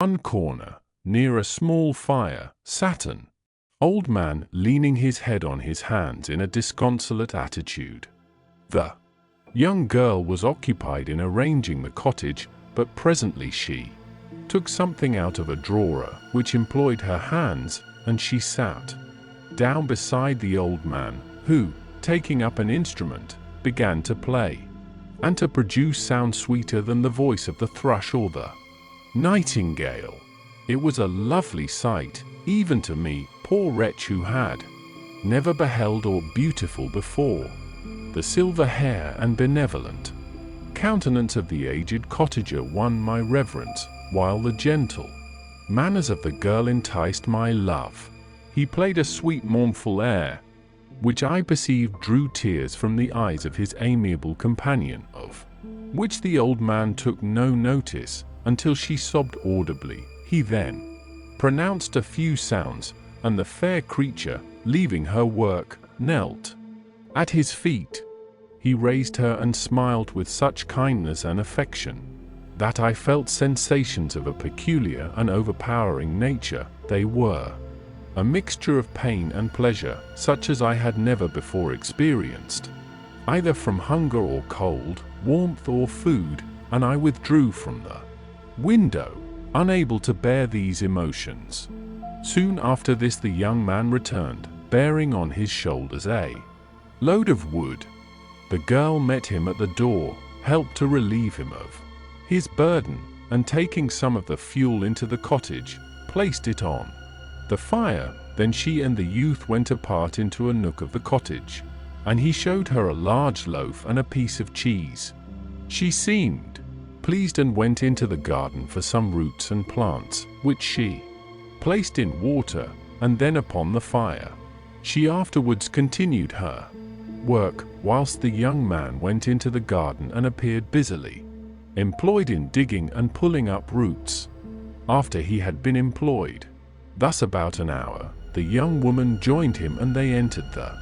One corner, near a small fire, sat an old man leaning his head on his hands in a disconsolate attitude. The young girl was occupied in arranging the cottage, but presently she took something out of a drawer which employed her hands, and she sat down beside the old man, who, taking up an instrument, began to play, and to produce sound sweeter than the voice of the thrush or the nightingale. It was a lovely sight, even to me, poor wretch who had never beheld aught beautiful before. The silver hair and benevolent countenance of the aged cottager won my reverence, while the gentle manners of the girl enticed my love. He played a sweet mournful air, which I perceived drew tears from the eyes of his amiable companion, of which the old man took no notice, until she sobbed audibly. He then pronounced a few sounds, and the fair creature, leaving her work, knelt at his feet. He raised her and smiled with such kindness and affection that I felt sensations of a peculiar and overpowering nature. They were a mixture of pain and pleasure, such as I had never before experienced, either from hunger or cold, warmth or food, and I withdrew from the window, unable to bear these emotions. Soon after this the young man returned, bearing on his shoulders a load of wood. The girl met him at the door, helped to relieve him of his burden, and taking some of the fuel into the cottage, placed it on the fire. Then she and the youth went apart into a nook of the cottage, and he showed her a large loaf and a piece of cheese. She seemed pleased and went into the garden for some roots and plants, which she placed in water, and then upon the fire. She afterwards continued her work, whilst the young man went into the garden and appeared busily employed in digging and pulling up roots. After he had been employed thus about an hour, the young woman joined him and they entered the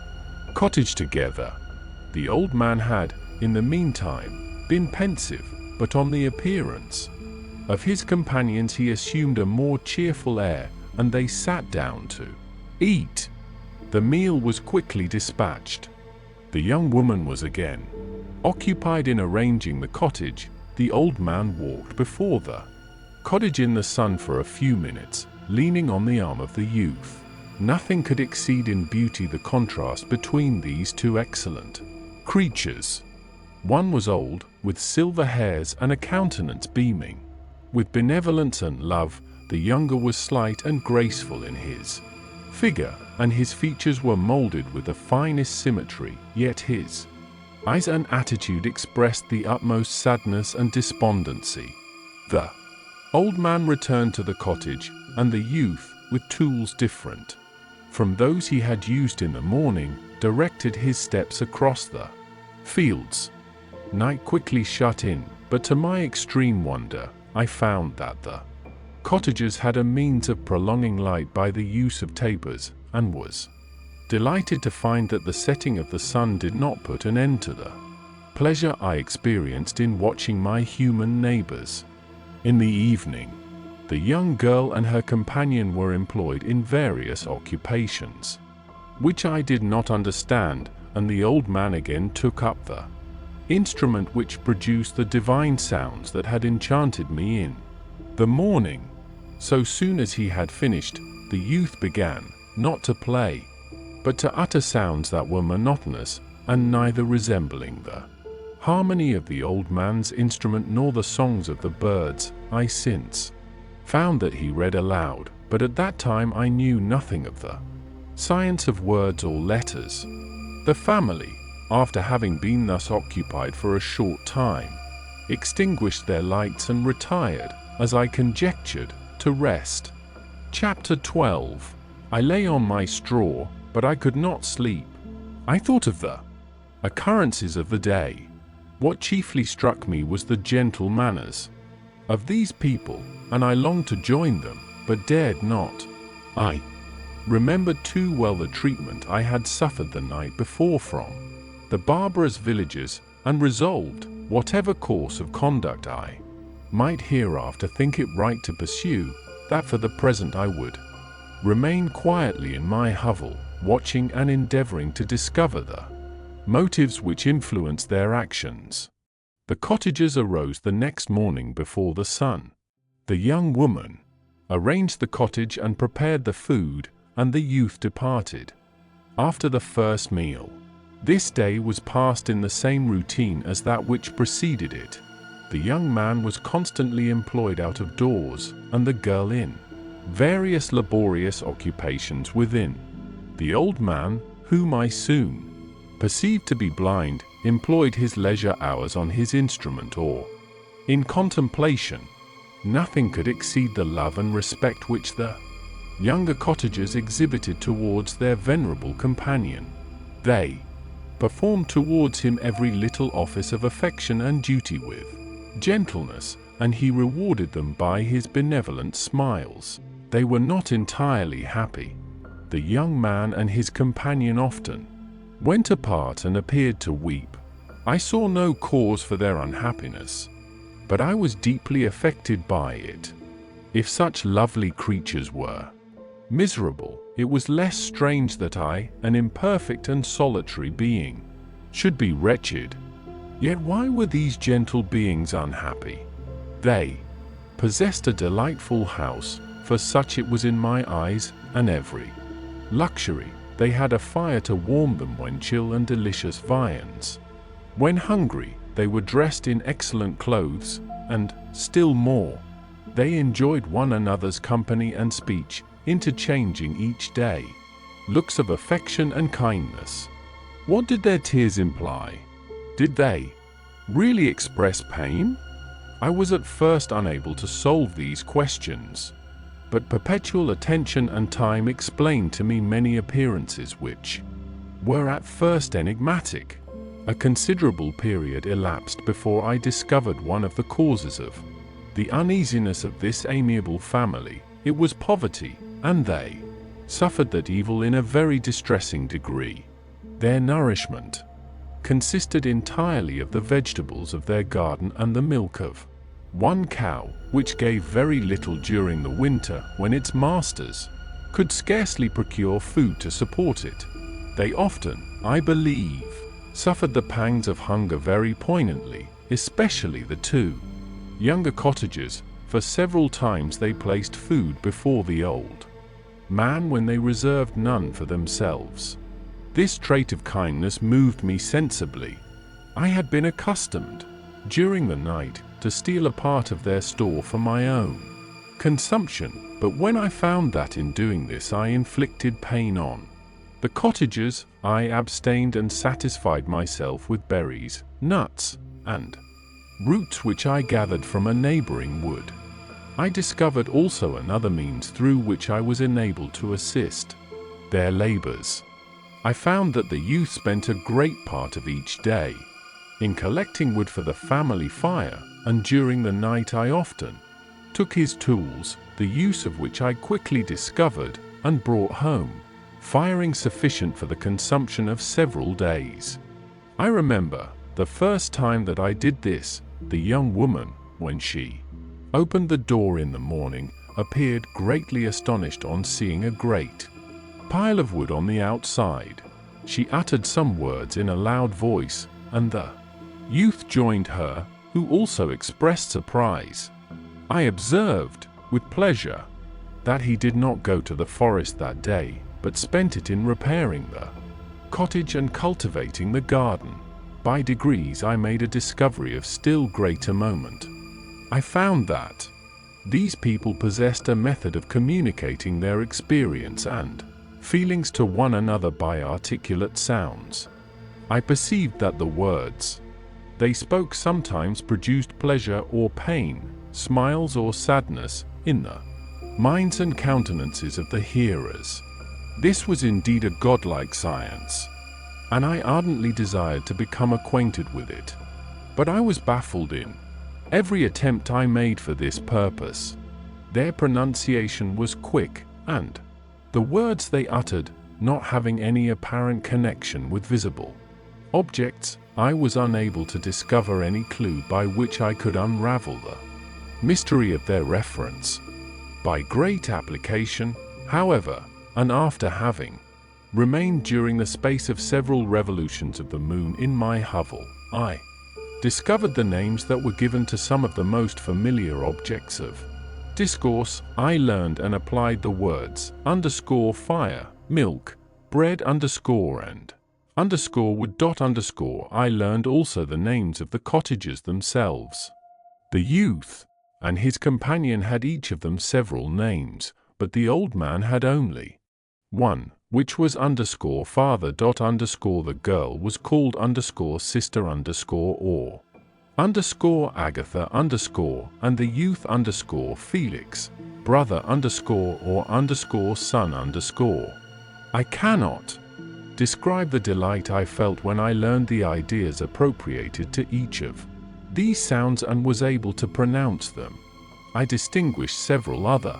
cottage together. The old man had, in the meantime, been pensive, but on the appearance of his companions he assumed a more cheerful air, and they sat down to eat. The meal was quickly dispatched. The young woman was again occupied in arranging the cottage. The old man walked before the cottage in the sun for a few minutes, leaning on the arm of the youth. Nothing could exceed in beauty the contrast between these two excellent creatures. One was old, with silver hairs and a countenance beaming with benevolence and love. The younger was slight and graceful in his figure, and his features were molded with the finest symmetry, yet his eyes and attitude expressed the utmost sadness and despondency. The old man returned to the cottage, and the youth, with tools different from those he had used in the morning, directed his steps across the fields. Night quickly shut in, but to my extreme wonder, I found that the cottagers had a means of prolonging light by the use of tapers, and was delighted to find that the setting of the sun did not put an end to the pleasure I experienced in watching my human neighbors. In the evening, the young girl and her companion were employed in various occupations, which I did not understand, and the old man again took up the instrument which produced the divine sounds that had enchanted me in the morning. So soon as he had finished, the youth began, not to play, but to utter sounds that were monotonous, and neither resembling the harmony of the old man's instrument nor the songs of the birds. I since found that he read aloud, but at that time I knew nothing of the science of words or letters. The family, after having been thus occupied for a short time, extinguished their lights and retired, as I conjectured, to rest. Chapter 12. I lay on my straw, but I could not sleep. I thought of the occurrences of the day. What chiefly struck me was the gentle manners of these people, and I longed to join them, but dared not. I remembered too well the treatment I had suffered the night before from the barbarous villagers, and resolved, whatever course of conduct I might hereafter think it right to pursue, that for the present I would remain quietly in my hovel, watching and endeavoring to discover the motives which influence their actions. The cottagers arose the next morning before the sun. The young woman arranged the cottage and prepared the food, and the youth departed. After the first meal, this day was passed in the same routine as that which preceded it. The young man was constantly employed out of doors, and the girl in various laborious occupations within. The old man, whom I soon perceived to be blind, employed his leisure hours on his instrument or in contemplation. Nothing could exceed the love and respect which the younger cottagers exhibited towards their venerable companion. They performed towards him every little office of affection and duty with gentleness, and he rewarded them by his benevolent smiles. They were not entirely happy. The young man and his companion often went apart and appeared to weep. I saw no cause for their unhappiness, but I was deeply affected by it. If such lovely creatures were miserable, it was less strange that I, an imperfect and solitary being, should be wretched. Yet why were these gentle beings unhappy? They possessed a delightful house, for such it was in my eyes, and every luxury. They had a fire to warm them when chill, and delicious viands. When hungry, they were dressed in excellent clothes, and, still more, they enjoyed one another's company and speech, interchanging each day looks of affection and kindness. What did their tears imply? Did they really express pain? I was at first unable to solve these questions, but perpetual attention and time explained to me many appearances which were at first enigmatic. A considerable period elapsed before I discovered one of the causes of the uneasiness of this amiable family. It was poverty, and they suffered that evil in a very distressing degree. Their nourishment consisted entirely of the vegetables of their garden and the milk of one cow, which gave very little during the winter, when its masters could scarcely procure food to support it. They often, I believe, suffered the pangs of hunger very poignantly, especially the two younger cottagers, for several times they placed food before the old man when they reserved none for themselves. This trait of kindness moved me sensibly. I had been accustomed, during the night, to steal a part of their store for my own consumption, but when I found that in doing this I inflicted pain on the cottagers, I abstained and satisfied myself with berries, nuts, and roots which I gathered from a neighboring wood. I discovered also another means through which I was enabled to assist their labors. I found that the youth spent a great part of each day in collecting wood for the family fire, and during the night I often took his tools, the use of which I quickly discovered, and brought home firing sufficient for the consumption of several days. I remember the first time that I did this, the young woman, when she opened the door in the morning, appeared greatly astonished on seeing a great pile of wood on the outside. She uttered some words in a loud voice, and the youth joined her, who also expressed surprise. I observed, with pleasure, that he did not go to the forest that day, but spent it in repairing the cottage and cultivating the garden. By degrees I made a discovery of still greater moment. I found that these people possessed a method of communicating their experience and feelings to one another by articulate sounds. I perceived that the words they spoke sometimes produced pleasure or pain, smiles or sadness, in the minds and countenances of the hearers. This was indeed a godlike science, and I ardently desired to become acquainted with it. But I was baffled in every attempt I made for this purpose. Their pronunciation was quick, and the words they uttered, not having any apparent connection with visible objects, I was unable to discover any clue by which I could unravel the mystery of their reference. By great application, however, and after having remained during the space of several revolutions of the moon in my hovel, I discovered the names that were given to some of the most familiar objects of discourse. I learned and applied the words _fire, milk, bread and _wood . I learned also the names of the cottagers themselves. The youth and his companion had each of them several names, but the old man had only one, which was _father. The girl was called _sister or _Agatha and the youth _Felix, brother or _son . I cannot describe the delight I felt when I learned the ideas appropriated to each of these sounds and was able to pronounce them. I distinguished several other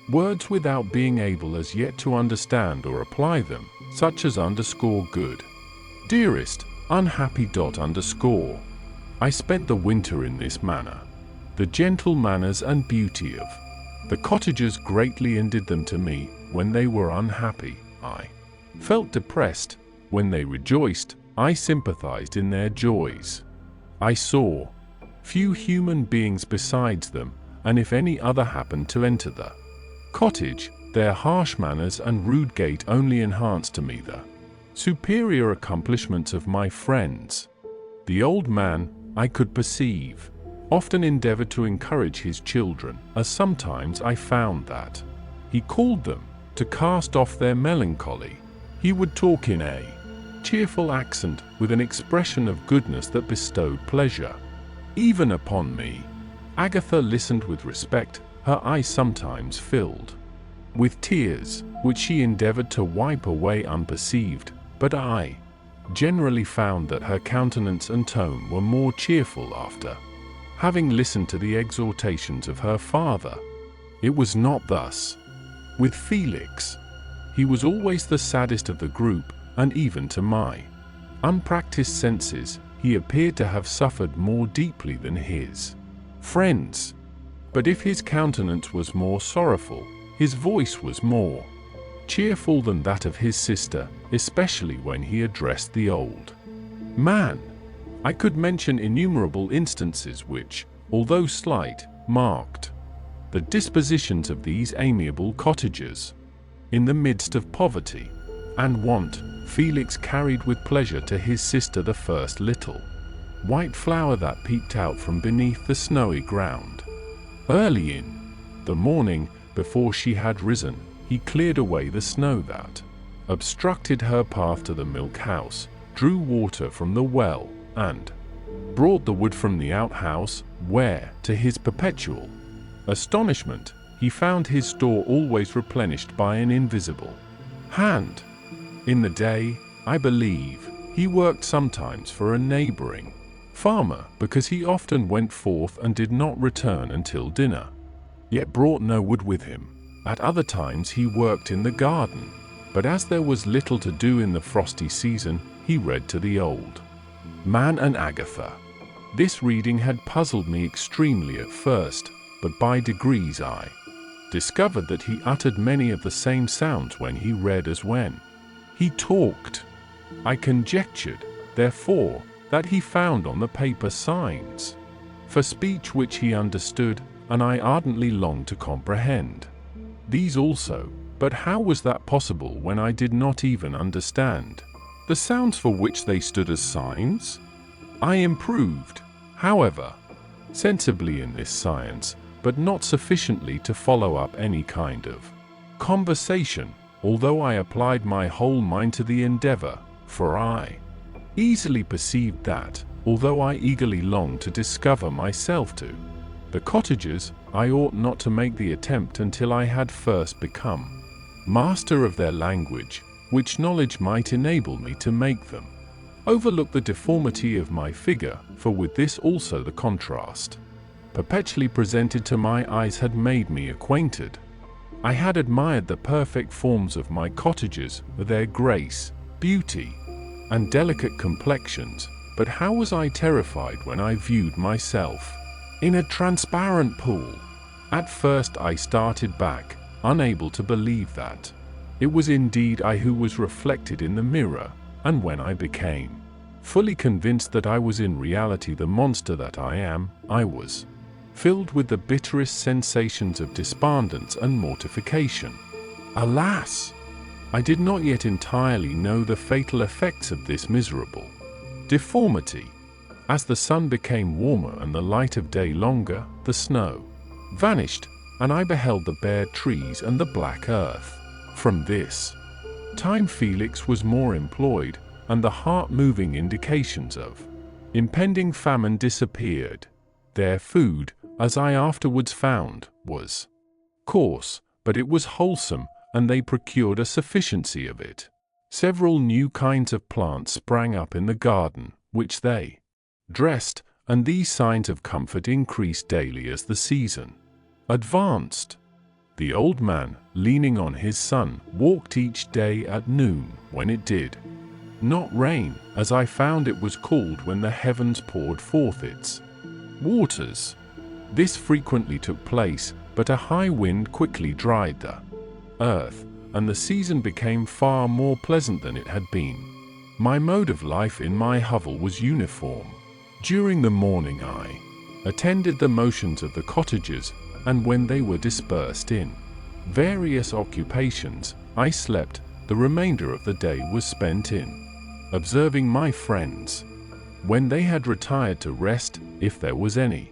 words without being able as yet to understand or apply them, such as _good, dearest, unhappy . I spent the winter in this manner. The gentle manners and beauty of the cottagers greatly endeared them to me. When they were unhappy, I felt depressed. When they rejoiced, I sympathized in their joys. I saw few human beings besides them, and if any other happened to enter the cottage, their harsh manners and rude gait only enhanced to me the superior accomplishments of my friends. The old man, I could perceive, often endeavored to encourage his children, as sometimes I found that he called them to cast off their melancholy. He would talk in a cheerful accent, with an expression of goodness that bestowed pleasure even upon me. Agatha listened with respect, her eyes sometimes filled with tears, which she endeavored to wipe away unperceived, but I generally found that her countenance and tone were more cheerful after having listened to the exhortations of her father. It was not thus with Felix. He was always the saddest of the group, and even to my unpracticed senses, he appeared to have suffered more deeply than his friends. But if his countenance was more sorrowful, his voice was more cheerful than that of his sister, especially when he addressed the old man. I could mention innumerable instances which, although slight, marked the dispositions of these amiable cottagers. In the midst of poverty and want, Felix carried with pleasure to his sister the first little white flower that peeped out from beneath the snowy ground. Early in the morning, before she had risen, he cleared away the snow that obstructed her path to the milk house, drew water from the well, and brought the wood from the outhouse, where, to his perpetual astonishment, he found his store always replenished by an invisible hand. In the day, I believe, he worked sometimes for a neighboring farmer, because he often went forth and did not return until dinner, yet brought no wood with him. At other times he worked in the garden, but as there was little to do in the frosty season, he read to the old man and Agatha. This reading had puzzled me extremely at first, but by degrees I discovered that he uttered many of the same sounds when he read as when he talked. I conjectured, therefore, that he found on the paper signs for speech which he understood, and I ardently longed to comprehend these also. But how was that possible when I did not even understand the sounds for which they stood as signs? I improved, however, sensibly in this science, but not sufficiently to follow up any kind of conversation, although I applied my whole mind to the endeavor, for I easily perceived that, although I eagerly longed to discover myself to the cottagers, I ought not to make the attempt until I had first become master of their language, which knowledge might enable me to make them overlook the deformity of my figure, for with this also the contrast perpetually presented to my eyes had made me acquainted. I had admired the perfect forms of my cottagers, their grace, beauty, and delicate complexions, but how was I terrified when I viewed myself in a transparent pool. At first I started back, unable to believe that it was indeed I who was reflected in the mirror, and when I became fully convinced that I was in reality the monster that I am, I was filled with the bitterest sensations of despondence and mortification. Alas! I did not yet entirely know the fatal effects of this miserable deformity. As the sun became warmer and the light of day longer, the snow vanished, and I beheld the bare trees and the black earth. From this time Felix was more employed, and the heart-moving indications of impending famine disappeared. Their food, as I afterwards found, was coarse, but it was wholesome, and they procured a sufficiency of it. Several new kinds of plants sprang up in the garden, which they dressed, and these signs of comfort increased daily as the season advanced. The old man, leaning on his son, walked each day at noon, when it did not rain, as I found it was called when the heavens poured forth its waters. This frequently took place, but a high wind quickly dried the earth, and the season became far more pleasant than it had been. My mode of life in my hovel was uniform. During the morning I attended the motions of the cottagers, and when they were dispersed in various occupations, I slept. The remainder of the day was spent in observing my friends. When they had retired to rest, if there was any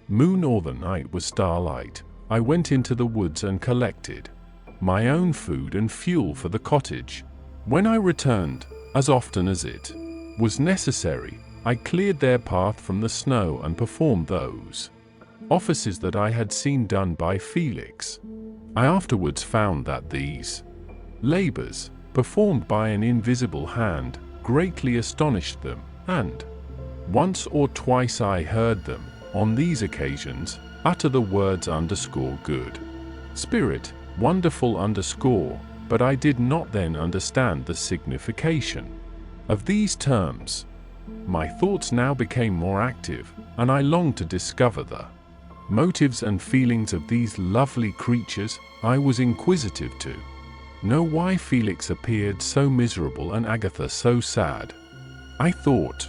moon or the night was starlight, I went into the woods and collected my own food and fuel for the cottage. When I returned, as often as it was necessary, I cleared their path from the snow and performed those offices that I had seen done by Felix. I afterwards found that these labors, performed by an invisible hand, greatly astonished them, and once or twice I heard them, on these occasions, utter the words _good spirit, wonderful _, but I did not then understand the signification of these terms. My thoughts now became more active, and I longed to discover the motives and feelings of these lovely creatures. I was inquisitive to know why Felix appeared so miserable and Agatha so sad. I thought,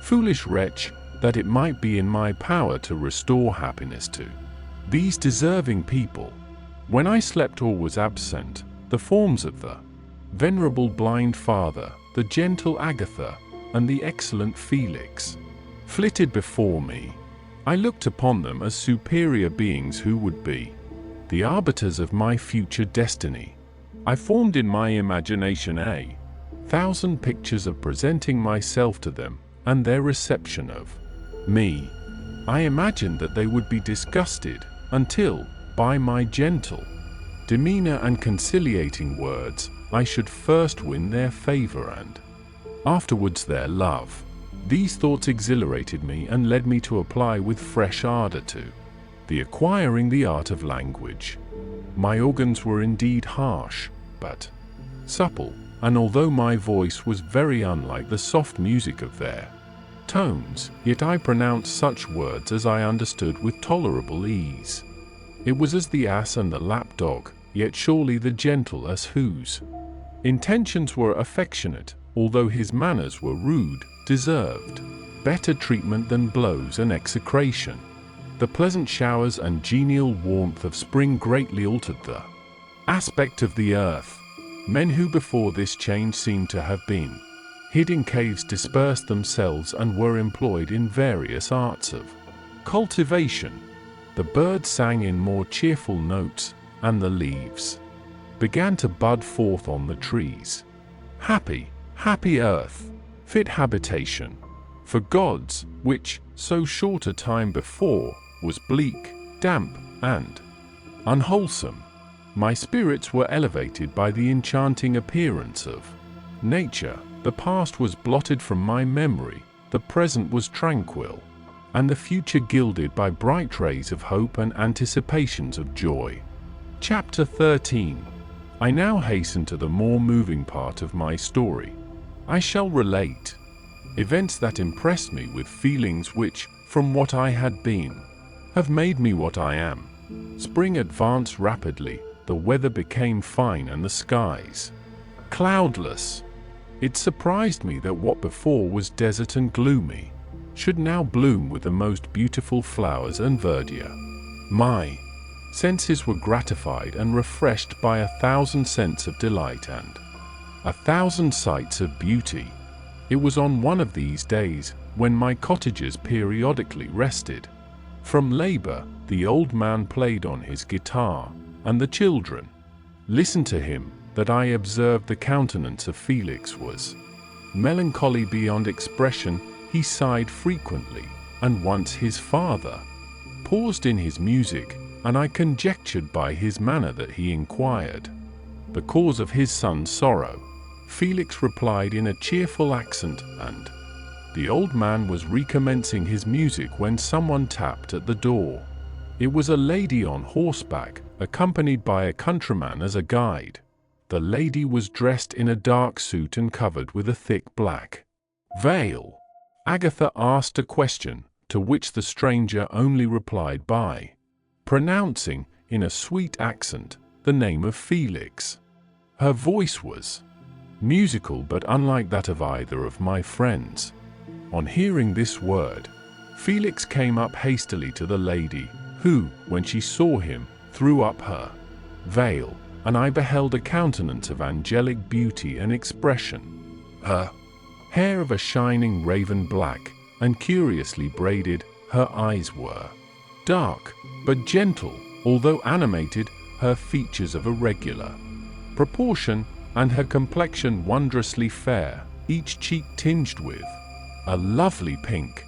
foolish wretch, that it might be in my power to restore happiness to these deserving people. When I slept or was absent, the forms of the venerable blind father, the gentle Agatha, and the excellent Felix flitted before me. I looked upon them as superior beings who would be the arbiters of my future destiny. I formed in my imagination 1,000 pictures of presenting myself to them and their reception of me. I imagined that they would be disgusted until, by my gentle demeanor and conciliating words, I should first win their favor and afterwards their love. These thoughts exhilarated me and led me to apply with fresh ardor to the acquiring the art of language. My organs were indeed harsh, but supple, and although my voice was very unlike the soft music of their tones, yet I pronounced such words as I understood with tolerable ease. It was as the ass and the lapdog, yet surely the gentle ass whose intentions were affectionate, although his manners were rude, deserved better treatment than blows and execration. The pleasant showers and genial warmth of spring greatly altered the aspect of the earth. Men who before this change seemed to have been hid in caves dispersed themselves and were employed in various arts of cultivation. The birds sang in more cheerful notes, and the leaves began to bud forth on the trees. Happy, happy earth, fit habitation for gods, which, so short a time before, was bleak, damp, and unwholesome. My spirits were elevated by the enchanting appearance of nature. The past was blotted from my memory, the present was tranquil, and the future gilded by bright rays of hope and anticipations of joy. Chapter 13. I now hasten to the more moving part of my story. I shall relate events that impressed me with feelings which, from what I had been have made me what I am. Spring advanced rapidly, the weather became fine and the skies cloudless. It surprised me that what before was desert and gloomy should now bloom with the most beautiful flowers and verdure. My senses were gratified and refreshed by 1,000 scents of delight and 1,000 sights of beauty. It was on one of these days, when my cottagers periodically rested from labor, the old man played on his guitar, and the children listened to him, that I observed the countenance of Felix was melancholy beyond expression. He sighed frequently, and once his father paused in his music, and I conjectured by his manner that he inquired the cause of his son's sorrow. Felix replied in a cheerful accent, and the old man was recommencing his music when someone tapped at the door. It was a lady on horseback, accompanied by a countryman as a guide. The lady was dressed in a dark suit and covered with a thick black veil. Agatha asked a question, to which the stranger only replied by pronouncing, in a sweet accent, the name of Felix. Her voice was musical but unlike that of either of my friends. On hearing this word, Felix came up hastily to the lady, who, when she saw him, threw up her veil, and I beheld a countenance of angelic beauty and expression. Her hair of a shining raven black, and curiously braided, her eyes were dark, but gentle, although animated, her features of irregular proportion, and her complexion wondrously fair, each cheek tinged with a lovely pink.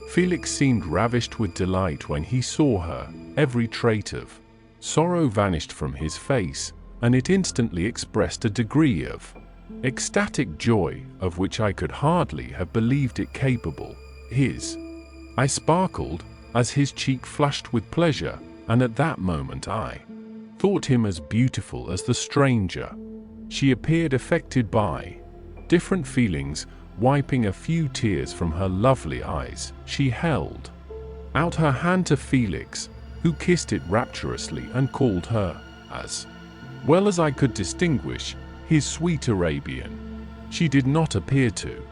Felix seemed ravished with delight when he saw her. Every trait of sorrow vanished from his face, and it instantly expressed a degree of ecstatic joy of which I could hardly have believed it capable. His eye sparkled as his cheek flushed with pleasure, and at that moment I thought him as beautiful as the stranger. She appeared affected by different feelings. Wiping a few tears from her lovely eyes, she held out her hand to Felix, who kissed it rapturously and called her, as well as I could distinguish, his sweet Arabian. She did not appear to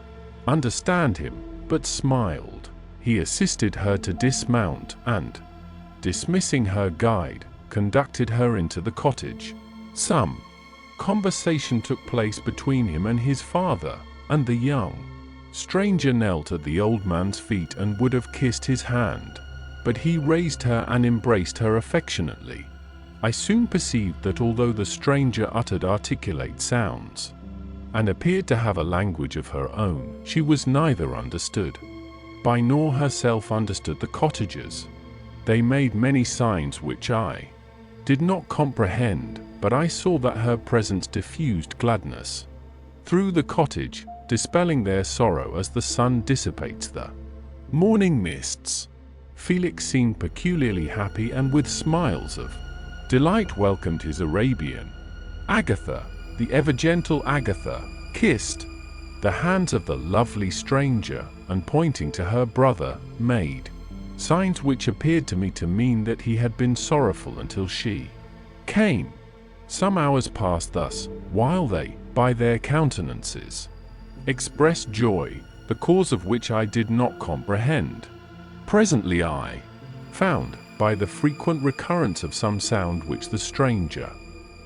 understand him, but smiled. He assisted her to dismount and, dismissing her guide, conducted her into the cottage. Some conversation took place between him and his father, and the young stranger knelt at the old man's feet and would have kissed his hand, but he raised her and embraced her affectionately. I soon perceived that although the stranger uttered articulate sounds, and appeared to have a language of her own, she was neither understood by nor herself understood the cottagers. They made many signs which I did not comprehend, but I saw that her presence diffused gladness through the cottage, dispelling their sorrow as the sun dissipates the morning mists. Felix seemed peculiarly happy and with smiles of delight welcomed his Arabian. Agatha, the ever-gentle Agatha, kissed the hands of the lovely stranger, and pointing to her brother, made signs which appeared to me to mean that he had been sorrowful until she came. Some hours passed thus, while they, by their countenances, expressed joy, the cause of which I did not comprehend. Presently I found, by the frequent recurrence of some sound which the stranger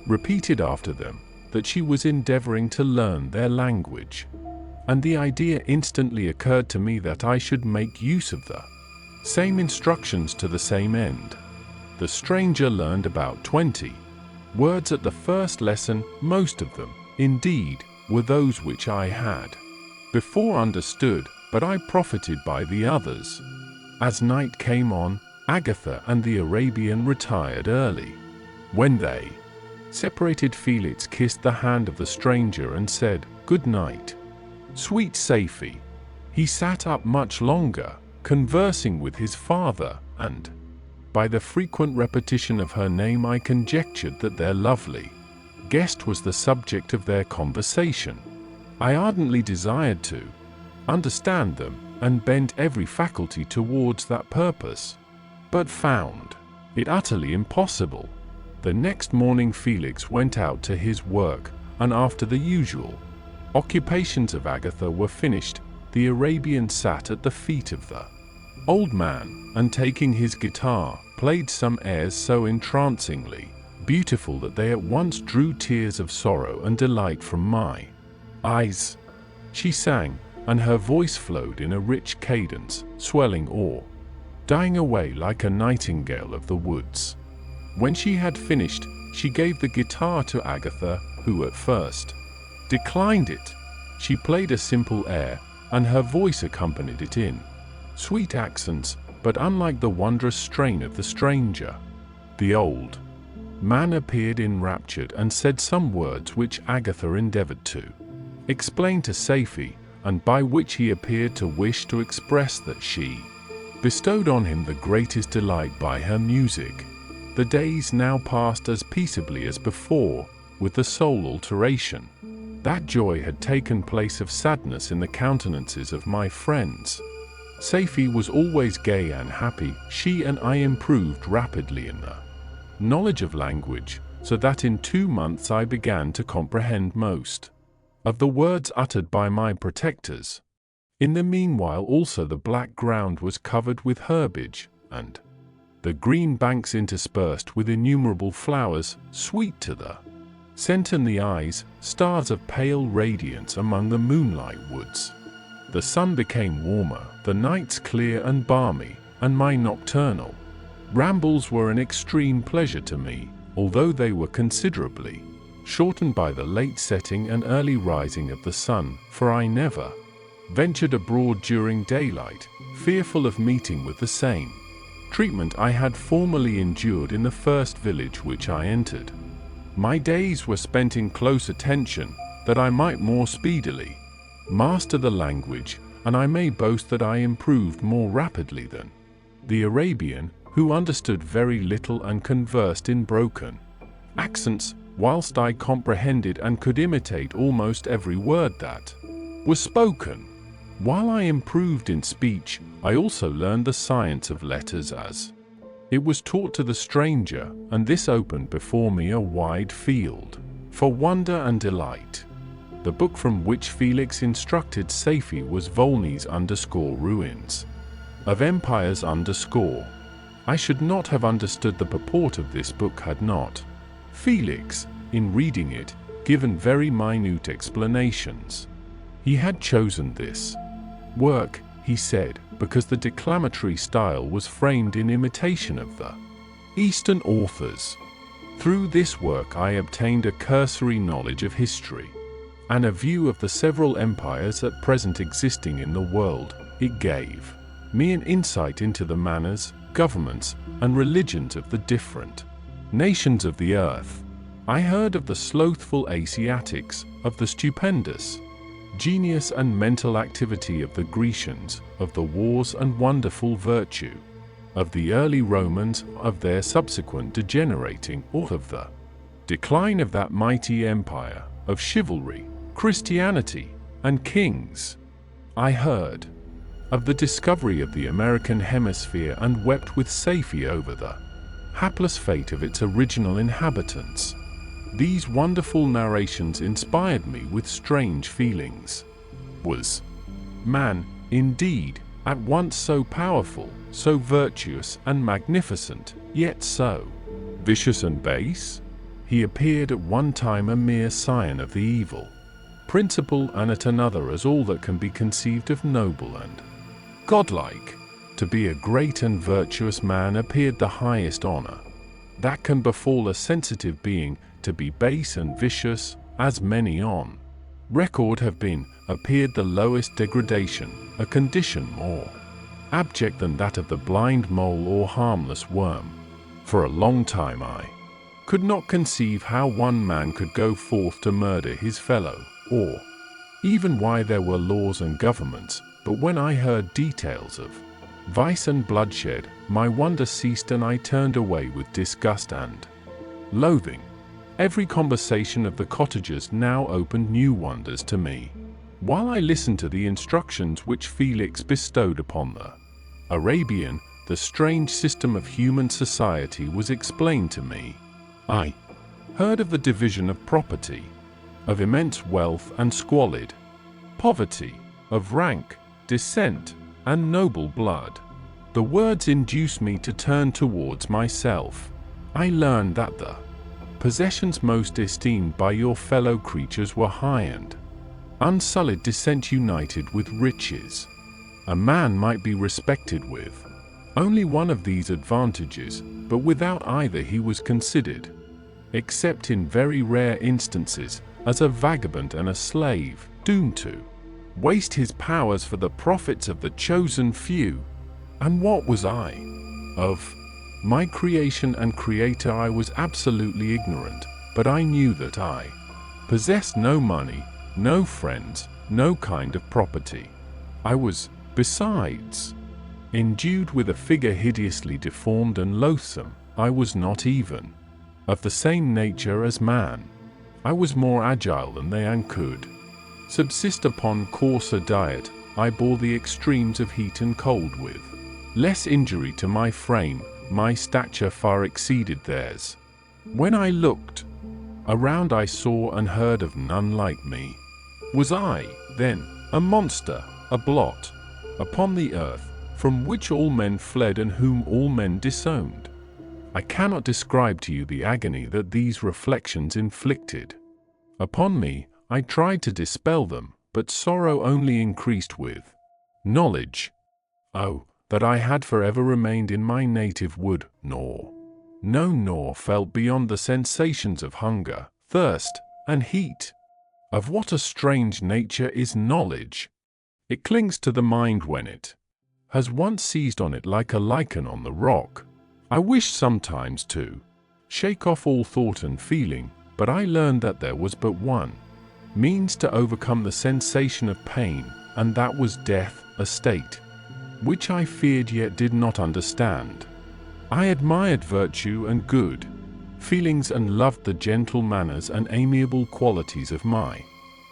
repeated after them, that she was endeavoring to learn their language, and the idea instantly occurred to me that I should make use of the same instructions to the same end. The stranger learned about 20 words at the first lesson. Most of them, indeed, were those which I had before understood, but I profited by the others. As night came on, Agatha and the Arabian retired early. When they separated, Felix kissed the hand of the stranger and said, "Good night, sweet Safie." He sat up much longer, conversing with his father, and by the frequent repetition of her name I conjectured that their lovely guest was the subject of their conversation. I ardently desired to understand them, and bent every faculty towards that purpose. but found it utterly impossible. The next morning Felix went out to his work, and after the usual occupations of Agatha were finished, the Arabian sat at the feet of the old man, and taking his guitar, played some airs so entrancingly beautiful that they at once drew tears of sorrow and delight from my eyes. She sang, and her voice flowed in a rich cadence, swelling or dying away like a nightingale of the woods. When she had finished, she gave the guitar to Agatha, who at first declined it. She played a simple air, and her voice accompanied it in sweet accents, but unlike the wondrous strain of the stranger. The old man appeared enraptured and said some words which Agatha endeavored to explain to Safie, and by which he appeared to wish to express that she bestowed on him the greatest delight by her music. The days now passed as peaceably as before, with the sole alteration that joy had taken place of sadness in the countenances of my friends. Safie was always gay and happy. She and I improved rapidly in the knowledge of language, so that in 2 months I began to comprehend most of the words uttered by my protectors. In the meanwhile also the black ground was covered with herbage, and the green banks interspersed with innumerable flowers, sweet to the scent and the eyes, stars of pale radiance among the moonlight woods. The sun became warmer, the nights clear and balmy, and my nocturnal rambles were an extreme pleasure to me, although they were considerably shortened by the late setting and early rising of the sun, for I never ventured abroad during daylight, fearful of meeting with the same treatment I had formerly endured in the first village which I entered. My days were spent in close attention, that I might more speedily master the language, and I may boast that I improved more rapidly than the Arabian, who understood very little and conversed in broken accents, whilst I comprehended and could imitate almost every word that was spoken. While I improved in speech, I also learned the science of letters as it was taught to the stranger, and this opened before me a wide field for wonder and delight. The book from which Felix instructed Safie was Volney's _Ruins of Empires _. I should not have understood the purport of this book had not Felix, in reading it, given very minute explanations. He had chosen this work, he said, because the declamatory style was framed in imitation of the Eastern authors. Through this work I obtained a cursory knowledge of history, and a view of the several empires at present existing in the world. It gave me an insight into the manners, governments, and religions of the different nations of the earth. I heard of the slothful Asiatics, of the stupendous genius and mental activity of the Grecians, of the wars and wonderful virtue of the early Romans, of their subsequent degenerating, or of the decline of that mighty empire, of chivalry, Christianity, and kings. I heard of the discovery of the American hemisphere and wept with Safie over the hapless fate of its original inhabitants. These wonderful narrations inspired me with strange feelings. Was man, indeed, at once so powerful, so virtuous and magnificent, yet so vicious and base? He appeared at one time a mere scion of the evil principle, and at another as all that can be conceived of noble and godlike. To be a great and virtuous man appeared the highest honor that can befall a sensitive being. To be base and vicious, as many on record have been, appeared the lowest degradation, a condition more abject than that of the blind mole or harmless worm. For a long time I could not conceive how one man could go forth to murder his fellow, or even why there were laws and governments, but when I heard details of vice and bloodshed, my wonder ceased and I turned away with disgust and loathing. Every conversation of the cottagers now opened new wonders to me. While I listened to the instructions which Felix bestowed upon the Arabian, the strange system of human society was explained to me. I heard of the division of property, of immense wealth and squalid poverty, of rank, descent, and noble blood. The words induced me to turn towards myself. I learned that the possessions most esteemed by your fellow creatures were high and unsullied descent united with riches. A man might be respected with only one of these advantages, but without either he was considered, except in very rare instances, as a vagabond and a slave, doomed to waste his powers for the profits of the chosen few. And what was I? Of my creation and creator I was absolutely ignorant, but I knew that I possessed no money, no friends, no kind of property. I was, besides, endued with a figure hideously deformed and loathsome. I was not even of the same nature as man. I was more agile than they and could subsist upon coarser diet. I bore the extremes of heat and cold with less injury to my frame. My stature far exceeded theirs. When I looked around I saw and heard of none like me. Was I, then, a monster, a blot upon the earth, from which all men fled and whom all men disowned? I cannot describe to you the agony that these reflections inflicted upon me. I tried to dispel them, but sorrow only increased with knowledge. Oh, that I had forever remained in my native wood, nor felt beyond the sensations of hunger, thirst, and heat. Of what a strange nature is knowledge! It clings to the mind when it has once seized on it like a lichen on the rock. I wish sometimes to shake off all thought and feeling, but I learned that there was but one means to overcome the sensation of pain, and that was death, a state which I feared yet did not understand. I admired virtue and good feelings and loved the gentle manners and amiable qualities of my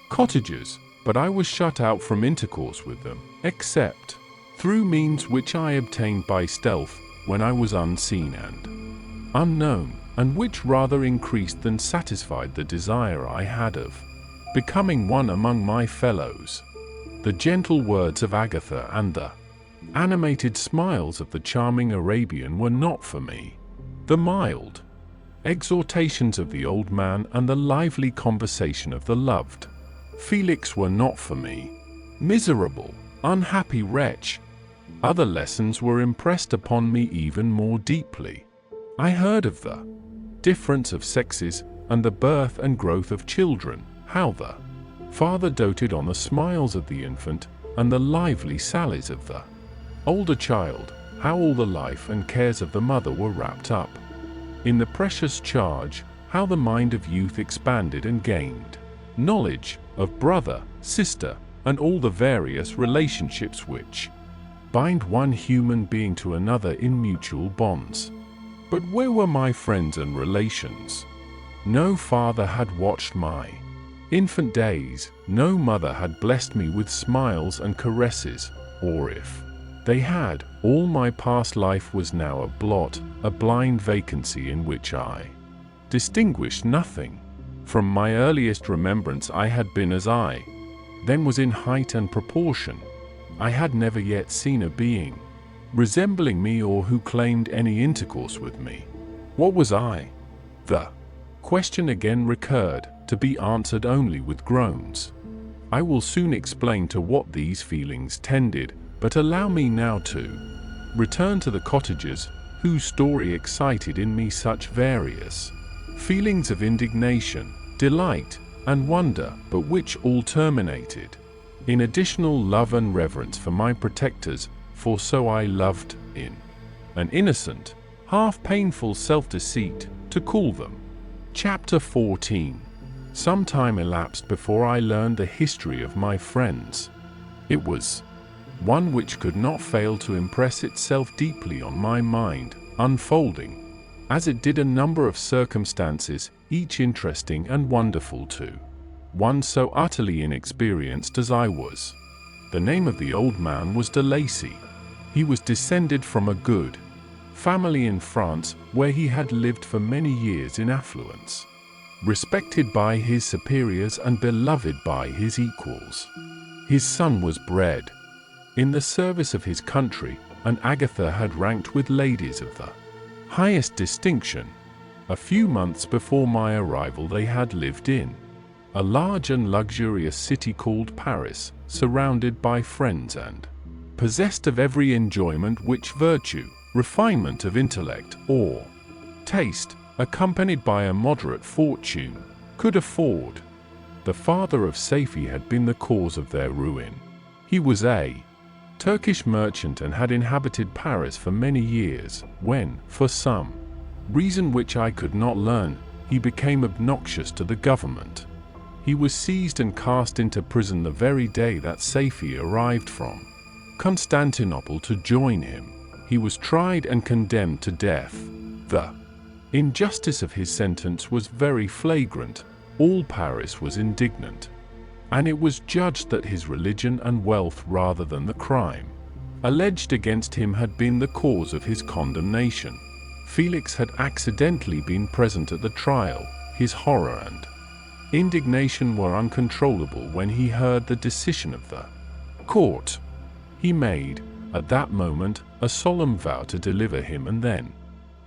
cottagers, but I was shut out from intercourse with them, except through means which I obtained by stealth when I was unseen and unknown, and which rather increased than satisfied the desire I had of becoming one among my fellows. The gentle words of Agatha and the animated smiles of the charming Arabian were not for me. The mild exhortations of the old man and the lively conversation of the loved Felix were not for me. Miserable, unhappy wretch! Other lessons were impressed upon me even more deeply. I heard of the difference of sexes and the birth and growth of children, how the father doted on the smiles of the infant and the lively sallies of the older child, how all the life and cares of the mother were wrapped up in the precious charge, how the mind of youth expanded and gained knowledge of brother, sister, and all the various relationships which bind one human being to another in mutual bonds. But where were my friends and relations? No father had watched my infant days, no mother had blessed me with smiles and caresses, or if they had, all my past life was now a blot, a blind vacancy in which I distinguished nothing. From my earliest remembrance I had been as I then was in height and proportion. I had never yet seen a being resembling me or who claimed any intercourse with me. What was I? The question again recurred, to be answered only with groans. I will soon explain to what these feelings tended, but allow me now to return to the cottagers, whose story excited in me such various feelings of indignation, delight, and wonder, but which all terminated in additional love and reverence for my protectors, for so I loved, in an innocent, half-painful self-deceit, to call them. Chapter 14. Some time elapsed before I learned the history of my friends. It was one which could not fail to impress itself deeply on my mind, unfolding, as it did, a number of circumstances, each interesting and wonderful to one so utterly inexperienced as I was. The name of the old man was de Lacy. He was descended from a good family in France, where he had lived for many years in affluence, respected by his superiors and beloved by his equals. His son was bred in the service of his country, and Agatha had ranked with ladies of the highest distinction. A few months before my arrival they had lived in a large and luxurious city called Paris, surrounded by friends and possessed of every enjoyment which virtue, refinement of intellect, or taste, accompanied by a moderate fortune, could afford. The father of Safie had been the cause of their ruin. He was a Turkish merchant and had inhabited Paris for many years, when, for some reason which I could not learn, he became obnoxious to the government. He was seized and cast into prison the very day that Safie arrived from Constantinople to join him. He was tried and condemned to death. The injustice of his sentence was very flagrant. All Paris was indignant, and it was judged that his religion and wealth, rather than the crime alleged against him, had been the cause of his condemnation. Felix had accidentally been present at the trial. His horror and indignation were uncontrollable when he heard the decision of the court. He made, at that moment, a solemn vow to deliver him, and then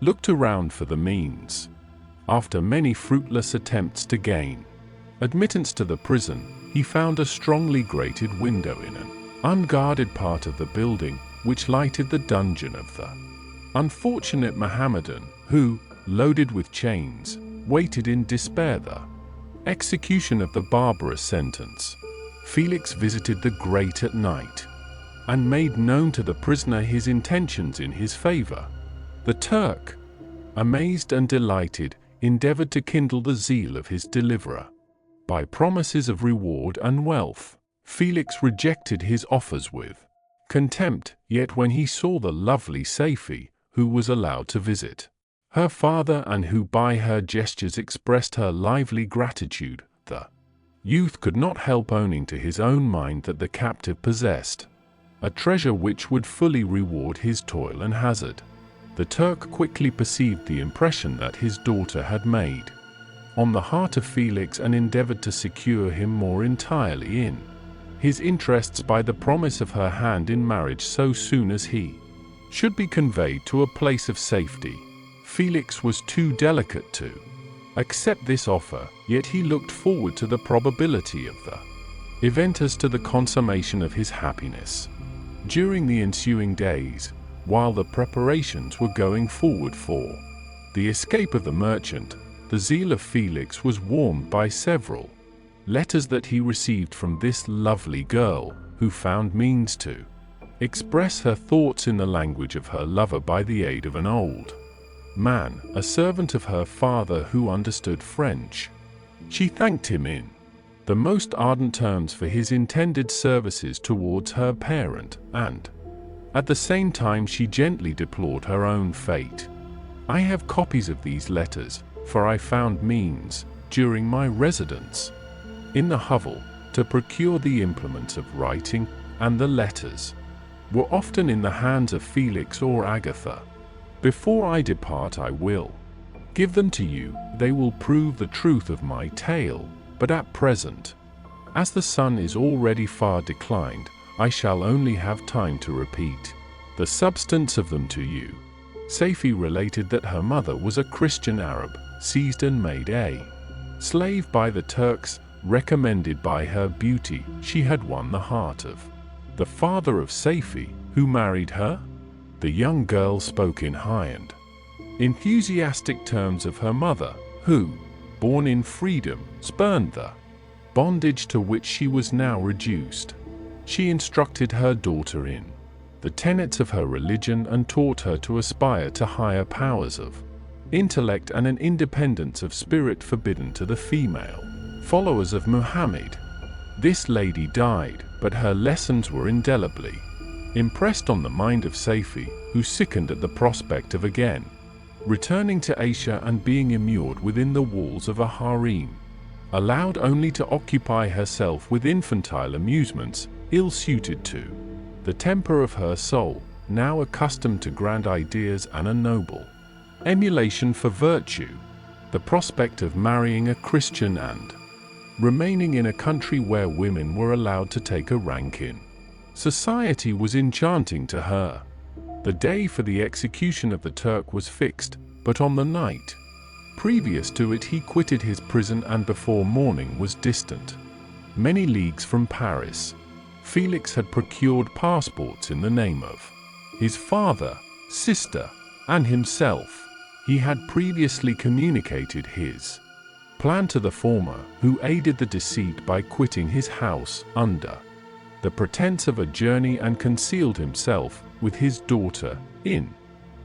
looked around for the means. After many fruitless attempts to gain admittance to the prison, he found a strongly grated window in an unguarded part of the building, which lighted the dungeon of the unfortunate Mohammedan, who, loaded with chains, waited in despair the execution of the barbarous sentence. Felix visited the grate at night, and made known to the prisoner his intentions in his favor. The Turk, amazed and delighted, endeavored to kindle the zeal of his deliverer by promises of reward and wealth. Felix rejected his offers with contempt, yet when he saw the lovely Safie, who was allowed to visit her father and who by her gestures expressed her lively gratitude, the youth could not help owning to his own mind that the captive possessed a treasure which would fully reward his toil and hazard. The Turk quickly perceived the impression that his daughter had made on the heart of Felix and endeavored to secure him more entirely in his interests by the promise of her hand in marriage so soon as he should be conveyed to a place of safety. Felix was too delicate to accept this offer, yet he looked forward to the probability of the event as to the consummation of his happiness. During the ensuing days, while the preparations were going forward for the escape of the merchant, the zeal of Felix was warmed by several letters that he received from this lovely girl, who found means to express her thoughts in the language of her lover by the aid of an old man, a servant of her father who understood French. She thanked him in the most ardent terms for his intended services towards her parent, and at the same time she gently deplored her own fate. I have copies of these letters, for I found means, during my residence in the hovel, to procure the implements of writing, and the letters were often in the hands of Felix or Agatha. Before I depart I will give them to you. They will prove the truth of my tale, but at present, as the sun is already far declined, I shall only have time to repeat the substance of them to you. Safie related that her mother was a Christian Arab, seized and made a slave by the Turks. Recommended by her beauty, she had won the heart of the father of Safie, who married her. The young girl spoke in high and enthusiastic terms of her mother, who, born in freedom, spurned the bondage to which she was now reduced. She instructed her daughter in the tenets of her religion and taught her to aspire to higher powers of intellect and an independence of spirit forbidden to the female followers of Muhammad. This lady died, but her lessons were indelibly impressed on the mind of Safie, who sickened at the prospect of again returning to Asia and being immured within the walls of a harem, allowed only to occupy herself with infantile amusements, ill-suited to the temper of her soul. now accustomed to grand ideas and a noble emulation for virtue, the prospect of marrying a Christian and remaining in a country where women were allowed to take a rank in society was enchanting to her. The day for the execution of the Turk was fixed, but on the night previous to it he quitted his prison and before morning was distant many leagues from Paris. Felix had procured passports in the name of his father, sister, and himself. He had previously communicated his plan to the former, who aided the deceit by quitting his house under the pretense of a journey and concealed himself with his daughter in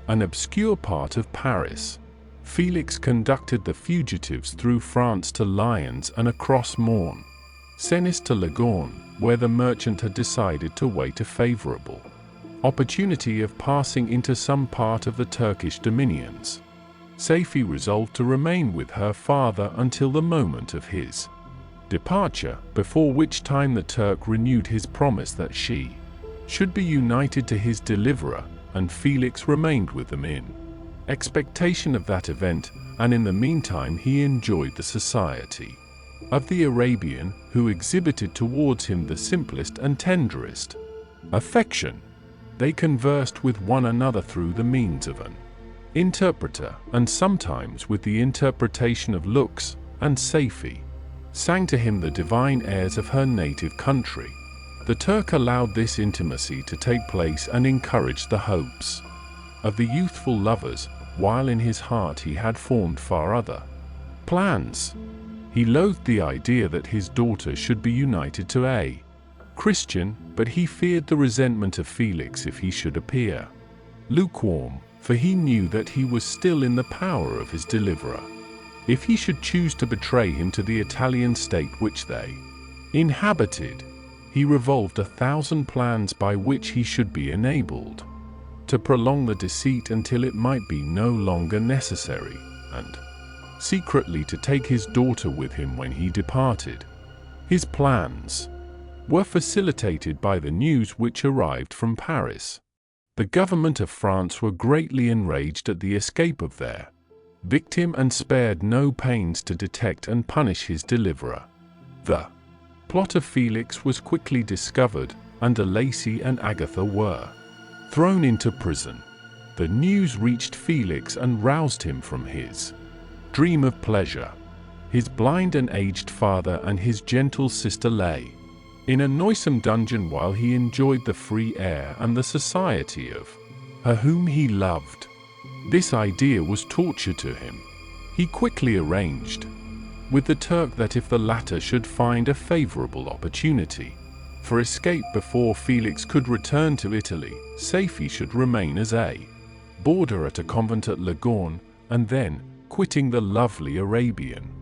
an obscure part of Paris. Felix conducted the fugitives through France to Lyons and across Morne Cenis to Lagorne, where the merchant had decided to wait a favorable opportunity of passing into some part of the Turkish dominions. Safie resolved to remain with her father until the moment of his departure, before which time the Turk renewed his promise that she should be united to his deliverer, and Felix remained with them in expectation of that event, and in the meantime he enjoyed the society of the Arabian, who exhibited towards him the simplest and tenderest affection. They conversed with one another through the means of an interpreter, and sometimes with the interpretation of looks, and Safie sang to him the divine airs of her native country. The Turk allowed this intimacy to take place and encouraged the hopes of the youthful lovers, while in his heart he had formed far other plans. He loathed the idea that his daughter should be united to a Christian, but he feared the resentment of Felix if he should appear lukewarm, for he knew that he was still in the power of his deliverer. If he should choose to betray him to the Italian state which they inhabited, he revolved 1,000 plans by which he should be enabled to prolong the deceit until it might be no longer necessary, and secretly to take his daughter with him when he departed. His plans were facilitated by the news which arrived from Paris. The government of France were greatly enraged at the escape of their victim and spared no pains to detect and punish his deliverer. The plot of Felix was quickly discovered, and Lacey and Agatha were thrown into prison. The news reached Felix and roused him from his dream of pleasure. His blind and aged father and his gentle sister lay in a noisome dungeon while he enjoyed the free air and the society of her whom he loved. This idea was torture to him. He quickly arranged with the Turk that if the latter should find a favorable opportunity for escape before Felix could return to Italy, Safie should remain as a boarder at a convent at Lagorne, and then, quitting the lovely Arabian,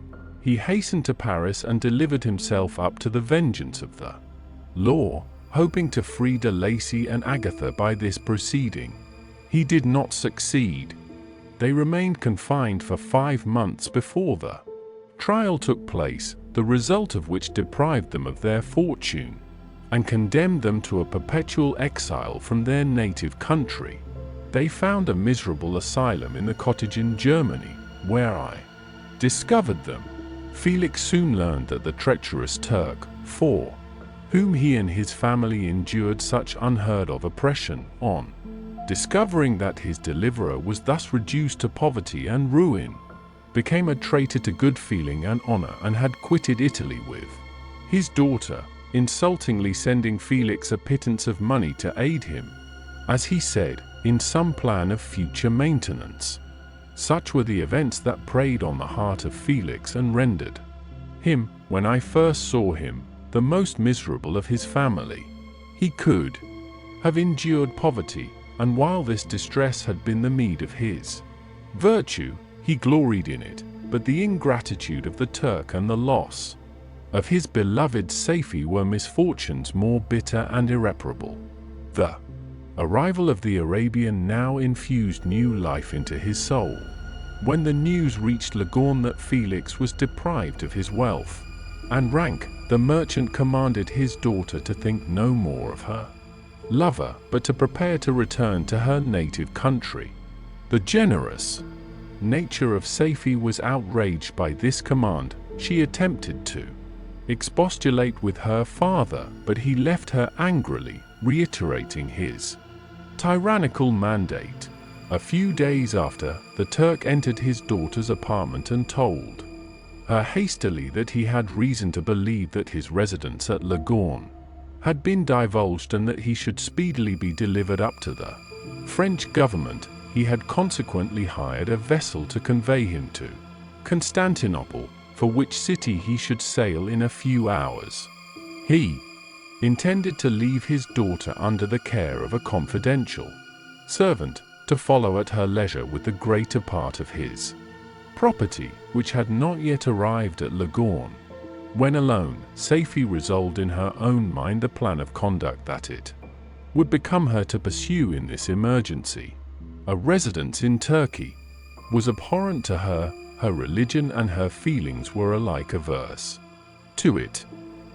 he hastened to Paris and delivered himself up to the vengeance of the law, hoping to free de Lacy and Agatha by this proceeding. He did not succeed. They remained confined for 5 months before the trial took place, the result of which deprived them of their fortune and condemned them to a perpetual exile from their native country. They found a miserable asylum in the cottage in Germany, where I discovered them. Felix soon learned that the treacherous Turk, for whom he and his family endured such unheard-of oppression, on discovering that his deliverer was thus reduced to poverty and ruin, became a traitor to good feeling and honor and had quitted Italy with his daughter, insultingly sending Felix a pittance of money to aid him, as he said, in some plan of future maintenance. Such were the events that preyed on the heart of Felix and rendered him, when I first saw him, the most miserable of his family. He could have endured poverty, and while this distress had been the meed of his virtue, he gloried in it, but the ingratitude of the Turk and the loss of his beloved Safie were misfortunes more bitter and irreparable. The arrival of the Arabian now infused new life into his soul. When the news reached Lagorne that Felix was deprived of his wealth and rank, the merchant commanded his daughter to think no more of her lover, but to prepare to return to her native country. The generous nature of Safie was outraged by this command. She attempted to expostulate with her father, but he left her angrily, reiterating his tyrannical mandate. A few days after, the Turk entered his daughter's apartment and told her hastily that he had reason to believe that his residence at Leghorn had been divulged and that he should speedily be delivered up to the French government. He had consequently hired a vessel to convey him to Constantinople, for which city he should sail in a few hours. He intended to leave his daughter under the care of a confidential servant, to follow at her leisure with the greater part of his property, which had not yet arrived at Leghorn. When alone, Safie resolved in her own mind the plan of conduct that it would become her to pursue in this emergency. A residence in Turkey was abhorrent to her. Her religion and her feelings were alike averse to it.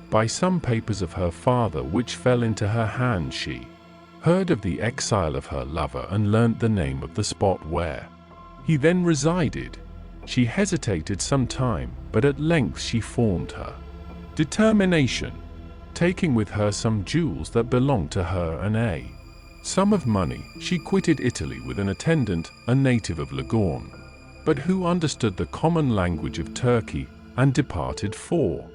By some papers of her father which fell into her hands, she heard of the exile of her lover and learnt the name of the spot where he then resided. She hesitated some time, but at length she formed her determination. Taking with her some jewels that belonged to her and a sum of money, she quitted Italy with an attendant, a native of Leghorn, but who understood the common language of Turkey, and departed for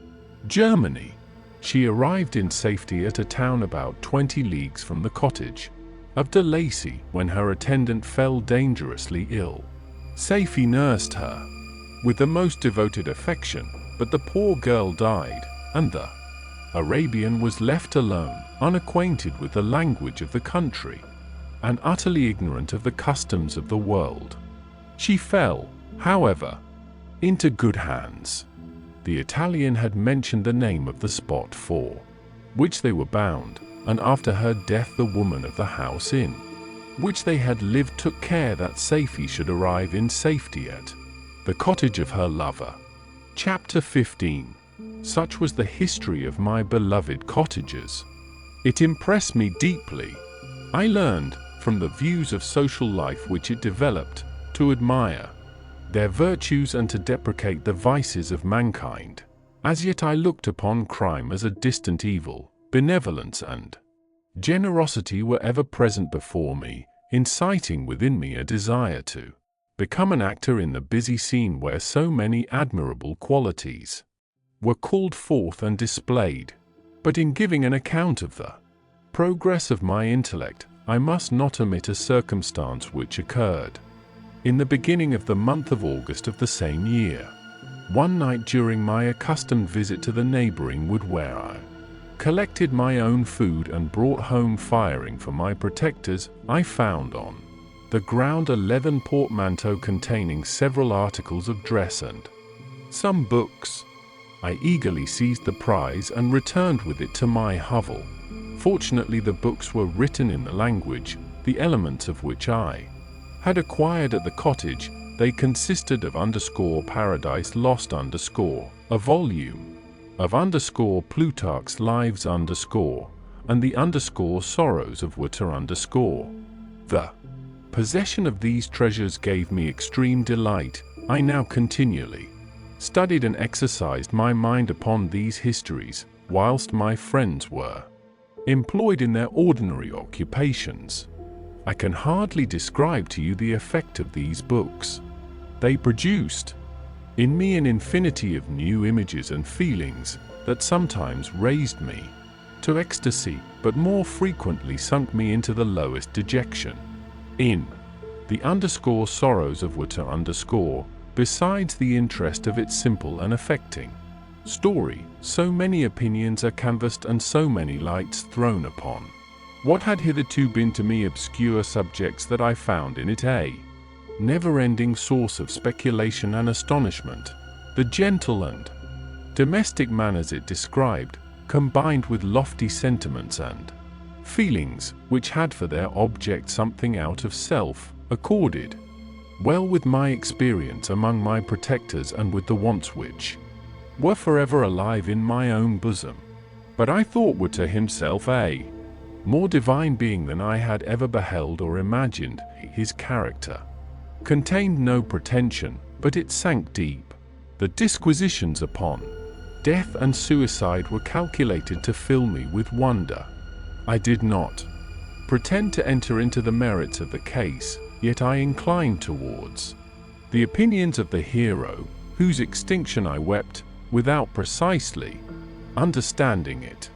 Germany. She arrived in safety at a town about 20 leagues from the cottage of de Lacy when her attendant fell dangerously ill. Safie nursed her with the most devoted affection, but the poor girl died, and the Arabian was left alone, unacquainted with the language of the country, and utterly ignorant of the customs of the world. She fell, however, into good hands. The Italian had mentioned the name of the spot for which they were bound, and after her death the woman of the house in which they had lived took care that Safie should arrive in safety at the cottage of her lover. Chapter 15. Such was the history of my beloved cottagers. It impressed me deeply. I learned, from the views of social life which it developed, to admire their virtues and to deprecate the vices of mankind. As yet I looked upon crime as a distant evil. Benevolence and generosity were ever present before me, inciting within me a desire to become an actor in the busy scene where so many admirable qualities were called forth and displayed. But in giving an account of the progress of my intellect, I must not omit a circumstance which occurred in the beginning of the month of August of the same year. One night during my accustomed visit to the neighboring wood where I collected my own food and brought home firing for my protectors, I found on the ground a leathern portmanteau containing several articles of dress and some books. I eagerly seized the prize and returned with it to my hovel. Fortunately, the books were written in the language, the elements of which I had acquired at the cottage. They consisted of _Paradise Lost _, a volume of _Plutarch's Lives and the Sorrows of Werther _. The possession of these treasures gave me extreme delight. I now continually studied and exercised my mind upon these histories, whilst my friends were employed in their ordinary occupations. I can hardly describe to you the effect of these books. They produced in me an infinity of new images and feelings that sometimes raised me to ecstasy, but more frequently sunk me into the lowest dejection. In the Sorrows of Werther besides the interest of its simple and affecting story, so many opinions are canvassed and so many lights thrown upon what had hitherto been to me obscure subjects that I found in it a never-ending source of speculation and astonishment. The gentle and domestic manners it described, combined with lofty sentiments and feelings which had for their object something out of self, accorded well with my experience among my protectors and with the wants which were forever alive in my own bosom. But I thought Werther himself a more divine being than I had ever beheld or imagined. His character contained no pretension, but it sank deep. The disquisitions upon death and suicide were calculated to fill me with wonder. I did not pretend to enter into the merits of the case, yet I inclined towards the opinions of the hero, whose extinction I wept, without precisely understanding it.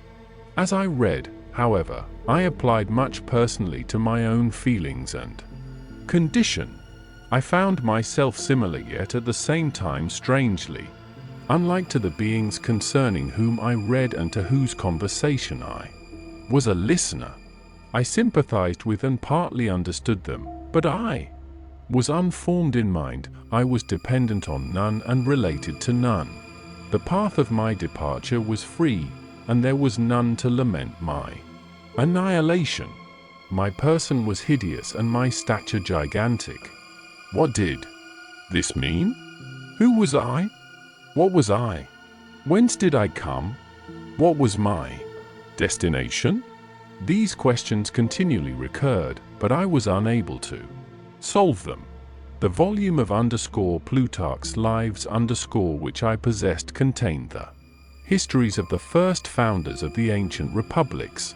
As I read, however, I applied much personally to my own feelings and condition. I found myself similar, yet at the same time strangely unlike to the beings concerning whom I read and to whose conversation I was a listener. I sympathized with and partly understood them, but I was unformed in mind. I was dependent on none and related to none. The path of my departure was free, and there was none to lament my annihilation. My person was hideous and my stature gigantic. What did this mean? Who was I? What was I? Whence did I come? What was my destination? These questions continually recurred, but I was unable to solve them. The volume of Plutarch's Lives which I possessed contained the histories of the first founders of the ancient republics.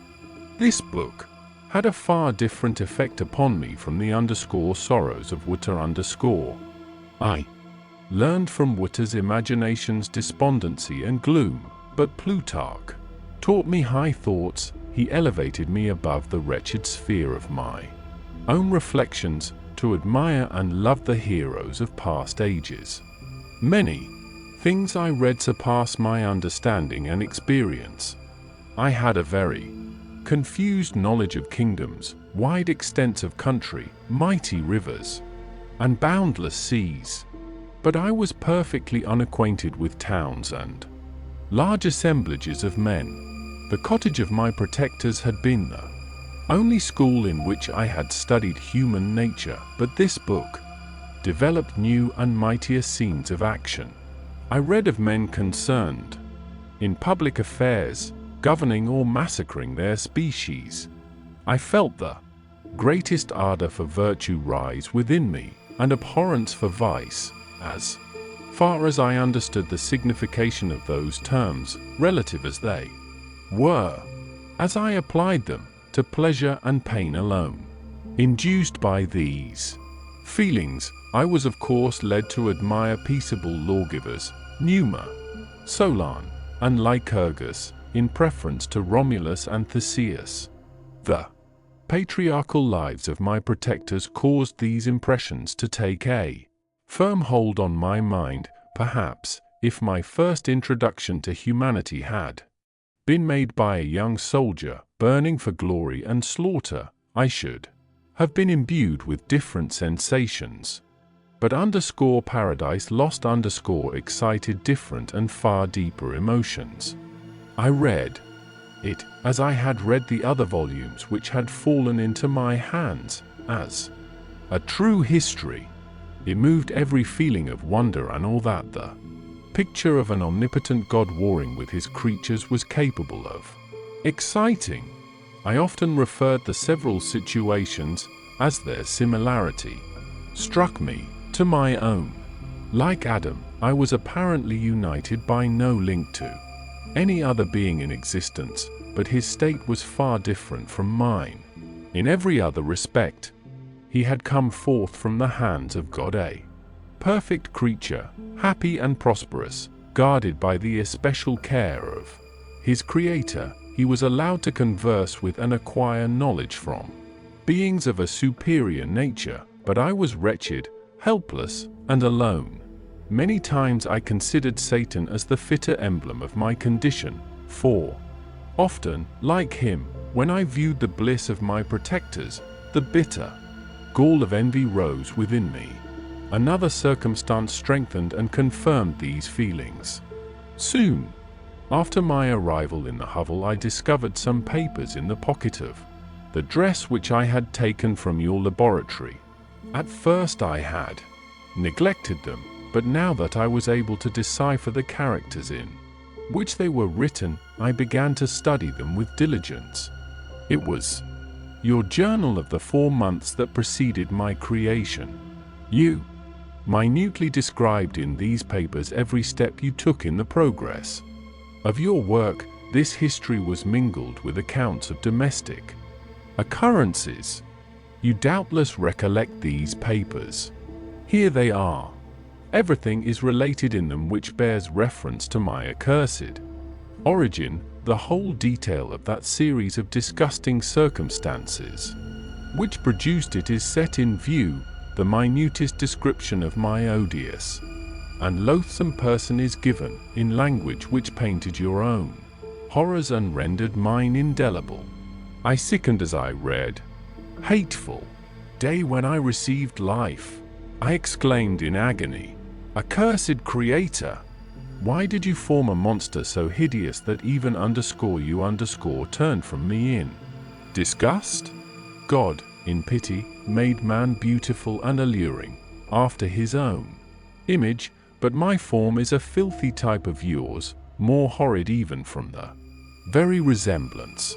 This book had a far different effect upon me from the sorrows of Witter. I learned from Witter's imagination's despondency and gloom, but Plutarch taught me high thoughts. He elevated me above the wretched sphere of my own reflections, to admire and love the heroes of past ages. Many things I read surpass my understanding and experience. I had a very confused knowledge of kingdoms, wide extents of country, mighty rivers, and boundless seas. But I was perfectly unacquainted with towns and large assemblages of men. The cottage of my protectors had been the only school in which I had studied human nature, but this book developed new and mightier scenes of action. I read of men concerned in public affairs, governing or massacring their species. I felt the greatest ardor for virtue rise within me, and abhorrence for vice, as far as I understood the signification of those terms, relative as they were, as I applied them to pleasure and pain alone. Induced by these feelings, I was of course led to admire peaceable lawgivers, Numa, Solon, and Lycurgus, in preference to Romulus and Theseus. The patriarchal lives of my protectors caused these impressions to take a firm hold on my mind. Perhaps, if my first introduction to humanity had been made by a young soldier burning for glory and slaughter, I should have been imbued with different sensations. But Paradise Lost excited different and far deeper emotions. I read it as I had read the other volumes which had fallen into my hands, as a true history. It moved every feeling of wonder and all that the picture of an omnipotent God warring with his creatures was capable of exciting. I often referred the several situations, as their similarity struck me, to my own. Like Adam, I was apparently united by no link to any other being in existence, but his state was far different from mine. In every other respect, he had come forth from the hands of God, a perfect creature, happy and prosperous, guarded by the especial care of his Creator. He was allowed to converse with and acquire knowledge from beings of a superior nature, but I was wretched, helpless, and alone. Many times I considered Satan as the fitter emblem of my condition, for often, like him, when I viewed the bliss of my protectors, the bitter gall of envy rose within me. Another circumstance strengthened and confirmed these feelings. Soon after my arrival in the hovel, I discovered some papers in the pocket of the dress which I had taken from your laboratory. At first I had neglected them, but now that I was able to decipher the characters in which they were written, I began to study them with diligence. It was your journal of the 4 months that preceded my creation. You minutely described in these papers every step you took in the progress of your work. This history was mingled with accounts of domestic occurrences. You doubtless recollect these papers. Here they are. Everything is related in them which bears reference to my accursed origin. The whole detail of that series of disgusting circumstances which produced it is set in view. The minutest description of my odious and loathsome person is given, in language which painted your own horrors and rendered mine indelible. I sickened as I read. Hateful day when I received life, I exclaimed in agony. Accursed Creator, why did you form a monster so hideous that even you turned from me in disgust? God, in pity, made man beautiful and alluring, after his own image, but my form is a filthy type of yours, more horrid even from the very resemblance.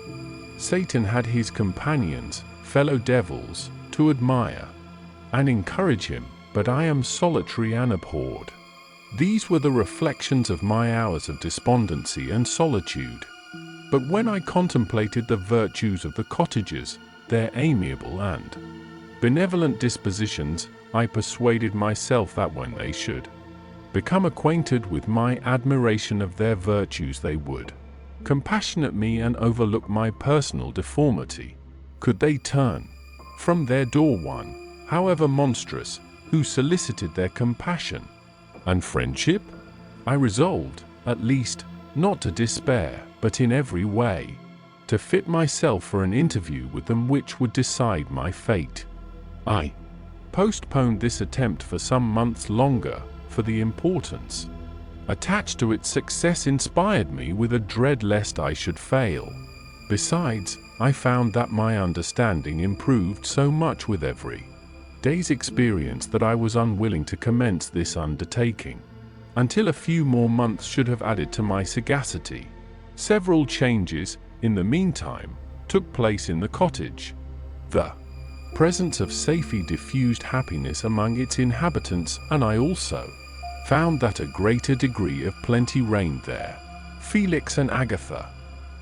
Satan had his companions, fellow devils, to admire and encourage him, but I am solitary and abhorred. These were the reflections of my hours of despondency and solitude. But when I contemplated the virtues of the cottagers, their amiable and benevolent dispositions, I persuaded myself that when they should become acquainted with my admiration of their virtues they would compassionate me and overlook my personal deformity. Could they turn from their door one, however monstrous, who solicited their compassion and friendship? I resolved, at least, not to despair, but in every way to fit myself for an interview with them which would decide my fate. I postponed this attempt for some months longer, for the importance attached to its success inspired me with a dread lest I should fail. Besides, I found that my understanding improved so much with every day's experience that I was unwilling to commence this undertaking until a few more months should have added to my sagacity. Several changes, in the meantime, took place in the cottage. The presence of Safie diffused happiness among its inhabitants, and I also found that a greater degree of plenty reigned there. Felix and Agatha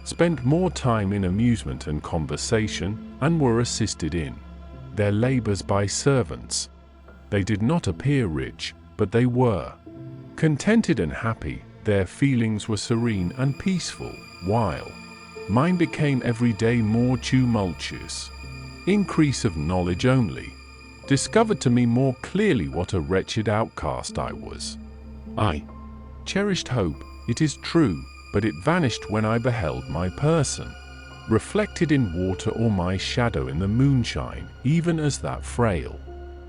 spent more time in amusement and conversation, and were assisted in their labors by servants. They did not appear rich, but they were contented and happy. Their feelings were serene and peaceful, while mine became every day more tumultuous. Increase of knowledge only discovered to me more clearly what a wretched outcast I was. I cherished hope, it is true, but it vanished when I beheld my person reflected in water or my shadow in the moonshine, even as that frail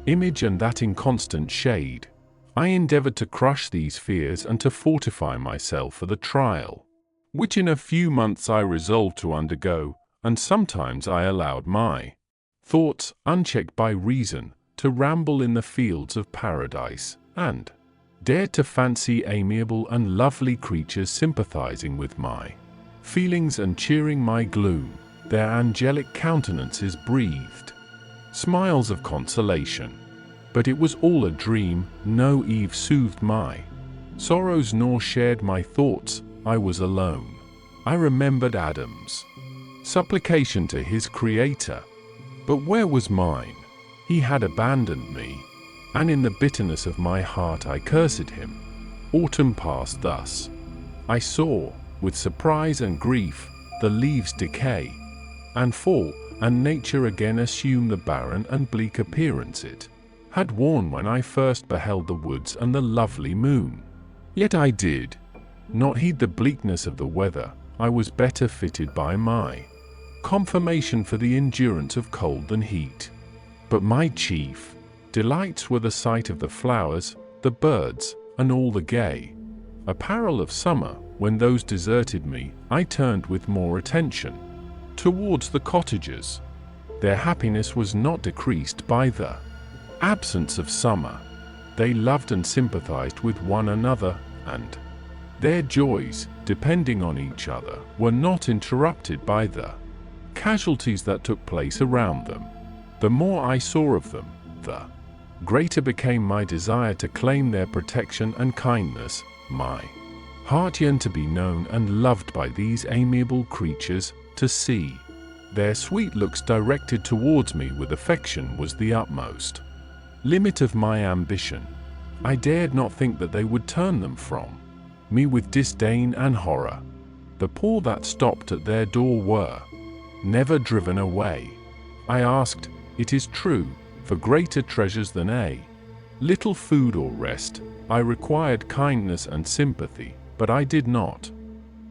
image and that inconstant shade. I endeavored to crush these fears and to fortify myself for the trial, which in a few months I resolved to undergo, and sometimes I allowed my thoughts, unchecked by reason, to ramble in the fields of paradise, and dared to fancy amiable and lovely creatures sympathizing with my feelings and cheering my gloom. Their angelic countenances breathed smiles of consolation. But it was all a dream. No Eve soothed my sorrows nor shared my thoughts. I was alone. I remembered Adam's supplication to his Creator. But where was mine? He had abandoned me, and in the bitterness of my heart I cursed him. Autumn passed thus. I saw, with surprise and grief, the leaves decay and fall, and nature again assume the barren and bleak appearance it had worn when I first beheld the woods and the lovely moon. Yet I did not heed the bleakness of the weather. I was better fitted by my conformation for the endurance of cold than heat. But my chief delights were the sight of the flowers, the birds, and all the gay apparel of summer. When those deserted me, I turned with more attention towards the cottagers. Their happiness was not decreased by the absence of summer. They loved and sympathized with one another, and their joys, depending on each other, were not interrupted by the casualties that took place around them. The more I saw of them, the greater became my desire to claim their protection and kindness. My heart yearned to be known and loved by these amiable creatures, to see their sweet looks directed towards me with affection was the utmost limit of my ambition. I dared not think that they would turn them from me with disdain and horror. The poor that stopped at their door were never driven away. I asked, it is true, for greater treasures than a little food or rest. I required kindness and sympathy, but I did not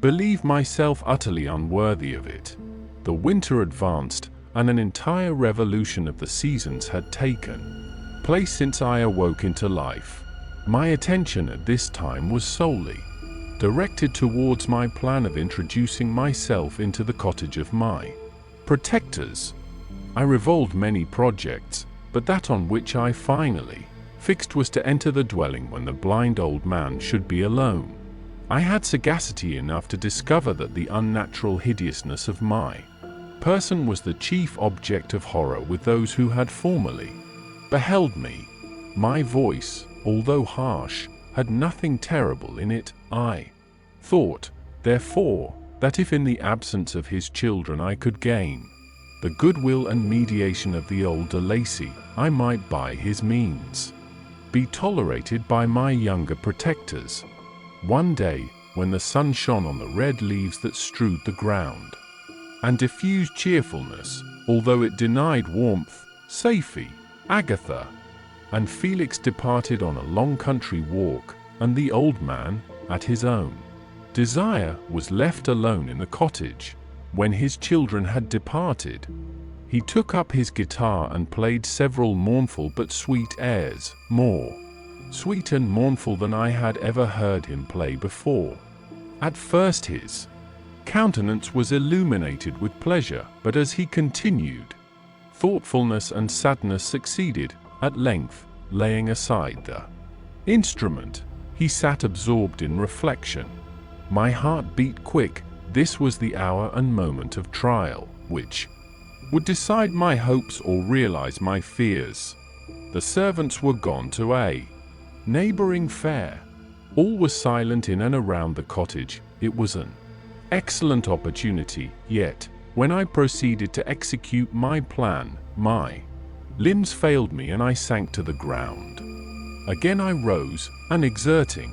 believe myself utterly unworthy of it. The winter advanced, and an entire revolution of the seasons had taken place since I awoke into life. My attention at this time was solely directed towards my plan of introducing myself into the cottage of my protectors. I revolved many projects, but that on which I finally fixed was to enter the dwelling when the blind old man should be alone. I had sagacity enough to discover that the unnatural hideousness of my person was the chief object of horror with those who had formerly beheld me. My voice, although harsh, had nothing terrible in it. I thought, therefore, that if in the absence of his children I could gain the goodwill and mediation of the old de Lacy, I might by his means be tolerated by my younger protectors. One day, when the sun shone on the red leaves that strewed the ground, and diffused cheerfulness, although it denied warmth, Safie, Agatha, and Felix departed on a long country walk, and the old man, at his own desire, was left alone in the cottage. When his children had departed, he took up his guitar and played several mournful but sweet airs, more sweet and mournful than I had ever heard him play before. At first his countenance was illuminated with pleasure, but as he continued, thoughtfulness and sadness succeeded. At length, laying aside the instrument, he sat absorbed in reflection. My heart beat quick. This was the hour and moment of trial, which would decide my hopes or realize my fears. The servants were gone to a neighboring fair. All was silent in and around the cottage. It was an excellent opportunity, yet, when I proceeded to execute my plan, my limbs failed me and I sank to the ground. Again I rose, and exerting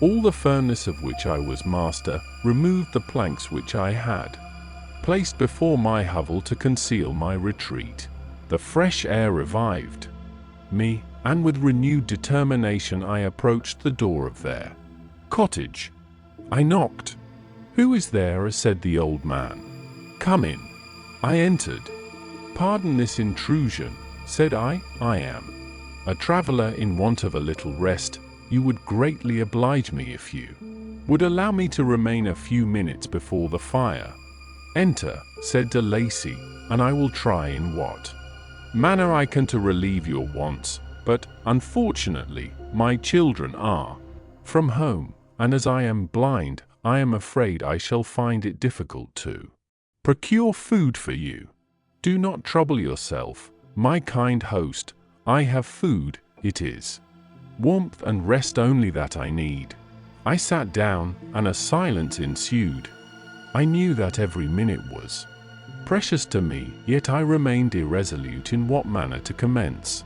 all the firmness of which I was master, removed the planks which I had placed before my hovel to conceal my retreat. The fresh air revived me, and with renewed determination I approached the door of their cottage. I knocked. "Who is there?" said the old man. "Come in." I entered. "Pardon this intrusion," said I. "I am a traveler in want of a little rest. You would greatly oblige me if you would allow me to remain a few minutes before the fire." "Enter," said de Lacy, "and I will try in what manner I can to relieve your wants, but, unfortunately, my children are from home, and as I am blind, I am afraid I shall find it difficult to procure food for you. Do not trouble yourself, my kind host. I have food. It is warmth and rest only that I need." I sat down, and a silence ensued. I knew that every minute was precious to me, yet I remained irresolute in what manner to commence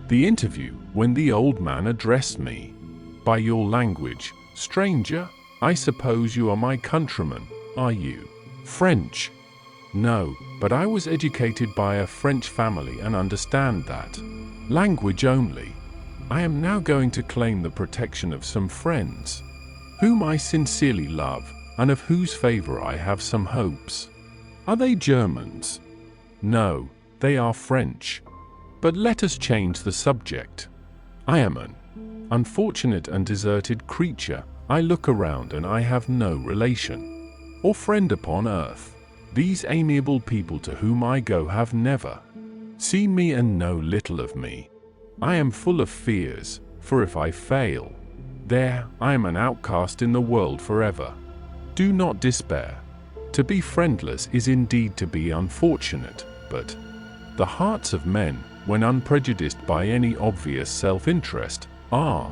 the interview, when the old man addressed me. "By your language, stranger, I suppose you are my countryman. Are you French?" "No, but I was educated by a French family and understand that language only. I am now going to claim the protection of some friends, whom I sincerely love, and of whose favor I have some hopes." "Are they Germans?" "No, they are French. But let us change the subject. I am an unfortunate and deserted creature. I look around and I have no relation or friend upon earth. These amiable people to whom I go have never seen me and know little of me. I am full of fears, for if I fail, there, I am an outcast in the world forever. Do not despair. To be friendless is indeed to be unfortunate, but the hearts of men, when unprejudiced by any obvious self-interest, are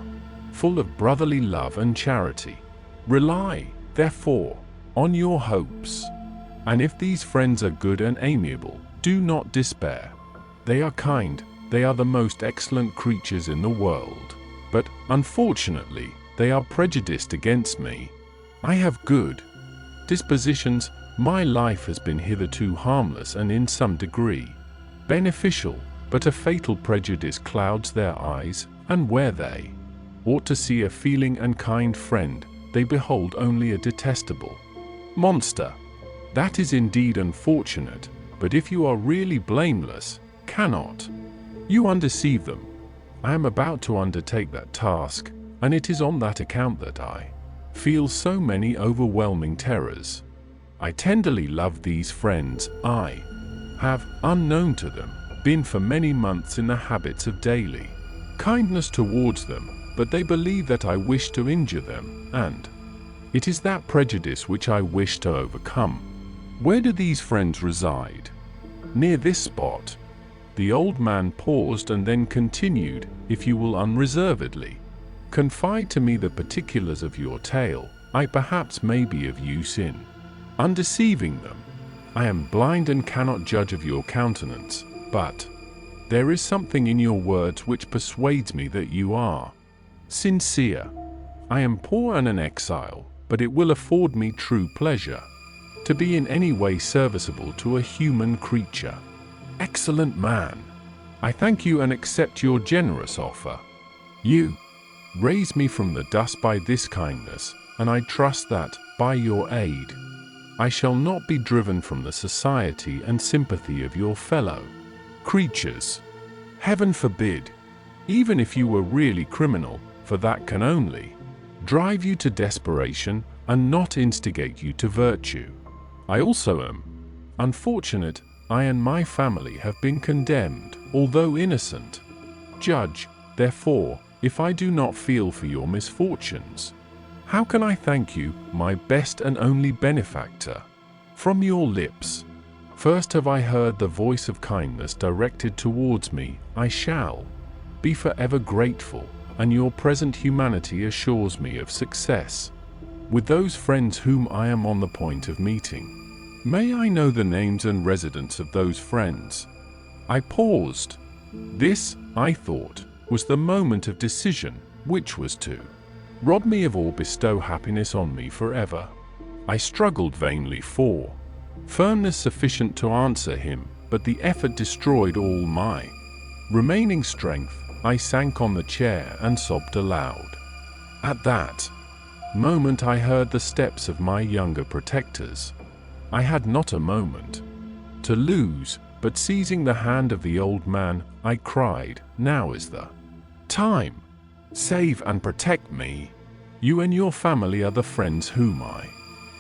full of brotherly love and charity. Rely, therefore, on your hopes. And if these friends are good and amiable, do not despair. They are kind, they are the most excellent creatures in the world. But, unfortunately, they are prejudiced against me. I have good dispositions. My life has been hitherto harmless and in some degree beneficial, but a fatal prejudice clouds their eyes, and where they ought to see a feeling and kind friend, they behold only a detestable monster. That is indeed unfortunate, but if you are really blameless, cannot you undeceive them? I am about to undertake that task, and it is on that account that I feel so many overwhelming terrors. I tenderly love these friends. I have, unknown to them, been for many months in the habits of daily kindness towards them, but they believe that I wish to injure them, and it is that prejudice which I wish to overcome. Where do these friends reside? Near this spot. The old man paused and then continued, if you will unreservedly confide to me the particulars of your tale, I perhaps may be of use in undeceiving them. I am blind and cannot judge of your countenance, but there is something in your words which persuades me that you are sincere. I am poor and an exile, but it will afford me true pleasure to be in any way serviceable to a human creature. Excellent man! I thank you and accept your generous offer. You raise me from the dust by this kindness, and I trust that, by your aid, I shall not be driven from the society and sympathy of your fellow creatures. Heaven forbid! Even if you were really criminal, for that can only drive you to desperation and not instigate you to virtue. I also am unfortunate. I and my family have been condemned, although innocent. Judge, therefore, if I do not feel for your misfortunes. How can I thank you, my best and only benefactor? From your lips first have I heard the voice of kindness directed towards me. I shall be forever grateful, and your present humanity assures me of success with those friends whom I am on the point of meeting. May I know the names and residence of those friends? I paused. This, I thought, was the moment of decision, which was to rob me of or bestow happiness on me forever. I struggled vainly for firmness sufficient to answer him, but the effort destroyed all my remaining strength. I sank on the chair and sobbed aloud. At that moment I heard the steps of my younger protectors. I had not a moment to lose, but seizing the hand of the old man, I cried, now is the time. Save and protect me. You and your family are the friends whom I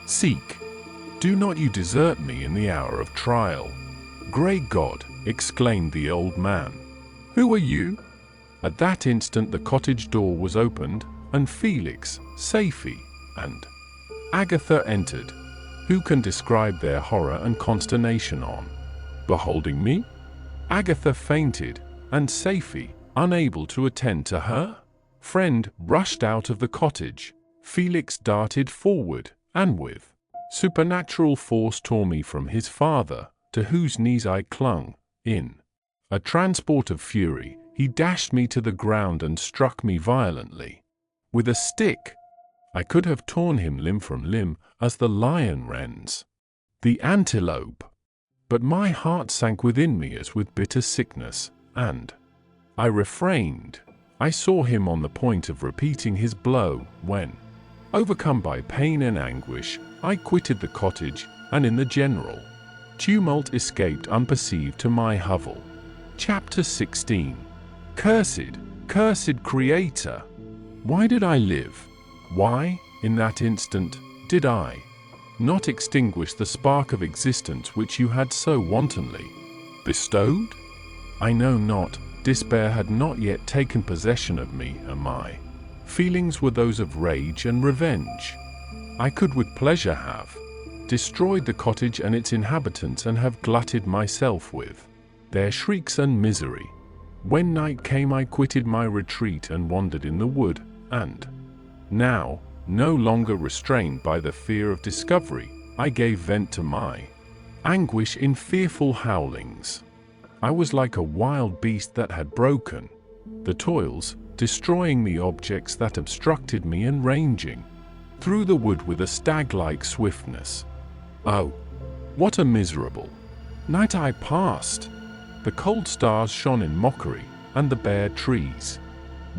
seek. Do not you desert me in the hour of trial. Great God, exclaimed the old man. Who are you? At that instant the cottage door was opened, and Felix, Safie, and Agatha entered. Who can describe their horror and consternation on beholding me? Agatha fainted, and Safie, unable to attend to her friend, rushed out of the cottage. Felix darted forward, and with supernatural force tore me from his father, to whose knees I clung. In a transport of fury, he dashed me to the ground and struck me violently with a stick. I could have torn him limb from limb, as the lion rends the antelope. But my heart sank within me as with bitter sickness, and I refrained. I saw him on the point of repeating his blow, when, overcome by pain and anguish, I quitted the cottage, and in the general tumult escaped unperceived to my hovel. Chapter 16. Cursed, cursed Creator! Why did I live? Why, in that instant, did I not extinguish the spark of existence which you had so wantonly bestowed? I know not. Despair had not yet taken possession of me, and my feelings were those of rage and revenge. I could with pleasure have destroyed the cottage and its inhabitants, and have glutted myself with their shrieks and misery. When night came, I quitted my retreat and wandered in the wood, and now, no longer restrained by the fear of discovery, I gave vent to my anguish in fearful howlings. I was like a wild beast that had broken the toils, destroying the objects that obstructed me and ranging through the wood with a stag-like swiftness. Oh, what a miserable night I passed! The cold stars shone in mockery, and the bare trees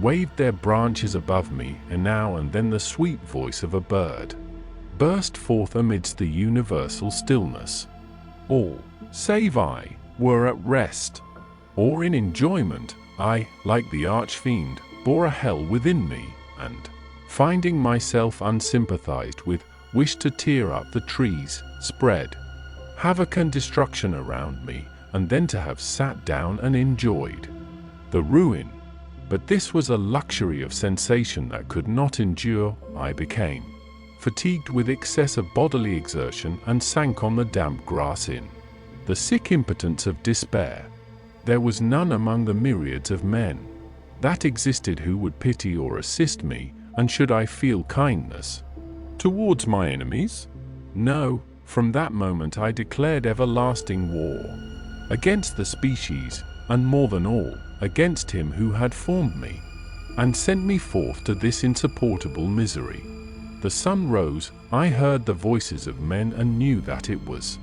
waved their branches above me, and now and then the sweet voice of a bird burst forth amidst the universal stillness. All, save I, were at rest, or in enjoyment. I, like the arch-fiend, bore a hell within me, and, finding myself unsympathized with, wished to tear up the trees, spread havoc and destruction around me, and then to have sat down and enjoyed the ruin. But this was a luxury of sensation that could not endure. I became fatigued with excessive bodily exertion and sank on the damp grass in the sick impotence of despair. There was none among the myriads of men that existed who would pity or assist me, and should I feel kindness towards my enemies? No, from that moment I declared everlasting war against the species, and more than all, against him who had formed me, and sent me forth to this insupportable misery. The sun rose, I heard the voices of men, and knew that it was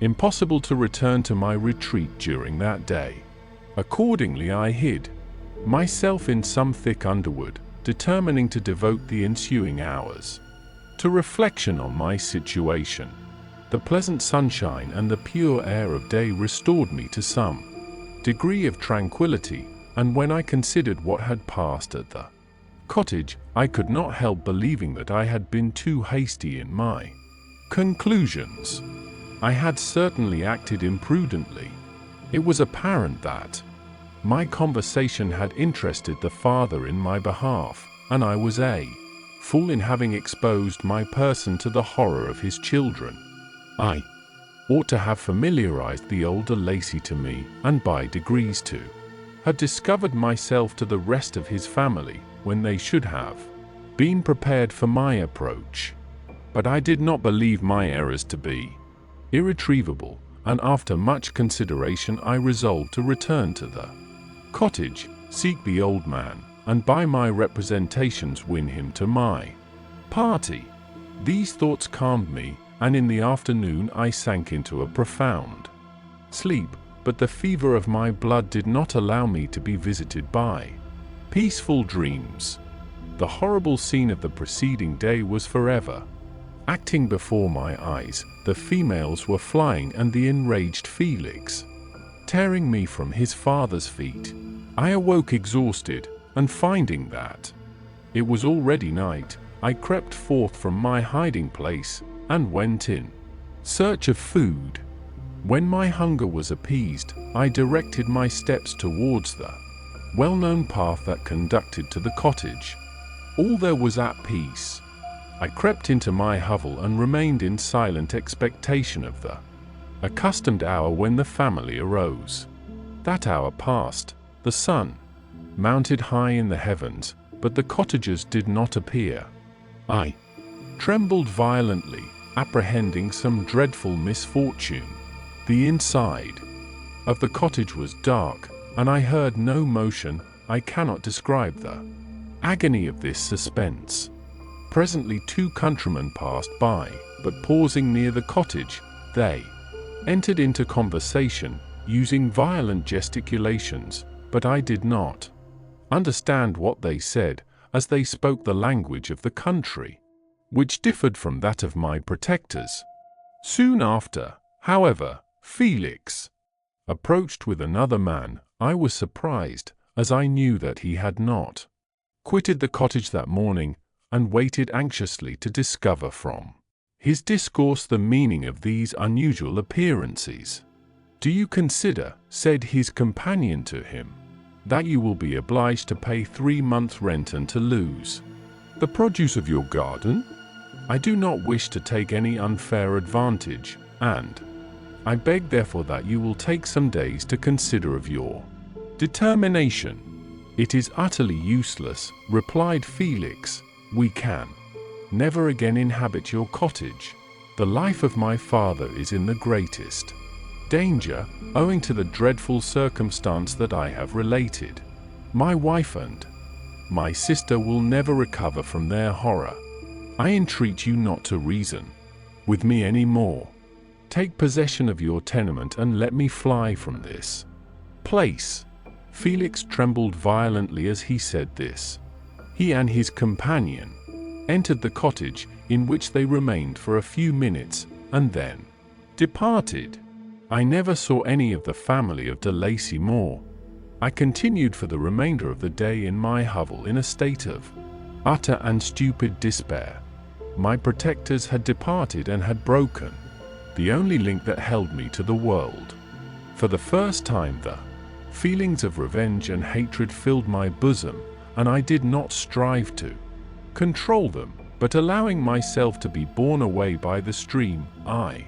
impossible to return to my retreat during that day. Accordingly I hid myself in some thick underwood, determining to devote the ensuing hours to reflection on my situation. The pleasant sunshine and the pure air of day restored me to some degree of tranquility, and when I considered what had passed at the cottage, I could not help believing that I had been too hasty in my conclusions. I had certainly acted imprudently. It was apparent that my conversation had interested the father in my behalf, and I was a fool in having exposed my person to the horror of his children. I ought to have familiarized the older Lacey to me, and by degrees to had discovered myself to the rest of his family, when they should have been prepared for my approach. But I did not believe my errors to be irretrievable, and after much consideration I resolved to return to the cottage, seek the old man, and by my representations win him to my party. These thoughts calmed me, and in the afternoon I sank into a profound sleep, but the fever of my blood did not allow me to be visited by peaceful dreams. The horrible scene of the preceding day was forever acting before my eyes. The females were flying, and the enraged Felix tearing me from his father's feet. I awoke exhausted, and finding that it was already night, I crept forth from my hiding place, and went in search of food. When my hunger was appeased, I directed my steps towards the well-known path that conducted to the cottage. All there was at peace. I crept into my hovel and remained in silent expectation of the accustomed hour when the family arose. That hour passed. The sun mounted high in the heavens, but the cottagers did not appear. I trembled violently, apprehending some dreadful misfortune. The inside of the cottage was dark, and I heard no motion. I cannot describe the agony of this suspense. Presently 2 countrymen passed by, but pausing near the cottage, they entered into conversation, using violent gesticulations, but I did not understand what they said, as they spoke the language of the country, which differed from that of my protectors. Soon after, however, Felix approached with another man. I was surprised, as I knew that he had not quitted the cottage that morning, and waited anxiously to discover from his discourse the meaning of these unusual appearances. "Do you consider," said his companion to him, "that you will be obliged to pay 3 months' rent and to lose the produce of your garden?" I do not wish to take any unfair advantage, and I beg therefore that you will take some days to consider of your determination." "It is utterly useless," replied Felix. "We can never again inhabit your cottage. The life of my father is in the greatest danger, owing to the dreadful circumstance that I have related. My wife and my sister will never recover from their horror. I entreat you not to reason with me any more. Take possession of your tenement and let me fly from this place." Felix trembled violently as he said this. He and his companion entered the cottage, in which they remained for a few minutes, and then departed. I never saw any of the family of de Lacy more. I continued for the remainder of the day in my hovel in a state of utter and stupid despair. My protectors had departed and had broken the only link that held me to the world. For the first time the feelings of revenge and hatred filled my bosom, and I did not strive to control them, but allowing myself to be borne away by the stream, I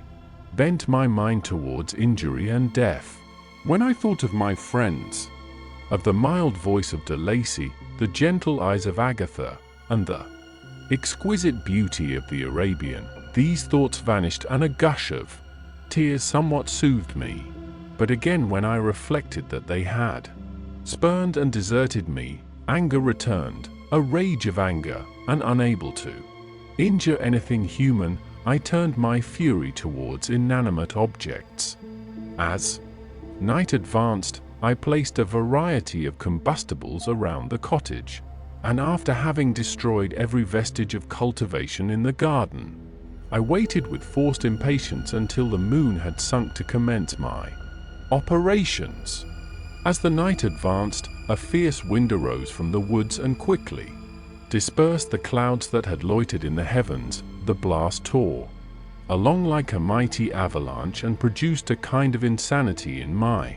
bent my mind towards injury and death. When I thought of my friends, of the mild voice of de Lacy, the gentle eyes of Agatha, and the exquisite beauty of the Arabian, these thoughts vanished, and a gush of tears somewhat soothed me. But again, when I reflected that they had spurned and deserted me, anger returned, a rage of anger, and unable to injure anything human, I turned my fury towards inanimate objects. As night advanced, I placed a variety of combustibles around the cottage, and after having destroyed every vestige of cultivation in the garden, I waited with forced impatience until the moon had sunk to commence my operations. As the night advanced, a fierce wind arose from the woods and quickly dispersed the clouds that had loitered in the heavens. The blast tore along like a mighty avalanche and produced a kind of insanity in my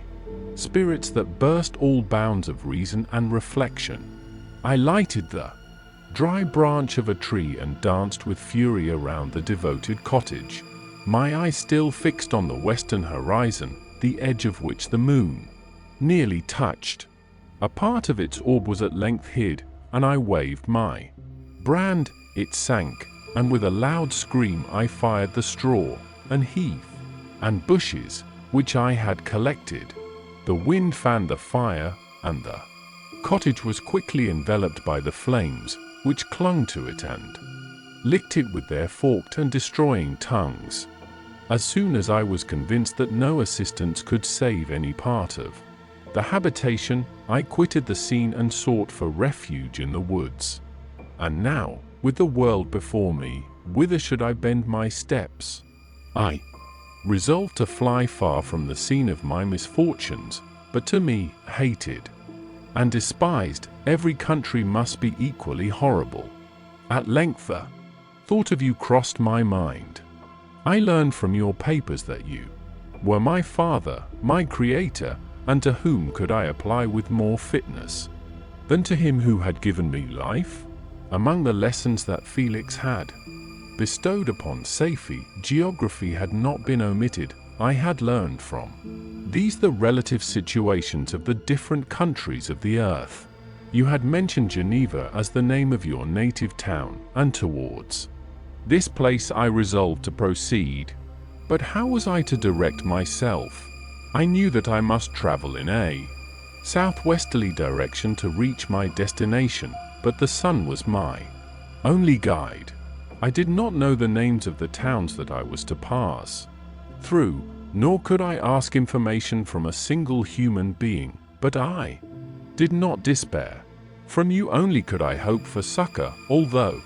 spirits that burst all bounds of reason and reflection. I lighted the dry branch of a tree and danced with fury around the devoted cottage, my eyes still fixed on the western horizon, the edge of which the moon nearly touched. A part of its orb was at length hid, and I waved my brand. It sank, and with a loud scream I fired the straw, and heath, and bushes, which I had collected. The wind fanned the fire, and the cottage was quickly enveloped by the flames, which clung to it and licked it with their forked and destroying tongues. As soon as I was convinced that no assistance could save any part of the habitation, I quitted the scene and sought for refuge in the woods. And now, with the world before me, whither should I bend my steps? I resolved to fly far from the scene of my misfortunes, but to me, hated and despised, every country must be equally horrible. At length the thought of you crossed my mind. I learned from your papers that you were my father, my creator, and to whom could I apply with more fitness than to him who had given me life? Among the lessons that Felix had bestowed upon Safie, geography had not been omitted. I had learned from these the relative situations of the different countries of the earth. You had mentioned Geneva as the name of your native town, and towards this place I resolved to proceed. But how was I to direct myself? I knew that I must travel in a southwesterly direction to reach my destination, but the sun was my only guide. I did not know the names of the towns that I was to pass through, nor could I ask information from a single human being, but I did not despair. From you only could I hope for succor, although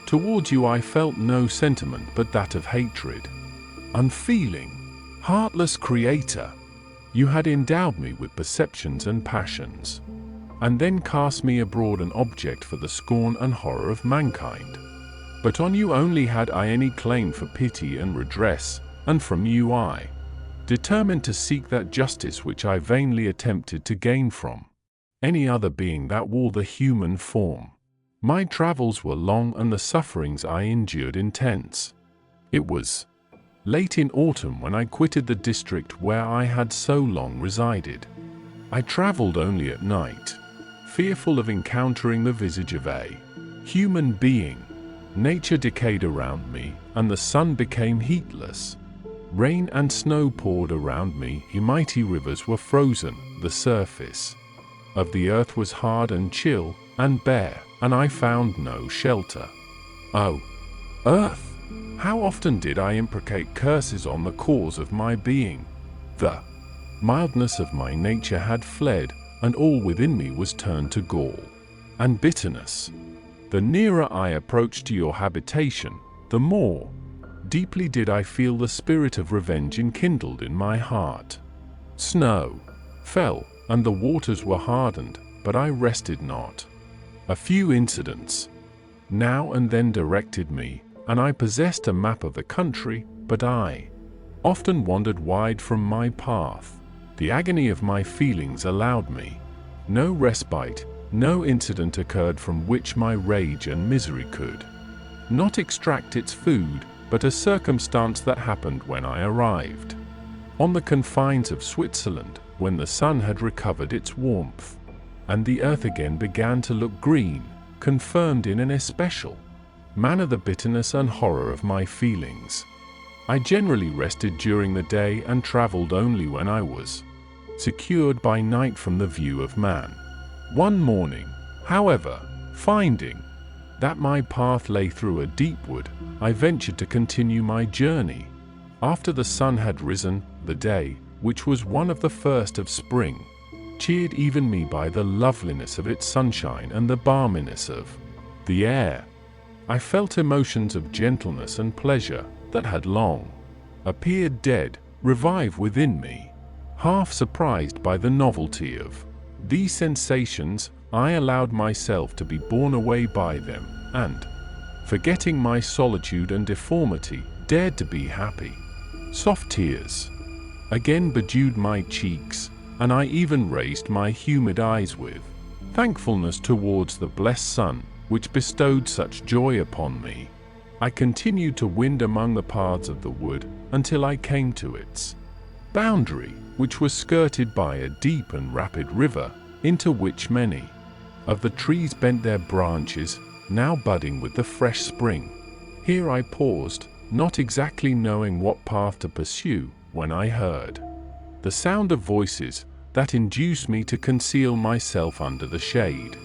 towards you I felt no sentiment but that of hatred. Unfeeling, heartless creator, you had endowed me with perceptions and passions, and then cast me abroad an object for the scorn and horror of mankind. But on you only had I any claim for pity and redress, and from you I determined to seek that justice which I vainly attempted to gain from any other being that wore the human form. My travels were long and the sufferings I endured intense. It was late in autumn when I quitted the district where I had so long resided. I traveled only at night, fearful of encountering the visage of a human being. Nature decayed around me, and the sun became heatless. Rain and snow poured around me, mighty rivers were frozen, the surface of the earth was hard and chill and bare, and I found no shelter. Oh, earth! How often did I imprecate curses on the cause of my being? The mildness of my nature had fled, and all within me was turned to gall and bitterness. The nearer I approached to your habitation, the more deeply did I feel the spirit of revenge enkindled in my heart. Snow fell, and the waters were hardened, but I rested not. A few incidents now and then directed me, and I possessed a map of the country, but I often wandered wide from my path. The agony of my feelings allowed me no respite. No incident occurred from which my rage and misery could not extract its food, but a circumstance that happened when I arrived on the confines of Switzerland, when the sun had recovered its warmth, and the earth again began to look green, confirmed in an especial manner the bitterness and horror of my feelings. I generally rested during the day and traveled only when I was secured by night from the view of man. One morning, however, finding that my path lay through a deep wood, I ventured to continue my journey. After the sun had risen, the day, which was one of the first of spring, cheered even me by the loveliness of its sunshine and the balminess of the air. I felt emotions of gentleness and pleasure that had long appeared dead revive within me. Half surprised by the novelty of these sensations, I allowed myself to be borne away by them, and, forgetting my solitude and deformity, dared to be happy. Soft tears again bedewed my cheeks, and I even raised my humid eyes with thankfulness towards the blessed sun, which bestowed such joy upon me. I continued to wind among the paths of the wood until I came to its boundary, which was skirted by a deep and rapid river, into which many of the trees bent their branches, now budding with the fresh spring. Here I paused, not exactly knowing what path to pursue, when I heard the sound of voices that induced me to conceal myself under the shade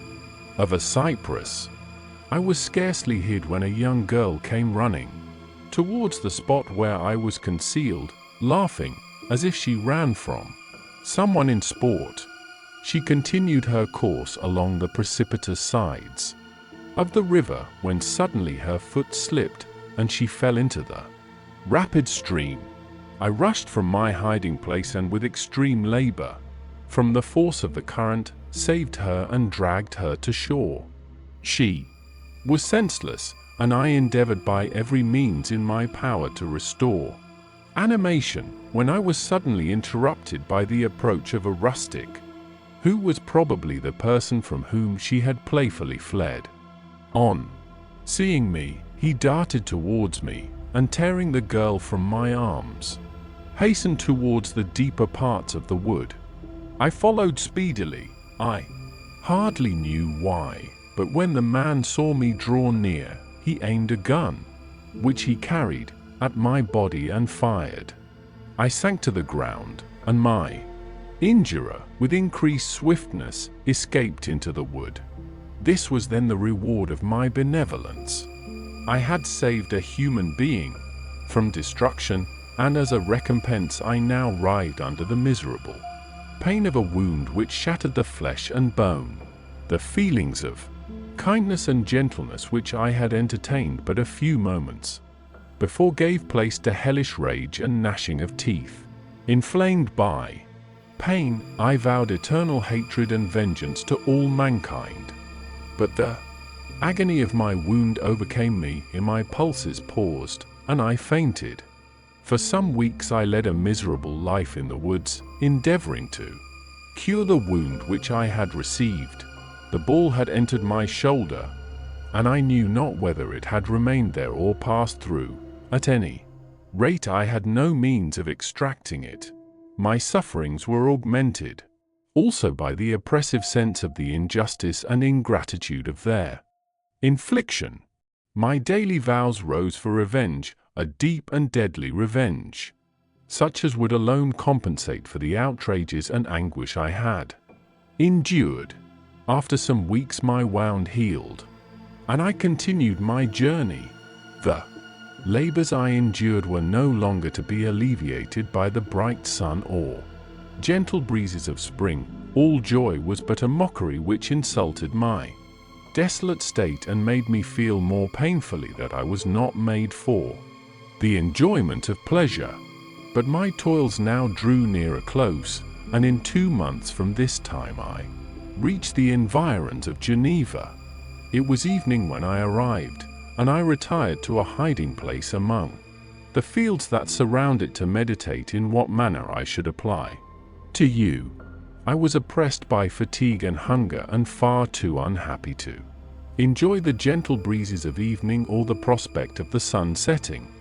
of a cypress. I was scarcely hid when a young girl came running towards the spot where I was concealed, laughing as if she ran from someone in sport. She continued her course along the precipitous sides of the river, when suddenly her foot slipped and she fell into the rapid stream. I rushed from my hiding place and with extreme labor, from the force of the current, saved her and dragged her to shore. She was senseless, and I endeavored by every means in my power to restore animation, when I was suddenly interrupted by the approach of a rustic, who was probably the person from whom she had playfully fled. On seeing me, he darted towards me, and tearing the girl from my arms, hastened towards the deeper parts of the wood. I followed speedily. I hardly knew why, but when the man saw me draw near, he aimed a gun, which he carried, at my body and fired. I sank to the ground, and my injurer, with increased swiftness, escaped into the wood. This was then the reward of my benevolence. I had saved a human being from destruction, and as a recompense I now writhed under the miserable pain of a wound which shattered the flesh and bone. The feelings of kindness and gentleness which I had entertained but a few moments before gave place to hellish rage and gnashing of teeth. Inflamed by pain, I vowed eternal hatred and vengeance to all mankind. But the agony of my wound overcame me, and my pulses paused, and I fainted. For some weeks I led a miserable life in the woods, endeavoring to cure the wound which I had received. The ball had entered my shoulder, and I knew not whether it had remained there or passed through. At any rate, I had no means of extracting it. My sufferings were augmented also by the oppressive sense of the injustice and ingratitude of their infliction. My daily vows rose for revenge, a deep and deadly revenge, such as would alone compensate for the outrages and anguish I had endured. After some weeks my wound healed, and I continued my journey. The labors I endured were no longer to be alleviated by the bright sun or gentle breezes of spring. All joy was but a mockery which insulted my desolate state and made me feel more painfully that I was not made for the enjoyment of pleasure. But my toils now drew near a close, and in 2 months from this time I reached the environs of Geneva. It was evening when I arrived, and I retired to a hiding place among the fields that surround it to meditate in what manner I should apply to you. I was oppressed by fatigue and hunger, and far too unhappy to enjoy the gentle breezes of evening or the prospect of the sun setting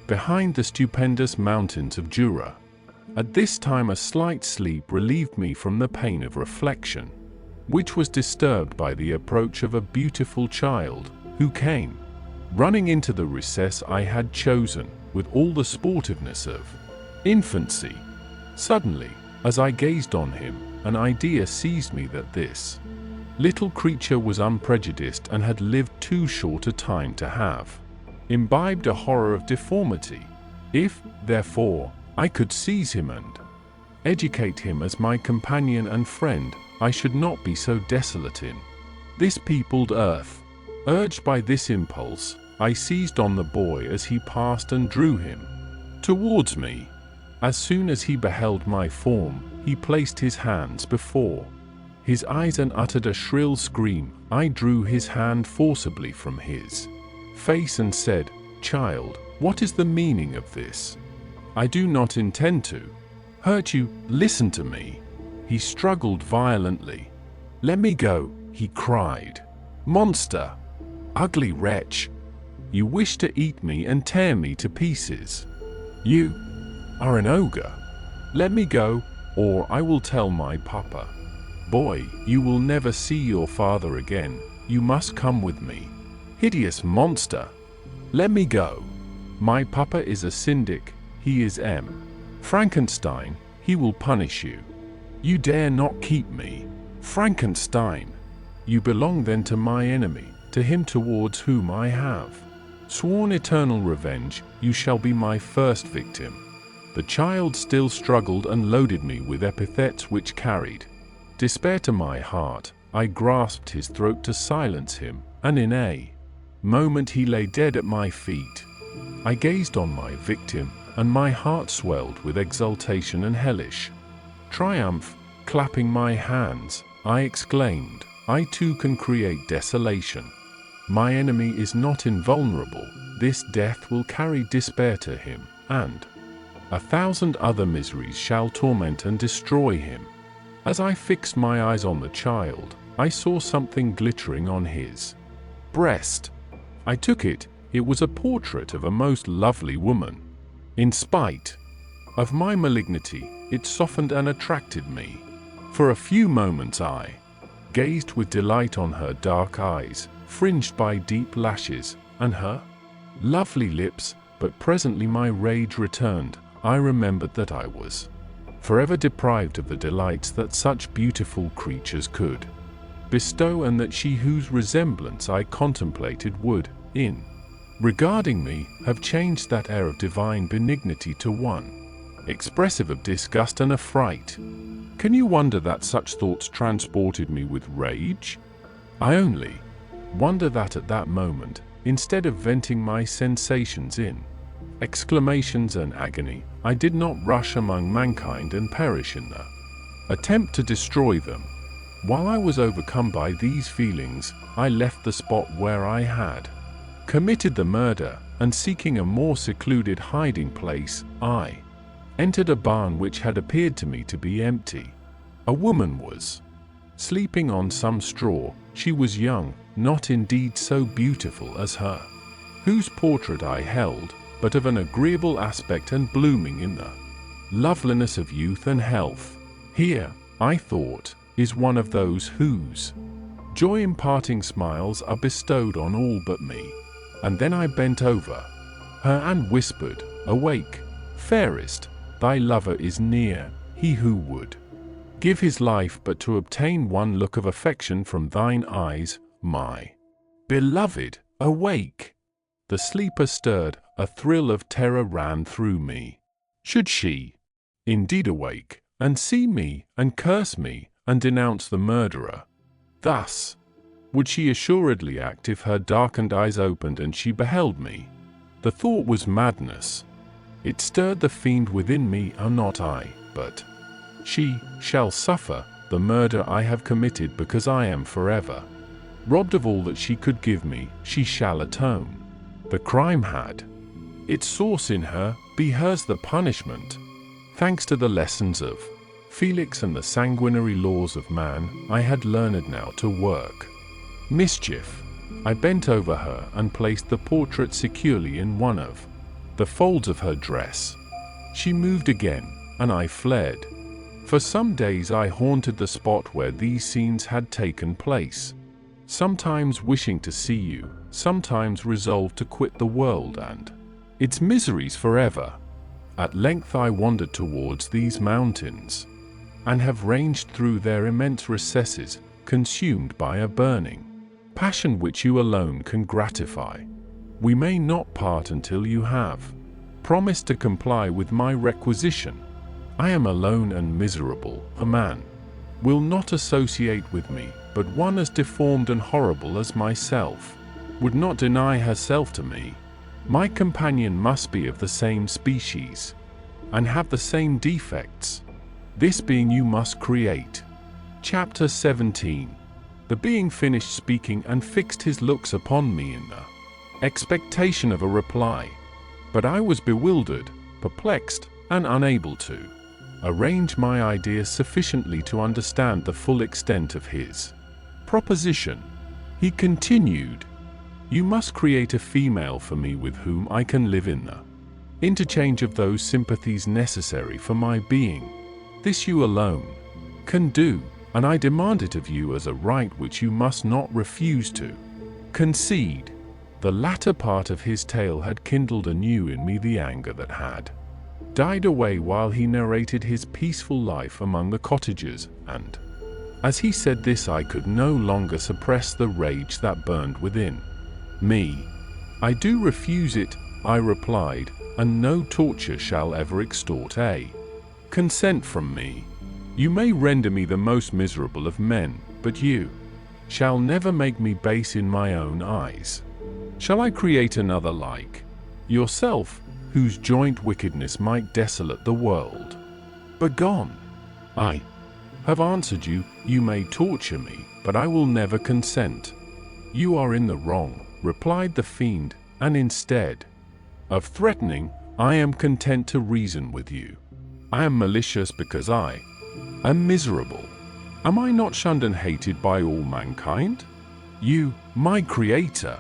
behind the stupendous mountains of Jura. At this time a slight sleep relieved me from the pain of reflection, which was disturbed by the approach of a beautiful child, who came running into the recess I had chosen with all the sportiveness of infancy. Suddenly, as I gazed on him, an idea seized me that this little creature was unprejudiced and had lived too short a time to have imbibed a horror of deformity. If, therefore, I could seize him and educate him as my companion and friend, I should not be so desolate in this peopled earth. Urged by this impulse, I seized on the boy as he passed and drew him towards me. As soon as he beheld my form, he placed his hands before his eyes and uttered a shrill scream. I drew his hand forcibly from his face and said, "Child, what is the meaning of this? I do not intend to hurt you. Listen to me." He struggled violently. "Let me go," he cried. "Monster! Ugly wretch! You wish to eat me and tear me to pieces. You are an ogre. Let me go, or I will tell my papa. Boy, you will never see your father again. You must come with me. Hideous monster! Let me go. My papa is a syndic. He is Frankenstein. He will punish you. You dare not keep me. Frankenstein! You belong then to my enemy, to him towards whom I have sworn eternal revenge. You shall be my first victim." The child still struggled and loaded me with epithets which carried despair to my heart. I grasped his throat to silence him, and in a moment he lay dead at my feet. I gazed on my victim, and my heart swelled with exultation and hellish triumph. Clapping my hands, I exclaimed, "I too can create desolation. My enemy is not invulnerable. This death will carry despair to him, and 1,000 other miseries shall torment and destroy him." As I fixed my eyes on the child, I saw something glittering on his breast. I took it. It was a portrait of a most lovely woman. In spite of my malignity, it softened and attracted me. For a few moments I gazed with delight on her dark eyes, fringed by deep lashes, and her lovely lips, but presently my rage returned. I remembered that I was forever deprived of the delights that such beautiful creatures could bestow, and that she whose resemblance I contemplated would, in regarding me, have changed that air of divine benignity to one expressive of disgust and affright. Can you wonder that such thoughts transported me with rage? I only wonder that at that moment, instead of venting my sensations in exclamations and agony, I did not rush among mankind and perish in the attempt to destroy them. While I was overcome by these feelings, I left the spot where I had committed the murder, and seeking a more secluded hiding place, I entered a barn which had appeared to me to be empty. A woman was sleeping on some straw. she was young, not indeed so beautiful as her, whose portrait I held, but of an agreeable aspect and blooming in the loveliness of youth and health. Here, I thought, is one of those whose joy-imparting smiles are bestowed on all but me. And then I bent over her and whispered, "Awake, fairest, thy lover is near, he who would give his life but to obtain one look of affection from thine eyes, my beloved, awake." The sleeper stirred, a thrill of terror ran through me. Should she indeed awake, and see me, and curse me, and denounce the murderer? Thus would she assuredly act if her darkened eyes opened and she beheld me. The thought was madness. It stirred the fiend within me, and not I, but she shall suffer the murder I have committed, because I am forever robbed of all that she could give me. She shall atone. The crime had its source in her, be hers the punishment. Thanks to the lessons of Felix and the sanguinary laws of man, I had learned now to work mischief. I bent over her and placed the portrait securely in one of the folds of her dress. She moved again, and I fled. For some days I haunted the spot where these scenes had taken place, sometimes wishing to see you, sometimes resolved to quit the world and its miseries forever. At length I wandered towards these mountains, and have ranged through their immense recesses, consumed by a burning passion which you alone can gratify. We may not part until you have promised to comply with my requisition. I am alone and miserable. A man will not associate with me, but one as deformed and horrible as myself would not deny herself to me. My companion must be of the same species, and have the same defects. This being you must create. Chapter 17. The being finished speaking and fixed his looks upon me in the expectation of a reply. But I was bewildered, perplexed, and unable to arrange my ideas sufficiently to understand the full extent of his proposition. He continued, "You must create a female for me with whom I can live in the interchange of those sympathies necessary for my being. This you alone can do, and I demand it of you as a right which you must not refuse to concede." The latter part of his tale had kindled anew in me the anger that had died away while he narrated his peaceful life among the cottagers, and as he said this I could no longer suppress the rage that burned within me. "I do refuse it," I replied, "and no torture shall ever extort a consent from me. You may render me the most miserable of men, but you shall never make me base in my own eyes. Shall I create another like yourself, whose joint wickedness might desolate the world? Begone! I have answered you. You may torture me, but I will never consent." "You are in the wrong," replied the fiend, "and instead of threatening, I am content to reason with you. I am malicious because I am miserable. Am I not shunned and hated by all mankind? You, my creator,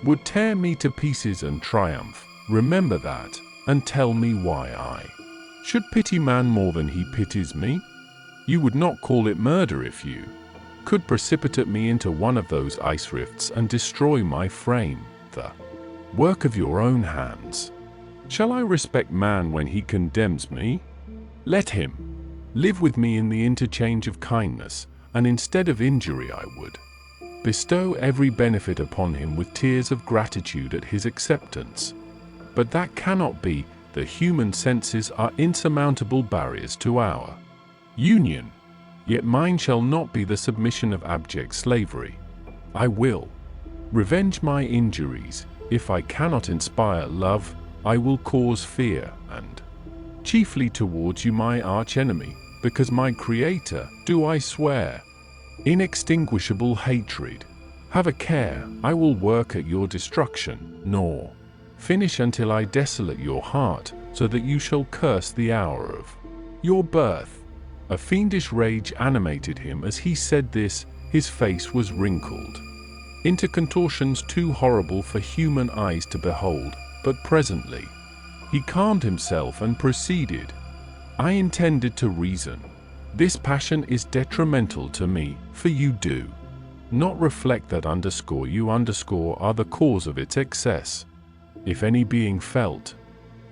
would tear me to pieces and triumph. Remember that, and tell me why I should pity man more than he pities me. You would not call it murder if you could precipitate me into one of those ice rifts and destroy my frame, the work of your own hands. Shall I respect man when he condemns me? Let him live with me in the interchange of kindness, and instead of injury I would bestow every benefit upon him with tears of gratitude at his acceptance. But that cannot be. The human senses are insurmountable barriers to our union. Yet mine shall not be the submission of abject slavery. I will revenge my injuries. If I cannot inspire love, I will cause fear, and chiefly towards you, my arch-enemy, because my creator, do I swear, inextinguishable hatred. Have a care, I will work at your destruction, nor finish until I desolate your heart, so that you shall curse the hour of your birth." A fiendish rage animated him as he said this. His face was wrinkled into contortions too horrible for human eyes to behold, but presently he calmed himself and proceeded. I intended to reason. This passion is detrimental to me, for you do not reflect that you are the cause of its excess. If any being felt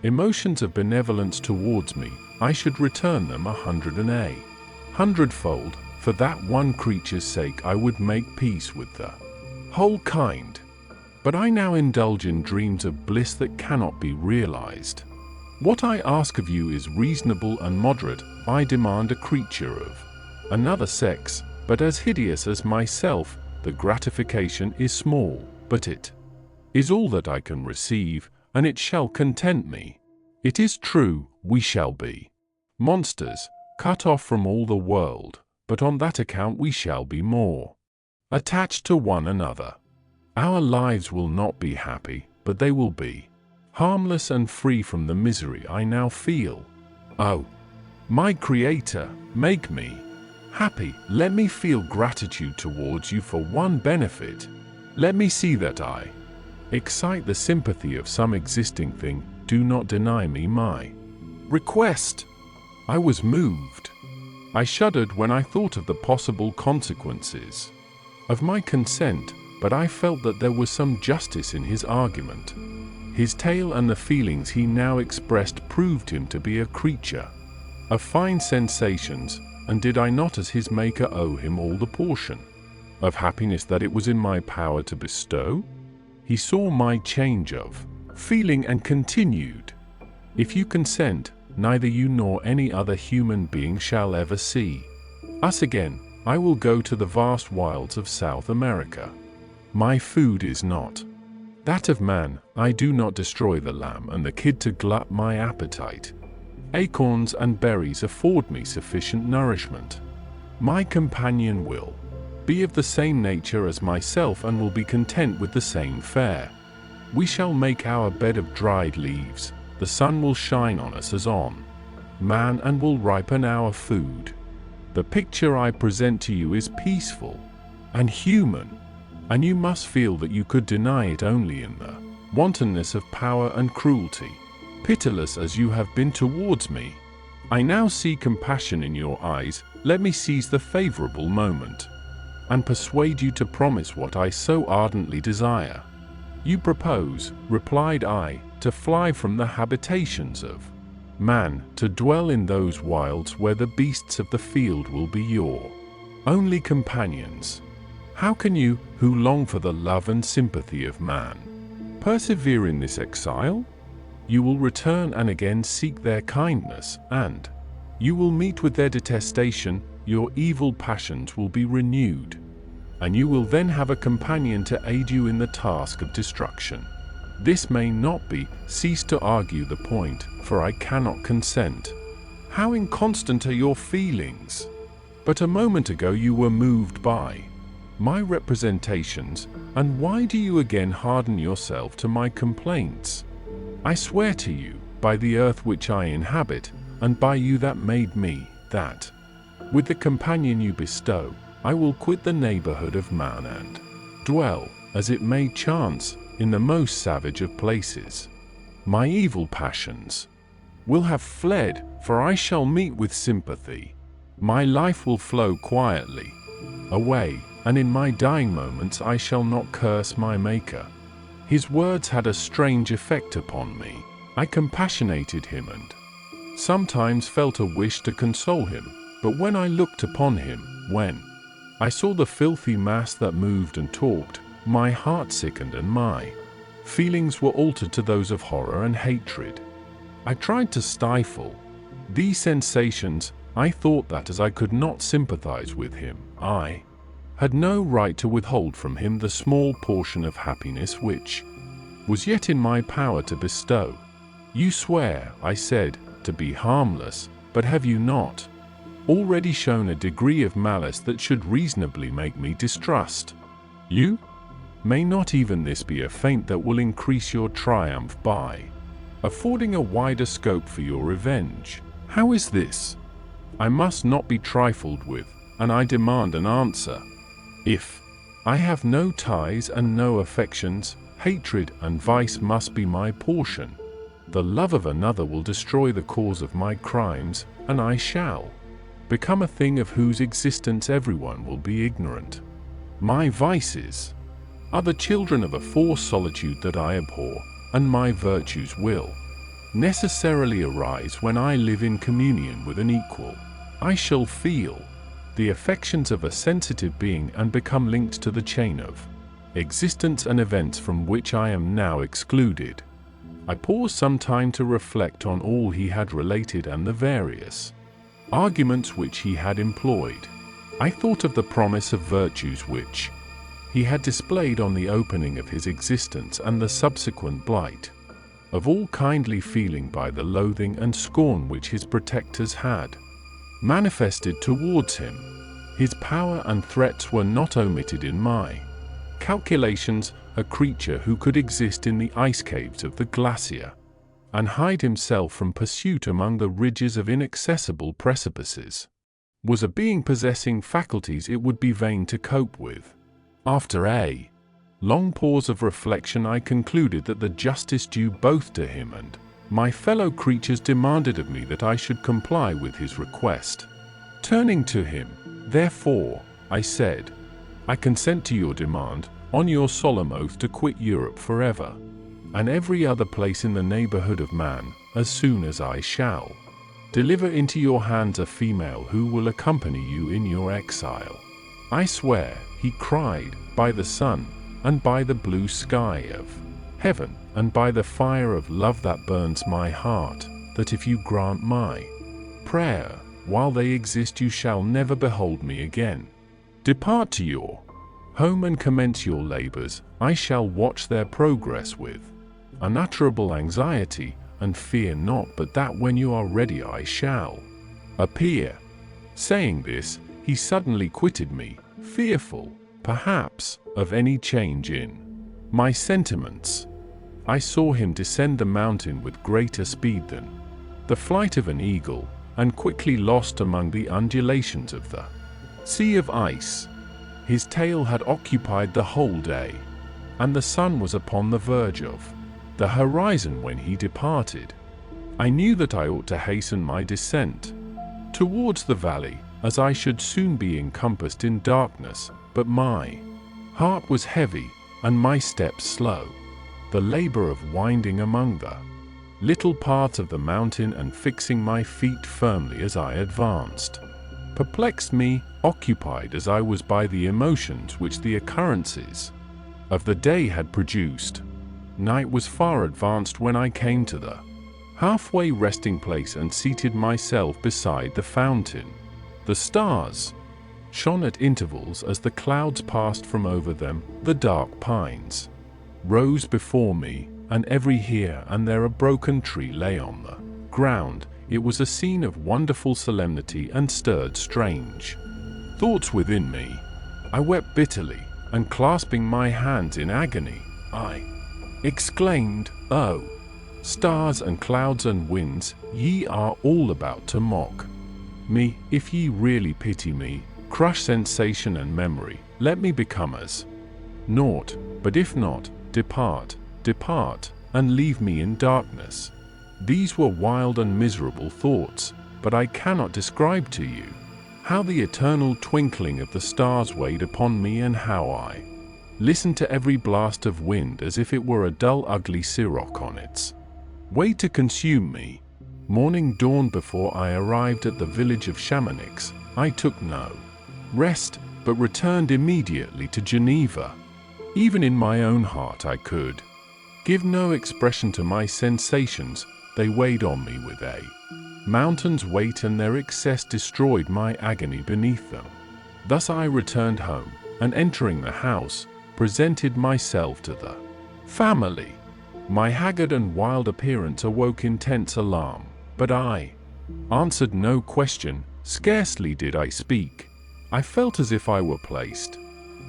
emotions of benevolence towards me, I should return them 100-fold. For that one creature's sake I would make peace with the whole kind. But I now indulge in dreams of bliss that cannot be realized. What I ask of you is reasonable and moderate. I demand a creature of another sex, but as hideous as myself. The gratification is small, but it is all that I can receive, and it shall content me. It is true, we shall be monsters, cut off from all the world, but on that account we shall be more attached to one another. Our lives will not be happy, but they will be harmless and free from the misery I now feel. Oh, my Creator, make me happy. Let me feel gratitude towards you for one benefit. Let me see that I excite the sympathy of some existing thing. Do not deny me my request. I was moved. I shuddered when I thought of the possible consequences of my consent, but I felt that there was some justice in his argument. His tale and the feelings he now expressed proved him to be a creature of fine sensations, and did I not as his maker owe him all the portion of happiness that it was in my power to bestow? He saw my change of feeling and continued, "If you consent, neither you nor any other human being shall ever see us again. I will go to the vast wilds of South America. My food is not that of man. I do not destroy the lamb and the kid to glut my appetite. Acorns and berries afford me sufficient nourishment. My companion will be of the same nature as myself and will be content with the same fare. We shall make our bed of dried leaves. The sun will shine on us as on man and will ripen our food. The picture I present to you is peaceful and human, and you must feel that you could deny it only in the wantonness of power and cruelty. Pitiless as you have been towards me, I now see compassion in your eyes. Let me seize the favorable moment and persuade you to promise what I so ardently desire." "You propose," replied I, "to fly from the habitations of man, to dwell in those wilds where the beasts of the field will be your only companions. How can you, who long for the love and sympathy of man, persevere in this exile? You will return and again seek their kindness, and you will meet with their detestation. Your evil passions will be renewed, and you will then have a companion to aid you in the task of destruction. This may not be. Cease to argue the point, for I cannot consent. How inconstant are your feelings! But a moment ago you were moved by my representations, and why do you again harden yourself to my complaints? I swear to you, by the earth which I inhabit, and by you that made me, that, with the companion you bestow, I will quit the neighborhood of man and dwell, as it may chance, in the most savage of places. My evil passions will have fled, for I shall meet with sympathy. My life will flow quietly away, and in my dying moments I shall not curse my Maker." His words had a strange effect upon me. I compassionated him and sometimes felt a wish to console him, but when I looked upon him, when I saw the filthy mass that moved and talked, my heart sickened and my feelings were altered to those of horror and hatred. I tried to stifle these sensations. I thought that as I could not sympathize with him, I had no right to withhold from him the small portion of happiness which was yet in my power to bestow. "You swear," I said, "to be harmless, but have you not already shown a degree of malice that should reasonably make me distrust you? May not even this be a feint that will increase your triumph by affording a wider scope for your revenge? How is this? I must not be trifled with, and I demand an answer." If I have no ties and no affections, hatred and vice must be my portion. The love of another will destroy the cause of my crimes, and I shall become a thing of whose existence everyone will be ignorant. My vices are the children of a forced solitude that I abhor, and my virtues will necessarily arise when I live in communion with an equal. I shall feel the affections of a sensitive being and become linked to the chain of existence and events from which I am now excluded. I paused some time to reflect on all he had related and the various arguments which he had employed. I thought of the promise of virtues which he had displayed on the opening of his existence and the subsequent blight of all kindly feeling by the loathing and scorn which his protectors had manifested towards him. His power and threats were not omitted in my calculations. A creature who could exist in the ice caves of the glacier and hide himself from pursuit among the ridges of inaccessible precipices was a being possessing faculties it would be vain to cope with. After a long pause of reflection, I concluded that the justice due both to him and my fellow creatures demanded of me that I should comply with his request. Turning to him, therefore, I said, I consent to your demand, on your solemn oath to quit Europe forever, and every other place in the neighborhood of man, as soon as I shall deliver into your hands a female who will accompany you in your exile. I swear, he cried, by the sun, and by the blue sky of heaven, and by the fire of love that burns my heart, that if you grant my prayer, while they exist you shall never behold me again. Depart to your home and commence your labors. I shall watch their progress with unutterable anxiety, and fear not but that when you are ready I shall appear. Saying this, he suddenly quitted me, fearful, perhaps, of any change in my sentiments. I saw him descend the mountain with greater speed than the flight of an eagle, and quickly lost among the undulations of the sea of ice. His tale had occupied the whole day, and the sun was upon the verge of the horizon when he departed. I knew that I ought to hasten my descent towards the valley, as I should soon be encompassed in darkness, but my heart was heavy, and my steps slow. The labor of winding among the little paths of the mountain and fixing my feet firmly as I advanced perplexed me, occupied as I was by the emotions which the occurrences of the day had produced. Night was far advanced when I came to the halfway resting place and seated myself beside the fountain. The stars shone at intervals as the clouds passed from over them. The dark pines rose before me, and every here and there a broken tree lay on the ground. It was a scene of wonderful solemnity and stirred strange thoughts within me. I wept bitterly, and clasping my hands in agony, I exclaimed, "Oh, stars and clouds and winds, ye are all about to mock me. If ye really pity me, crush sensation and memory, let me become as naught, but if not, depart, depart, and leave me in darkness." These were wild and miserable thoughts, but I cannot describe to you how the eternal twinkling of the stars weighed upon me, and how I listened to every blast of wind as if it were a dull, ugly siroc on its way to consume me. Morning dawned before I arrived at the village of Chamonix. I took no rest, but returned immediately to Geneva. Even in my own heart I could give no expression to my sensations. They weighed on me with a mountain's weight, and their excess destroyed my agony beneath them. Thus I returned home, and entering the house, presented myself to the family. My haggard and wild appearance awoke intense alarm, but I answered no question. Scarcely did I speak. I felt as if I were placed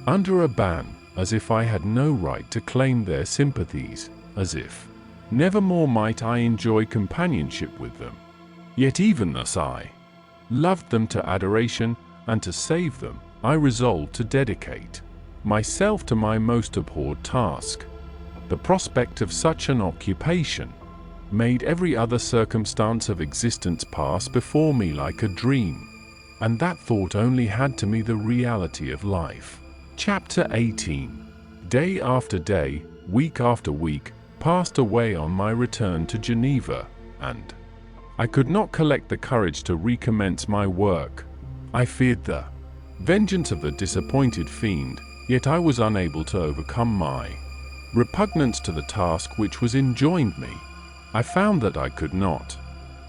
under a ban, as if I had no right to claim their sympathies, as if nevermore might I enjoy companionship with them. Yet even thus I loved them to adoration, and to save them I resolved to dedicate myself to my most abhorred task. The prospect of such an occupation made every other circumstance of existence pass before me like a dream, and that thought only had to me the reality of life. Chapter 18. Day after day, week after week, passed away on my return to Geneva, and I could not collect the courage to recommence my work. I feared the vengeance of the disappointed fiend, yet I was unable to overcome my repugnance to the task which was enjoined me. I found that I could not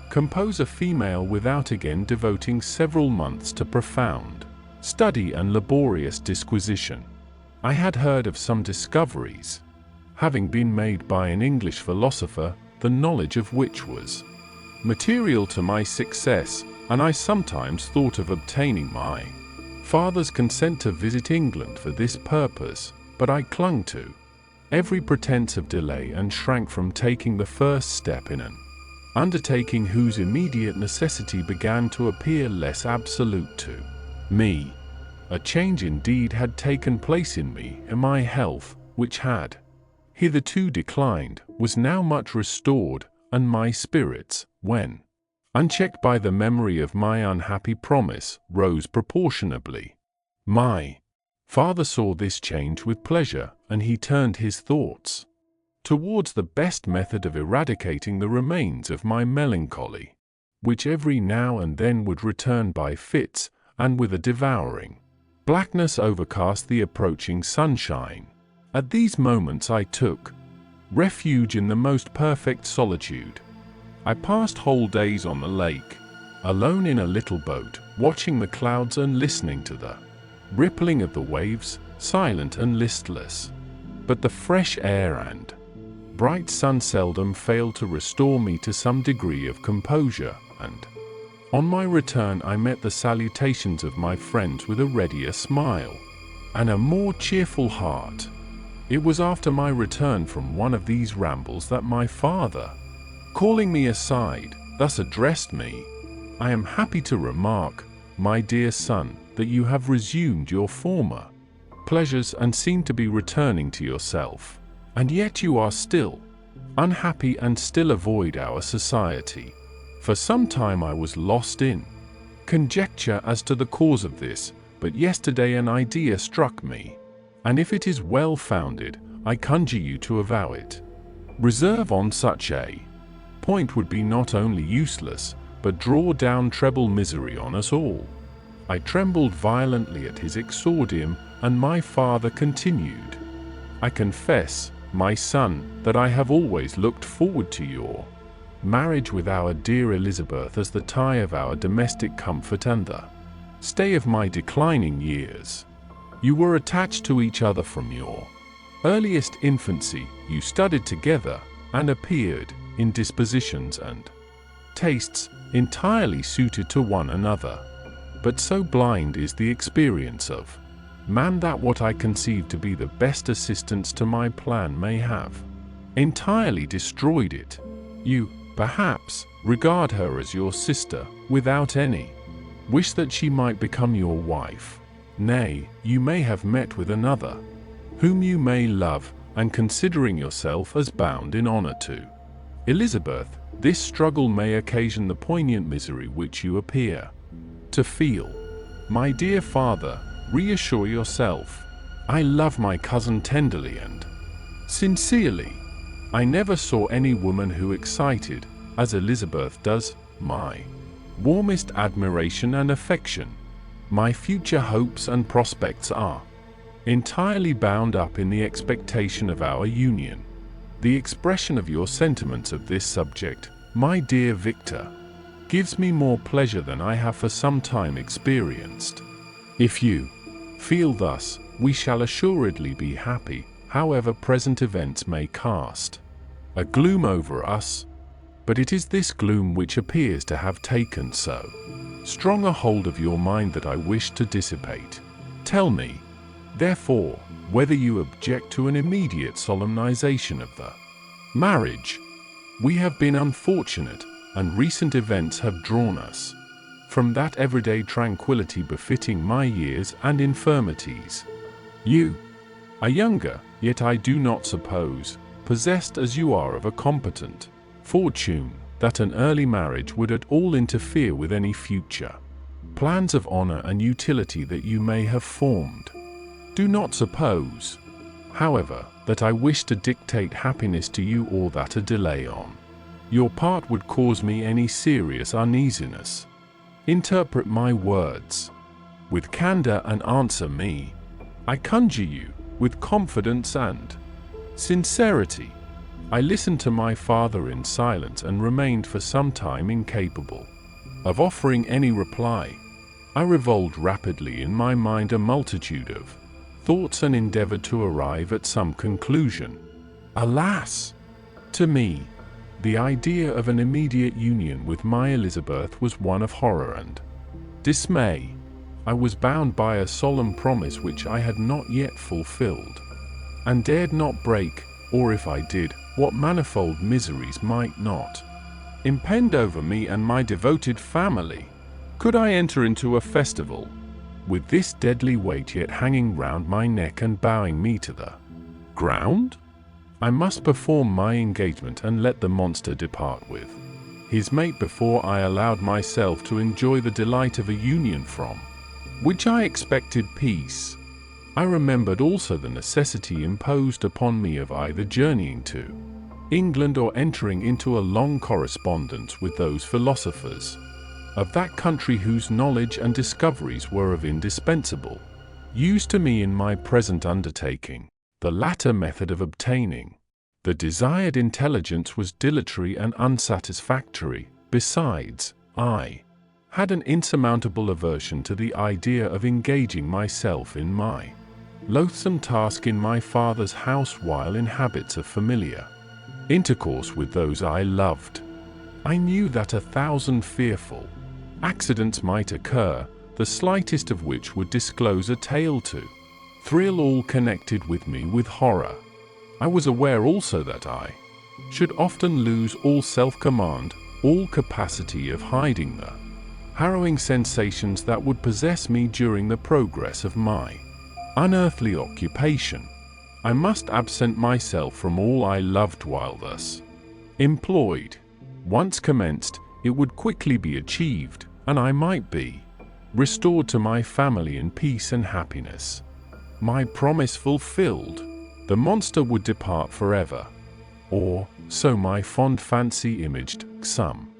compose a female without again devoting several months to profound study and laborious disquisition. I had heard of some discoveries having been made by an English philosopher, the knowledge of which was material to my success, and I sometimes thought of obtaining my father's consent to visit England for this purpose, but I clung to every pretense of delay and shrank from taking the first step in an undertaking whose immediate necessity began to appear less absolute to me. A change indeed had taken place in me, and my health, which had hitherto declined, was now much restored, and my spirits, when unchecked by the memory of my unhappy promise, rose proportionably. My father saw this change with pleasure, and he turned his thoughts towards the best method of eradicating the remains of my melancholy, which every now and then would return by fits, and with a devouring blackness overcast the approaching sunshine. At these moments I took refuge in the most perfect solitude. I passed whole days on the lake, alone in a little boat, watching the clouds and listening to the rippling of the waves, silent and listless. But the fresh air and bright sun seldom failed to restore me to some degree of composure, and on my return I met the salutations of my friends with a readier smile and a more cheerful heart. It was after my return from one of these rambles that my father, calling me aside, thus addressed me: "I am happy to remark, my dear son, that you have resumed your former pleasures and seem to be returning to yourself, and yet you are still unhappy and still avoid our society. For some time I was lost in conjecture as to the cause of this, but yesterday an idea struck me, and if it is well founded, I conjure you to avow it. Reserve on such a point would be not only useless, but draw down treble misery on us all." I trembled violently at his exordium, and my father continued: "I confess, my son, that I have always looked forward to your marriage with our dear Elizabeth as the tie of our domestic comfort and the stay of my declining years. You were attached to each other from your earliest infancy, you studied together, and appeared, in dispositions and tastes, entirely suited to one another. But so blind is the experience of man that what I conceive to be the best assistance to my plan may have entirely destroyed it. You, perhaps, regard her as your sister, without any wish that she might become your wife. Nay, you may have met with another, whom you may love, and considering yourself as bound in honor to Elizabeth, this struggle may occasion the poignant misery which you appear to feel. My dear father, reassure yourself. I love my cousin tenderly and sincerely. I never saw any woman who excited, as Elizabeth does, my warmest admiration and affection. My future hopes and prospects are entirely bound up in the expectation of our union. The expression of your sentiments of this subject, my dear Victor, gives me more pleasure than I have for some time experienced. If you feel thus, we shall assuredly be happy, however present events may cast a gloom over us. But it is this gloom which appears to have taken so strong a hold of your mind that I wish to dissipate. Tell me, therefore, whether you object to an immediate solemnization of the marriage. We have been unfortunate, and recent events have drawn us from that everyday tranquility befitting my years and infirmities. You are younger, yet I do not suppose, possessed as you are of a competent fortune, that an early marriage would at all interfere with any future plans of honor and utility that you may have formed. Do not suppose, however, that I wish to dictate happiness to you or that a delay on your part would cause me any serious uneasiness. Interpret my words with candor and answer me, I conjure you, with confidence and sincerity. I listened to my father in silence and remained for some time incapable of offering any reply. I revolved rapidly in my mind a multitude of thoughts and endeavored to arrive at some conclusion. Alas! To me, the idea of an immediate union with my Elizabeth was one of horror and dismay. I was bound by a solemn promise which I had not yet fulfilled, and dared not break, or if I did, what manifold miseries might not impend over me and my devoted family. Could I enter into a festival with this deadly weight yet hanging round my neck and bowing me to the ground? I must perform my engagement and let the monster depart with his mate before I allowed myself to enjoy the delight of a union from which I expected peace. I remembered also the necessity imposed upon me of either journeying to England or entering into a long correspondence with those philosophers of that country whose knowledge and discoveries were of indispensable use to me in my present undertaking. The latter method of obtaining the desired intelligence was dilatory and unsatisfactory. Besides, I had an insurmountable aversion to the idea of engaging myself in my loathsome task in my father's house while in habits of familiar intercourse with those I loved. I knew that 1,000 fearful accidents might occur, the slightest of which would disclose a tale to thrill all connected with me with horror. I was aware also that I should often lose all self-command, all capacity of hiding the harrowing sensations that would possess me during the progress of my unearthly occupation. I must absent myself from all I loved while thus employed. Once commenced, it would quickly be achieved, and I might be restored to my family in peace and happiness. My promise fulfilled, the monster would depart forever, or, so my fond fancy imaged, some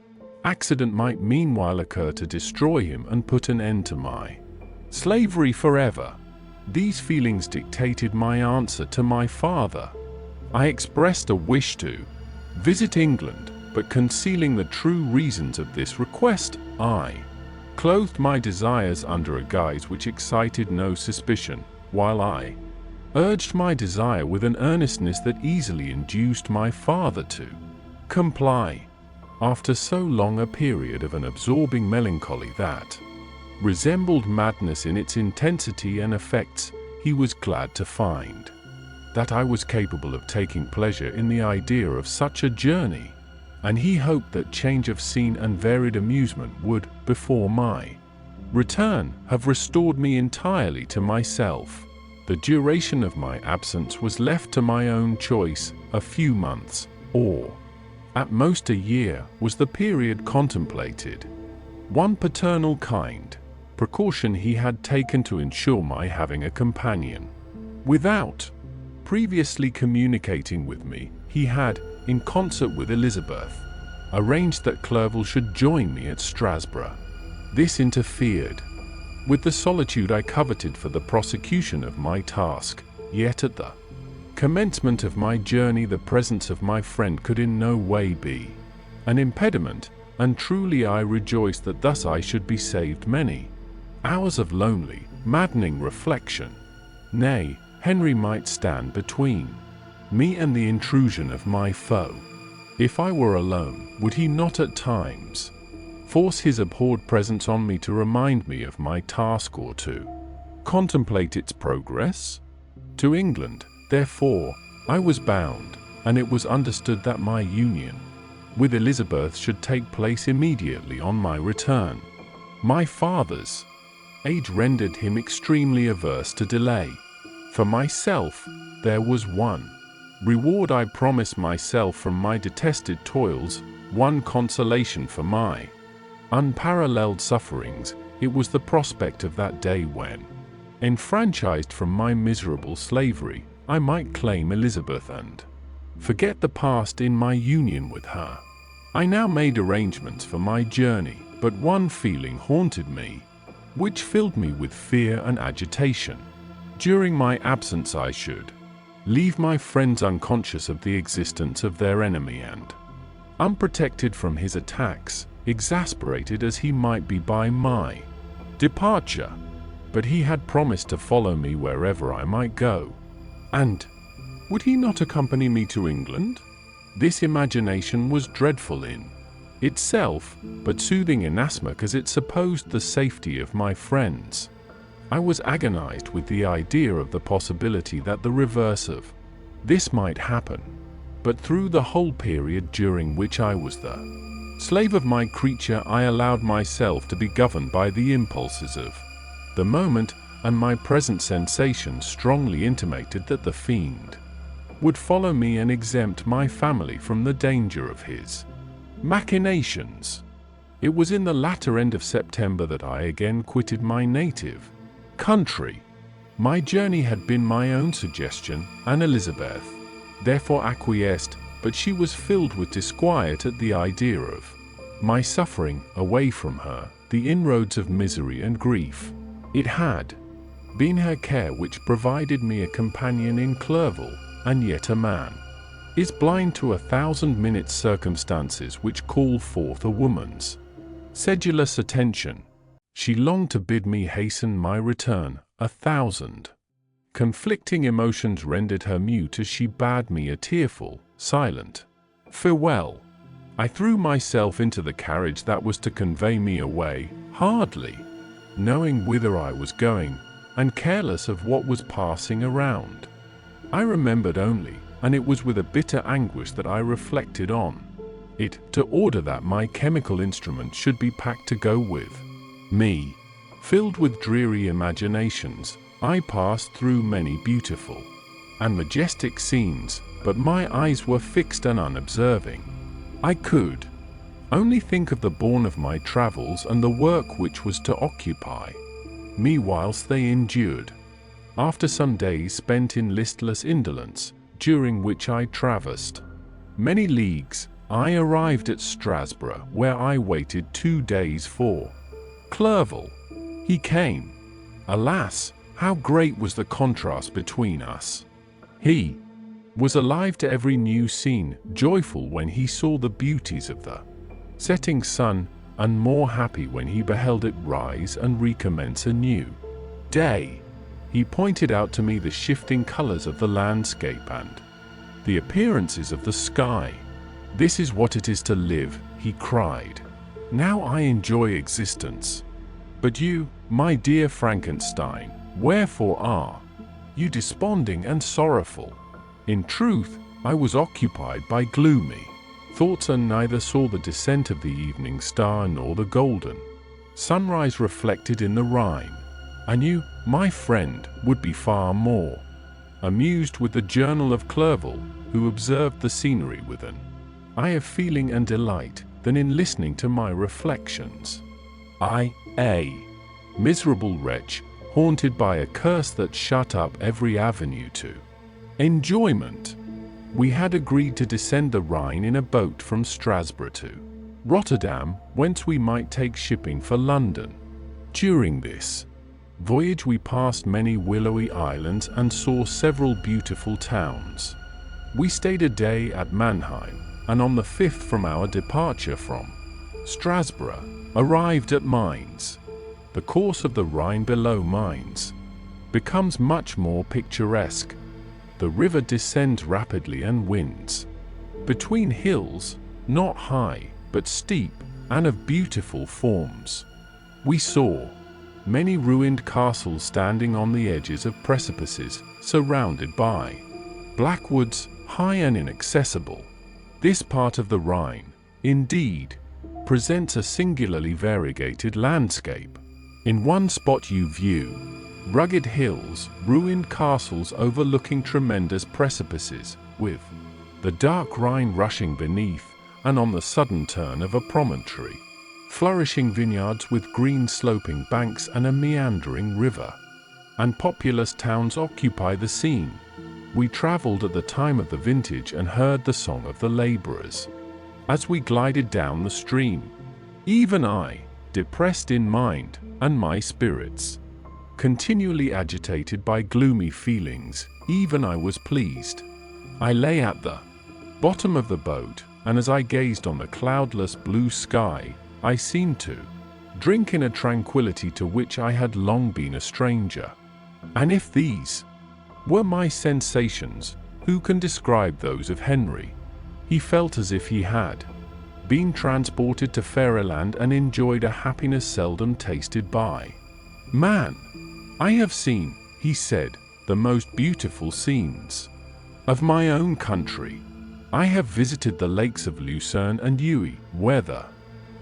accident might meanwhile occur to destroy him and put an end to my slavery forever. These feelings dictated my answer to my father. I expressed a wish to visit England, but concealing the true reasons of this request, I clothed my desires under a guise which excited no suspicion, while I urged my desire with an earnestness that easily induced my father to comply. After so long a period of an absorbing melancholy that resembled madness in its intensity and effects, he was glad to find that I was capable of taking pleasure in the idea of such a journey, and he hoped that change of scene and varied amusement would, before my return, have restored me entirely to myself. The duration of my absence was left to my own choice. A few months, or at most a year, was the period contemplated. One paternal precaution he had taken to ensure my having a companion. Without previously communicating with me, he had, in concert with Elizabeth, arranged that Clerval should join me at Strasbourg. This interfered with the solitude I coveted for the prosecution of my task, yet at the commencement of my journey the presence of my friend could in no way be an impediment, and truly I rejoiced that thus I should be saved many hours of lonely, maddening reflection. Nay, Henry might stand between me and the intrusion of my foe. If I were alone, would he not at times force his abhorred presence on me to remind me of my task or to contemplate its progress? To England, therefore, I was bound, and it was understood that my union with Elizabeth should take place immediately on my return. My father's age rendered him extremely averse to delay. For myself, there was one reward I promised myself from my detested toils, one consolation for my unparalleled sufferings. It was the prospect of that day when, enfranchised from my miserable slavery, I might claim Elizabeth and forget the past in my union with her. I now made arrangements for my journey, but one feeling haunted me, which filled me with fear and agitation. During my absence I should leave my friends unconscious of the existence of their enemy and unprotected from his attacks, exasperated as he might be by my departure. But he had promised to follow me wherever I might go. And would he not accompany me to England? This imagination was dreadful in itself, but soothing inasmuch as it supposed the safety of my friends. I was agonized with the idea of the possibility that the reverse of this might happen. But through the whole period during which I was the slave of my creature, I allowed myself to be governed by the impulses of the moment, and my present sensations strongly intimated that the fiend would follow me and exempt my family from the danger of his machinations. It was in the latter end of September that I again quitted my native country. My journey had been my own suggestion, and Elizabeth therefore acquiesced, but she was filled with disquiet at the idea of my suffering away from her the inroads of misery and grief. It had been her care which provided me a companion in Clerval, and yet a man is blind to 1,000 circumstances which call forth a woman's sedulous attention. She longed to bid me hasten my return. 1,000 conflicting emotions rendered her mute as she bade me a tearful, silent farewell. I threw myself into the carriage that was to convey me away, hardly knowing whither I was going, and careless of what was passing around. I remembered only, and it was with a bitter anguish that I reflected on it, to order that my chemical instruments should be packed to go with me. Filled with dreary imaginations, I passed through many beautiful and majestic scenes, but my eyes were fixed and unobserving. I could only think of the bourne of my travels and the work which was to occupy me whilst they endured. After some days spent in listless indolence, during which I traversed many leagues, I arrived at Strasbourg, where I waited 2 days for Clerval. He came. Alas, how great was the contrast between us! He was alive to every new scene, joyful when he saw the beauties of the setting sun, and more happy when he beheld it rise and recommence a new day. He pointed out to me the shifting colors of the landscape and the appearances of the sky. "This is what it is to live," he cried. "Now I enjoy existence. But you, my dear Frankenstein, wherefore are you desponding and sorrowful?" In truth, I was occupied by gloomy thoughts, and neither saw the descent of the evening star nor the golden sunrise reflected in the Rhine. I knew my friend would be far more amused with the journal of Clerval, who observed the scenery with an eye of feeling and delight, than in listening to my reflections. I, a miserable wretch, haunted by a curse that shut up every avenue to enjoyment. We had agreed to descend the Rhine in a boat from Strasbourg to Rotterdam, whence we might take shipping for London. During this voyage we passed many willowy islands and saw several beautiful towns. We stayed a day at Mannheim, and on the 5th from our departure from Strasbourg, arrived at Mainz. The course of the Rhine below Mainz becomes much more picturesque. The river descends rapidly and winds between hills, not high, but steep, and of beautiful forms. We saw many ruined castles standing on the edges of precipices, surrounded by black woods, high and inaccessible. This part of the Rhine, indeed, presents a singularly variegated landscape. In one spot you view rugged hills, ruined castles overlooking tremendous precipices, with the dark Rhine rushing beneath, and on the sudden turn of a promontory, flourishing vineyards with green sloping banks and a meandering river. And populous towns occupy the scene. We travelled at the time of the vintage and heard the song of the labourers as we glided down the stream. Even I, depressed in mind, and my spirits continually agitated by gloomy feelings, even I was pleased. I lay at the bottom of the boat, and as I gazed on the cloudless blue sky, I seemed to drink in a tranquility to which I had long been a stranger. And if these were my sensations, who can describe those of Henry? He felt as if he had been transported to fairyland and enjoyed a happiness seldom tasted by man. I have seen, he said, the most beautiful scenes of my own country. I have visited the lakes of Lucerne and Uy, where the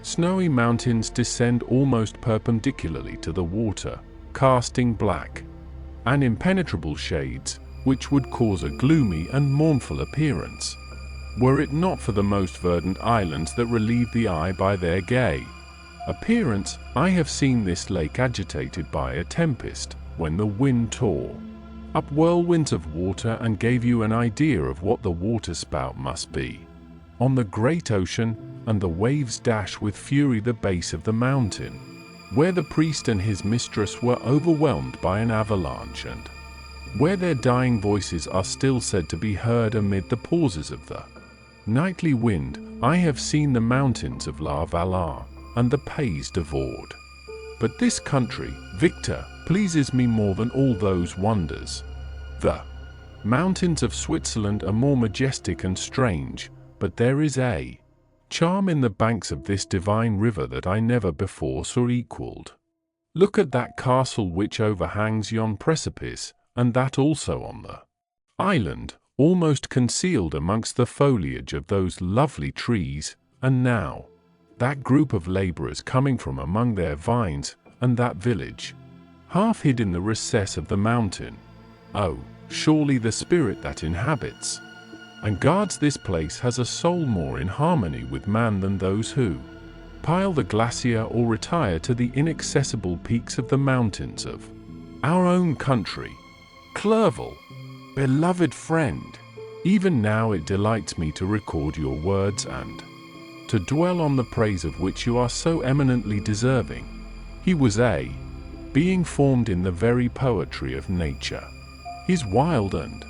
snowy mountains descend almost perpendicularly to the water, casting black and impenetrable shades, which would cause a gloomy and mournful appearance, were it not for the most verdant islands that relieve the eye by their gay appearance. I have seen this lake agitated by a tempest, when the wind tore up whirlwinds of water and gave you an idea of what the waterspout must be on the great ocean, and the waves dash with fury the base of the mountain, where the priest and his mistress were overwhelmed by an avalanche, and where their dying voices are still said to be heard amid the pauses of the nightly wind. I have seen the mountains of La Valard and the Pays de Vaud. But this country, Victor, pleases me more than all those wonders. The mountains of Switzerland are more majestic and strange, but there is a charm in the banks of this divine river that I never before saw equaled. Look at that castle which overhangs yon precipice, and that also on the island, almost concealed amongst the foliage of those lovely trees, and now that group of labourers coming from among their vines, and that village, half hid in the recess of the mountain. Oh, surely the spirit that inhabits and guards this place has a soul more in harmony with man than those who pile the glacier or retire to the inaccessible peaks of the mountains of our own country. Clerval, beloved friend, even now it delights me to record your words and to dwell on the praise of which you are so eminently deserving. He was a being formed in the very poetry of nature. His wild and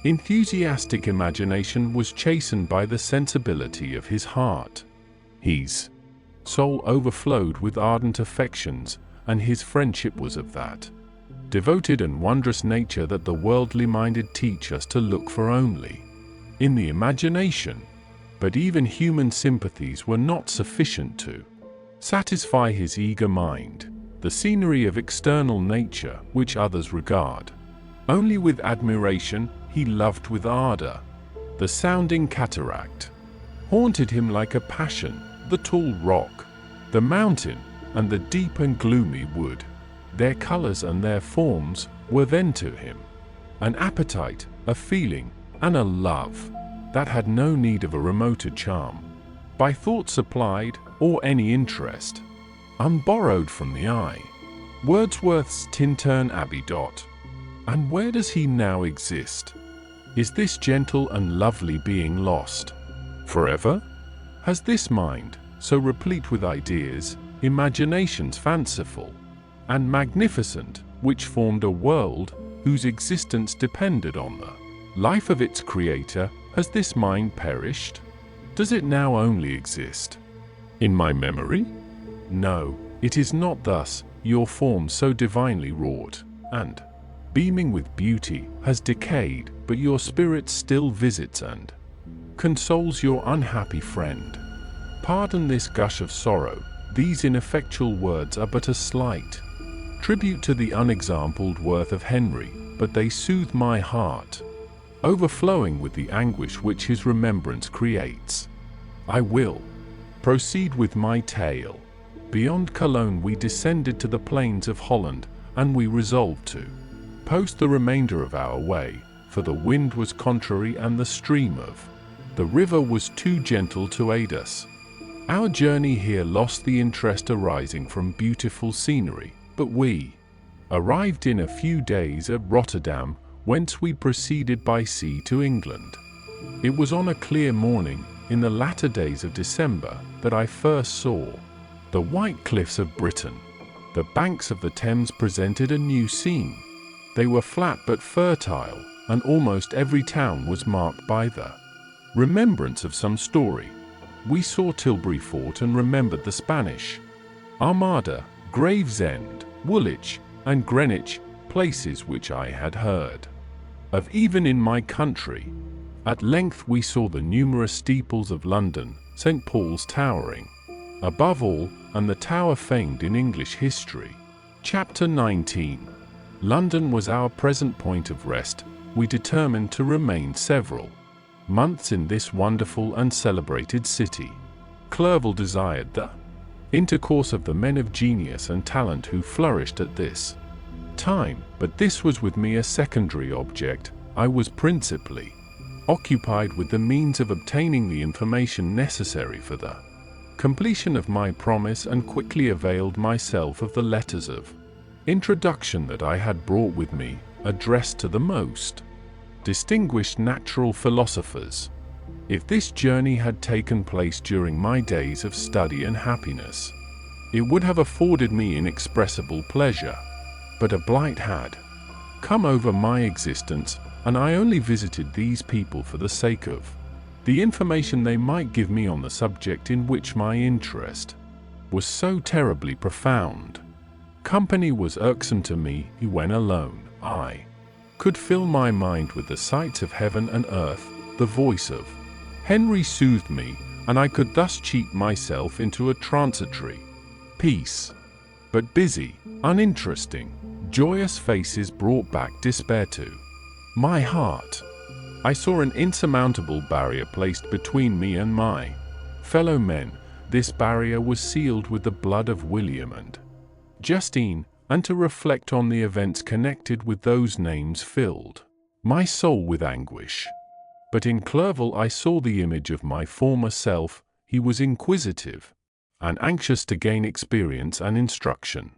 enthusiastic imagination was chastened by the sensibility of his heart. His soul overflowed with ardent affections, and his friendship was of that devoted and wondrous nature that the worldly-minded teach us to look for only in the imagination. But even human sympathies were not sufficient to satisfy his eager mind. The scenery of external nature, which others regard only with admiration, he loved with ardor. The sounding cataract haunted him like a passion, the tall rock, the mountain, and the deep and gloomy wood. Their colors and their forms were then to him an appetite, a feeling, and a love that had no need of a remoter charm, by thought supplied, or any interest unborrowed from the eye. Wordsworth's Tintern Abbey. And where does he now exist? Is this gentle and lovely being lost forever? Has this mind, so replete with ideas, imaginations fanciful and magnificent, which formed a world whose existence depended on the life of its creator, has this mind perished? Does it now only exist in my memory? No, it is not thus. Your form, so divinely wrought and beaming with beauty, has decayed, but your spirit still visits and consoles your unhappy friend. Pardon this gush of sorrow. These ineffectual words are but a slight tribute to the unexampled worth of Henry, but they soothe my heart, overflowing with the anguish which his remembrance creates. I will proceed with my tale. Beyond Cologne we descended to the plains of Holland, and we resolved to post the remainder of our way, for the wind was contrary and the stream of the river was too gentle to aid us. Our journey here lost the interest arising from beautiful scenery, but we arrived in a few days at Rotterdam, whence we proceeded by sea to England. It was on a clear morning, in the latter days of December, that I first saw the white cliffs of Britain. The banks of the Thames presented a new scene. They were flat but fertile, and almost every town was marked by the remembrance of some story. We saw Tilbury Fort and remembered the Spanish Armada, Gravesend, Woolwich, and Greenwich, places which I had heard of even in my country. At length we saw the numerous steeples of London, St. Paul's towering above all, and the tower famed in English history. Chapter 19. London was our present point of rest. We determined to remain several months in this wonderful and celebrated city. Clerval desired the intercourse of the men of genius and talent who flourished at this time, but this was with me a secondary object. I was principally occupied with the means of obtaining the information necessary for the completion of my promise, and quickly availed myself of the letters of introduction that I had brought with me, addressed to the most distinguished natural philosophers. If this journey had taken place during my days of study and happiness, it would have afforded me inexpressible pleasure. But a blight had come over my existence, and I only visited these people for the sake of the information they might give me on the subject in which my interest was so terribly profound. Company was irksome to me. When alone, I could fill my mind with the sights of heaven and earth. The voice of Henry soothed me, and I could thus cheat myself into a transitory peace. But busy, uninteresting, joyous faces brought back despair to my heart. I saw an insurmountable barrier placed between me and my fellow men. This barrier was sealed with the blood of William and Justine, and to reflect on the events connected with those names filled my soul with anguish. But in Clerval I saw the image of my former self. He was inquisitive and anxious to gain experience and instruction.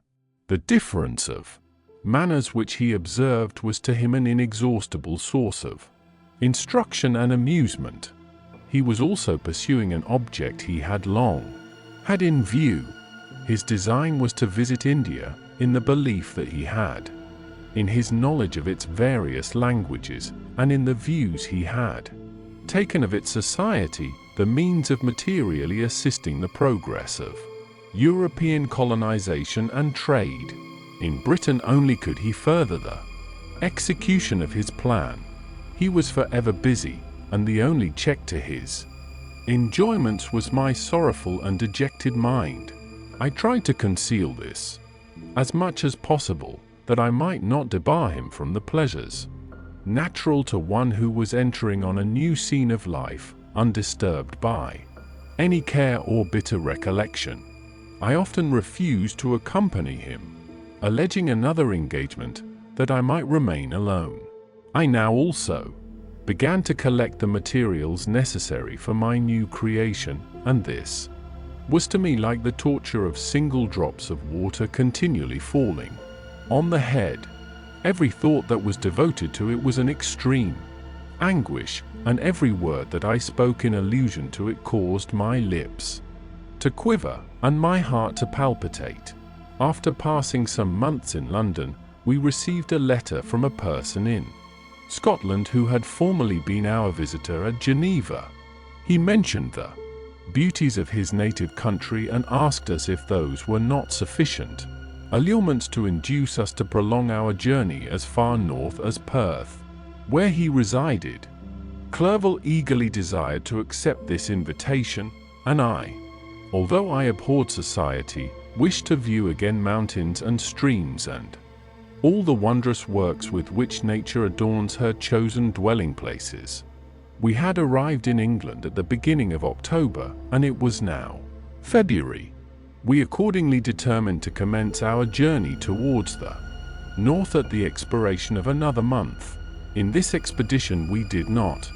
The difference of manners which he observed was to him an inexhaustible source of instruction and amusement. He was also pursuing an object he had long had in view. His design was to visit India, in the belief that he had, in his knowledge of its various languages, and in the views he had taken of its society, the means of materially assisting the progress of European colonization and trade. In Britain only could he further the execution of his plan. He was forever busy, and the only check to his enjoyments was my sorrowful and dejected mind. I tried to conceal this as much as possible, that I might not debar him from the pleasures natural to one who was entering on a new scene of life, undisturbed by any care or bitter recollection. I often refused to accompany him, alleging another engagement, that I might remain alone. I now also began to collect the materials necessary for my new creation, and this was to me like the torture of single drops of water continually falling on the head. Every thought that was devoted to it was an extreme anguish, and every word that I spoke in allusion to it caused my lips to quiver and my heart to palpitate. After passing some months in London, we received a letter from a person in Scotland who had formerly been our visitor at Geneva. He mentioned the beauties of his native country and asked us if those were not sufficient allurements to induce us to prolong our journey as far north as Perth, where he resided. Clerval eagerly desired to accept this invitation, and I, although I abhorred society, wished to view again mountains and streams and all the wondrous works with which nature adorns her chosen dwelling places. We had arrived in England at the beginning of October, and it was now February. We accordingly determined to commence our journey towards the north at the expiration of another month. In this expedition we did not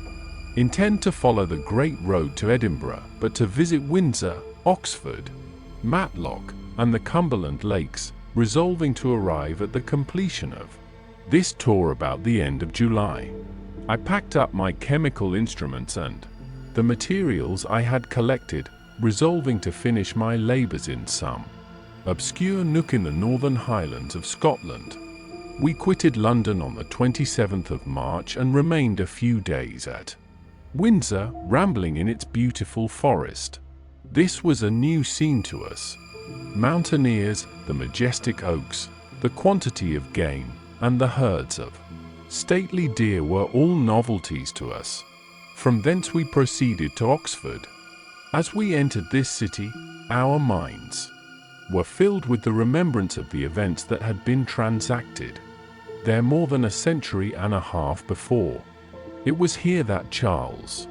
intend to follow the great road to Edinburgh, but to visit Windsor, Oxford, Matlock, and the Cumberland Lakes, resolving to arrive at the completion of this tour about the end of July. I packed up my chemical instruments and the materials I had collected, resolving to finish my labours in some obscure nook in the northern highlands of Scotland. We quitted London on the 27th of March and remained a few days at Windsor, rambling in its beautiful forest. This was a new scene to us. Mountaineers, the majestic oaks, the quantity of game, and the herds of stately deer were all novelties to us. From thence we proceeded to Oxford. As we entered this city, our minds were filled with the remembrance of the events that had been transacted there more than a century and a half before. It was here that Charles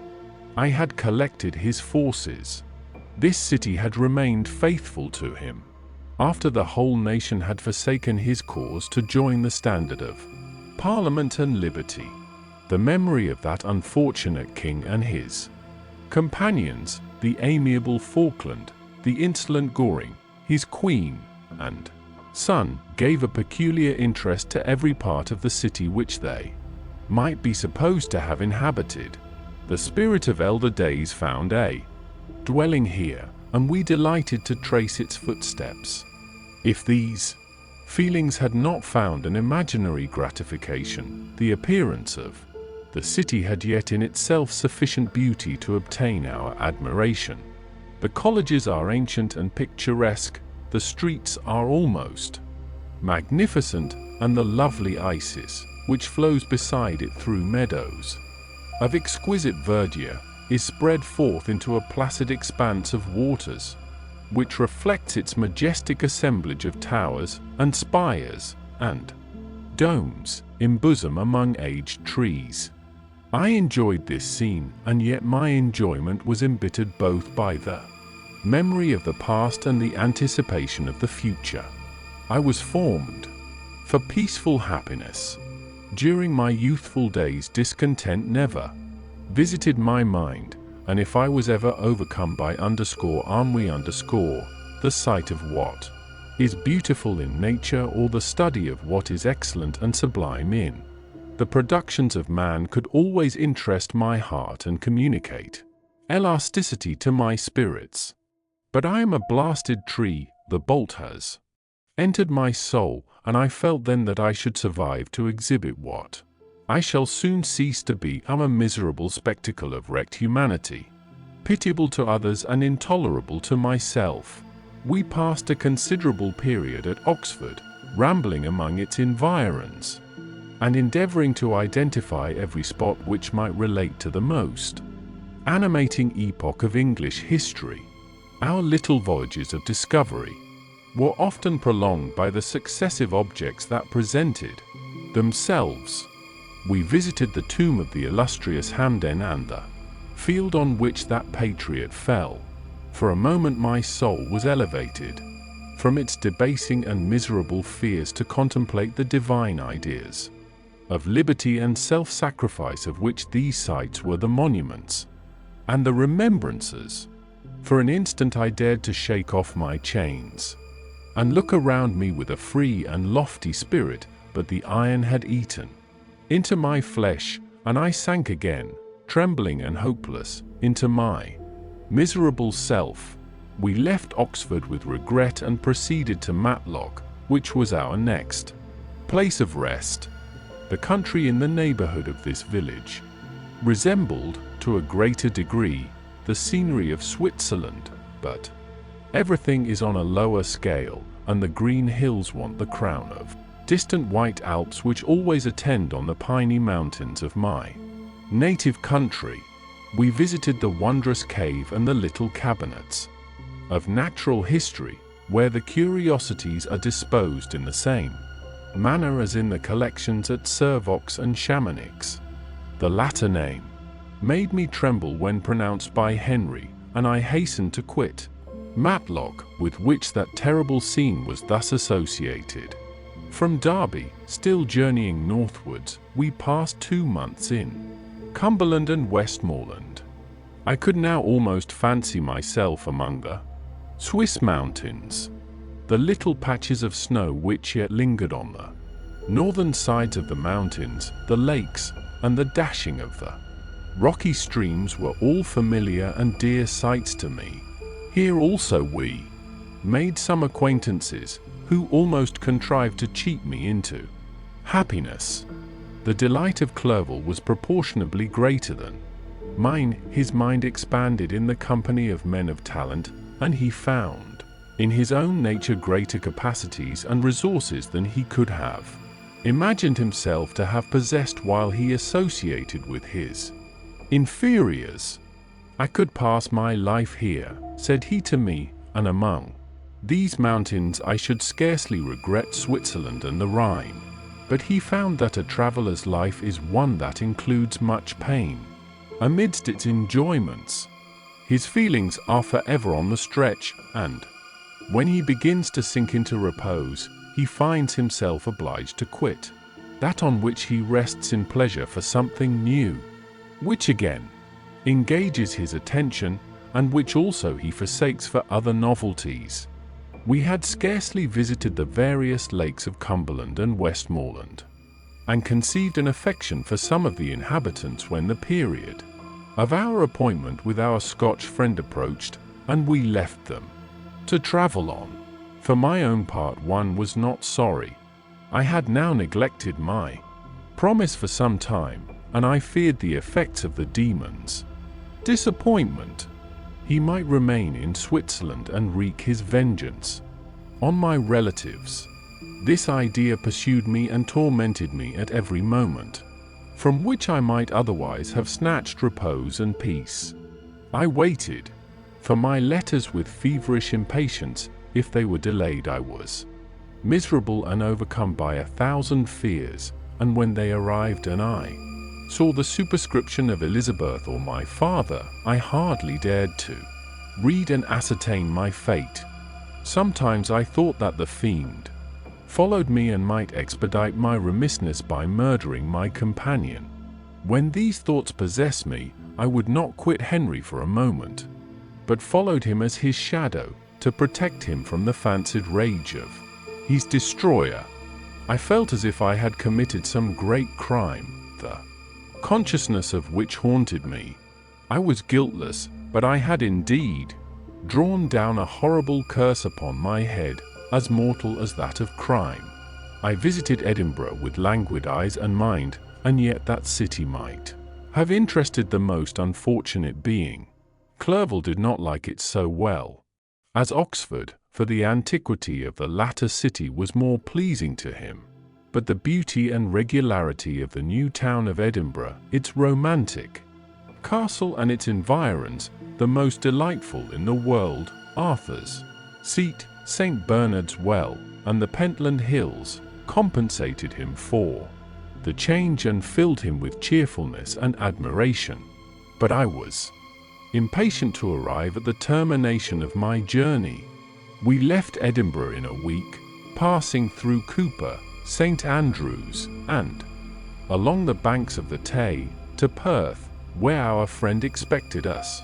I had collected his forces. This city had remained faithful to him, after the whole nation had forsaken his cause to join the standard of Parliament and liberty. The memory of that unfortunate king and his companions, the amiable Falkland, the insolent Goring, his queen, and son, gave a peculiar interest to every part of the city which they might be supposed to have inhabited. The spirit of elder days found a dwelling here, and we delighted to trace its footsteps. If these feelings had not found an imaginary gratification, the appearance of the city had yet in itself sufficient beauty to obtain our admiration. The colleges are ancient and picturesque, the streets are almost magnificent, and the lovely Isis, which flows beside it through meadows of exquisite verdure, is spread forth into a placid expanse of waters, which reflects its majestic assemblage of towers and spires and domes embosomed among aged trees. I enjoyed this scene, and yet my enjoyment was embittered both by the memory of the past and the anticipation of the future. I was formed for peaceful happiness. During my youthful days discontent never visited my mind, and if I was ever overcome by ennui, the sight of what is beautiful in nature or the study of what is excellent and sublime in the productions of man could always interest my heart and communicate elasticity to my spirits. But I am a blasted tree, the bolt has entered my soul, and I felt then that I should survive to exhibit what I shall soon cease to be. I'm a miserable spectacle of wrecked humanity, pitiable to others and intolerable to myself. We passed a considerable period at Oxford, rambling among its environs, and endeavoring to identify every spot which might relate to the most animating epoch of English history. Our little voyages of discovery were often prolonged by the successive objects that presented themselves. We visited the tomb of the illustrious Hamden and the field on which that patriot fell. For a moment my soul was elevated from its debasing and miserable fears to contemplate the divine ideas of liberty and self-sacrifice of which these sites were the monuments and the remembrances. For an instant I dared to shake off my chains and look around me with a free and lofty spirit, but the iron had eaten into my flesh, and I sank again, trembling and hopeless, into my miserable self. We left Oxford with regret and proceeded to Matlock, which was our next place of rest. The country in the neighborhood of this village resembled, to a greater degree, the scenery of Switzerland, but everything is on a lower scale, and the green hills want the crown of distant white Alps which always attend on the piney mountains of my native country. We visited the wondrous cave and the little cabinets of natural history, where the curiosities are disposed in the same manner as in the collections at Servox and Chamonix. The latter name made me tremble when pronounced by Henry, and I hastened to quit Matlock, with which that terrible scene was thus associated. From Derby, still journeying northwards, we passed 2 months in Cumberland and Westmoreland. I could now almost fancy myself among the Swiss mountains. The little patches of snow which yet lingered on the northern sides of the mountains, the lakes, and the dashing of the rocky streams were all familiar and dear sights to me. Here also we made some acquaintances who almost contrived to cheat me into happiness. The delight of Clerval was proportionably greater than mine. His mind expanded in the company of men of talent, and he found in his own nature greater capacities and resources than he could have imagined himself to have possessed while he associated with his inferiors. I could pass my life here, said he to me, and among these mountains I should scarcely regret Switzerland and the Rhine. But he found that a traveller's life is one that includes much pain. Amidst its enjoyments, his feelings are forever on the stretch, and when he begins to sink into repose, he finds himself obliged to quit that on which he rests in pleasure for something new, which again engages his attention, and which also he forsakes for other novelties. We had scarcely visited the various lakes of Cumberland and Westmoreland, and conceived an affection for some of the inhabitants when the period of our appointment with our Scotch friend approached, and we left them to travel on. For my own part, one was not sorry. I had now neglected my promise for some time, and I feared the effects of the demon's disappointment. He might remain in Switzerland and wreak his vengeance on my relatives. This idea pursued me and tormented me at every moment, from which I might otherwise have snatched repose and peace. I waited for my letters with feverish impatience. If they were delayed, I was miserable and overcome by 1,000 fears, and when they arrived and I saw the superscription of Elizabeth or my father, I hardly dared to read and ascertain my fate. Sometimes I thought that the fiend followed me and might expedite my remissness by murdering my companion. When these thoughts possessed me, I would not quit Henry for a moment, but followed him as his shadow, to protect him from the fancied rage of his destroyer. I felt as if I had committed some great crime, the consciousness of which haunted me. I was guiltless, but I had indeed drawn down a horrible curse upon my head, as mortal as that of crime. I visited Edinburgh with languid eyes and mind, and yet that city might have interested the most unfortunate being. Clerval did not like it so well as Oxford, for the antiquity of the latter city was more pleasing to him. But the beauty and regularity of the new town of Edinburgh, its romantic castle and its environs, the most delightful in the world, Arthur's Seat, St. Bernard's Well, and the Pentland Hills, compensated him for the change and filled him with cheerfulness and admiration. But I was impatient to arrive at the termination of my journey. We left Edinburgh in a week, passing through Cooper, St. Andrews, and along the banks of the Tay, to Perth, where our friend expected us.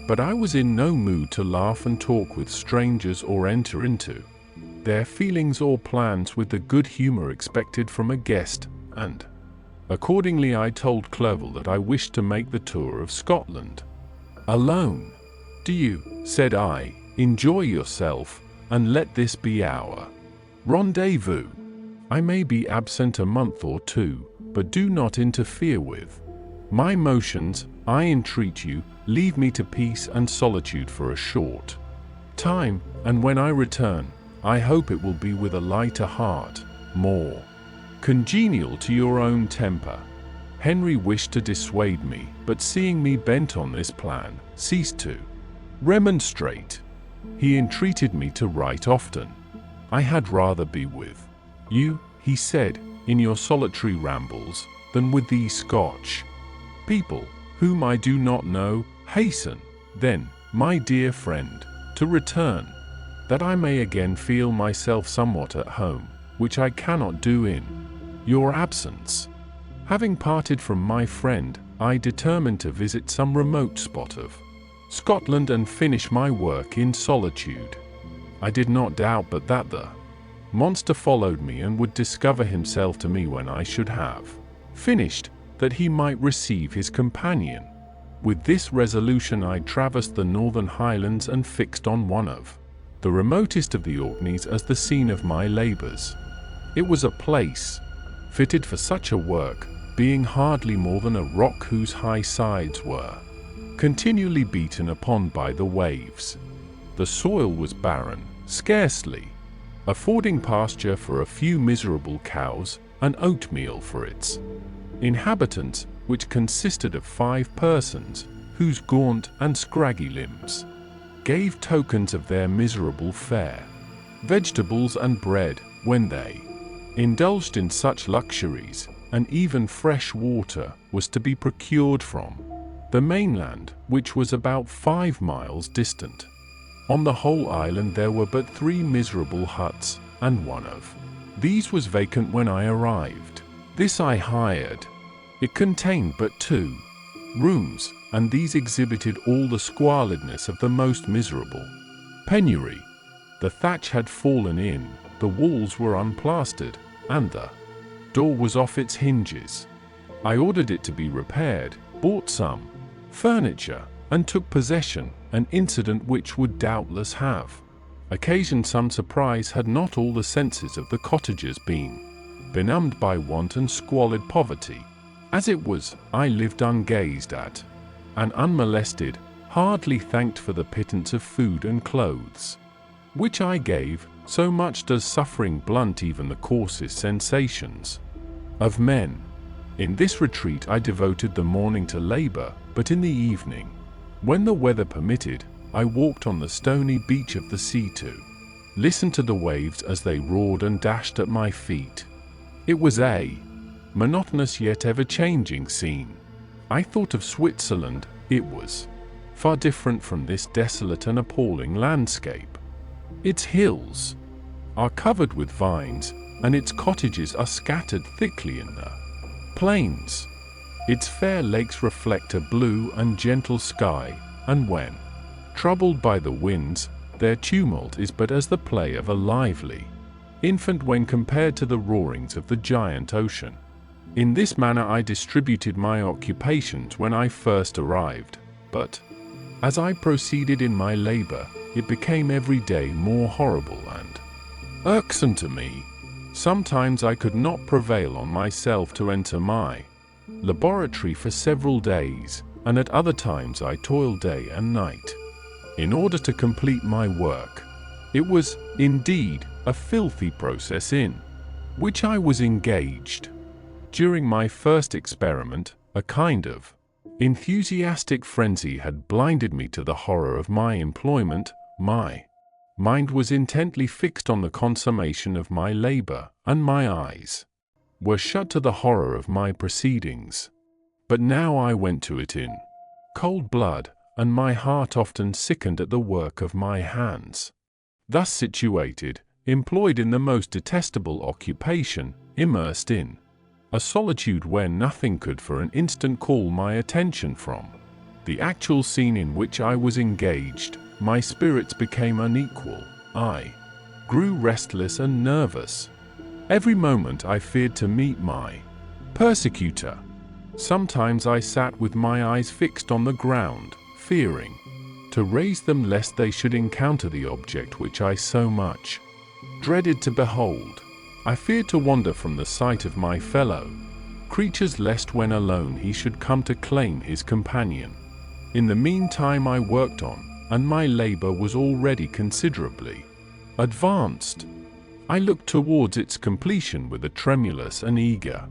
But I was in no mood to laugh and talk with strangers or enter into their feelings or plans with the good humor expected from a guest, and accordingly I told Clerval that I wished to make the tour of Scotland alone. Do you, said I, enjoy yourself, and let this be our rendezvous. I may be absent a month or two, but do not interfere with my motions. I entreat you, leave me to peace and solitude for a short time, and when I return, I hope it will be with a lighter heart, more congenial to your own temper. Henry wished to dissuade me, but seeing me bent on this plan, ceased to remonstrate. He entreated me to write often. I had rather be with you, he said, in your solitary rambles, than with these Scotch people, whom I do not know. Hasten, then, my dear friend, to return, that I may again feel myself somewhat at home, which I cannot do in your absence. Having parted from my friend, I determined to visit some remote spot of Scotland and finish my work in solitude. I did not doubt but that the monster followed me and would discover himself to me when I should have finished, that he might receive his companion. With this resolution I traversed the northern highlands and fixed on one of the remotest of the Orkneys as the scene of my labours. It was a place fitted for such a work, being hardly more than a rock whose high sides were continually beaten upon by the waves. The soil was barren, scarcely affording pasture for a few miserable cows and oatmeal for its inhabitants, which consisted of 5 persons, whose gaunt and scraggy limbs gave tokens of their miserable fare. Vegetables and bread, when they indulged in such luxuries, and even fresh water was to be procured from the mainland, which was about 5 miles distant. On the whole island there were but 3 miserable huts, and one of these was vacant when I arrived. This I hired. It contained but 2 rooms, and these exhibited all the squalidness of the most miserable penury. The thatch had fallen in, the walls were unplastered, and the door was off its hinges. I ordered it to be repaired, bought some furniture, and took possession, an incident which would doubtless have occasioned some surprise had not all the senses of the cottagers been benumbed by want and squalid poverty. As it was, I lived ungazed at, and unmolested, hardly thanked for the pittance of food and clothes which I gave. So much does suffering blunt even the coarsest sensations of men. In this retreat I devoted the morning to labor, but in the evening, when the weather permitted, I walked on the stony beach of the sea to listen to the waves as they roared and dashed at my feet. It was a monotonous yet ever-changing scene. I thought of Switzerland. It was far different from this desolate and appalling landscape. Its hills are covered with vines, and its cottages are scattered thickly in the plains. Its fair lakes reflect a blue and gentle sky, and when troubled by the winds, their tumult is but as the play of a lively infant when compared to the roarings of the giant ocean. In this manner I distributed my occupations when I first arrived, but as I proceeded in my labor, it became every day more horrible and irksome to me. Sometimes I could not prevail on myself to enter my laboratory for several days, and at other times I toiled day and night in order to complete my work. It was, indeed, a filthy process in which I was engaged. During my first experiment, a kind of enthusiastic frenzy had blinded me to the horror of my employment. My mind was intently fixed on the consummation of my labor, and my eyes were shut to the horror of my proceedings. But now I went to it in cold blood, and my heart often sickened at the work of my hands. Thus situated, employed in the most detestable occupation, immersed in a solitude where nothing could for an instant call my attention from the actual scene in which I was engaged, my spirits became unequal. I grew restless and nervous. Every moment I feared to meet my persecutor. Sometimes I sat with my eyes fixed on the ground, fearing to raise them lest they should encounter the object which I so much dreaded to behold. I feared to wander from the sight of my fellow creatures lest when alone he should come to claim his companion. In the meantime I worked on, and my labor was already considerably advanced. I looked towards its completion with a tremulous and eager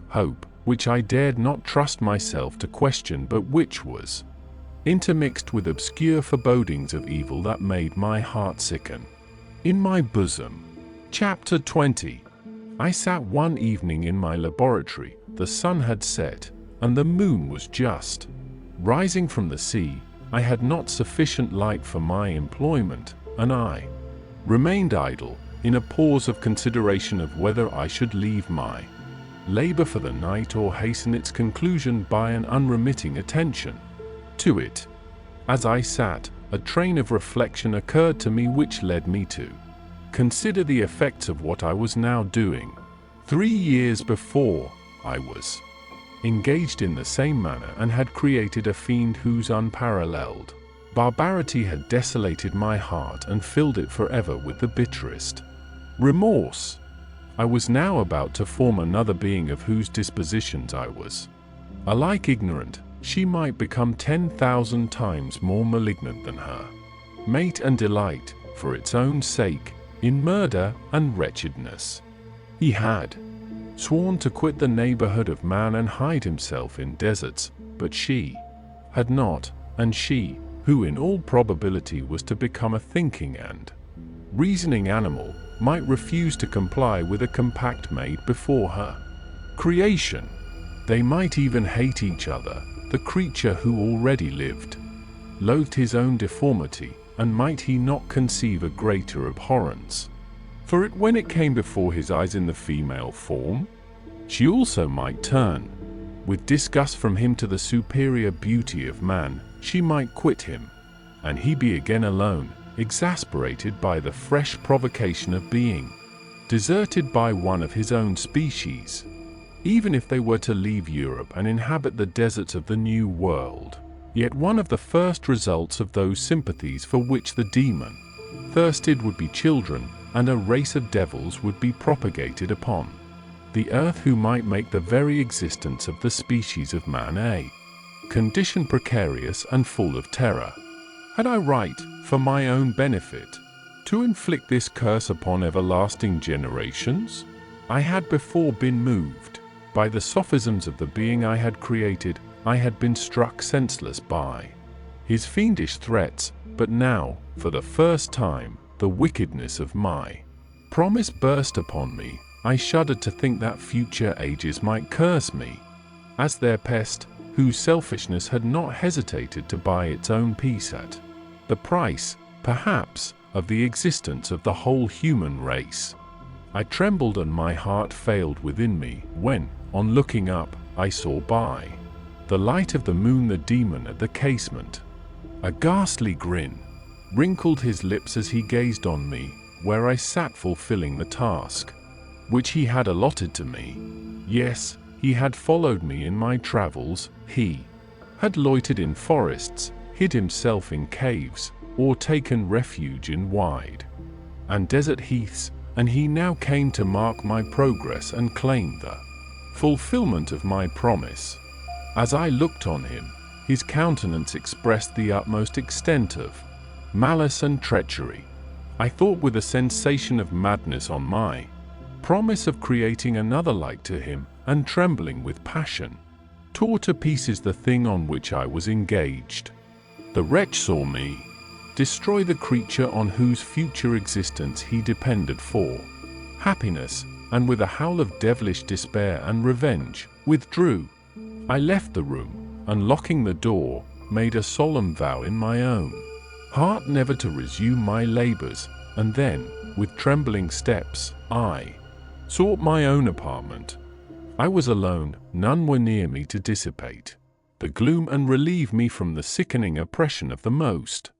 hope, which I dared not trust myself to question, but which was intermixed with obscure forebodings of evil that made my heart sicken in my bosom. Chapter 20. I sat one evening in my laboratory. The sun had set, and the moon was just rising from the sea. I had not sufficient light for my employment, and I remained idle, in a pause of consideration of whether I should leave my labor for the night or hasten its conclusion by an unremitting attention to it. As I sat, a train of reflection occurred to me which led me to consider the effects of what I was now doing. 3 years before, I was engaged in the same manner and had created a fiend whose unparalleled barbarity had desolated my heart and filled it forever with the bitterest remorse. I was now about to form another being of whose dispositions I was alike ignorant. She might become 10,000 times more malignant than her mate and delight, for its own sake, in murder and wretchedness. He had sworn to quit the neighborhood of man and hide himself in deserts, but she had not, and she, who in all probability was to become a thinking and reasoning animal, might refuse to comply with a compact made before her creation. They might even hate each other. The creature who already lived loathed his own deformity, and might he not conceive a greater abhorrence for it when it came before his eyes in the female form? She also might turn with disgust from him to the superior beauty of man. She might quit him, and he be again alone, exasperated by the fresh provocation of being deserted by one of his own species. Even if they were to leave Europe and inhabit the deserts of the New World, yet one of the first results of those sympathies for which the demon thirsted would be children, and a race of devils would be propagated upon the earth who might make the very existence of the species of man a condition precarious and full of terror. Had I right, for my own benefit, to inflict this curse upon everlasting generations? I had before been moved by the sophisms of the being I had created. I had been struck senseless by his fiendish threats, but now, for the first time, the wickedness of my promise burst upon me. I shuddered to think that future ages might curse me as their pest, whose selfishness had not hesitated to buy its own peace at the price, perhaps, of the existence of the whole human race. I trembled and my heart failed within me, when, on looking up, I saw by the light of the moon the demon at the casement. A ghastly grin wrinkled his lips as he gazed on me, where I sat fulfilling the task which he had allotted to me. Yes, he had followed me in my travels. He had loitered in forests, hid himself in caves, or taken refuge in wide and desert heaths, and he now came to mark my progress and claim the fulfillment of my promise. As I looked on him, his countenance expressed the utmost extent of malice and treachery. I thought with a sensation of madness on my promise of creating another like to him, and trembling with passion, tore to pieces the thing on which I was engaged. The wretch saw me destroy the creature on whose future existence he depended for happiness, and with a howl of devilish despair and revenge, withdrew. I left the room, and locking the door, made a solemn vow in my own heart never to resume my labors, and then, with trembling steps, I sought my own apartment. I was alone, none were near me to dissipate the gloom and relieve me from the sickening oppression of the most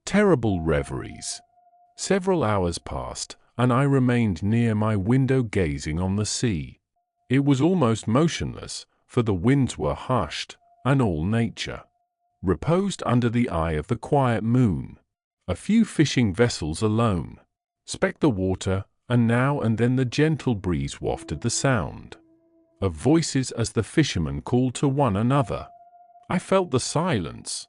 terrible reveries. Several hours passed, and I remained near my window gazing on the sea. It was almost motionless, for the winds were hushed, and all nature reposed under the eye of the quiet moon. A few fishing vessels alone specked the water, and now and then the gentle breeze wafted the sound of voices as the fishermen called to one another. I felt the silence,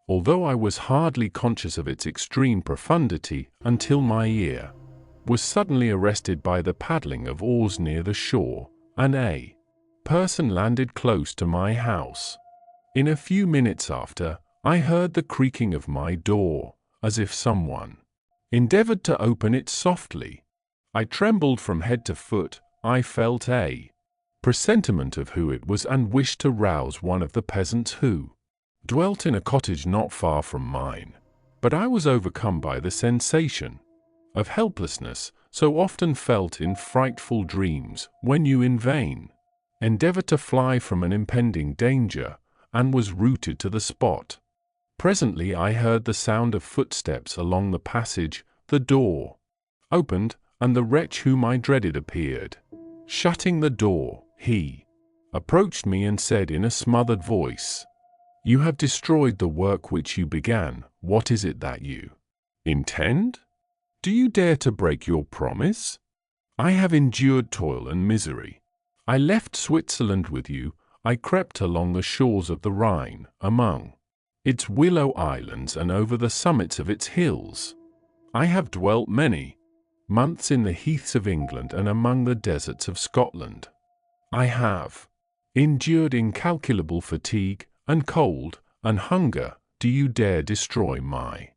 although I was hardly conscious of its extreme profundity, until my ear was suddenly arrested by the paddling of oars near the shore, and a person landed close to my house. In a few minutes after, I heard the creaking of my door, as if someone endeavored to open it softly. I trembled from head to foot. I felt a presentiment of who it was, and wished to rouse one of the peasants who dwelt in a cottage not far from mine, but I was overcome by the sensation of helplessness so often felt in frightful dreams when you in vain endeavor to fly from an impending danger, and was rooted to the spot. Presently I heard the sound of footsteps along the passage, the door opened, and the wretch whom I dreaded appeared. Shutting the door, he approached me and said in a smothered voice, "You have destroyed the work which you began. What is it that you intend? Do you dare to break your promise? I have endured toil and misery. I left Switzerland with you. I crept along the shores of the Rhine, among its willow islands and over the summits of its hills. I have dwelt many months in the heaths of England and among the deserts of Scotland. I have endured incalculable fatigue and cold and hunger. Do you dare destroy my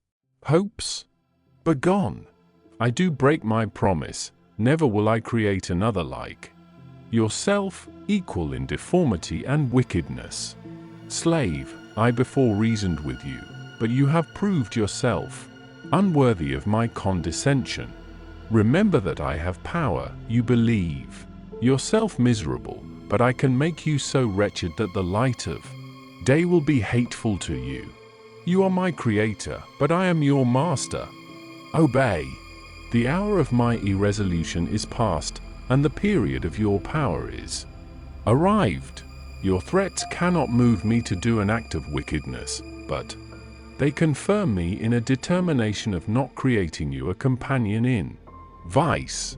hopes? Begone! I do break my promise. Never will I create another like yourself, equal in deformity and wickedness. Slave, I before reasoned with you, but you have proved yourself unworthy of my condescension. Remember that I have power. You believe yourself miserable, but I can make you so wretched that the light of day will be hateful to you. You are my creator, but I am your master. Obey. The hour of my irresolution is past, and the period of your power is arrived. Your threats cannot move me to do an act of wickedness, but they confirm me in a determination of not creating you a companion in vice.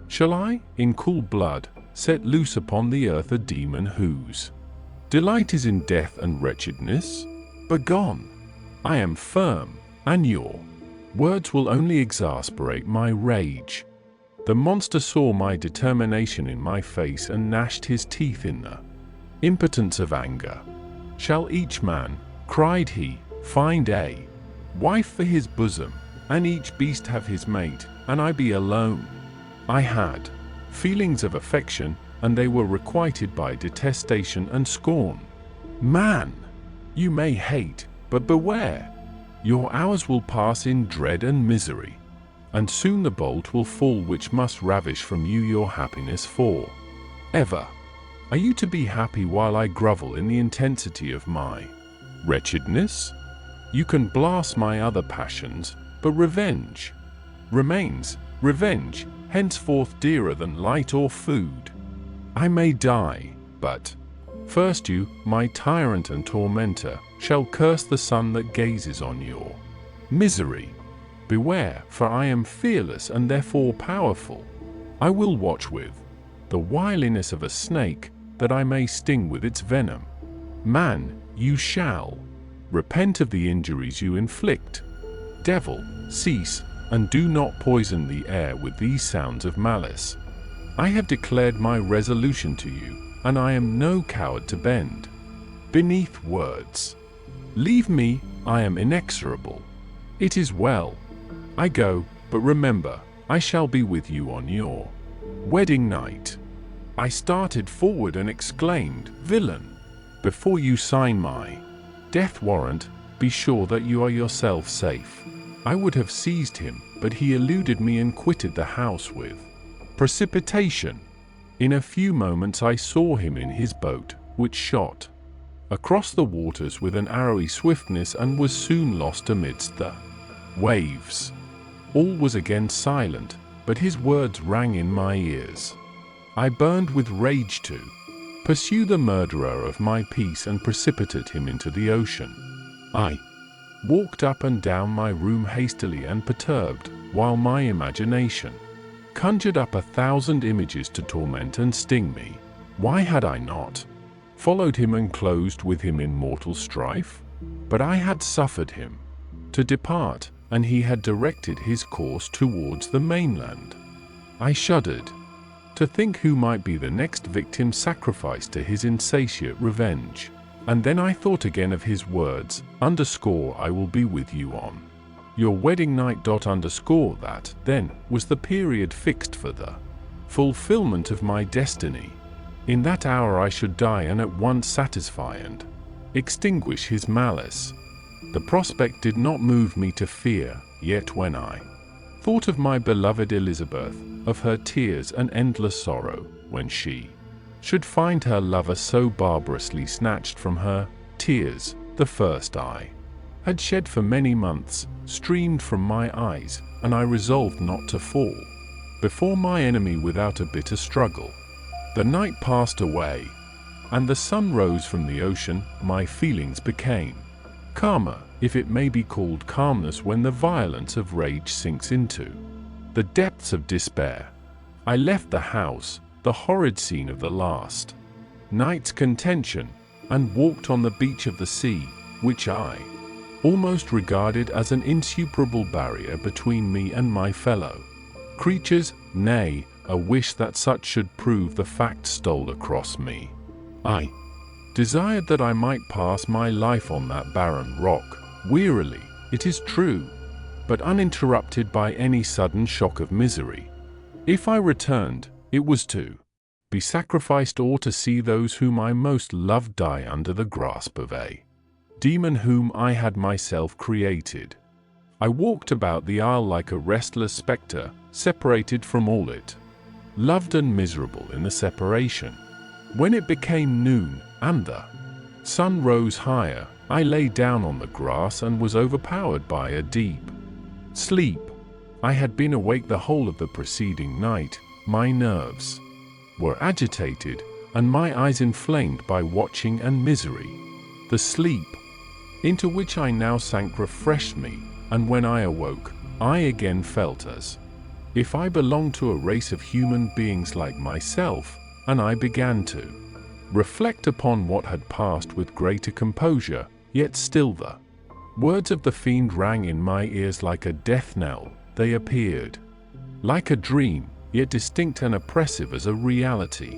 Shall I, in cool blood, set loose upon the earth a demon whose delight is in death and wretchedness? Begone! I am firm, and your words will only exasperate my rage. The monster saw my determination in my face and gnashed his teeth in the impotence of anger. Shall each man, cried he, find a wife for his bosom, and each beast have his mate, and I be alone? I had feelings of affection, and they were requited by detestation and scorn. Man, you may hate, but beware. Your hours will pass in dread and misery, and soon the bolt will fall which must ravish from you your happiness for ever. Are you to be happy while I grovel in the intensity of my wretchedness? You can blast my other passions, but revenge remains, revenge, henceforth dearer than light or food. I may die, but first you, my tyrant and tormentor, shall curse the sun that gazes on your misery. Beware, for I am fearless and therefore powerful. I will watch with the wiliness of a snake, that I may sting with its venom. Man, you shall repent of the injuries you inflict. Devil, cease, and do not poison the air with these sounds of malice. I have declared my resolution to you, and I am no coward to bend beneath words. Leave me, I am inexorable. It is well. I go, but remember, I shall be with you on your wedding night. I started forward and exclaimed, "Villain! Before you sign my death warrant, be sure that you are yourself safe." I would have seized him, but he eluded me and quitted the house with precipitation. In a few moments I saw him in his boat, which shot across the waters with an arrowy swiftness and was soon lost amidst the waves. All was again silent, but his words rang in my ears. I burned with rage to pursue the murderer of my peace and precipitate him into the ocean. I walked up and down my room hastily and perturbed, while my imagination conjured up 1,000 images to torment and sting me. Why had I not followed him and closed with him in mortal strife? But I had suffered him to depart, and he had directed his course towards the mainland. I shuddered to think who might be the next victim sacrificed to his insatiate revenge. And then I thought again of his words, "I will be with you on your wedding night. That, then, was the period fixed for the fulfillment of my destiny. In that hour I should die and at once satisfy and extinguish his malice. The prospect did not move me to fear, yet when I thought of my beloved Elizabeth, of her tears and endless sorrow, when she should find her lover so barbarously snatched from her, tears, the first I had shed for many months, streamed from my eyes, and I resolved not to fall before my enemy without a bitter struggle. The night passed away, and the sun rose from the ocean. My feelings became calmer, if it may be called calmness when the violence of rage sinks into the depths of despair. I left the house, the horrid scene of the last night's contention, and walked on the beach of the sea, which I almost regarded as an insuperable barrier between me and my fellow creatures. Nay, a wish that such should prove the fact stole across me. I desired that I might pass my life on that barren rock, wearily, it is true, but uninterrupted by any sudden shock of misery. If I returned, it was to be sacrificed or to see those whom I most loved die under the grasp of a demon whom I had myself created. I walked about the isle like a restless spectre, separated from all it loved and miserable in the separation. When it became noon, and the sun rose higher, I lay down on the grass and was overpowered by a deep sleep. I had been awake the whole of the preceding night. My nerves were agitated, and my eyes inflamed by watching and misery. The sleep into which I now sank refreshed me, and when I awoke, I again felt as if I belonged to a race of human beings like myself, and I began to reflect upon what had passed with greater composure. Yet still the words of the fiend rang in my ears like a death knell. They appeared like a dream, yet distinct and oppressive as a reality.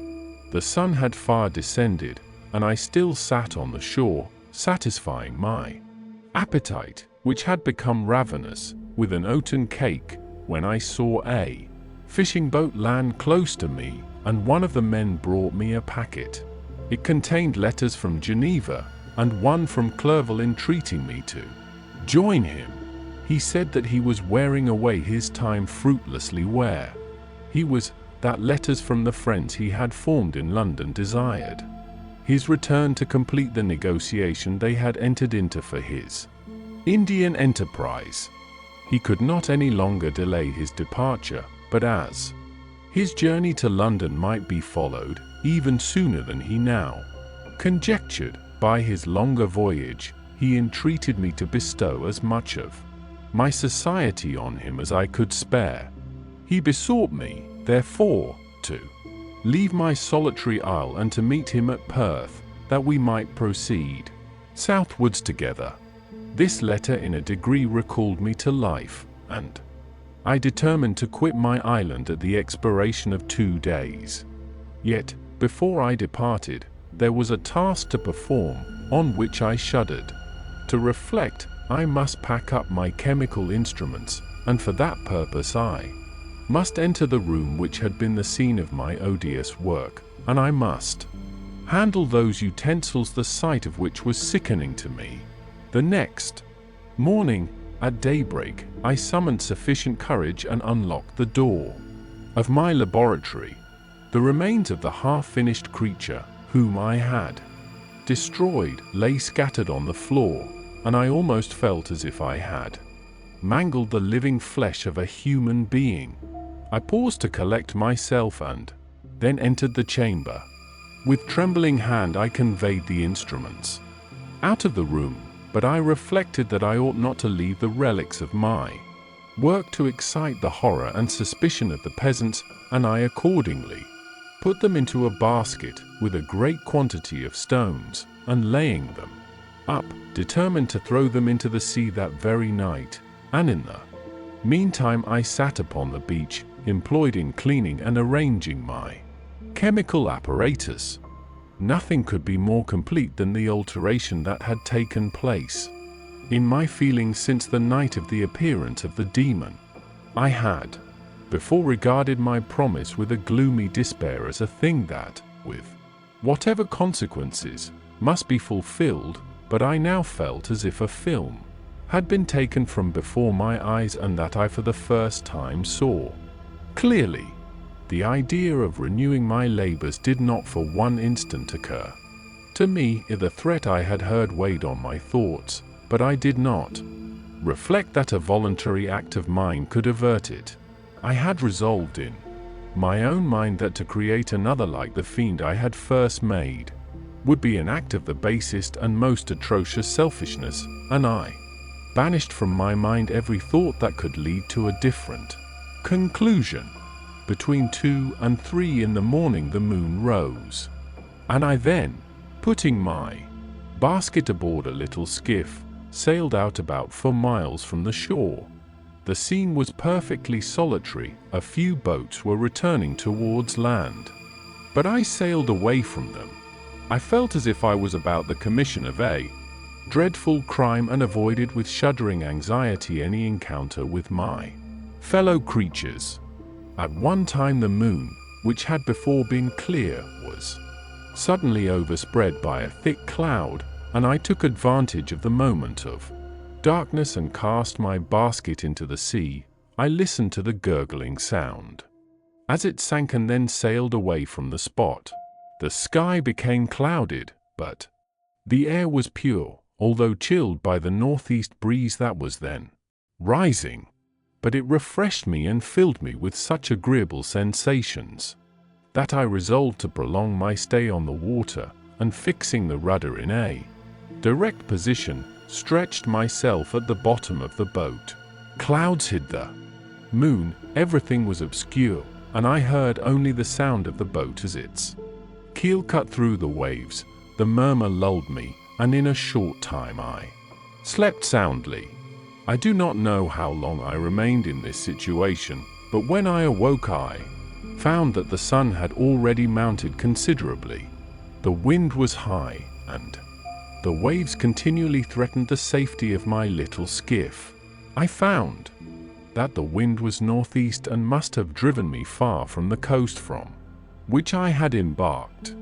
The sun had far descended, and I still sat on the shore, satisfying my appetite, which had become ravenous, with an oaten cake, when I saw a fishing boat land close to me, and one of the men brought me a packet. It contained letters from Geneva, and one from Clerval entreating me to join him. He said that he was wearing away his time fruitlessly where he was, that letters from the friends he had formed in London desired his return to complete the negotiation they had entered into for his Indian enterprise. He could not any longer delay his departure, but as his journey to London might be followed even sooner than he now conjectured by his longer voyage, he entreated me to bestow as much of my society on him as I could spare. He besought me, therefore, to leave my solitary isle and to meet him at Perth, that we might proceed southwards together. This letter in a degree recalled me to life, and I determined to quit my island at the expiration of 2 days. Yet, before I departed, there was a task to perform, on which I shuddered to reflect. I must pack up my chemical instruments, and for that purpose I must enter the room which had been the scene of my odious work, and I must handle those utensils the sight of which was sickening to me. The next morning, at daybreak, I summoned sufficient courage and unlocked the door of my laboratory. The remains of the half-finished creature, whom I had destroyed, lay scattered on the floor, and I almost felt as if I had mangled the living flesh of a human being. I paused to collect myself and then entered the chamber. With trembling hand I conveyed the instruments out of the room, but I reflected that I ought not to leave the relics of my work to excite the horror and suspicion of the peasants, and I accordingly put them into a basket with a great quantity of stones, and laying them up, determined to throw them into the sea that very night. And in the meantime I sat upon the beach, employed in cleaning and arranging my chemical apparatus. Nothing could be more complete than the alteration that had taken place in my feelings since the night of the appearance of the demon. I had before regarded my promise with a gloomy despair as a thing that, with whatever consequences must be fulfilled, but I now felt as if a film had been taken from before my eyes and that I for the first time saw clearly. The idea of renewing my labors did not for one instant occur to me. The threat I had heard weighed on my thoughts, but I did not reflect that a voluntary act of mine could avert it. I had resolved in my own mind that to create another like the fiend I had first made would be an act of the basest and most atrocious selfishness, and I banished from my mind every thought that could lead to a different conclusion. Between 2 and 3 in the morning the moon rose, and I then, putting my basket aboard a little skiff, sailed out about 4 miles from the shore. The scene was perfectly solitary. A few boats were returning towards land, but I sailed away from them. I felt as if I was about the commission of a dreadful crime and avoided with shuddering anxiety any encounter with my fellow creatures. At one time the moon, which had before been clear, was suddenly overspread by a thick cloud, and I took advantage of the moment of darkness and cast my basket into the sea. I listened to the gurgling sound as it sank and then sailed away from the spot. The sky became clouded, but the air was pure, although chilled by the northeast breeze that was then rising. But it refreshed me and filled me with such agreeable sensations that I resolved to prolong my stay on the water, and fixing the rudder in a direct position, stretched myself at the bottom of the boat. Clouds hid the moon, everything was obscure, and I heard only the sound of the boat as its keel cut through the waves. The murmur lulled me, and in a short time I slept soundly. I do not know how long I remained in this situation, but when I awoke I found that the sun had already mounted considerably. The wind was high, and the waves continually threatened the safety of my little skiff. I found that the wind was northeast and must have driven me far from the coast from which I had embarked.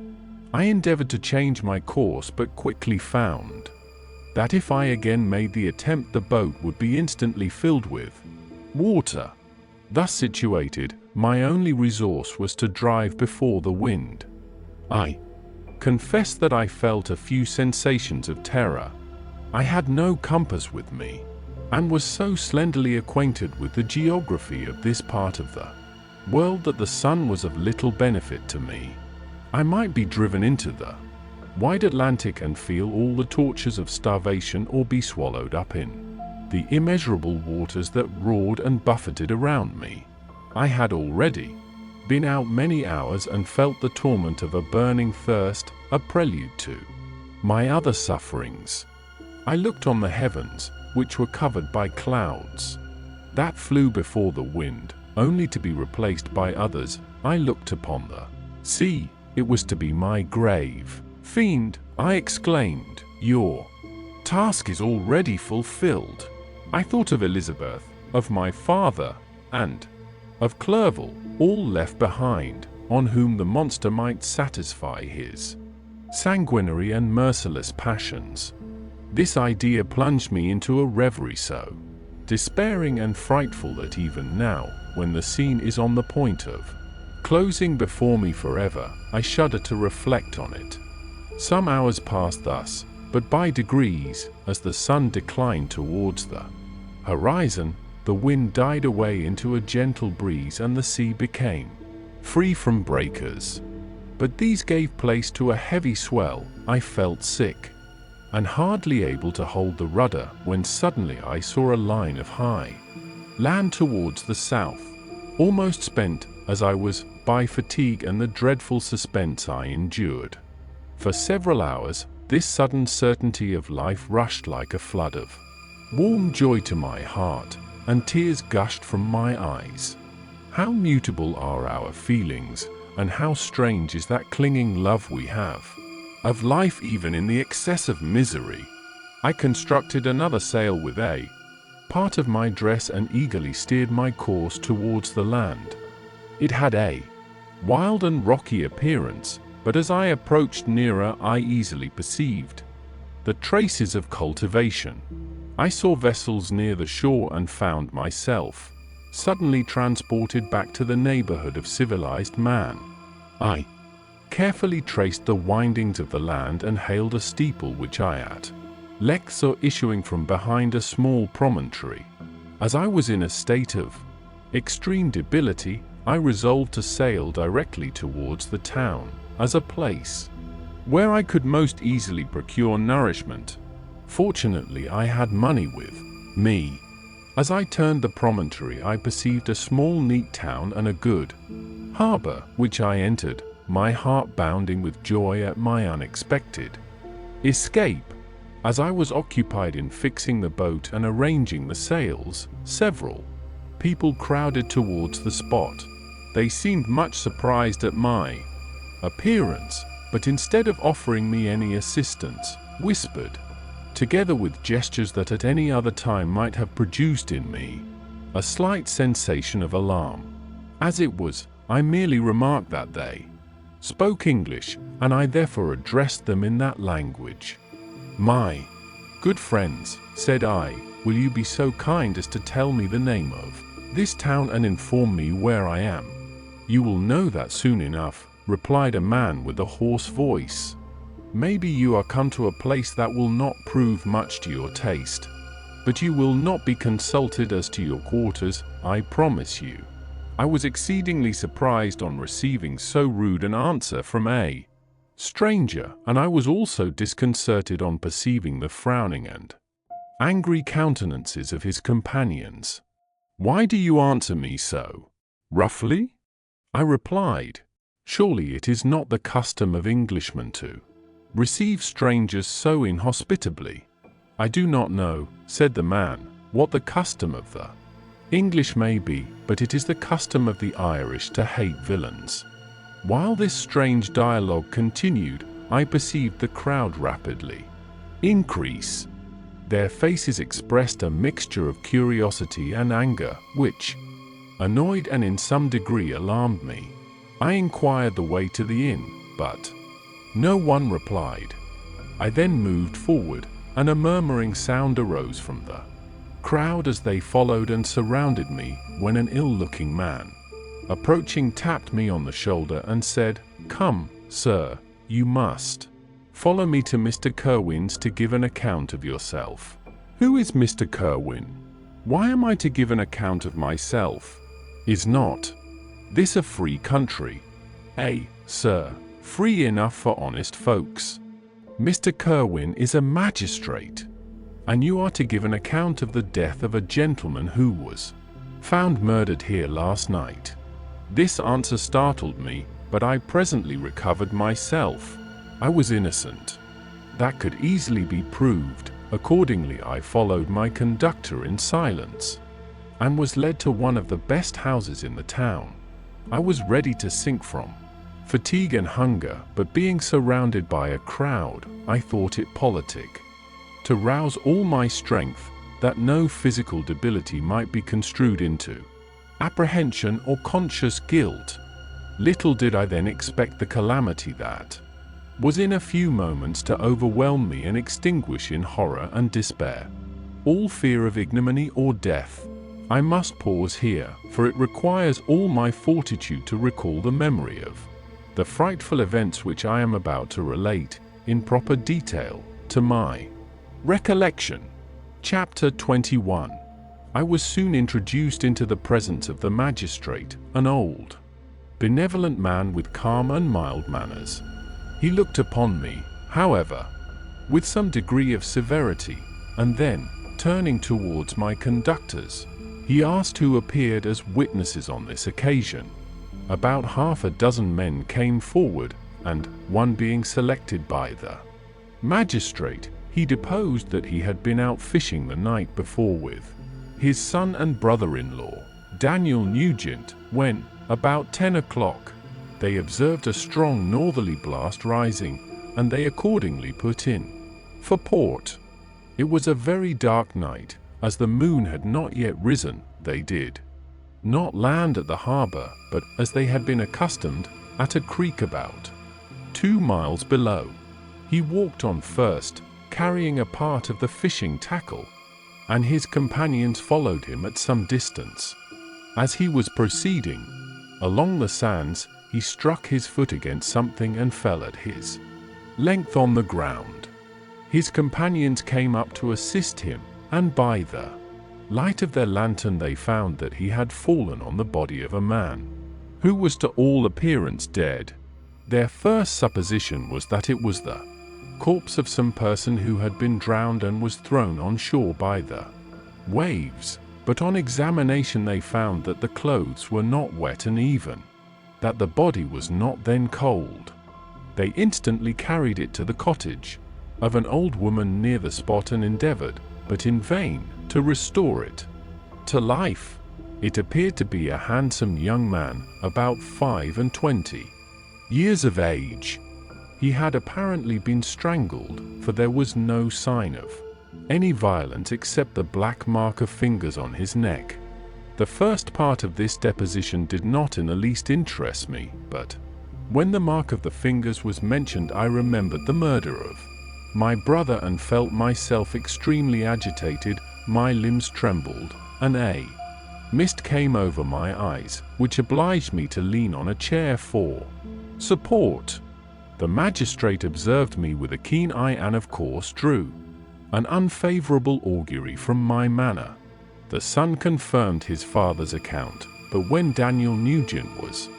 I endeavored to change my course, but quickly found that if I again made the attempt the boat would be instantly filled with water. Thus situated, my only resource was to drive before the wind. I confess that I felt a few sensations of terror. I had no compass with me, and was so slenderly acquainted with the geography of this part of the world that the sun was of little benefit to me. I might be driven into the wide Atlantic and feel all the tortures of starvation, or be swallowed up in the immeasurable waters that roared and buffeted around me. I had already been out many hours and felt the torment of a burning thirst, a prelude to my other sufferings. I looked on the heavens, which were covered by clouds that flew before the wind, only to be replaced by others. I looked upon the sea. It was to be my grave. "Fiend," I exclaimed, "your task is already fulfilled." I thought of Elizabeth, of my father, and of Clerval, all left behind, on whom the monster might satisfy his sanguinary and merciless passions. This idea plunged me into a reverie so despairing and frightful that even now, when the scene is on the point of closing before me forever, I shudder to reflect on it. Some hours passed thus, but by degrees, as the sun declined towards the horizon, the wind died away into a gentle breeze and the sea became free from breakers. But these gave place to a heavy swell. I felt sick and hardly able to hold the rudder, when suddenly I saw a line of high land towards the south. Almost spent as I was by fatigue and the dreadful suspense I endured for several hours, this sudden certainty of life rushed like a flood of warm joy to my heart, and tears gushed from my eyes. How mutable are our feelings, and how strange is that clinging love we have of life even in the excess of misery. I constructed another sail with a part of my dress and eagerly steered my course towards the land. It had a wild and rocky appearance, but as I approached nearer I easily perceived the traces of cultivation. I saw vessels near the shore and found myself suddenly transported back to the neighborhood of civilized man. I carefully traced the windings of the land and hailed a steeple which I saw issuing from behind a small promontory. As I was in a state of extreme debility, I resolved to sail directly towards the town as a place where I could most easily procure nourishment. Fortunately, I had money with me. As I turned the promontory, I perceived a small, neat town and a good harbor, which I entered, my heart bounding with joy at my unexpected escape. As I was occupied in fixing the boat and arranging the sails, several people crowded towards the spot. They seemed much surprised at my appearance, but instead of offering me any assistance, whispered, together with gestures that at any other time might have produced in me a slight sensation of alarm. As it was, I merely remarked that they spoke English, and I therefore addressed them in that language. "My good friends," said I, "will you be so kind as to tell me the name of this town and inform me where I am?" "You will know that soon enough," replied a man with a hoarse voice. "Maybe you are come to a place that will not prove much to your taste, but you will not be consulted as to your quarters, I promise you." I was exceedingly surprised on receiving so rude an answer from a stranger, and I was also disconcerted on perceiving the frowning and angry countenances of his companions. "Why do you answer me so roughly?" I replied. "Surely it is not the custom of Englishmen to receive strangers so inhospitably." "I do not know," said the man, "what the custom of the English may be, but it is the custom of the Irish to hate villains." While this strange dialogue continued, I perceived the crowd rapidly increase. Their faces expressed a mixture of curiosity and anger, which annoyed and in some degree alarmed me. I inquired the way to the inn, but no one replied. I then moved forward, and a murmuring sound arose from the crowd as they followed and surrounded me, when an ill-looking man, approaching, tapped me on the shoulder and said, "Come, sir, you must follow me to Mr. Kerwin's to give an account of yourself." "Who is Mr. Kerwin? Why am I to give an account of myself? Is not this a free country?" Sir, free enough for honest folks. Mr. Kerwin is a magistrate, and you are to give an account of the death of a gentleman who was found murdered here last night." This answer startled me, but I presently recovered myself. I was innocent. That could easily be proved. Accordingly, I followed my conductor in silence, and was led to one of the best houses in the town. I was ready to sink from fatigue and hunger, but being surrounded by a crowd, I thought it politic to rouse all my strength, that no physical debility might be construed into apprehension or conscious guilt. Little did I then expect the calamity that was in a few moments to overwhelm me and extinguish in horror and despair all fear of ignominy or death. I must pause here, for it requires all my fortitude to recall the memory of the frightful events which I am about to relate, in proper detail, to my recollection. Chapter 21. I was soon introduced into the presence of the magistrate, an old, benevolent man with calm and mild manners. He looked upon me, however, with some degree of severity, and then, turning towards my conductors, he asked who appeared as witnesses on this occasion. About half a dozen men came forward, and, one being selected by the magistrate, he deposed that he had been out fishing the night before with his son and brother-in-law, Daniel Nugent, when, about 10 o'clock, they observed a strong northerly blast rising, and they accordingly put in for port. It was a very dark night. As the moon had not yet risen, they did not land at the harbor, but, as they had been accustomed, at a creek about 2 miles below. He walked on first, carrying a part of the fishing tackle, and his companions followed him at some distance. As he was proceeding along the sands, he struck his foot against something and fell at his length on the ground. His companions came up to assist him, and by the light of their lantern they found that he had fallen on the body of a man, who was to all appearance dead. Their first supposition was that it was the corpse of some person who had been drowned and was thrown on shore by the waves, but on examination they found that the clothes were not wet and even that the body was not then cold. They instantly carried it to the cottage of an old woman near the spot and endeavored, but in vain, to restore it to life. It appeared to be a handsome young man, about 25 years of age. He had apparently been strangled, for there was no sign of any violence except the black mark of fingers on his neck. The first part of this deposition did not in the least interest me, but when the mark of the fingers was mentioned I remembered the murder of my brother and felt myself extremely agitated. My limbs trembled, and a mist came over my eyes, which obliged me to lean on a chair for support. The magistrate observed me with a keen eye and of course drew an unfavorable augury from my manner. The son confirmed his father's account, but when Daniel Nugent was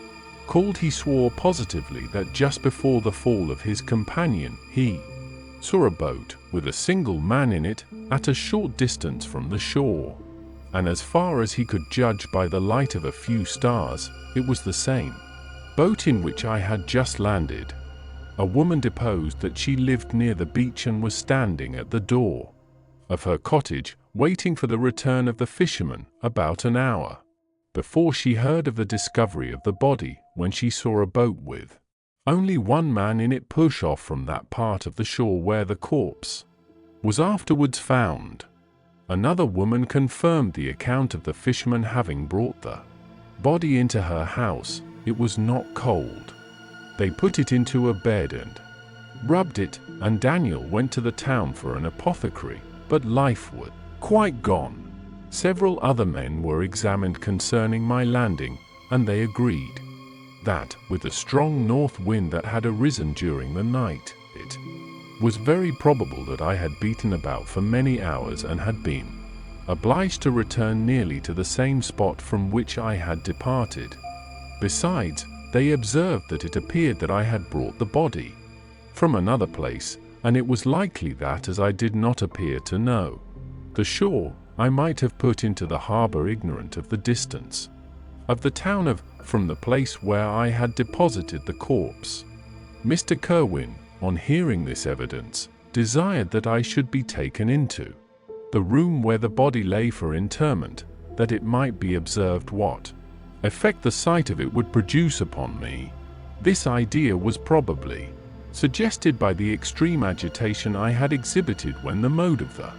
called he swore positively that just before the fall of his companion he saw a boat with a single man in it at a short distance from the shore, and as far as he could judge by the light of a few stars, it was the same boat in which I had just landed. A woman deposed that she lived near the beach and was standing at the door of her cottage, waiting for the return of the fisherman about an hour before she heard of the discovery of the body, when she saw a boat with only one man in it push off from that part of the shore where the corpse was afterwards found. Another woman confirmed the account of the fisherman having brought the body into her house. It was not cold. They put it into a bed and rubbed it, and Daniel went to the town for an apothecary, but life was quite gone. Several other men were examined concerning my landing, and they agreed that, with the strong north wind that had arisen during the night, it was very probable that I had beaten about for many hours and had been obliged to return nearly to the same spot from which I had departed. Besides, they observed that it appeared that I had brought the body from another place, and it was likely that, as I did not appear to know the shore, I might have put into the harbor ignorant of the distance of the town from the place where I had deposited the corpse. Mr. Kerwin, on hearing this evidence, desired that I should be taken into the room where the body lay for interment, that it might be observed what effect the sight of it would produce upon me. This idea was probably suggested by the extreme agitation I had exhibited when the mode of the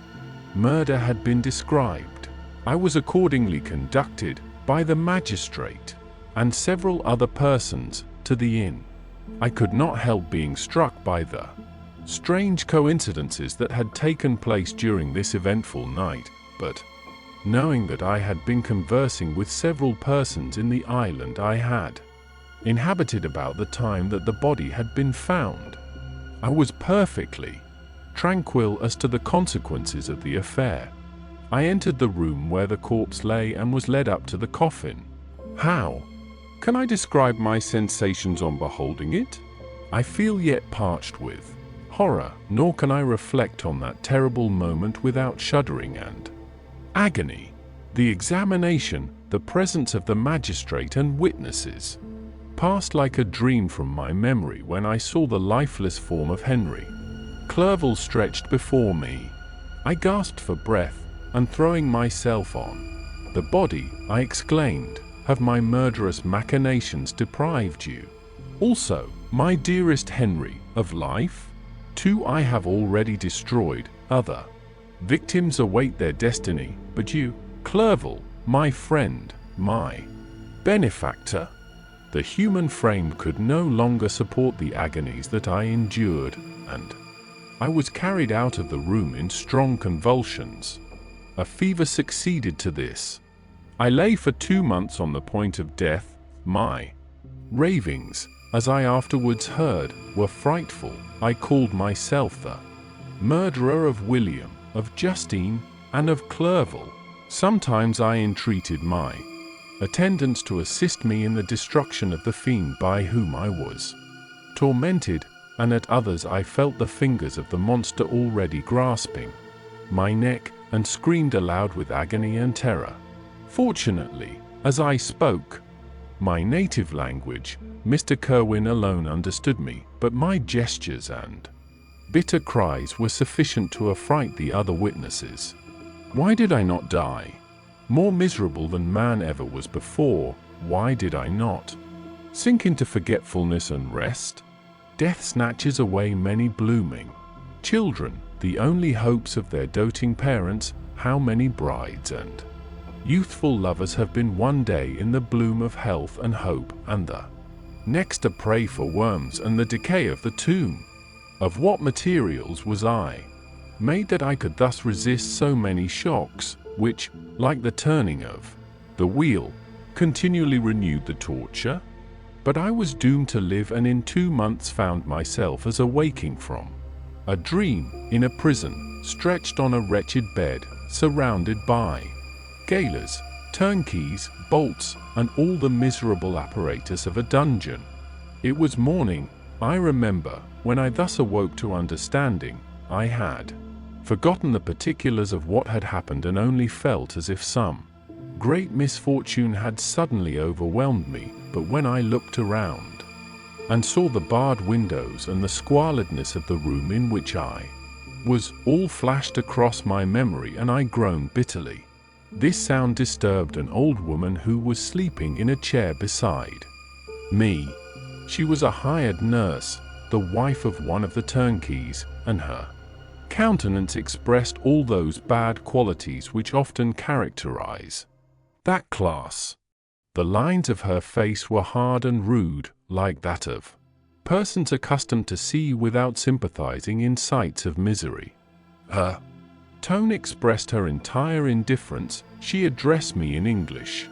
murder had been described. I was accordingly conducted by the magistrate and several other persons to the inn. I could not help being struck by the strange coincidences that had taken place during this eventful night, but knowing that I had been conversing with several persons in the island I had inhabited about the time that the body had been found, I was perfectly tranquil as to the consequences of the affair. I entered the room where the corpse lay and was led up to the coffin. How can I describe my sensations on beholding it? I feel yet parched with horror, nor can I reflect on that terrible moment without shuddering and agony. The examination, the presence of the magistrate and witnesses, passed like a dream from my memory when I saw the lifeless form of Henry Clerval stretched before me. I gasped for breath, and throwing myself on the body, I exclaimed, "Have my murderous machinations deprived you also, my dearest Henry, of life? 2 I have already destroyed, other victims await their destiny, but you, Clerval, my friend, my benefactor, The human frame could no longer support the agonies that I endured, and I was carried out of the room in strong convulsions. A fever succeeded to this. I lay for 2 months on the point of death. My ravings, as I afterwards heard, were frightful. I called myself the murderer of William, of Justine, and of Clerval. Sometimes I entreated my attendants to assist me in the destruction of the fiend by whom I was tormented, and at others I felt the fingers of the monster already grasping my neck, and screamed aloud with agony and terror. Fortunately, as I spoke my native language, Mr. Kerwin alone understood me, but my gestures and bitter cries were sufficient to affright the other witnesses. Why did I not die? More miserable than man ever was before, why did I not sink into forgetfulness and rest? Death snatches away many blooming children, the only hopes of their doting parents. How many brides and youthful lovers have been one day in the bloom of health and hope, and the next a prey for worms and the decay of the tomb? Of what materials was I made that I could thus resist so many shocks, which, like the turning of the wheel, continually renewed the torture? But I was doomed to live, and in 2 months found myself as awaking from a dream, in a prison, stretched on a wretched bed, surrounded by gaolers, turnkeys, bolts, and all the miserable apparatus of a dungeon. It was morning, I remember, when I thus awoke to understanding. I had forgotten the particulars of what had happened, and only felt as if some great misfortune had suddenly overwhelmed me. But when I looked around and saw the barred windows and the squalidness of the room in which I was, all flashed across my memory, and I groaned bitterly. This sound disturbed an old woman who was sleeping in a chair beside me. She was a hired nurse, the wife of one of the turnkeys, and her countenance expressed all those bad qualities which often characterize that class. The lines of her face were hard and rude, like that of persons accustomed to see without sympathizing in sights of misery. Her tone expressed her entire indifference. She addressed me in English,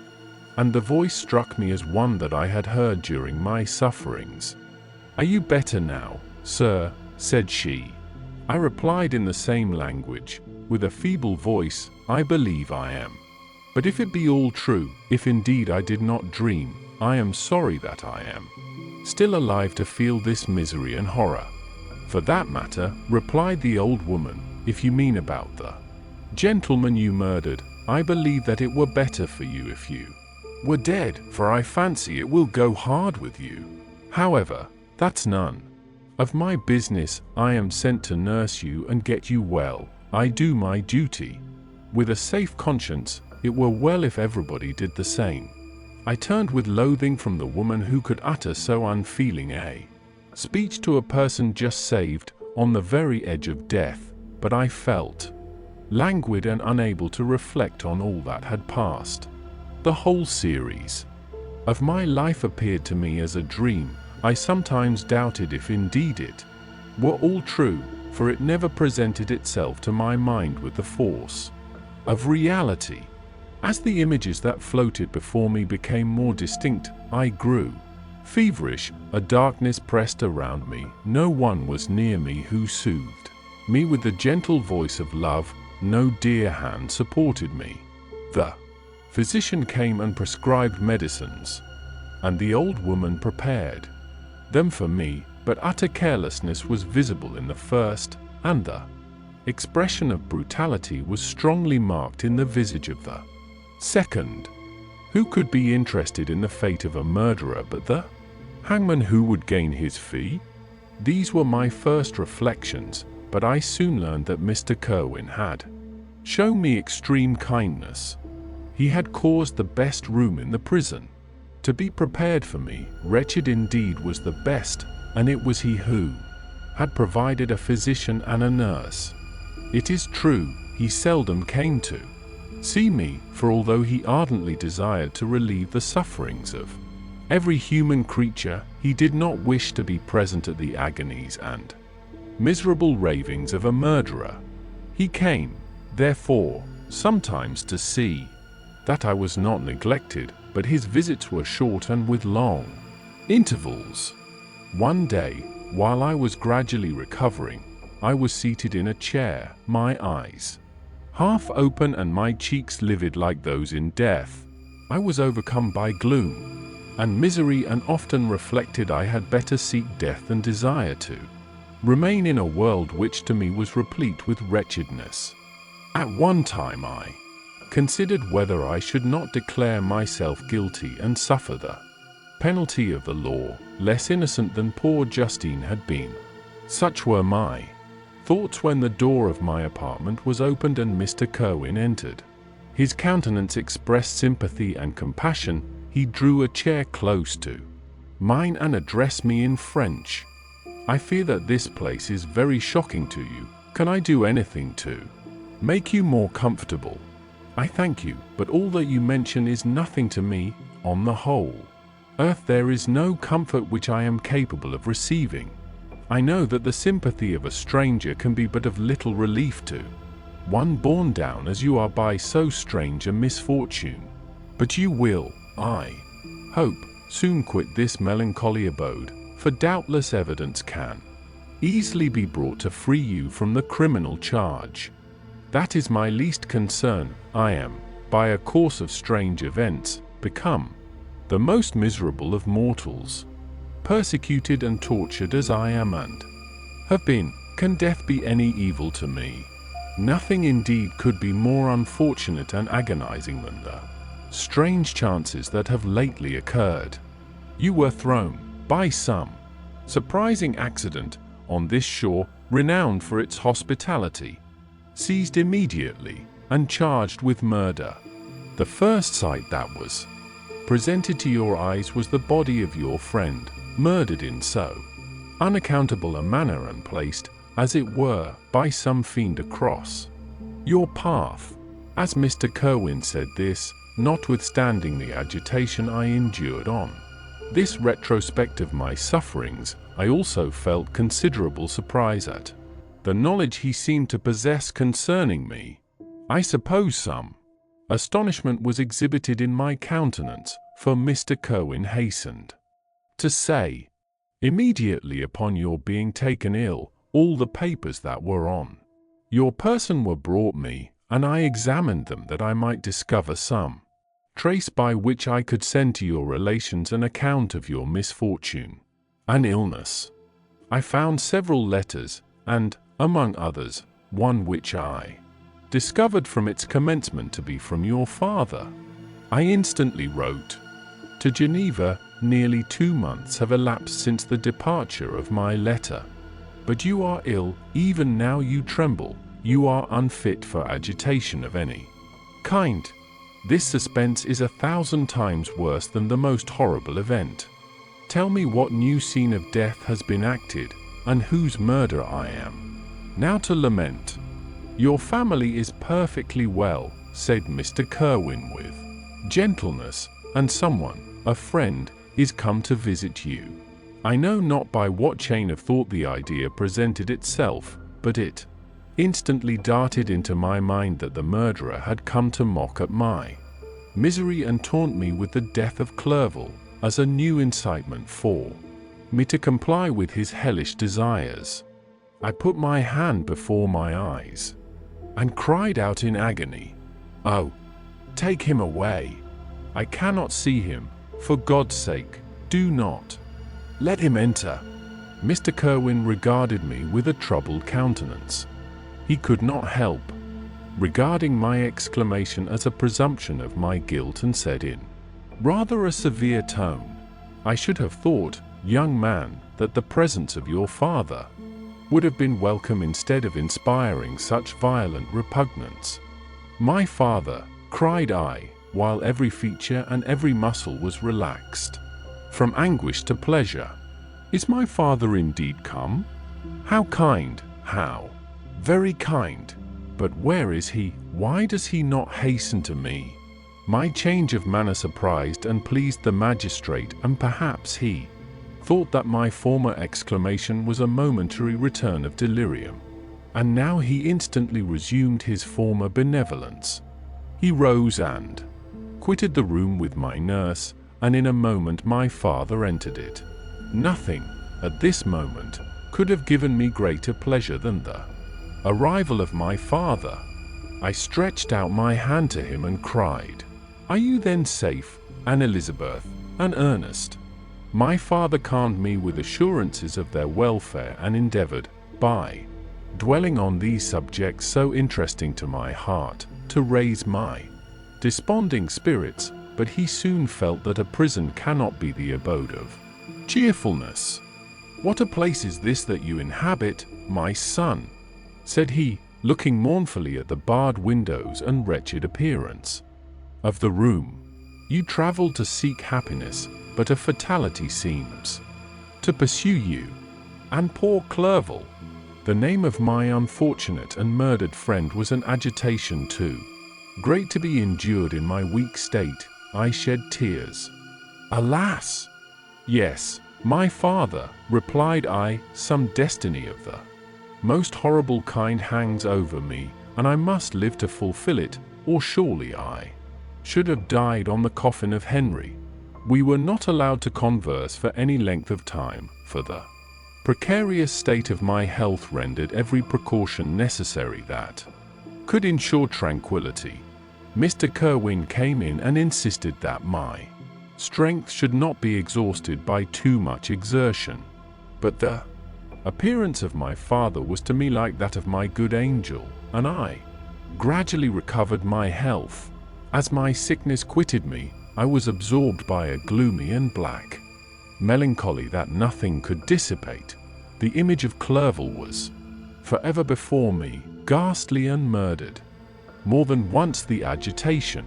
and the voice struck me as one that I had heard during my sufferings. "Are you better now, sir?" said she. I replied in the same language, with a feeble voice, "I believe I am. But if it be all true, if indeed I did not dream, I am sorry that I am still alive to feel this misery and horror." "For that matter," replied the old woman, "if you mean about the gentleman you murdered, I believe that it were better for you if you were dead, for I fancy it will go hard with you. However, that's none of my business. I am sent to nurse you and get you well. I do my duty with a safe conscience. It were well if everybody did the same." I turned with loathing from the woman who could utter so unfeeling a speech to a person just saved, on the very edge of death, but I felt languid and unable to reflect on all that had passed. The whole series of my life appeared to me as a dream. I sometimes doubted if indeed it were all true, for it never presented itself to my mind with the force of reality. As the images that floated before me became more distinct, I grew feverish. A darkness pressed around me. No one was near me who soothed me with the gentle voice of love. No dear hand supported me. The physician came and prescribed medicines, and the old woman prepared them for me, but utter carelessness was visible in the first, and the expression of brutality was strongly marked in the visage of the second. Who could be interested in the fate of a murderer but the hangman? Who would gain his fee? These were my first reflections, but I soon learned that Mr. Kerwin had shown me extreme kindness. He had caused the best room in the prison to be prepared for me. Wretched indeed was the best, and it was he who had provided a physician and a nurse. It is true, he seldom came to see me, for although he ardently desired to relieve the sufferings of Every human creature, he did not wish to be present at the agonies and miserable ravings of a murderer. He came, therefore, sometimes to see that I was not neglected, but his visits were short and with long intervals. One day, while I was gradually recovering, I was seated in a chair, my eyes half open and my cheeks livid like those in death. I was overcome by gloom and misery, and often reflected I had better seek death than desire to remain in a world which to me was replete with wretchedness. At one time I considered whether I should not declare myself guilty and suffer the penalty of the law, less innocent than poor Justine had been. Such were my thoughts when the door of my apartment was opened and Mr. Kerwin entered. His countenance expressed sympathy and compassion. He drew a chair close to mine and addressed me in French. "I fear that this place is very shocking to you. Can I do anything to make you more comfortable?" "I thank you, but all that you mention is nothing to me. On the whole, earth, there is no comfort which I am capable of receiving. I know that the sympathy of a stranger can be but of little relief to one borne down as you are by so strange a misfortune. But you will, I hope, soon quit this melancholy abode, for doubtless evidence can easily be brought to free you from the criminal charge. That is my least concern. I am, by a course of strange events, become the most miserable of mortals. Persecuted and tortured as I am and have been, can death be any evil to me? Nothing indeed could be more unfortunate and agonizing than the strange chances that have lately occurred. You were thrown, by some surprising accident, on this shore, renowned for its hospitality, seized immediately, and charged with murder. The first sight that was presented to your eyes was the body of your friend, murdered in so unaccountable a manner and placed, as it were, by some fiend across your path. As Mr. Kerwin said this, notwithstanding the agitation I endured on this retrospect of my sufferings, I also felt considerable surprise at the knowledge he seemed to possess concerning me. I suppose some astonishment was exhibited in my countenance, for Mr. Kerwin hastened to say, "Immediately upon your being taken ill, all the papers that were on your person were brought me, and I examined them that I might discover some trace by which I could send to your relations an account of your misfortune and illness. I found several letters, and, among others, one which I discovered from its commencement to be from your father. I instantly wrote to Geneva. Nearly 2 months have elapsed since the departure of my letter. But you are ill, even now you tremble, you are unfit for agitation of any kind. This suspense is 1,000 times worse than the most horrible event. Tell me what new scene of death has been acted, and whose murder I am now to lament." "Your family is perfectly well," said Mr. Kerwin with gentleness, "and someone, a friend, is come to visit you. I know not by what chain of thought the idea presented itself, but it instantly darted into my mind that the murderer had come to mock at my misery and taunt me with the death of Clerval, as a new incitement for me to comply with his hellish desires. I put my hand before my eyes and cried out in agony, 'Oh, take him away! I cannot see him. For God's sake, do not let him enter.' Mr. Kerwin regarded me with a troubled countenance. He could not help regarding my exclamation as a presumption of my guilt, and said in rather a severe tone, 'I should have thought, young man, that the presence of your father would have been welcome instead of inspiring such violent repugnance.' 'My father!' cried I, while every feature and every muscle was relaxed from anguish to pleasure. 'Is my father indeed come? How kind, how very kind! But where is he? Why does he not hasten to me? My change of manner surprised and pleased the magistrate, and perhaps he thought that my former exclamation was a momentary return of delirium, and now he instantly resumed his former benevolence. He rose and quitted the room with my nurse, and in a moment my father entered it. Nothing, at this moment, could have given me greater pleasure than the arrival of my father. I stretched out my hand to him and cried, "Are you then safe, Anne Elizabeth, and Ernest?" My father calmed me with assurances of their welfare and endeavored, by dwelling on these subjects so interesting to my heart, to raise my desponding spirits, but he soon felt that a prison cannot be the abode of cheerfulness. "What a place is this that you inhabit, my son?" said he, looking mournfully at the barred windows and wretched appearance of the room. "You travel to seek happiness, but a fatality seems to pursue you. And poor Clerval!" The name of my unfortunate and murdered friend was an agitation too great to be endured in my weak state. I shed tears. "Alas! Yes, my father," replied I, "some destiny of the most horrible kind hangs over me, and I must live to fulfill it, or surely I should have died on the coffin of Henry." We were not allowed to converse for any length of time, for the precarious state of my health rendered every precaution necessary that could ensure tranquility. Mr. Kerwin came in and insisted that my strength should not be exhausted by too much exertion. But the appearance of my father was to me like that of my good angel, and I gradually recovered my health. As my sickness quitted me, I was absorbed by a gloomy and black melancholy that nothing could dissipate. The image of Clerval was forever before me, ghastly and murdered. More than once the agitation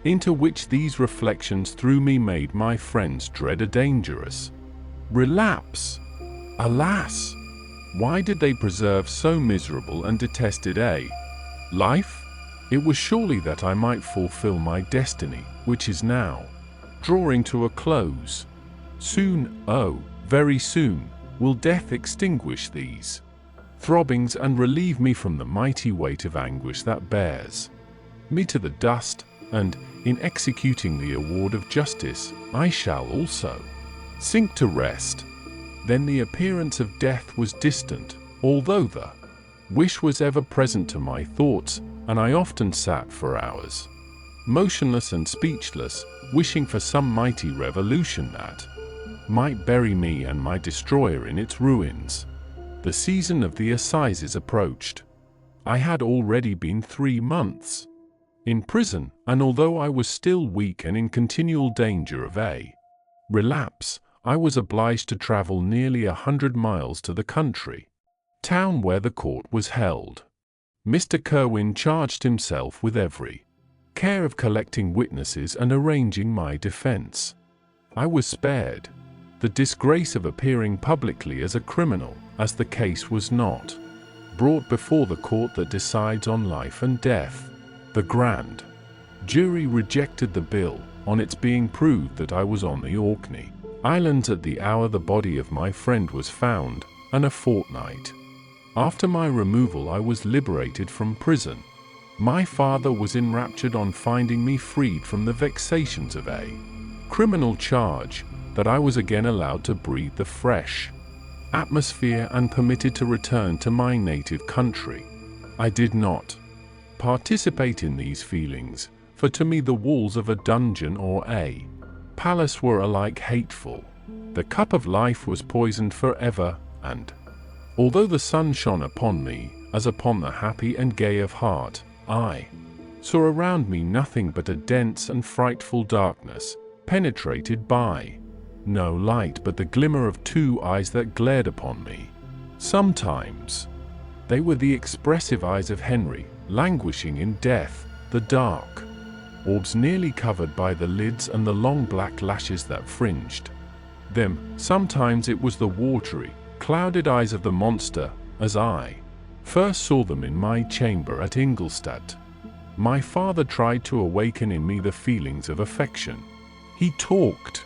into which these reflections threw me made my friends dread a dangerous relapse. Alas! Why did they preserve so miserable and detested a life? It was surely that I might fulfill my destiny, which is now drawing to a close. Soon, oh, very soon, will death extinguish these throbbings and relieve me from the mighty weight of anguish that bears me to the dust, and, in executing the award of justice, I shall also sink to rest. Then the appearance of death was distant, although the wish was ever present to my thoughts, and I often sat for hours, motionless and speechless, wishing for some mighty revolution that might bury me and my destroyer in its ruins. The season of the assizes approached. I had already been 3 months in prison, and although I was still weak and in continual danger of a relapse, I was obliged to travel nearly 100 miles to the country town where the court was held. Mr. Kerwin charged himself with every care of collecting witnesses and arranging my defense. I was spared the disgrace of appearing publicly as a criminal, as the case was not brought before the court that decides on life and death. The grand jury rejected the bill, on its being proved that I was on the Orkney Islands at the hour the body of my friend was found, and a fortnight after my removal I was liberated from prison. My father was enraptured on finding me freed from the vexations of a criminal charge, that I was again allowed to breathe the fresh atmosphere and permitted to return to my native country. I did not participate in these feelings, for to me the walls of a dungeon or a palace were alike hateful. The cup of life was poisoned forever, and although the sun shone upon me, as upon the happy and gay of heart, I saw around me nothing but a dense and frightful darkness, penetrated by no light but the glimmer of 2 eyes that glared upon me. Sometimes they were the expressive eyes of Henry, languishing in death, the dark orbs nearly covered by the lids and the long black lashes that fringed them. Sometimes it was the watery, clouded eyes of the monster, as I first saw them in my chamber at Ingolstadt. My father tried to awaken in me the feelings of affection. He talked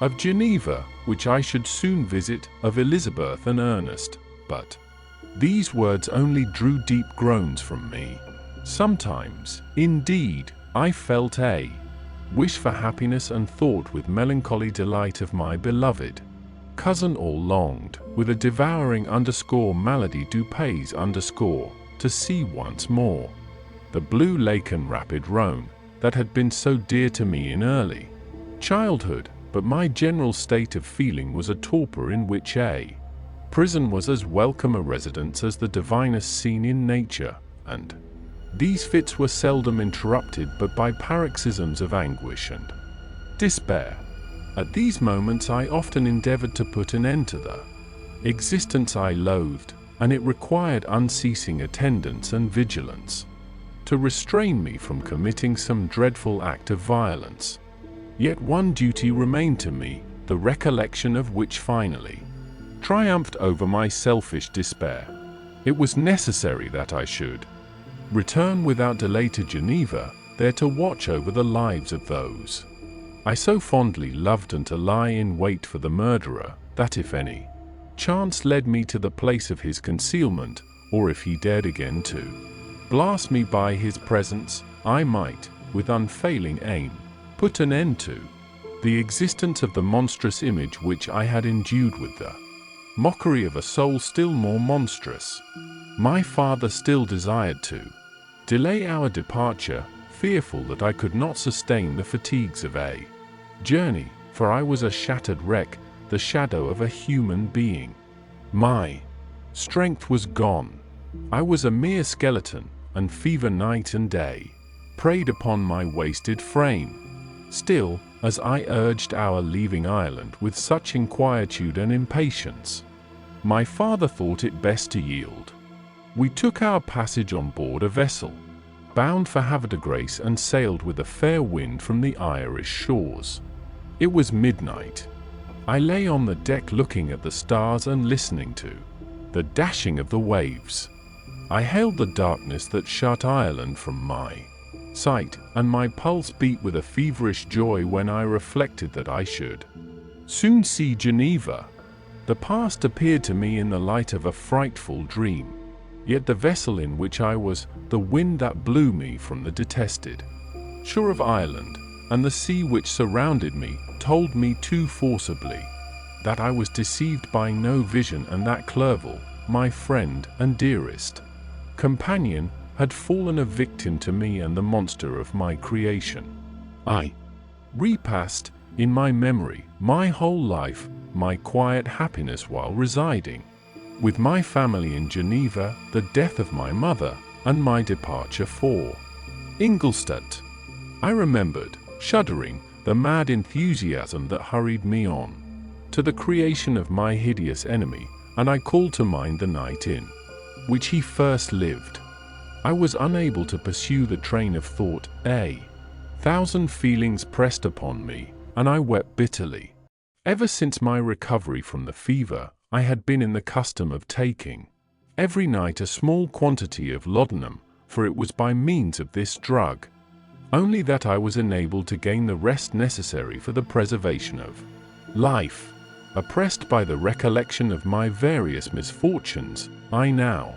of Geneva, which I should soon visit, of Elizabeth and Ernest, but these words only drew deep groans from me. Sometimes, indeed, I felt a wish for happiness and thought with melancholy delight of my beloved cousin, or longed, with a devouring malady du pays to see once more the blue lake and rapid Rhone that had been so dear to me in early childhood, but my general state of feeling was a torpor in which a prison was as welcome a residence as the divinest scene in nature, and these fits were seldom interrupted but by paroxysms of anguish and despair. At these moments I often endeavored to put an end to the existence I loathed, and it required unceasing attendance and vigilance to restrain me from committing some dreadful act of violence. Yet one duty remained to me, the recollection of which finally triumphed over my selfish despair. It was necessary that I should return without delay to Geneva, there to watch over the lives of those I so fondly loved, and to lie in wait for the murderer, that if any chance led me to the place of his concealment, or if he dared again to blast me by his presence, I might, with unfailing aim, put an end to the existence of the monstrous image which I had endued with the mockery of a soul still more monstrous. My father still desired to delay our departure, fearful that I could not sustain the fatigues of a journey, for I was a shattered wreck, the shadow of a human being. My strength was gone. I was a mere skeleton, and fever night and day preyed upon my wasted frame. Still, as I urged our leaving Ireland with such inquietude and impatience, my father thought it best to yield. We took our passage on board a vessel bound for Havre-de-Grace, and sailed with a fair wind from the Irish shores. It was midnight. I lay on the deck looking at the stars and listening to the dashing of the waves. I hailed the darkness that shut Ireland from my sight, and my pulse beat with a feverish joy when I reflected that I should soon see Geneva. The past appeared to me in the light of a frightful dream. Yet the vessel in which I was, the wind that blew me from the detested shore of Ireland, and the sea which surrounded me, told me too forcibly that I was deceived by no vision, and that Clerval, my friend and dearest companion, had fallen a victim to me and the monster of my creation. I repassed in my memory my whole life, my quiet happiness while residing with my family in Geneva, the death of my mother, and my departure for Ingolstadt. I remembered, shuddering, the mad enthusiasm that hurried me on to the creation of my hideous enemy, and I called to mind the night in which he first lived. I was unable to pursue the train of thought. A thousand feelings pressed upon me, and I wept bitterly. Ever since my recovery from the fever, I had been in the custom of taking every night a small quantity of laudanum, for it was by means of this drug only that I was enabled to gain the rest necessary for the preservation of life. Oppressed by the recollection of my various misfortunes, I now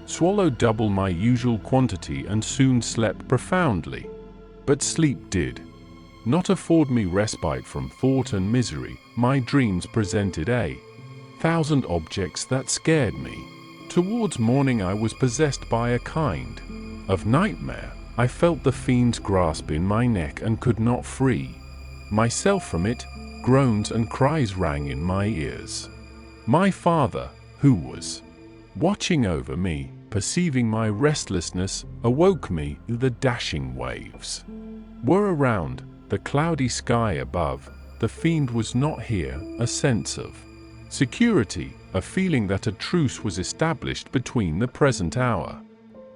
swallowed double my usual quantity and soon slept profoundly. But sleep did not afford me respite from thought and misery. My dreams presented a thousand objects that scared me. Towards morning I was possessed by a kind of nightmare. I felt the fiend's grasp in my neck and could not free myself from it. Groans and cries rang in my ears. My father, who was watching over me, perceiving my restlessness, awoke me. The dashing waves were around, the cloudy sky above. The fiend was not here. A sense of security, a feeling that a truce was established between the present hour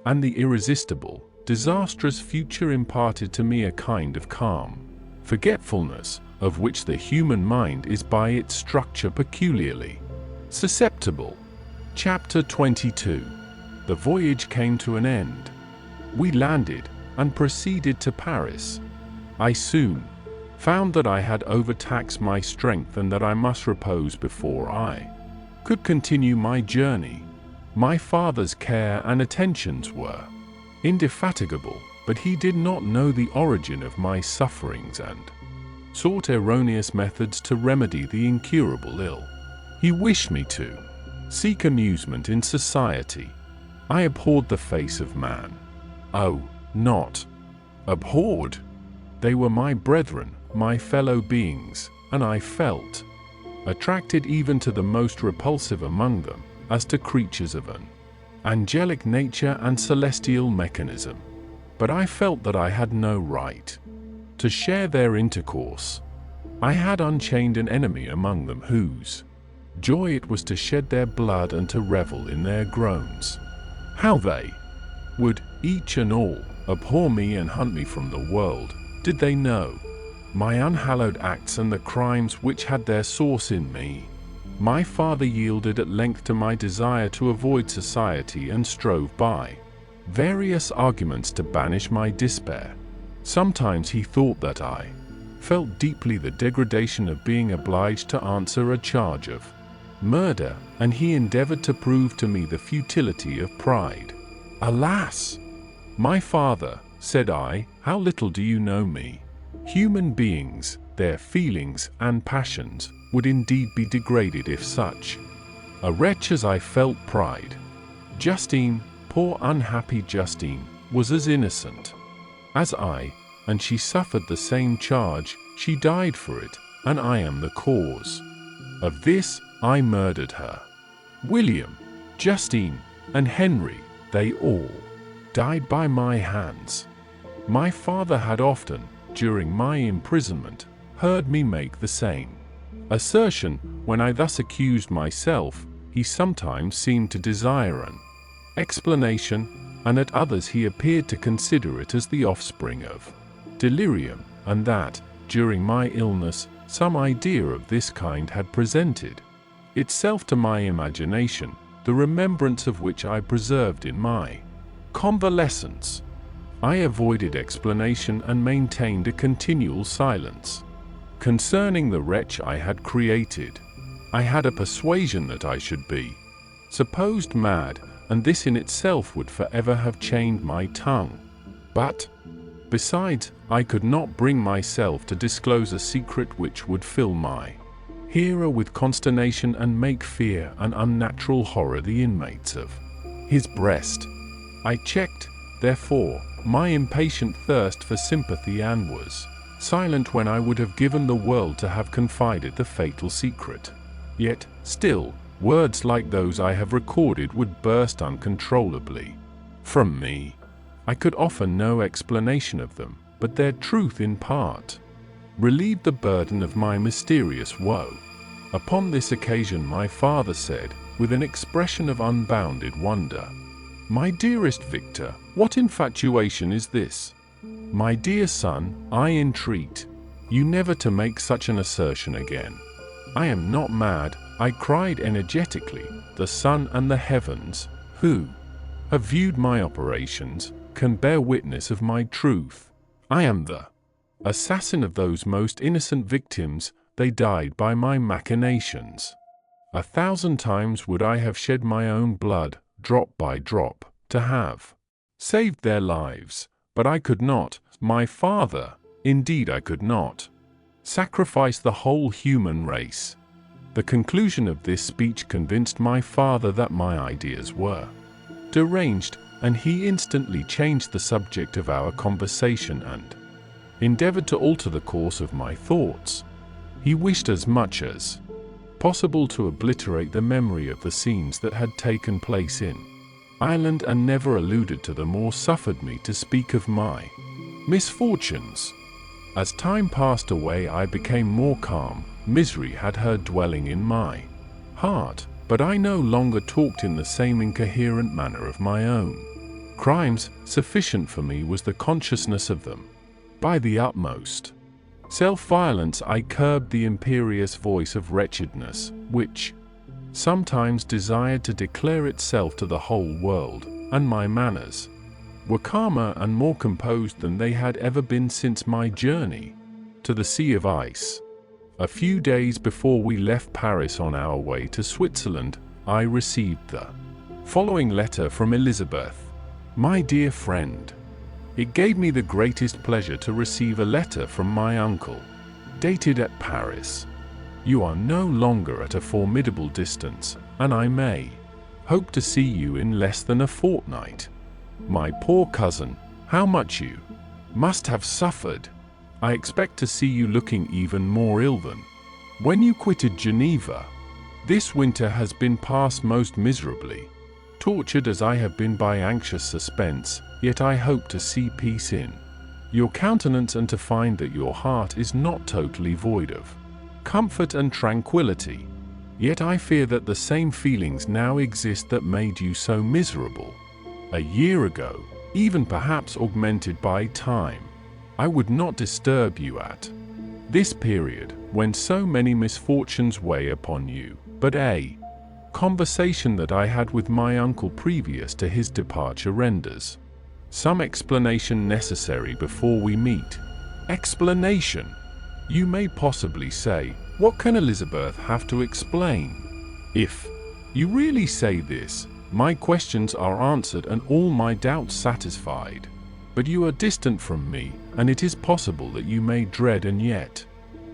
and the irresistible, disastrous future imparted to me a kind of calm forgetfulness, of which the human mind is by its structure peculiarly susceptible. Chapter 22. The voyage came to an end. We landed, and proceeded to Paris. I soon found that I had overtaxed my strength and that I must repose before I could continue my journey. My father's care and attentions were indefatigable, but he did not know the origin of my sufferings and sought erroneous methods to remedy the incurable ill. He wished me to seek amusement in society. I abhorred the face of man. Oh, not abhorred. They were my brethren, my fellow beings, and I felt attracted even to the most repulsive among them, as to creatures of an angelic nature and celestial mechanism. But I felt that I had no right to share their intercourse. I had unchained an enemy among them whose joy it was to shed their blood and to revel in their groans. How they would, each and all, abhor me and hunt me from the world, did they know my unhallowed acts and the crimes which had their source in me. My father yielded at length to my desire to avoid society and strove by various arguments to banish my despair. Sometimes he thought that I felt deeply the degradation of being obliged to answer a charge of murder, and he endeavored to prove to me the futility of pride. Alas! My father, said I, how little do you know me? Human beings, their feelings and passions, would indeed be degraded if such a wretch as I felt pride. Justine, poor unhappy Justine, was as innocent as I, and she suffered the same charge. She died for it, and I am the cause of this. I murdered her. William, Justine, and Henry, they all died by my hands. My father had often, during my imprisonment, heard me make the same assertion. When I thus accused myself, he sometimes seemed to desire an explanation, and at others he appeared to consider it as the offspring of delirium, and that, during my illness, some idea of this kind had presented itself to my imagination, the remembrance of which I preserved in my convalescence. I avoided explanation and maintained a continual silence concerning the wretch I had created. I had a persuasion that I should be supposed mad, and this in itself would forever have chained my tongue. But, besides, I could not bring myself to disclose a secret which would fill my hearer with consternation and make fear and unnatural horror the inmates of his breast. I checked, therefore, my impatient thirst for sympathy and was silent when I would have given the world to have confided the fatal secret. Yet, still, words like those I have recorded would burst uncontrollably from me. I could offer no explanation of them, but their truth in part relieved the burden of my mysterious woe. Upon this occasion my father said, with an expression of unbounded wonder, "My dearest Victor, what infatuation is this? My dear son, I entreat you never to make such an assertion again. I am not mad," I cried energetically. "The sun and the heavens, who have viewed my operations, can bear witness of my truth. I am the assassin of those most innocent victims. They died by my machinations. 1,000 times would I have shed my own blood, drop by drop, to have saved their lives, but I could not, my father, indeed I could not, sacrifice the whole human race." The conclusion of this speech convinced my father that my ideas were deranged, and he instantly changed the subject of our conversation and endeavored to alter the course of my thoughts. He wished as much as possible to obliterate the memory of the scenes that had taken place in Ireland, and never alluded to them or suffered me to speak of my misfortunes. As time passed away I became more calm. Misery had her dwelling in my heart, but I no longer talked in the same incoherent manner of my own crimes. Sufficient for me was the consciousness of them. By the utmost self-violence I curbed the imperious voice of wretchedness, which sometimes desired to declare itself to the whole world, and my manners were calmer and more composed than they had ever been since my journey to the Sea of Ice. A few days before we left Paris on our way to Switzerland, I received the following letter from Elizabeth. My dear friend, it gave me the greatest pleasure to receive a letter from my uncle, dated at Paris. You are no longer at a formidable distance, and I may hope to see you in less than a fortnight. My poor cousin, how much you must have suffered. I expect to see you looking even more ill than when you quitted Geneva. This winter has been passed most miserably. Tortured as I have been by anxious suspense, yet I hope to see peace in your countenance and to find that your heart is not totally void of comfort and tranquility. Yet I fear that the same feelings now exist that made you so miserable a year ago, even perhaps augmented by time. I would not disturb you at this period, when so many misfortunes weigh upon you, but a conversation that I had with my uncle previous to his departure renders some explanation necessary before we meet. Explanation? You may possibly say, what can Elizabeth have to explain? If you really say this, my questions are answered and all my doubts satisfied. But you are distant from me, and it is possible that you may dread and yet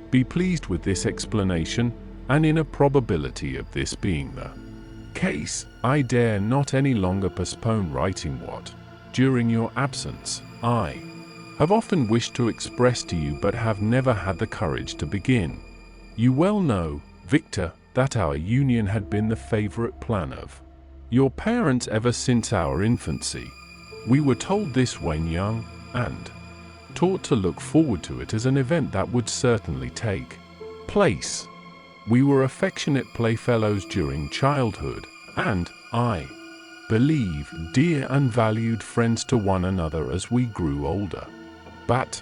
be pleased with this explanation, and in a probability of this being the case, I dare not any longer postpone writing what, during your absence, I have often wished to express to you but have never had the courage to begin. You well know, Victor, that our union had been the favorite plan of your parents ever since our infancy. We were told this when young, and taught to look forward to it as an event that would certainly take place. We were affectionate playfellows during childhood, and, I believe, dear and valued friends to one another as we grew older. But,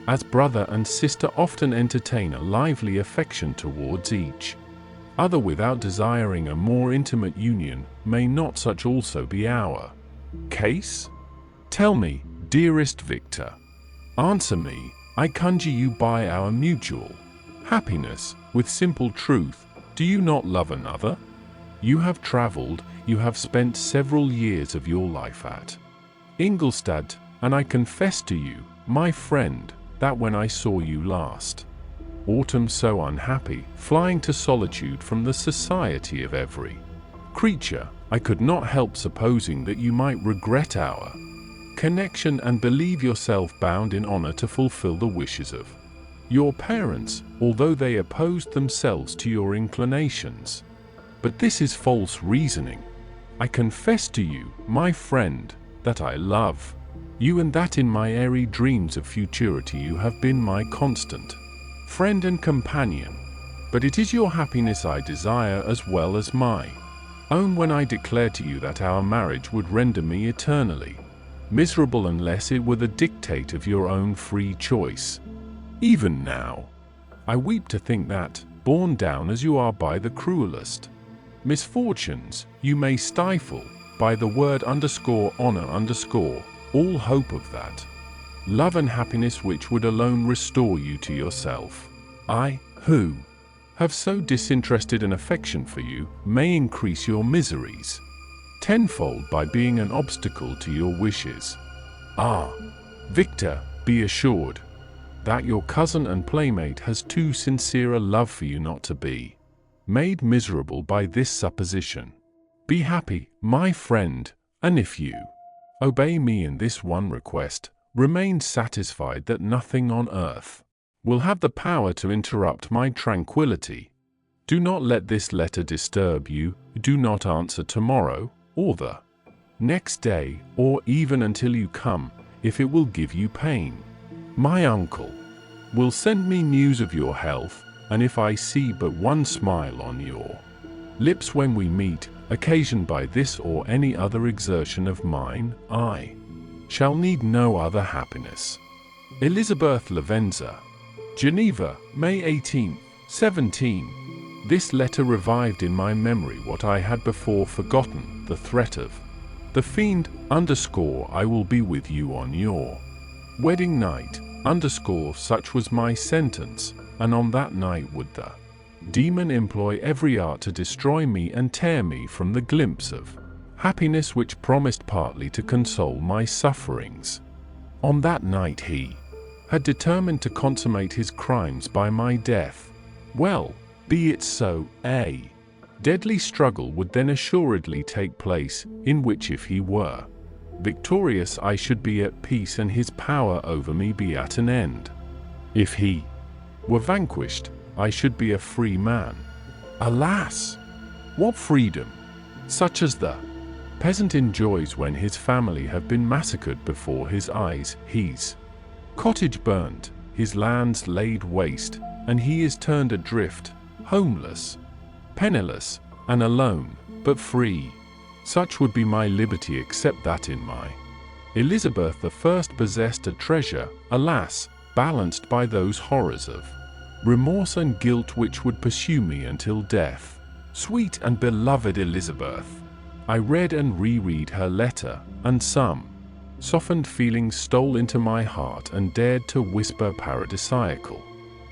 as brother and sister often entertain a lively affection towards each other without desiring a more intimate union, may not such also be our case? Tell me, dearest Victor. Answer me, I conjure you by our mutual happiness, with simple truth, do you not love another? You have traveled, you have spent several years of your life at Ingolstadt, and I confess to you, my friend, that when I saw you last autumn so unhappy, flying to solitude from the society of every creature, I could not help supposing that you might regret our connection and believe yourself bound in honor to fulfill the wishes of your parents, although they opposed themselves to your inclinations. But this is false reasoning. I confess to you, my friend, that I love you and that in my airy dreams of futurity you have been my constant friend and companion. But it is your happiness I desire as well as my own when I declare to you that our marriage would render me eternally miserable unless it were the dictate of your own free choice. Even now, I weep to think that, borne down as you are by the cruelest misfortunes, you may stifle, by the word _honor all hope of that love and happiness which would alone restore you to yourself. I, who have so disinterested an affection for you, may increase your miseries tenfold by being an obstacle to your wishes. Ah, Victor, be assured that your cousin and playmate has too sincere a love for you not to be made miserable by this supposition. Be happy, my friend, and if you obey me in this one request, remain satisfied that nothing on earth will have the power to interrupt my tranquility. Do not let this letter disturb you, do not answer tomorrow, or the next day, or even until you come, if it will give you pain. My uncle will send me news of your health, and if I see but one smile on your lips when we meet, occasioned by this or any other exertion of mine, I shall need no other happiness. Elizabeth Lavenza. Geneva, May 18, 17. This letter revived in my memory what I had before forgotten, the threat of The fiend _ I will be with you on your wedding night _ such was my sentence, and on that night would the demon employ every art to destroy me and tear me from the glimpse of happiness which promised partly to console my sufferings. On that night he had determined to consummate his crimes by my death. Well, be it so. A deadly struggle would then assuredly take place, in which if he were victorious I should be at peace and his power over me be at an end. If he were vanquished, I should be a free man. Alas! What freedom! Such as the peasant enjoys when his family have been massacred before his eyes, his cottage burnt, his lands laid waste, and he is turned adrift, homeless, penniless, and alone, but free. Such would be my liberty, except that in my Elizabeth I possessed a treasure, alas, balanced by those horrors of remorse and guilt which would pursue me until death. Sweet and beloved Elizabeth! I read and reread her letter, and some softened feelings stole into my heart and dared to whisper paradisiacal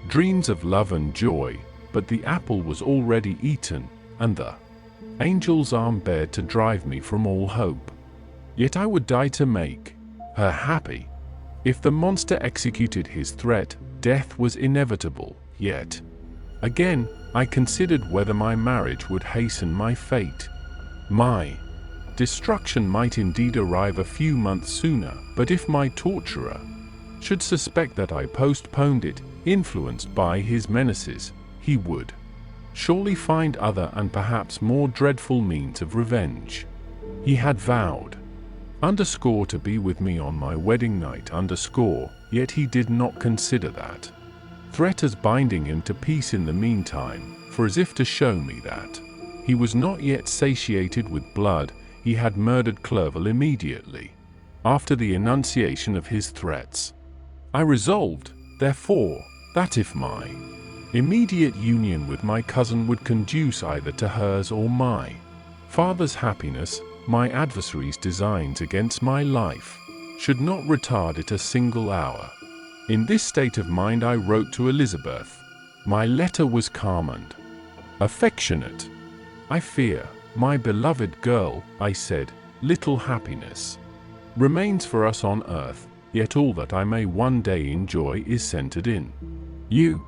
dreams of love and joy, but the apple was already eaten, and the angel's arm bared to drive me from all hope. Yet I would die to make her happy. If the monster executed his threat, death was inevitable. Yet again, I considered whether my marriage would hasten my fate. My destruction might indeed arrive a few months sooner, but if my torturer should suspect that I postponed it, influenced by his menaces, he would surely find other and perhaps more dreadful means of revenge. He had vowed to be with me on my wedding night yet he did not consider that threat as binding him to peace in the meantime, for as if to show me that he was not yet satiated with blood, he had murdered Clerval immediately after the enunciation of his threats. I resolved, therefore, that if my immediate union with my cousin would conduce either to hers or my father's happiness, my adversary's designs against my life should not retard it a single hour. In this state of mind I wrote to Elizabeth. My letter was calm and affectionate. I fear, my beloved girl, I said, little happiness remains for us on earth, yet all that I may one day enjoy is centered in you.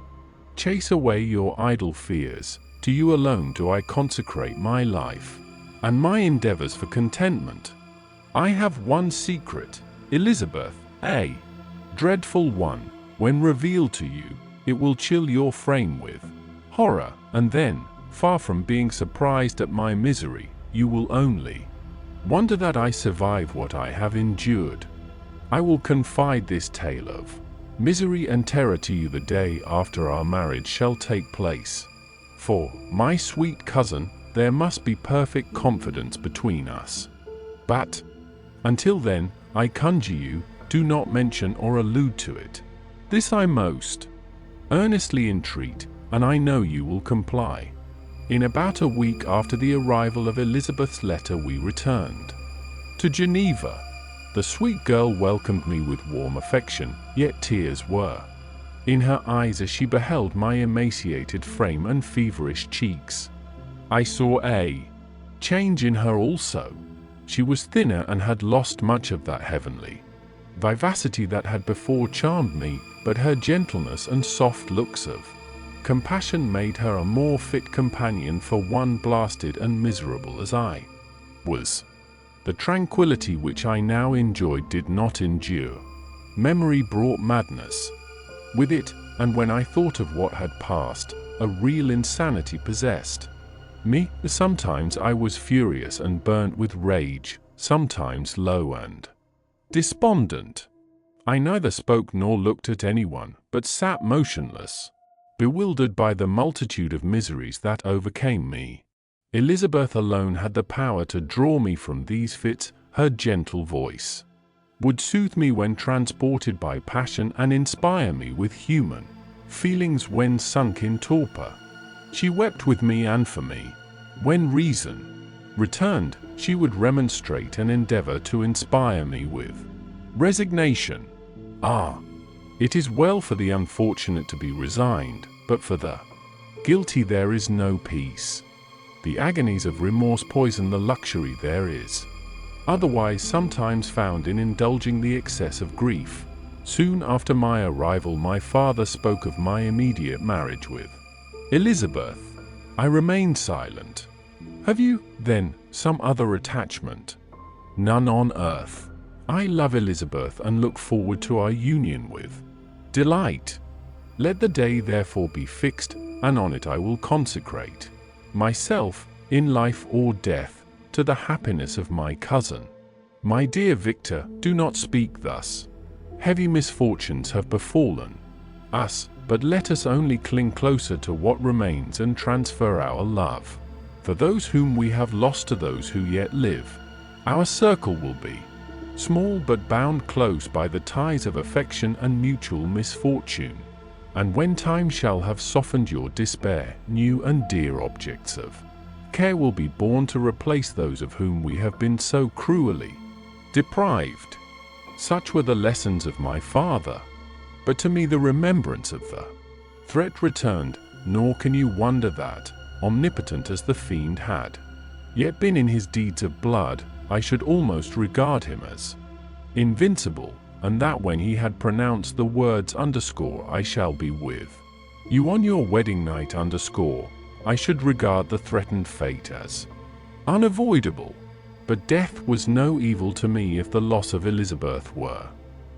Chase away your idle fears. To you alone do I consecrate my life and my endeavors for contentment. I have one secret, Elizabeth, a dreadful one. When revealed to you, it will chill your frame with horror, and then, far from being surprised at my misery, you will only wonder that I survive what I have endured. I will confide this tale of misery and terror to you the day after our marriage shall take place. For, my sweet cousin, there must be perfect confidence between us. But, until then, I conjure you, do not mention or allude to it. This I most earnestly entreat, and I know you will comply. In about a week after the arrival of Elizabeth's letter we returned to Geneva. The sweet girl welcomed me with warm affection, yet tears were in her eyes as she beheld my emaciated frame and feverish cheeks. I saw a change in her also. She was thinner and had lost much of that heavenly vivacity that had before charmed me, but her gentleness and soft looks of compassion made her a more fit companion for one blasted and miserable as I was. The tranquility which I now enjoyed did not endure. Memory brought madness with it, and when I thought of what had passed, a real insanity possessed me. Sometimes I was furious and burnt with rage, sometimes low and despondent. I neither spoke nor looked at anyone, but sat motionless, bewildered by the multitude of miseries that overcame me. Elizabeth alone had the power to draw me from these fits. Her gentle voice would soothe me when transported by passion and inspire me with human feelings when sunk in torpor. She wept with me and for me when reason returned, she would remonstrate and endeavor to inspire me with resignation. Ah, it is well for the unfortunate to be resigned, but for the guilty there is no peace. The agonies of remorse poison the luxury there is otherwise sometimes found in indulging the excess of grief. Soon after my arrival, my father spoke of my immediate marriage with Elizabeth. I remained silent. Have you, then, some other attachment? None on earth. I love Elizabeth and look forward to our union with delight. Let the day therefore be fixed, and on it I will consecrate myself, in life or death, to the happiness of my cousin. My dear Victor, do not speak thus. Heavy misfortunes have befallen us, but let us only cling closer to what remains and transfer our love for those whom we have lost to those who yet live. Our circle will be small but bound close by the ties of affection and mutual misfortune. And when time shall have softened your despair, new and dear objects of care will be born to replace those of whom we have been so cruelly deprived. Such were the lessons of my father. But to me the remembrance of the threat returned, nor can you wonder that, omnipotent as the fiend had yet been in his deeds of blood, I should almost regard him as invincible, and that when he had pronounced the words "I shall be with you on your wedding night I should regard the threatened fate as unavoidable. But death was no evil to me if the loss of Elizabeth were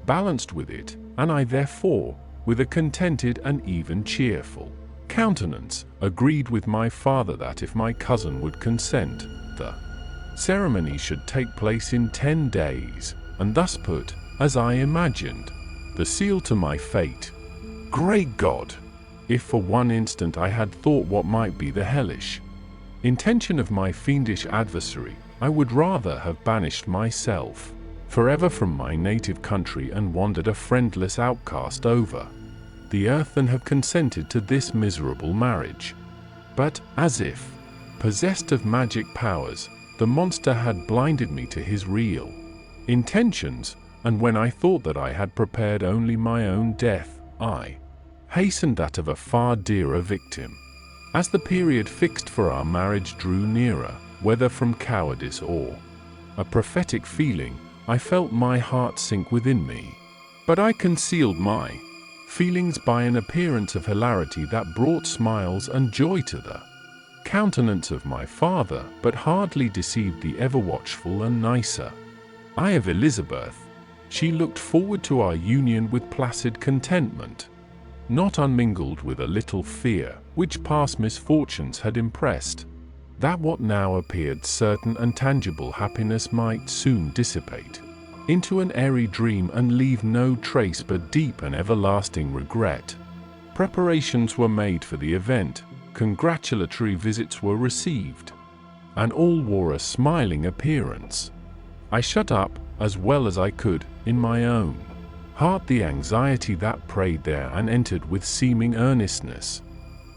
balanced with it, and I therefore, with a contented and even cheerful countenance, agreed with my father that if my cousin would consent, the ceremony should take place in 10 days, and thus put, as I imagined, the seal to my fate. Great God! If for one instant I had thought what might be the hellish intention of my fiendish adversary, I would rather have banished myself forever from my native country and wandered a friendless outcast over the earth than have consented to this miserable marriage. But, as if possessed of magic powers, the monster had blinded me to his real intentions, and when I thought that I had prepared only my own death, I hastened that of a far dearer victim. As the period fixed for our marriage drew nearer, whether from cowardice or a prophetic feeling, I felt my heart sink within me. But I concealed my feelings by an appearance of hilarity that brought smiles and joy to the countenance of my father, but hardly deceived the ever-watchful and nicer eye of Elizabeth. She looked forward to our union with placid contentment, not unmingled with a little fear, which past misfortunes had impressed, that what now appeared certain and tangible happiness might soon dissipate into an airy dream and leave no trace but deep and everlasting regret. Preparations were made for the event, congratulatory visits were received, and all wore a smiling appearance. I shut up, as well as I could, in my own heart the anxiety that preyed there, and entered with seeming earnestness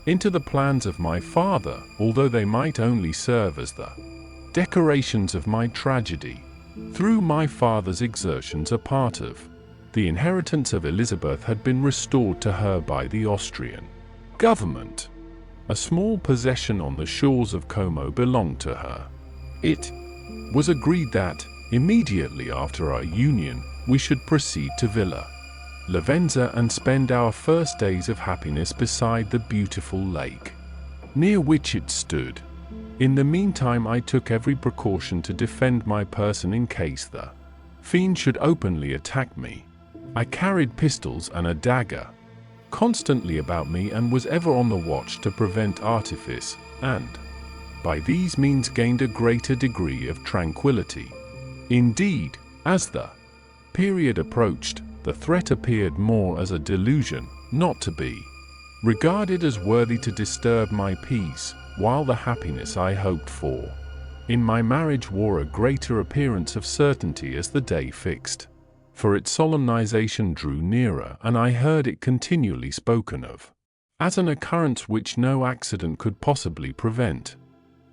into the plans of my father, although they might only serve as the decorations of my tragedy. Through my father's exertions, a part of the inheritance of Elizabeth had been restored to her by the Austrian government. A small possession on the shores of Como belonged to her. It was agreed that, immediately after our union, we should proceed to Villa Lavenza and spend our first days of happiness beside the beautiful lake, near which it stood. In the meantime I took every precaution to defend my person in case the fiend should openly attack me. I carried pistols and a dagger constantly about me, and was ever on the watch to prevent artifice, and by these means gained a greater degree of tranquillity. Indeed, as the period approached, the threat appeared more as a delusion, not to be regarded as worthy to disturb my peace, while the happiness I hoped for in my marriage wore a greater appearance of certainty as the day fixed for its solemnization drew nearer, and I heard it continually spoken of as an occurrence which no accident could possibly prevent.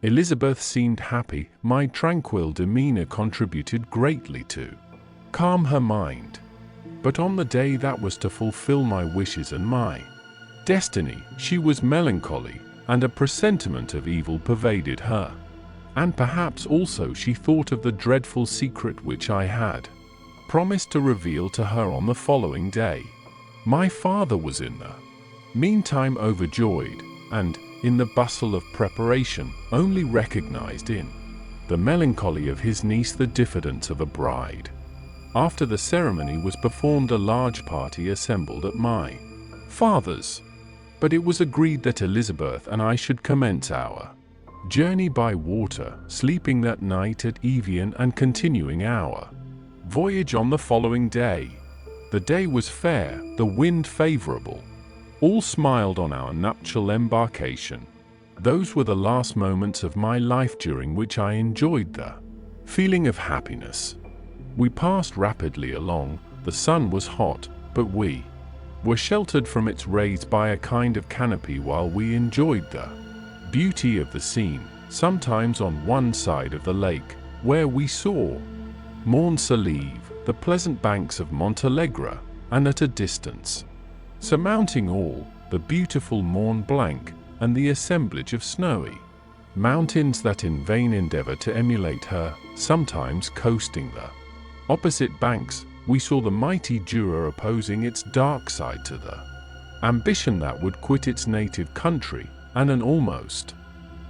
Elizabeth seemed happy. My tranquil demeanor contributed greatly to calm her mind. But on the day that was to fulfill my wishes and my destiny, she was melancholy, and a presentiment of evil pervaded her. And perhaps also she thought of the dreadful secret which I had promised to reveal to her on the following day. My father was in the meantime overjoyed, and, in the bustle of preparation, only recognized in the melancholy of his niece the diffidence of a bride. After the ceremony was performed, a large party assembled at my father's, but it was agreed that Elizabeth and I should commence our journey by water, sleeping that night at Evian and continuing our voyage on the following day. The day was fair, the wind favorable. All smiled on our nuptial embarkation. Those were the last moments of my life during which I enjoyed the feeling of happiness. We passed rapidly along. The sun was hot, but we were sheltered from its rays by a kind of canopy while we enjoyed the beauty of the scene, sometimes on one side of the lake, where we saw Mont-Salive, the pleasant banks of Montalegre, and at a distance, surmounting all, the beautiful Mont Blanc, and the assemblage of snowy mountains that in vain endeavor to emulate her. Sometimes coasting the opposite banks, we saw the mighty Jura opposing its dark side to the ambition that would quit its native country, and an almost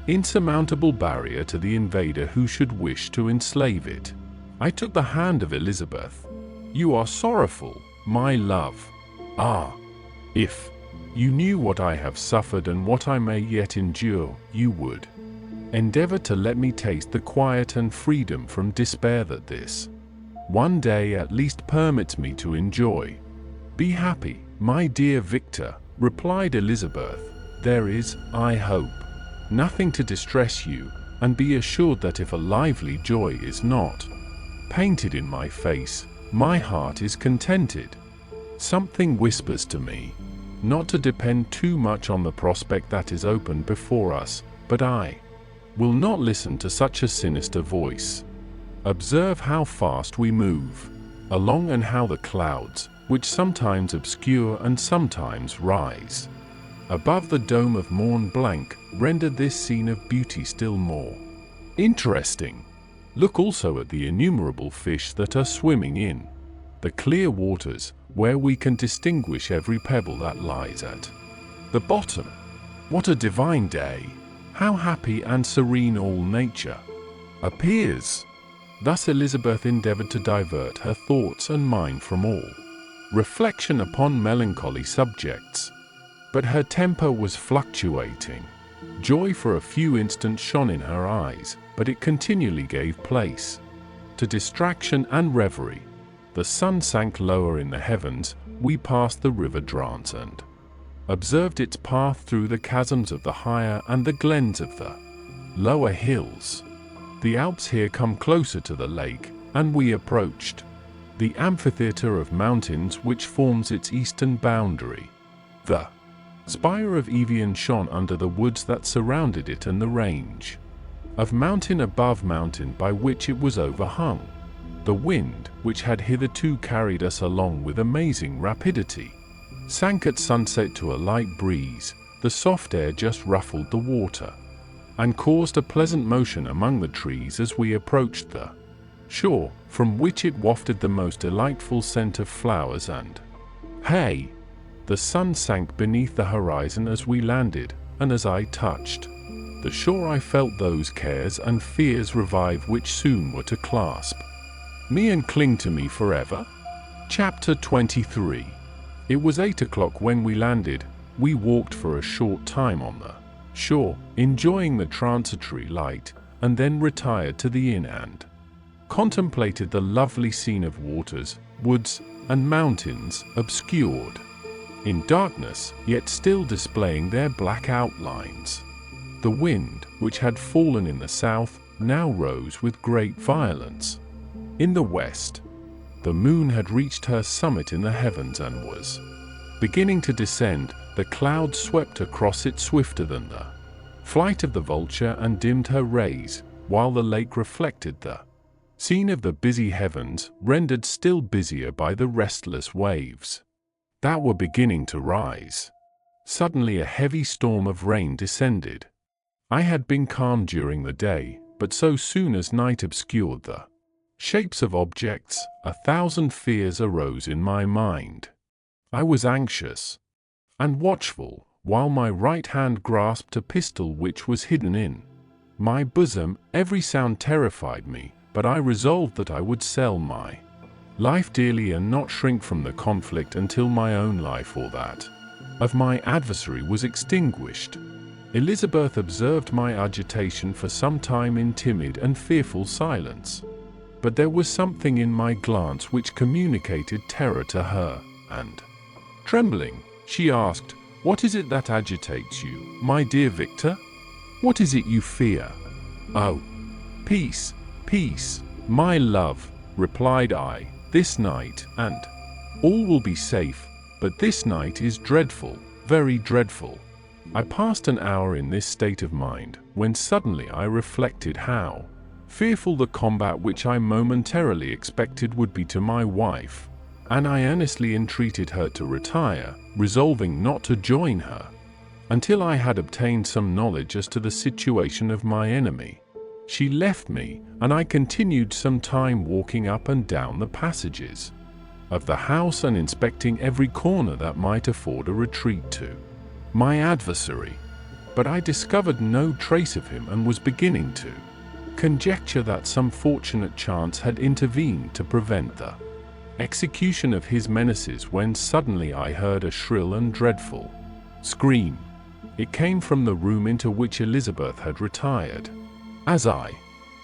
insurmountable barrier to the invader who should wish to enslave it. I took the hand of Elizabeth. "You are sorrowful, my love. Ah, if you knew what I have suffered and what I may yet endure, you would endeavor to let me taste the quiet and freedom from despair that this one day at least permits me to enjoy." "Be happy, my dear Victor," replied Elizabeth. "There is, I hope, nothing to distress you, and be assured that if a lively joy is not painted in my face, my heart is contented. Something whispers to me not to depend too much on the prospect that is open before us, but I will not listen to such a sinister voice. Observe how fast we move along, and how the clouds, which sometimes obscure and sometimes rise above the dome of Mont Blanc, render this scene of beauty still more interesting. Look also at the innumerable fish that are swimming in the clear waters, where we can distinguish every pebble that lies at the bottom. What a divine day! How happy and serene all nature appears!" Thus Elizabeth endeavored to divert her thoughts and mine from all reflection upon melancholy subjects. But her temper was fluctuating. Joy for a few instants shone in her eyes, but it continually gave place to distraction and reverie. The sun sank lower in the heavens. We passed the river Drance and observed its path through the chasms of the higher and the glens of the lower hills. The Alps here come closer to the lake, and we approached the amphitheater of mountains which forms its eastern boundary. The spire of Evian shone under the woods that surrounded it and the range of mountain above mountain by which it was overhung. The wind, which had hitherto carried us along with amazing rapidity, sank at sunset to a light breeze. The soft air just ruffled the water and caused a pleasant motion among the trees as we approached the shore, from which it wafted the most delightful scent of flowers and hay. The sun sank beneath the horizon as we landed, and as I touched the shore I felt those cares and fears revive which soon were to clasp me and cling to me forever. Chapter 23. It was 8 o'clock when we landed. We walked for a short time on the shore, enjoying the transitory light, and then retired to the inn and contemplated the lovely scene of waters, woods, and mountains, obscured in darkness, yet still displaying their black outlines. The wind, which had fallen in the south, now rose with great violence. In the west, the moon had reached her summit in the heavens and was beginning to descend. The clouds swept across it swifter than the flight of the vulture and dimmed her rays, while the lake reflected the scene of the busy heavens, rendered still busier by the restless waves that were beginning to rise. Suddenly a heavy storm of rain descended. I had been calm during the day, but so soon as night obscured the shapes of objects, 1,000 fears arose in my mind. I was anxious and watchful, while my right hand grasped a pistol which was hidden in my bosom. Every sound terrified me, but I resolved that I would sell my life dearly and not shrink from the conflict until my own life or that of my adversary was extinguished. Elizabeth observed my agitation for some time in timid and fearful silence, but there was something in my glance which communicated terror to her, and, trembling, she asked, "What is it that agitates you, my dear Victor? What is it you fear?" "Oh, peace, peace, my love," replied I, "this night, and all will be safe, but this night is dreadful, very dreadful." I passed an hour in this state of mind, when suddenly I reflected how fearful the combat which I momentarily expected would be to my wife, and I earnestly entreated her to retire, resolving not to join her until I had obtained some knowledge as to the situation of my enemy. She left me, and I continued some time walking up and down the passages of the house and inspecting every corner that might afford a retreat to my adversary. But I discovered no trace of him and was beginning to conjecture that some fortunate chance had intervened to prevent the execution of his menaces, when suddenly I heard a shrill and dreadful scream. It came from the room into which Elizabeth had retired. As I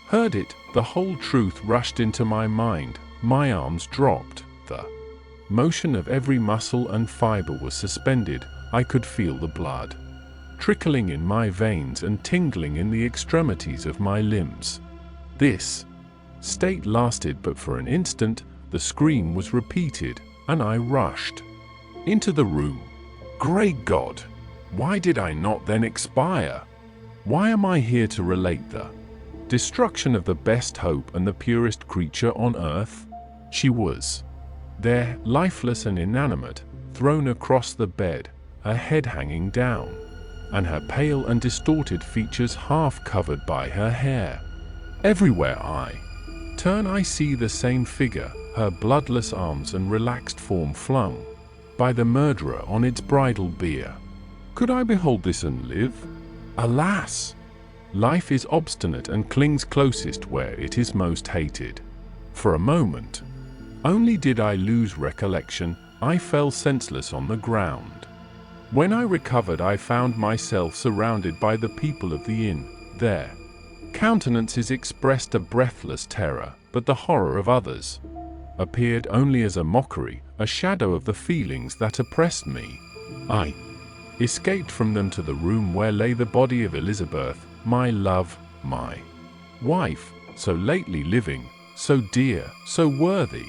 heard it, the whole truth rushed into my mind. My arms dropped. The motion of every muscle and fiber was suspended. I could feel the blood trickling in my veins and tingling in the extremities of my limbs. This state lasted but for an instant. The scream was repeated, and I rushed into the room. Great God! Why did I not then expire? Why am I here to relate the destruction of the best hope and the purest creature on earth? She was there, lifeless and inanimate, thrown across the bed, her head hanging down, and her pale and distorted features half covered by her hair. Everywhere I turn I see the same figure, her bloodless arms and relaxed form flung by the murderer on its bridal bier. Could I behold this and live? Alas! Life is obstinate and clings closest where it is most hated. For a moment only did I lose recollection. I fell senseless on the ground. When I recovered, I found myself surrounded by the people of the inn. Their countenances expressed a breathless terror, but the horror of others appeared only as a mockery, a shadow of the feelings that oppressed me. I escaped from them to the room where lay the body of Elizabeth, my love, my wife, so lately living, so dear, so worthy.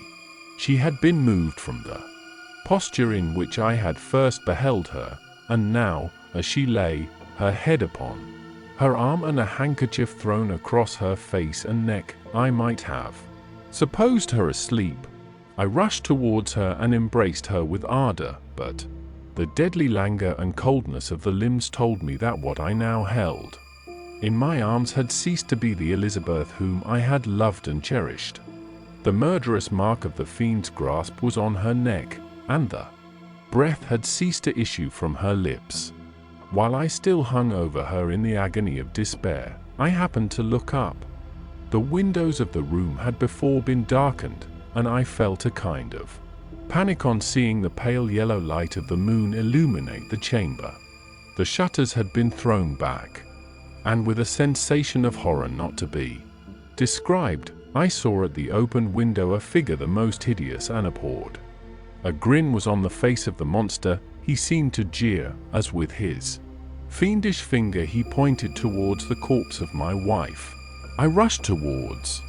She had been moved from the posture in which I had first beheld her, and now, as she lay, her head upon her arm and a handkerchief thrown across her face and neck, I might have supposed her asleep. I rushed towards her and embraced her with ardor, but the deadly languor and coldness of the limbs told me that what I now held in my arms had ceased to be the Elizabeth whom I had loved and cherished. The murderous mark of the fiend's grasp was on her neck, and the breath had ceased to issue from her lips. While I still hung over her in the agony of despair, I happened to look up. The windows of the room had before been darkened, and I felt a kind of panic on seeing the pale yellow light of the moon illuminate the chamber. The shutters had been thrown back, and with a sensation of horror not to be described, I saw at the open window a figure the most hideous and abhorred. A grin was on the face of the monster. He seemed to jeer, as with his fiendish finger he pointed towards the corpse of my wife. I rushed towards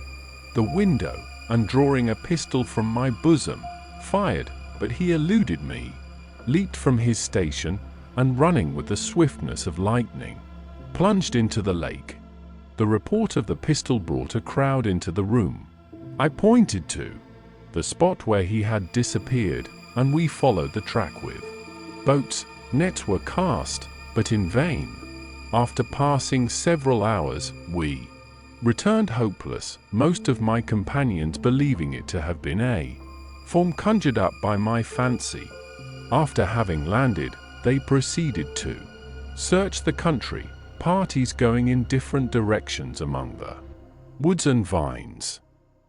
the window, and drawing a pistol from my bosom, fired, but he eluded me, leaped from his station, and running with the swiftness of lightning, plunged into the lake. The report of the pistol brought a crowd into the room. I pointed to the spot where he had disappeared, and we followed the track with boats. Nets were cast, but in vain. After passing several hours, we returned hopeless, most of my companions believing it to have been a form conjured up by my fancy. After having landed, they proceeded to search the country, parties going in different directions among the woods and vines.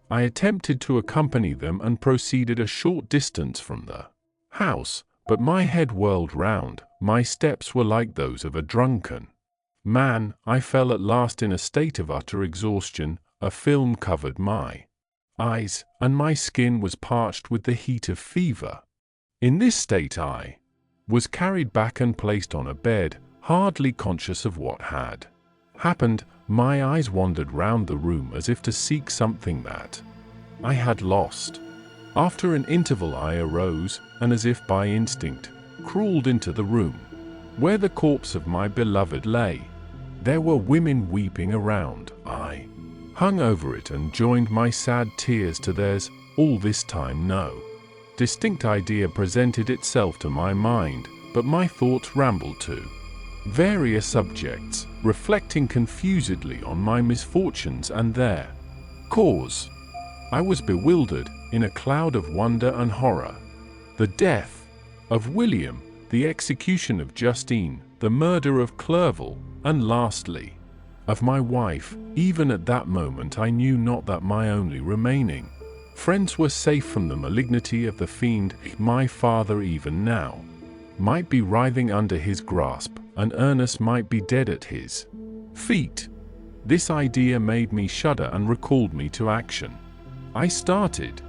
I attempted to accompany them and proceeded a short distance from the house, but my head whirled round, my steps were like those of a drunken man. I fell at last in a state of utter exhaustion, a film covered my eyes, and my skin was parched with the heat of fever. In this state I was carried back and placed on a bed, hardly conscious of what had happened. My eyes wandered round the room as if to seek something that I had lost. After an interval I arose, and as if by instinct, crawled into the room where the corpse of my beloved lay. There were women weeping around. I hung over it and joined my sad tears to theirs. All this time no distinct idea presented itself to my mind, but my thoughts rambled to various subjects, reflecting confusedly on my misfortunes and their cause. I was bewildered, in a cloud of wonder and horror. The death of William, the execution of Justine, the murder of Clerval, and lastly, of my wife. Even at that moment I knew not that my only remaining friends were safe from the malignity of the fiend. My father even now might be writhing under his grasp, and Ernest might be dead at his feet. This idea made me shudder and recalled me to action. I started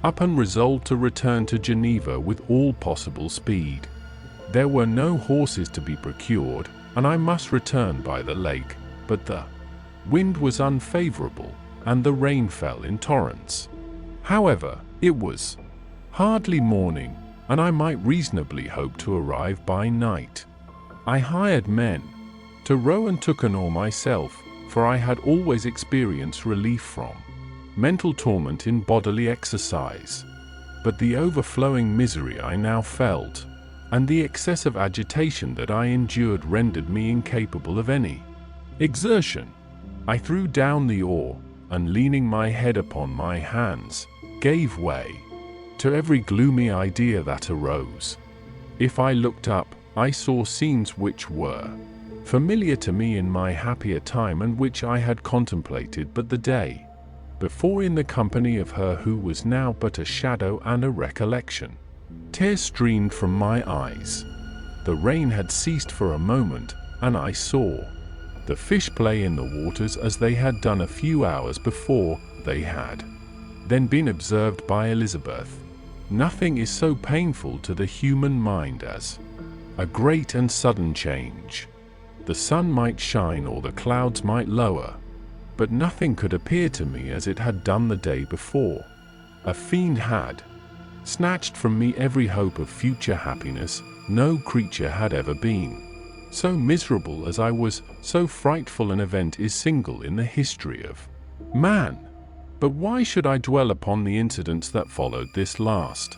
up and resolved to return to Geneva with all possible speed. There were no horses to be procured, and I must return by the lake, but the wind was unfavorable, and the rain fell in torrents. However, it was hardly morning, and I might reasonably hope to arrive by night. I hired men to row and took an oar myself, for I had always experienced relief from mental torment in bodily exercise. But the overflowing misery I now felt, and the excessive agitation that I endured, rendered me incapable of any exertion. I threw down the oar, and leaning my head upon my hands, gave way to every gloomy idea that arose. If I looked up, I saw scenes which were familiar to me in my happier time, and which I had contemplated but the day before in the company of her who was now but a shadow and a recollection. Tears streamed from my eyes. The rain had ceased for a moment, and I saw the fish play in the waters as they had done a few hours before. They had then been observed by Elizabeth. Nothing is so painful to the human mind as a great and sudden change. The sun might shine or the clouds might lower, but nothing could appear to me as it had done the day before. A fiend had snatched from me every hope of future happiness. No creature had ever been so miserable as I was. So frightful an event is single in the history of man. But why should I dwell upon the incidents that followed this last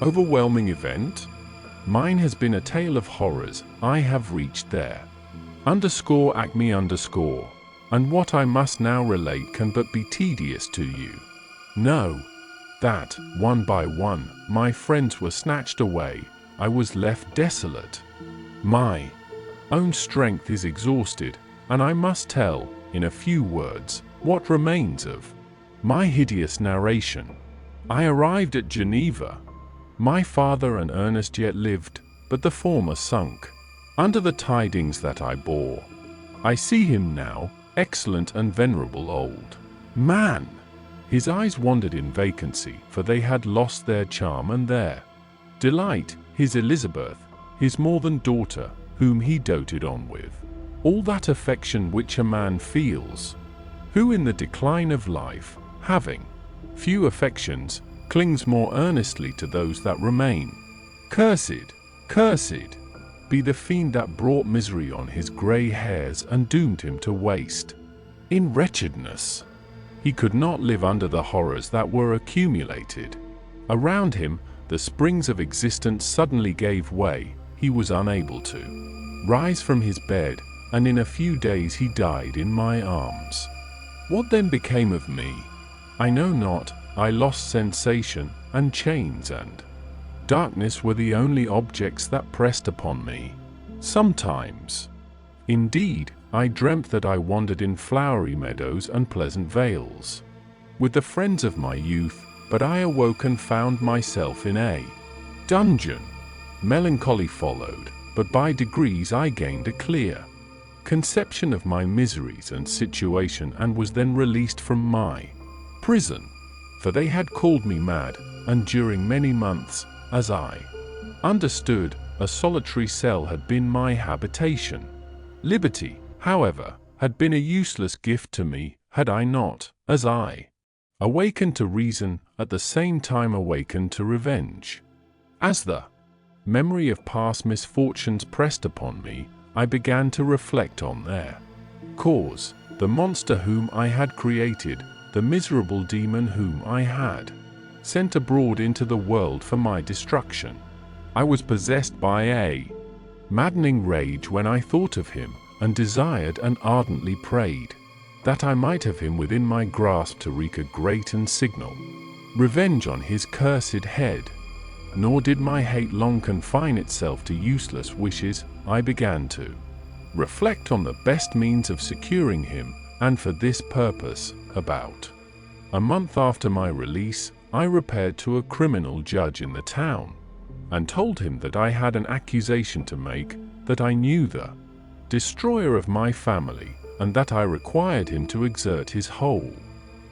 overwhelming event? Mine has been a tale of horrors. I have reached there. _acme_, and what I must now relate can but be tedious to you. Know that, one by one, my friends were snatched away. I was left desolate. My own strength is exhausted, and I must tell, in a few words, what remains of my hideous narration. I arrived at Geneva. My father and Ernest yet lived, but the former sunk under the tidings that I bore. I see him now, excellent and venerable old man. His eyes wandered in vacancy, for they had lost their charm and their delight. His Elizabeth, his more than daughter, whom he doted on with all that affection which a man feels, who in the decline of life, having few affections, clings more earnestly to those that remain. Cursed, cursed, be the fiend that brought misery on his grey hairs and doomed him to waste in wretchedness. He could not live under the horrors that were accumulated around him. The springs of existence suddenly gave way. He was unable to rise from his bed, and in a few days he died in my arms. What then became of me? I know not. I lost sensation, and chains and darkness were the only objects that pressed upon me. Sometimes, indeed, I dreamt that I wandered in flowery meadows and pleasant vales with the friends of my youth, but I awoke and found myself in a dungeon. Melancholy followed, but by degrees I gained a clear conception of my miseries and situation, and was then released from my prison. For they had called me mad, and during many months, as I understood, a solitary cell had been my habitation. Liberty, however, had been a useless gift to me, had I not, as I awakened to reason, at the same time awakened to revenge. As the memory of past misfortunes pressed upon me, I began to reflect on their cause, the monster whom I had created, the miserable demon whom I had sent abroad into the world for my destruction. I was possessed by a maddening rage when I thought of him, and desired and ardently prayed that I might have him within my grasp to wreak a great and signal revenge on his cursed head. Nor did my hate long confine itself to useless wishes. I began to reflect on the best means of securing him, and for this purpose, about a month after my release, I repaired to a criminal judge in the town, and told him that I had an accusation to make, that I knew the destroyer of my family, and that I required him to exert his whole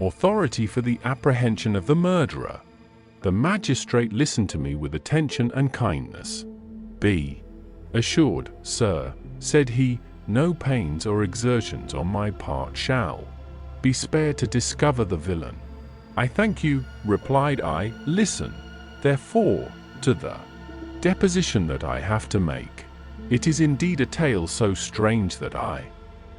authority for the apprehension of the murderer. The magistrate listened to me with attention and kindness. "Be assured, sir," said he, "no pains or exertions on my part shall be spared to discover the villain." "I thank you," replied I. "Listen, therefore, to the deposition that I have to make. It is indeed a tale so strange that I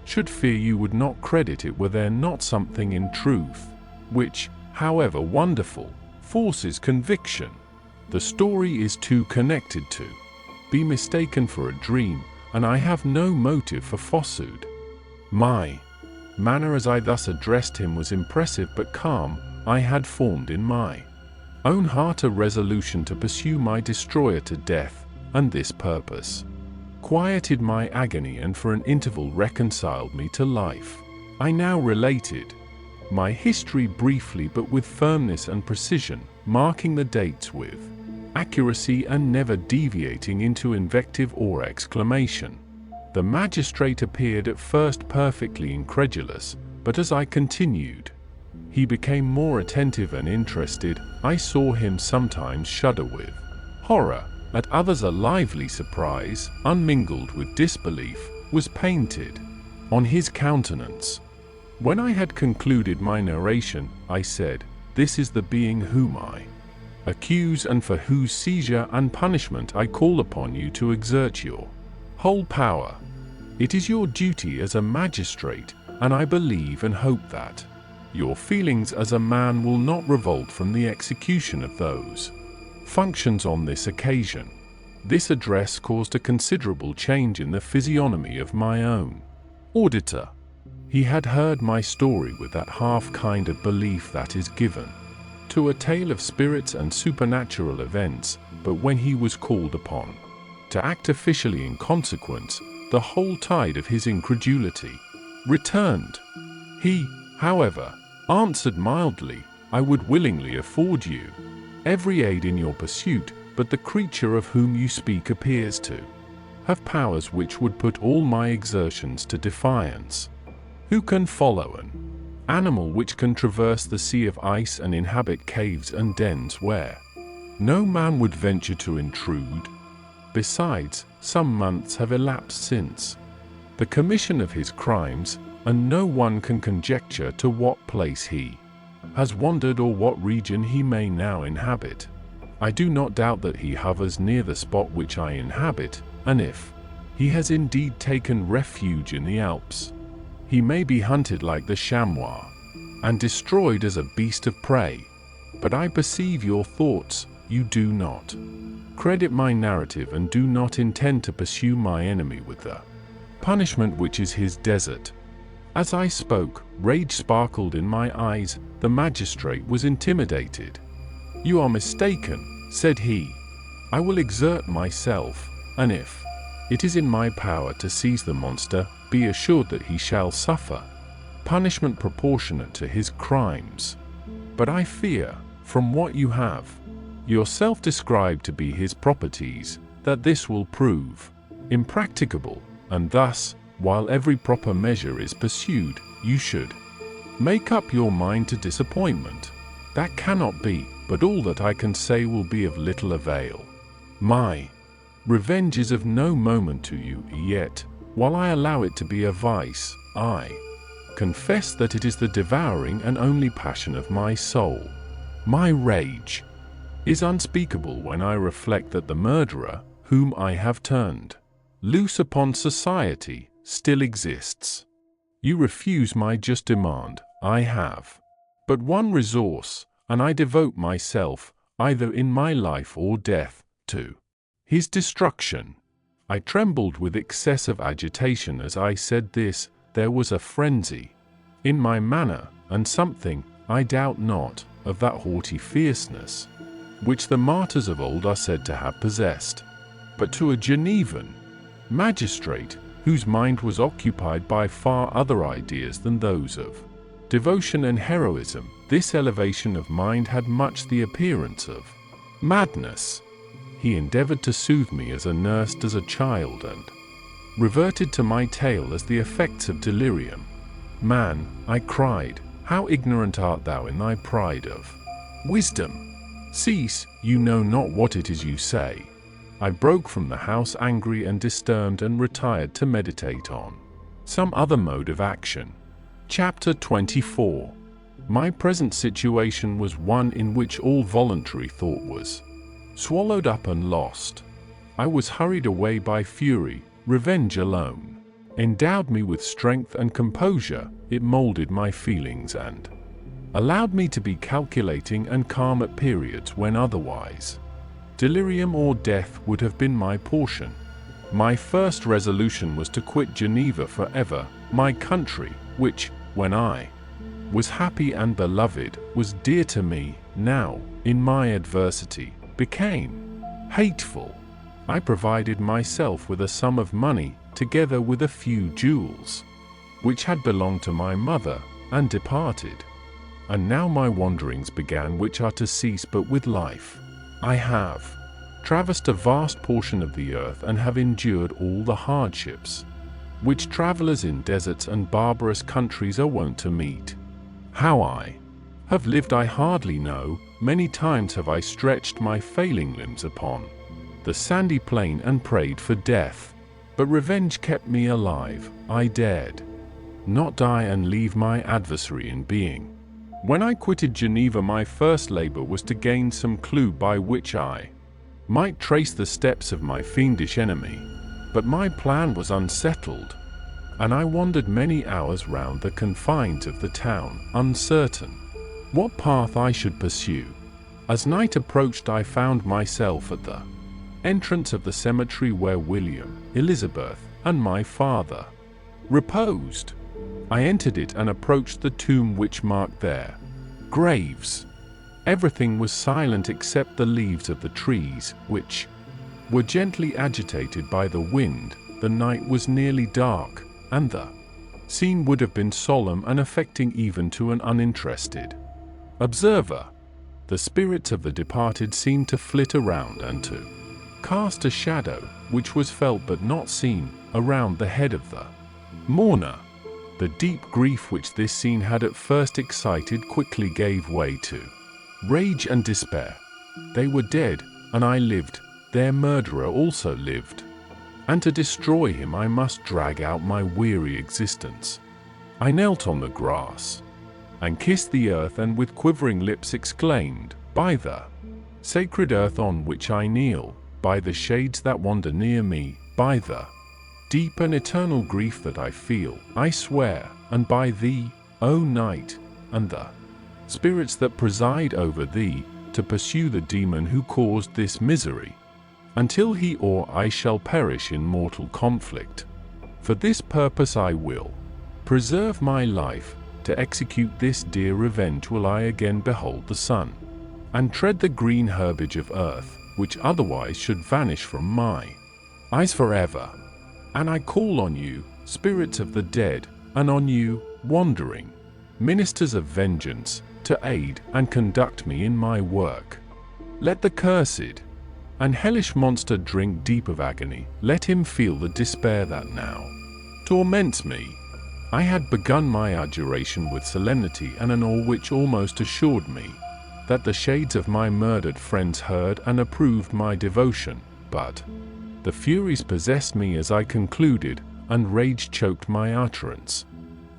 should fear you would not credit it were there not something in truth, which, however wonderful, forces conviction. The story is too connected to be mistaken for a dream, and I have no motive for falsehood." My manner as I thus addressed him was impressive but calm. I had formed in my own heart a resolution to pursue my destroyer to death, and this purpose quieted my agony and for an interval reconciled me to life. I now related my history briefly but with firmness and precision, marking the dates with accuracy and never deviating into invective or exclamation. The magistrate appeared at first perfectly incredulous, but as I continued, he became more attentive and interested. I saw him sometimes shudder with horror, at others a lively surprise, unmingled with disbelief, was painted on his countenance. When I had concluded my narration, I said, "This is the being whom I accuse, and for whose seizure and punishment I call upon you to exert your whole power. It is your duty as a magistrate, and I believe and hope that your feelings as a man will not revolt from the execution of those functions on this occasion." This address caused a considerable change in the physiognomy of my own auditor. He had heard my story with that half kind of belief that is given to a tale of spirits and supernatural events, but when he was called upon to act officially in consequence, the whole tide of his incredulity returned. He, however, answered mildly, "I would willingly afford you every aid in your pursuit, but the creature of whom you speak appears to have powers which would put all my exertions to defiance. Who can follow an animal which can traverse the sea of ice and inhabit caves and dens where no man would venture to intrude? Besides, some months have elapsed since the commission of his crimes, and no one can conjecture to what place he has wandered or what region he may now inhabit. I do not doubt that he hovers near the spot which I inhabit, and if he has indeed taken refuge in the Alps, he may be hunted like the chamois, and destroyed as a beast of prey. But I perceive your thoughts, you do not credit my narrative and do not intend to pursue my enemy with the punishment which is his desert. As I spoke, rage sparkled in my eyes. The magistrate was intimidated. You are mistaken, said he. I will exert myself, and if it is in my power to seize the monster, be assured that he shall suffer punishment proportionate to his crimes. But I fear, from what you have yourself described to be his properties, that this will prove impracticable, and thus, while every proper measure is pursued, you should make up your mind to disappointment. That cannot be, but all that I can say will be of little avail. My revenge is of no moment to you, yet, while I allow it to be a vice, I confess that it is the devouring and only passion of my soul. My rage is unspeakable when I reflect that the murderer, whom I have turned loose upon society, still exists. You refuse my just demand. I have but one resource, and I devote myself, either in my life or death, to his destruction. I trembled with excessive agitation as I said this. There was a frenzy in my manner, and something, I doubt not, of that haughty fierceness which the martyrs of old are said to have possessed. But to a Genevan magistrate, whose mind was occupied by far other ideas than those of devotion and heroism, this elevation of mind had much the appearance of madness. He endeavored to soothe me as a nurse does a child, and reverted to my tale as the effects of delirium. Man, I cried, how ignorant art thou in thy pride of wisdom! Cease, you know not what it is you say. I broke from the house angry and disturbed and retired to meditate on some other mode of action. Chapter 24. My present situation was one in which all voluntary thought was swallowed up and lost. I was hurried away by fury. Revenge alone endowed me with strength and composure. It molded my feelings and allowed me to be calculating and calm at periods when otherwise delirium or death would have been my portion. My first resolution was to quit Geneva forever, my country, which, when I was happy and beloved, was dear to me, now, in my adversity, became hateful. I provided myself with a sum of money, together with a few jewels, which had belonged to my mother, and departed. And now my wanderings began, which are to cease but with life. I have traversed a vast portion of the earth and have endured all the hardships which travelers in deserts and barbarous countries are wont to meet. How I have lived I hardly know. Many times have I stretched my failing limbs upon the sandy plain and prayed for death. But revenge kept me alive. I dared not die and leave my adversary in being. When I quitted Geneva, my first labor was to gain some clue by which I might trace the steps of my fiendish enemy. But my plan was unsettled, and I wandered many hours round the confines of the town, uncertain what path I should pursue. As night approached, I found myself at the entrance of the cemetery where William, Elizabeth, and my father reposed. I entered it and approached the tomb which marked their graves. Everything was silent except the leaves of the trees, which were gently agitated by the wind. The night was nearly dark, and the scene would have been solemn and affecting even to an uninterested observer. The spirits of the departed seemed to flit around and to cast a shadow, which was felt but not seen, around the head of the mourner. The deep grief which this scene had at first excited quickly gave way to rage and despair. They were dead, and I lived. Their murderer also lived, and to destroy him I must drag out my weary existence. I knelt on the grass and kissed the earth, and with quivering lips exclaimed, "By the sacred earth on which I kneel, by the shades that wander near me, by the deep and eternal grief that I feel, I swear, and by thee, O night, and the spirits that preside over thee, to pursue the demon who caused this misery, until he or I shall perish in mortal conflict. For this purpose I will preserve my life, to execute this dear revenge will I again behold the sun, and tread the green herbage of earth, which otherwise should vanish from my eyes forever. And I call on you, spirits of the dead, and on you, wandering ministers of vengeance, to aid and conduct me in my work. Let the cursed and hellish monster drink deep of agony, let him feel the despair that now torments me. I had begun my adjuration with solemnity and an awe which almost assured me that the shades of my murdered friends heard and approved my devotion, but the furies possessed me as I concluded, and rage choked my utterance.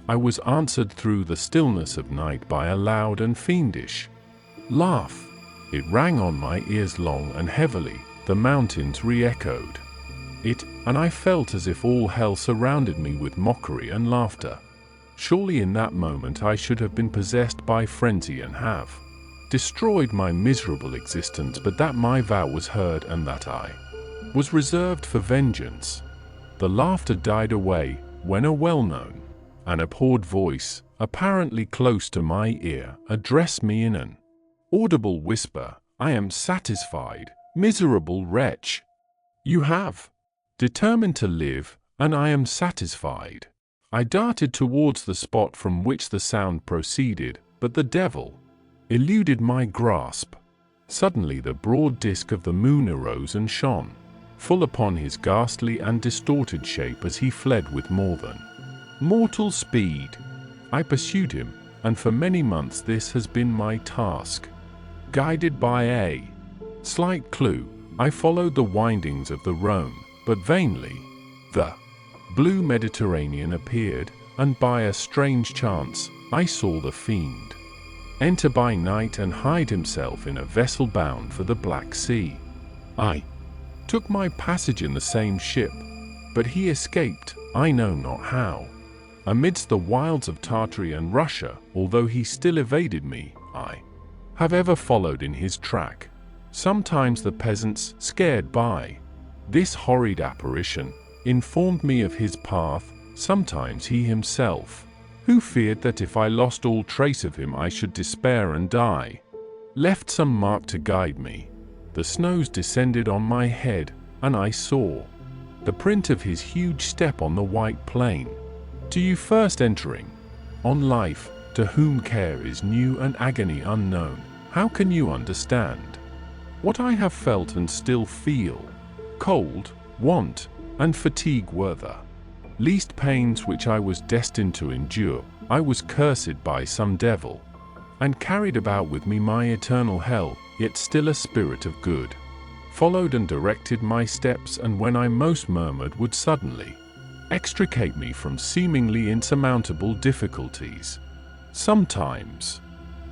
I was answered through the stillness of night by a loud and fiendish laugh. It rang on my ears long and heavily, the mountains re-echoed it, and I felt as if all hell surrounded me with mockery and laughter. Surely in that moment I should have been possessed by frenzy and have destroyed my miserable existence, but that my vow was heard and that I was reserved for vengeance. The laughter died away, when a well-known and abhorred voice, apparently close to my ear, addressed me in an audible whisper. I am satisfied, miserable wretch. You have determined to live, and I am satisfied. I darted towards the spot from which the sound proceeded, but the devil eluded my grasp. Suddenly the broad disk of the moon arose and shone full upon his ghastly and distorted shape as he fled with more than mortal speed. I pursued him, and for many months this has been my task. Guided by a slight clue, I followed the windings of the Rhone, but vainly. The blue Mediterranean appeared, and by a strange chance, I saw the fiend enter by night and hide himself in a vessel bound for the Black Sea. I took my passage in the same ship, but he escaped, I know not how. Amidst the wilds of Tartary and Russia, although he still evaded me, I have ever followed in his track. Sometimes the peasants, scared by this horrid apparition, informed me of his path, sometimes he himself, who feared that if I lost all trace of him I should despair and die, left some mark to guide me. The snows descended on my head, and I saw the print of his huge step on the white plain. To you first entering on life, to whom care is new and agony unknown, how can you understand what I have felt and still feel? Cold, want, and fatigue were the least pains which I was destined to endure. I was cursed by some devil, and carried about with me my eternal hell, yet still a spirit of good followed and directed my steps, and when I most murmured would suddenly extricate me from seemingly insurmountable difficulties. Sometimes,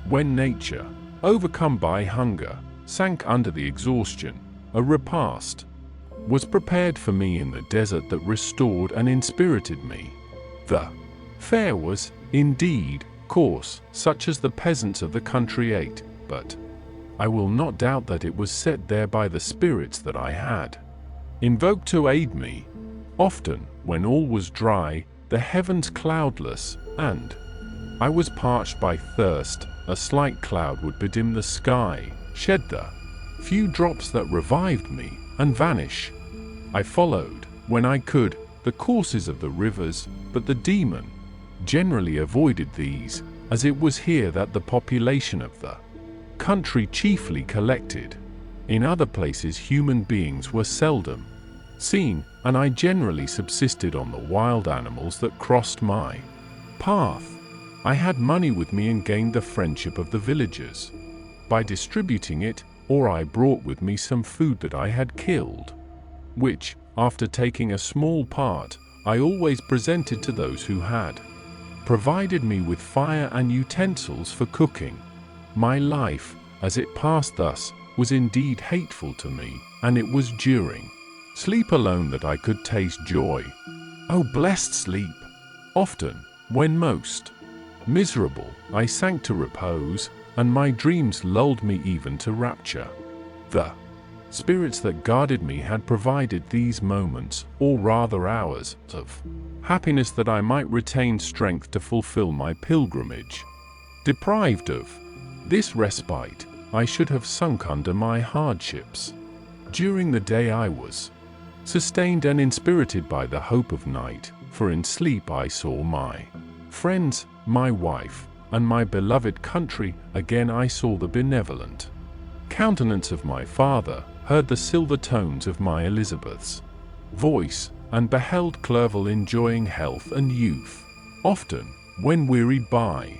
when nature, overcome by hunger, sank under the exhaustion, a repast was prepared for me in the desert that restored and inspirited me. The fare was, indeed, coarse, such as the peasants of the country ate, but I will not doubt that it was set there by the spirits that I had invoked to aid me. Often, when all was dry, the heavens cloudless, and I was parched by thirst, a slight cloud would bedim the sky, shed the few drops that revived me, and vanish. I followed, when I could, the courses of the rivers, but the demon generally avoided these, as it was here that the population of the country chiefly collected. In other places human beings were seldom seen, and I generally subsisted on the wild animals that crossed my path. I had money with me and gained the friendship of the villagers by distributing it, or I brought with me some food that I had killed, which, after taking a small part, I always presented to those who had provided me with fire and utensils for cooking. My life, as it passed thus, was indeed hateful to me, and it was during Sleep alone that I could taste joy. Oh, blessed sleep! Often, when most miserable, I sank to repose, and my dreams lulled me even to rapture. The spirits that guarded me had provided these moments, or rather hours, of happiness that I might retain strength to fulfill my pilgrimage. Deprived of this respite, I should have sunk under my hardships. During the day I was sustained and inspirited by the hope of night, for in sleep I saw my friends, my wife, and my beloved country. Again I saw the benevolent countenance of my father, heard the silver tones of my Elizabeth's voice, and beheld Clerval enjoying health and youth. Often, when wearied by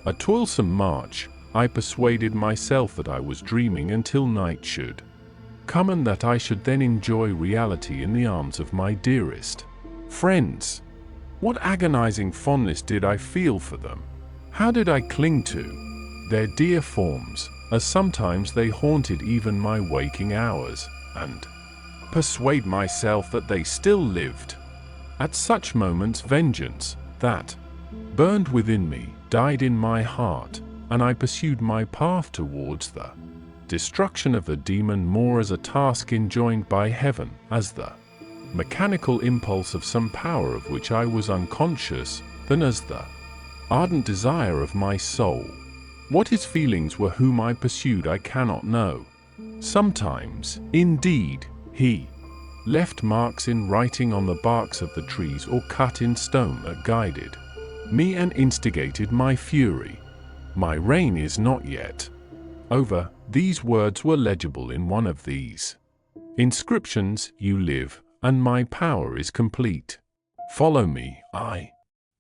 a toilsome march, I persuaded myself that I was dreaming until night should come, and that I should then enjoy reality in the arms of my dearest friends. What agonizing fondness did I feel for them! How did I cling to their dear forms, as sometimes they haunted even my waking hours, and persuade myself that they still lived. At such moments vengeance, that burned within me, died in my heart, and I pursued my path towards the destruction of the demon more as a task enjoined by heaven, as the mechanical impulse of some power of which I was unconscious, than as the ardent desire of my soul. What his feelings were whom I pursued I cannot know. Sometimes, indeed, he left marks in writing on the barks of the trees or cut in stone that guided me and instigated my fury. My reign is not yet over. These words were legible in one of these inscriptions: you live, and my power is complete. Follow me, I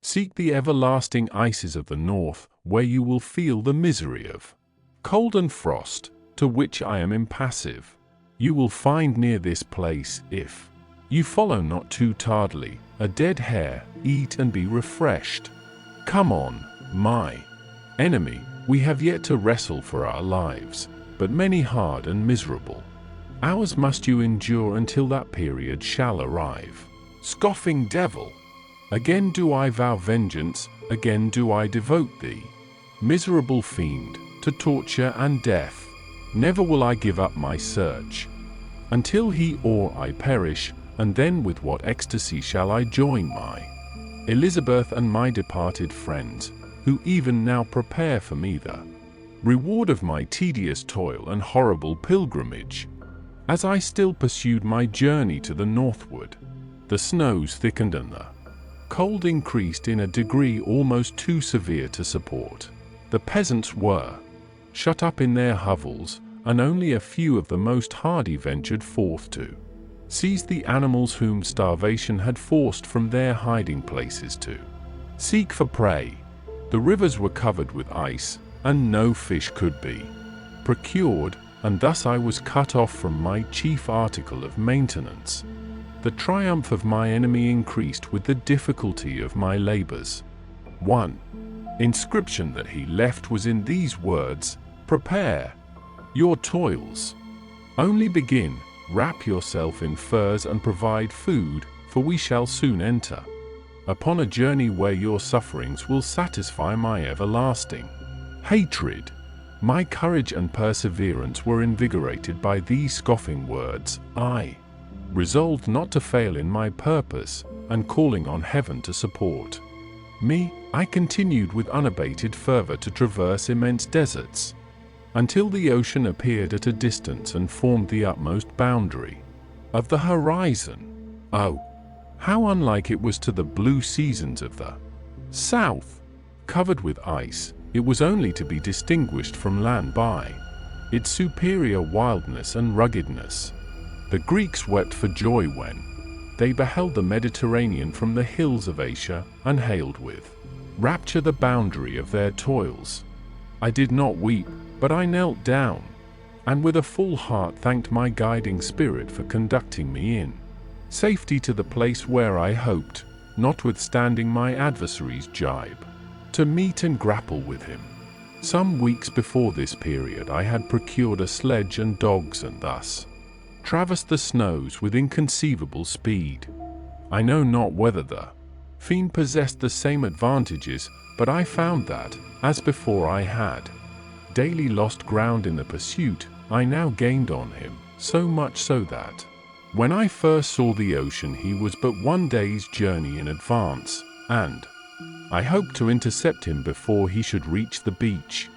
seek the everlasting ices of the north, where you will feel the misery of cold and frost, to which I am impassive. You will find near this place, if you follow not too tardily, a dead hare. Eat and be refreshed. Come on, my enemy, we have yet to wrestle for our lives, but many hard and miserable hours must you endure until that period shall arrive. Scoffing devil! Again do I vow vengeance, again do I devote thee, miserable fiend, to torture and death. Never will I give up my search, until he or I perish, and then with what ecstasy shall I join my Elizabeth and my departed friends, who even now prepare for me the reward of my tedious toil and horrible pilgrimage. As I still pursued my journey to the northward, the snows thickened and the cold increased in a degree almost too severe to support. The peasants were shut up in their hovels, and only a few of the most hardy ventured forth to seize the animals whom starvation had forced from their hiding places to seek for prey. The rivers were covered with ice, and no fish could be procured, and thus I was cut off from my chief article of maintenance. The triumph of my enemy increased with the difficulty of my labors. One inscription that he left was in these words: prepare your toils. Only begin, wrap yourself in furs and provide food, for we shall soon enter upon a journey where your sufferings will satisfy my everlasting hatred. My courage and perseverance were invigorated by these scoffing words. I resolved not to fail in my purpose, and calling on heaven to support me, I continued with unabated fervor to traverse immense deserts, until the ocean appeared at a distance and formed the utmost boundary of the horizon. Oh, how unlike it was to the blue seasons of the south! Covered with ice, it was only to be distinguished from land by its superior wildness and ruggedness. The Greeks wept for joy when they beheld the Mediterranean from the hills of Asia, and hailed with rapture the boundary of their toils. I did not weep, but I knelt down, and with a full heart thanked my guiding spirit for conducting me in safety to the place where I hoped, notwithstanding my adversary's jibe, to meet and grapple with him. Some weeks before this period I had procured a sledge and dogs, and thus traversed the snows with inconceivable speed. I know not whether the fiend possessed the same advantages, but I found that, as before I had daily lost ground in the pursuit, I now gained on him, so much so that, when I first saw the ocean, he was but 1 day's journey in advance, and I hoped to intercept him before he should reach the beach.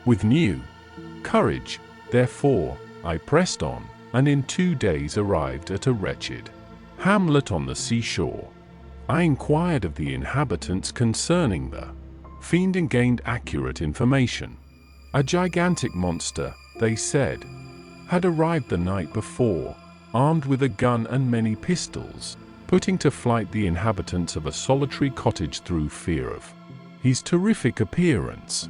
With new courage, therefore, I pressed on, and in 2 days arrived at a wretched hamlet on the seashore. I inquired of the inhabitants concerning the fiend and gained accurate information. A gigantic monster, they said, had arrived the night before, armed with a gun and many pistols, putting to flight the inhabitants of a solitary cottage through fear of his terrific appearance.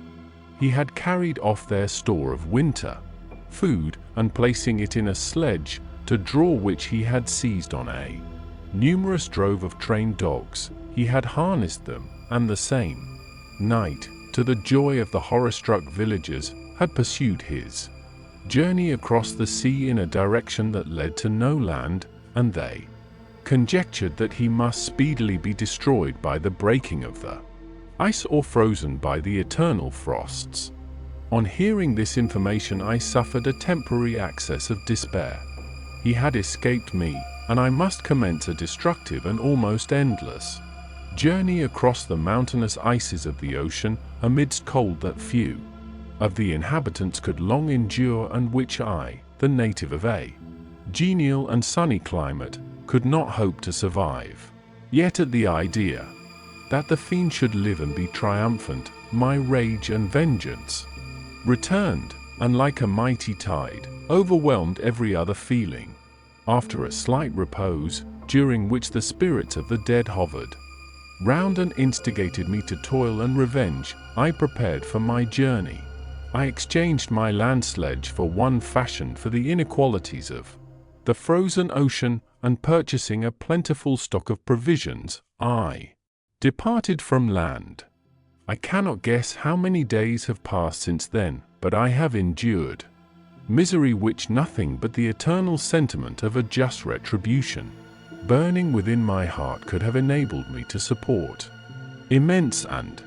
He had carried off their store of winter food, and placing it in a sledge, to draw which he had seized on a numerous drove of trained dogs, he had harnessed them, and the same night, to the joy of the horror-struck villagers, had pursued his journey across the sea in a direction that led to no land, and they conjectured that he must speedily be destroyed by the breaking of the ice or frozen by the eternal frosts. On hearing this information, I suffered a temporary access of despair. He had escaped me, and I must commence a destructive and almost endless journey across the mountainous ices of the ocean amidst cold that few of the inhabitants could long endure, and which I, the native of a genial and sunny climate, could not hope to survive. Yet at the idea that the fiend should live and be triumphant, my rage and vengeance returned, and like a mighty tide, overwhelmed every other feeling. After a slight repose, during which the spirits of the dead hovered round and instigated me to toil and revenge, I prepared for my journey. I exchanged my land sledge for one fashioned for the inequalities of the frozen ocean, and purchasing a plentiful stock of provisions, I departed from land. I cannot guess how many days have passed since then, but I have endured misery which nothing but the eternal sentiment of a just retribution, burning within my heart, could have enabled me to support. Immense and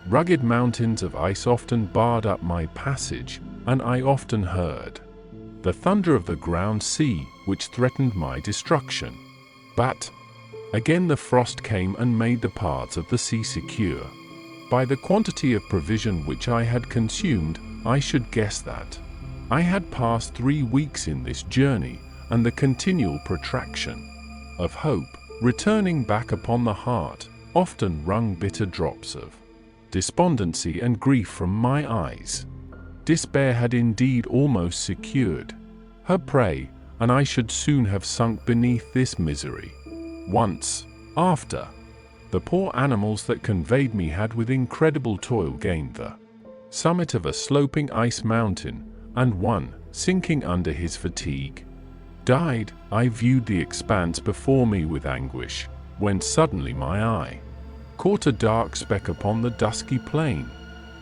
rugged mountains of ice often barred up my passage, and I often heard the thunder of the ground sea, which threatened my destruction. But again the frost came and made the paths of the sea secure. By the quantity of provision which I had consumed, I should guess that I had passed 3 weeks in this journey, and the continual protraction of hope, returning back upon the heart, often wrung bitter drops of despondency and grief from my eyes. Despair had indeed almost secured her prey, and I should soon have sunk beneath this misery. Once after, the poor animals that conveyed me had with incredible toil gained the summit of a sloping ice mountain, and one, sinking under his fatigue, died. I viewed the expanse before me with anguish, when suddenly my eye caught a dark speck upon the dusky plain.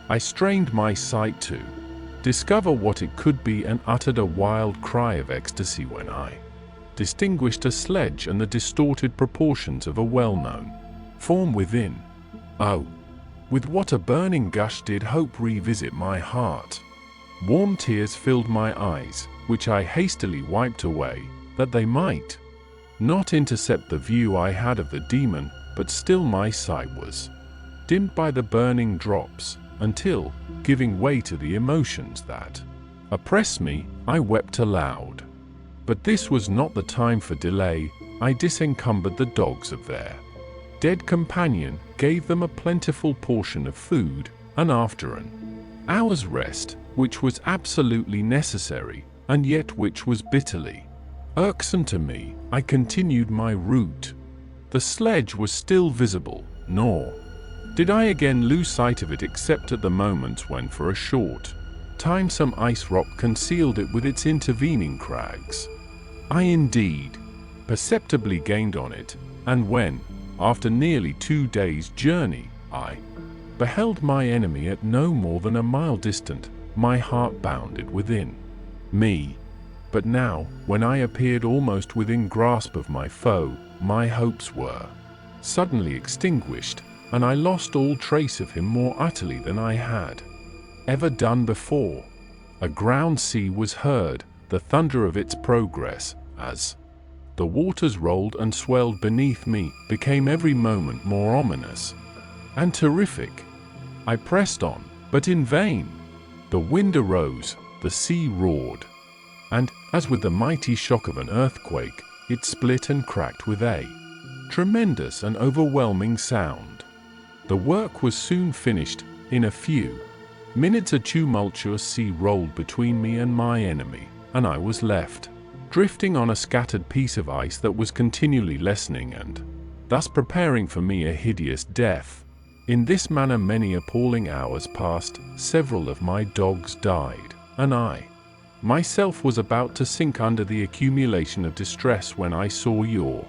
I strained my sight to discover what it could be, and uttered a wild cry of ecstasy when I distinguished a sledge and the distorted proportions of a well-known form within. Oh, with what a burning gush did hope revisit my heart! Warm tears filled my eyes, which I hastily wiped away, that they might not intercept the view I had of the demon, but still my sight was dimmed by the burning drops, until, giving way to the emotions that oppressed me, I wept aloud. But this was not the time for delay. I disencumbered the dogs of their dead companion, gave them a plentiful portion of food, and after an hour's rest, which was absolutely necessary, and yet which was bitterly irksome to me, I continued my route. The sledge was still visible, nor did I again lose sight of it except at the moments when for a short time some ice rock concealed it with its intervening crags. I indeed perceptibly gained on it, and when, after nearly 2 days' journey, I beheld my enemy at no more than a mile distant, my heart bounded within me. But now, when I appeared almost within grasp of my foe, my hopes were suddenly extinguished, and I lost all trace of him more utterly than I had ever done before. A ground sea was heard, the thunder of its progress, as the waters rolled and swelled beneath me, became every moment more ominous and terrific. I pressed on, but in vain. The wind arose, the sea roared, and, as with the mighty shock of an earthquake, it split and cracked with a tremendous and overwhelming sound. The work was soon finished. In a few minutes a tumultuous sea rolled between me and my enemy, and I was left drifting on a scattered piece of ice that was continually lessening and thus preparing for me a hideous death. In this manner many appalling hours passed, several of my dogs died, and I myself was about to sink under the accumulation of distress when I saw your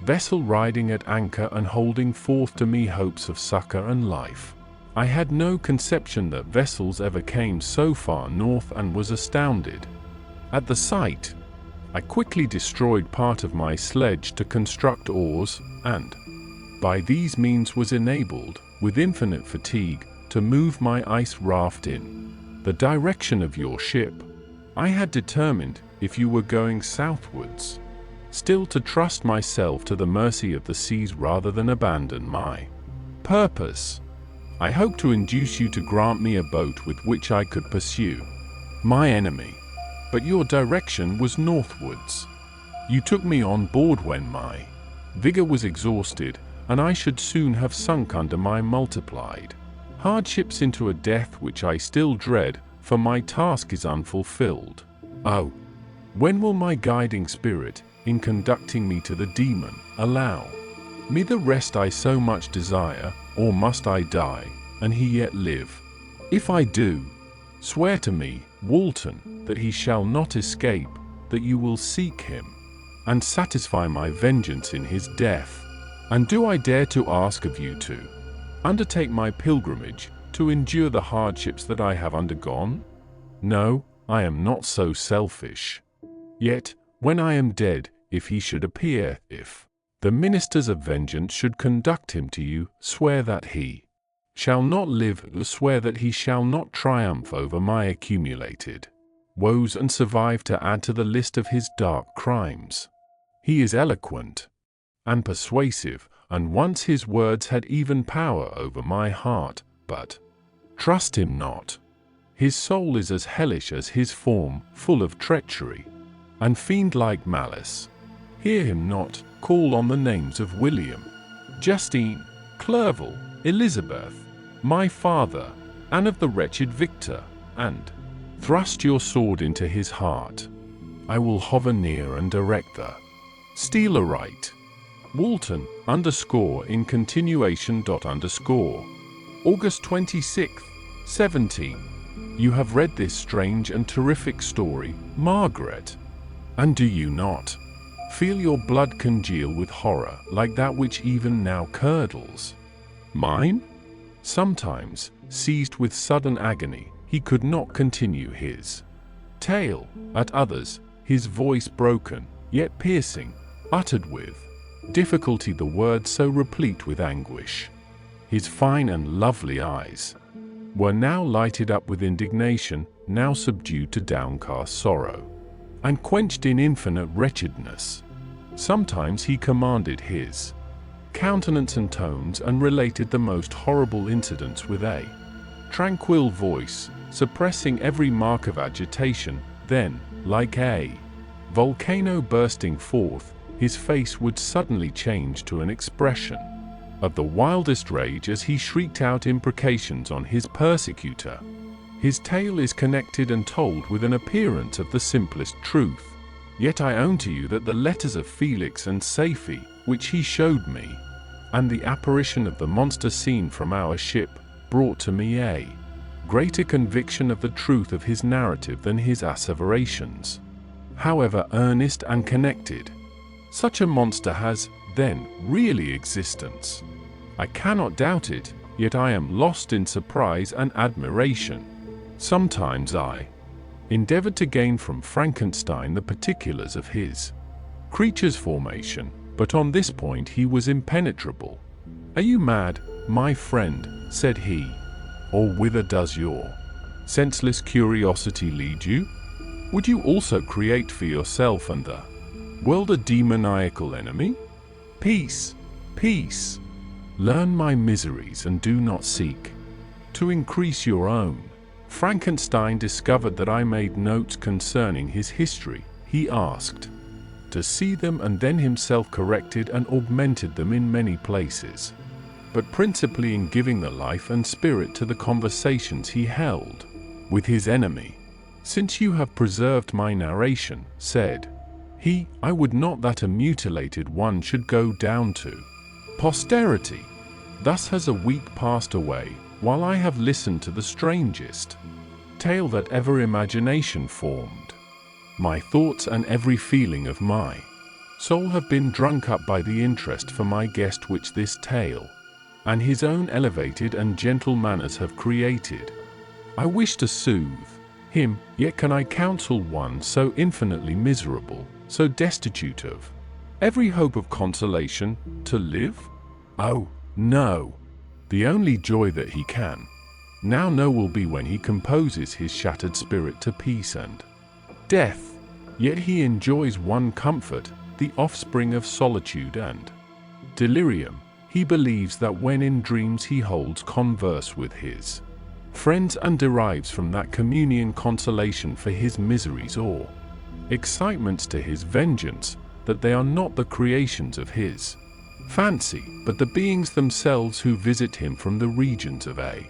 vessel riding at anchor and holding forth to me hopes of succor and life. I had no conception that vessels ever came so far north and was astounded at the sight. I quickly destroyed part of my sledge to construct oars, and by these means was enabled, with infinite fatigue, to move my ice raft in the direction of your ship. I had determined, if you were going southwards, still to trust myself to the mercy of the seas rather than abandon my purpose. I hoped to induce you to grant me a boat with which I could pursue my enemy, but your direction was northwards. You took me on board when my vigor was exhausted, and I should soon have sunk under my multiplied hardships into a death which I still dread, for my task is unfulfilled. Oh, when will my guiding spirit, in conducting me to the demon, allow me the rest I so much desire, or must I die, and he yet live? If I do, swear to me, Walton, that he shall not escape, that you will seek him, and satisfy my vengeance in his death. And do I dare to ask of you to undertake my pilgrimage, to endure the hardships that I have undergone? No, I am not so selfish. Yet, when I am dead, if he should appear, if the ministers of vengeance should conduct him to you, swear that he shall not live, swear that he shall not triumph over my accumulated woes and survive to add to the list of his dark crimes. He is eloquent and persuasive, and once his words had even power over my heart, but trust him not. His soul is as hellish as his form, full of treachery and fiend-like malice. Hear him not, call on the names of William, Justine, Clerval, Elizabeth, my father, and of the wretched Victor, and thrust your sword into his heart. I will hover near and direct the steel aright. Walton, _ in continuation . August 26th, 17. You have read this strange and terrific story, Margaret, and do you not feel your blood congeal with horror like that which even now curdles mine? Sometimes, seized with sudden agony, he could not continue his tale. At others, his voice broken, yet piercing, uttered with difficulty the words so replete with anguish. His fine and lovely eyes were now lighted up with indignation, now subdued to downcast sorrow, and quenched in infinite wretchedness. Sometimes he commanded his countenance and tones, and related the most horrible incidents with a tranquil voice, suppressing every mark of agitation. Then, like a volcano bursting forth, his face would suddenly change to an expression of the wildest rage as he shrieked out imprecations on his persecutor. His tale is connected and told with an appearance of the simplest truth. Yet I own to you that the letters of Felix and Safie, which he showed me, and the apparition of the monster seen from our ship, brought to me a greater conviction of the truth of his narrative than his asseverations, however earnest and connected. Such a monster has, then, really existence. I cannot doubt it, yet I am lost in surprise and admiration. Sometimes I endeavored to gain from Frankenstein the particulars of his creature's formation, but on this point he was impenetrable. "Are you mad, my friend?" said he. "Or whither does your senseless curiosity lead you? Would you also create for yourself and the world a demoniacal enemy? Peace, peace. Learn my miseries and do not seek to increase your own." Frankenstein discovered that I made notes concerning his history. He asked to see them and then himself corrected and augmented them in many places, but principally in giving the life and spirit to the conversations he held with his enemy. "Since you have preserved my narration," said he, "I would not that a mutilated one should go down to posterity. Thus has a week passed away, while I have listened to the strangest tale that ever imagination formed. My thoughts and every feeling of my soul have been drunk up by the interest for my guest which this tale and his own elevated and gentle manners have created. I wish to soothe him, yet can I counsel one so infinitely miserable, so destitute of every hope of consolation, to live? Oh, no! The only joy that he can now know will be when he composes his shattered spirit to peace and death. Yet he enjoys one comfort, the offspring of solitude and delirium. He believes that when in dreams he holds converse with his friends and derives from that communion consolation for his miseries or excitements to his vengeance, that they are not the creations of his fancy, but the beings themselves who visit him from the regions of a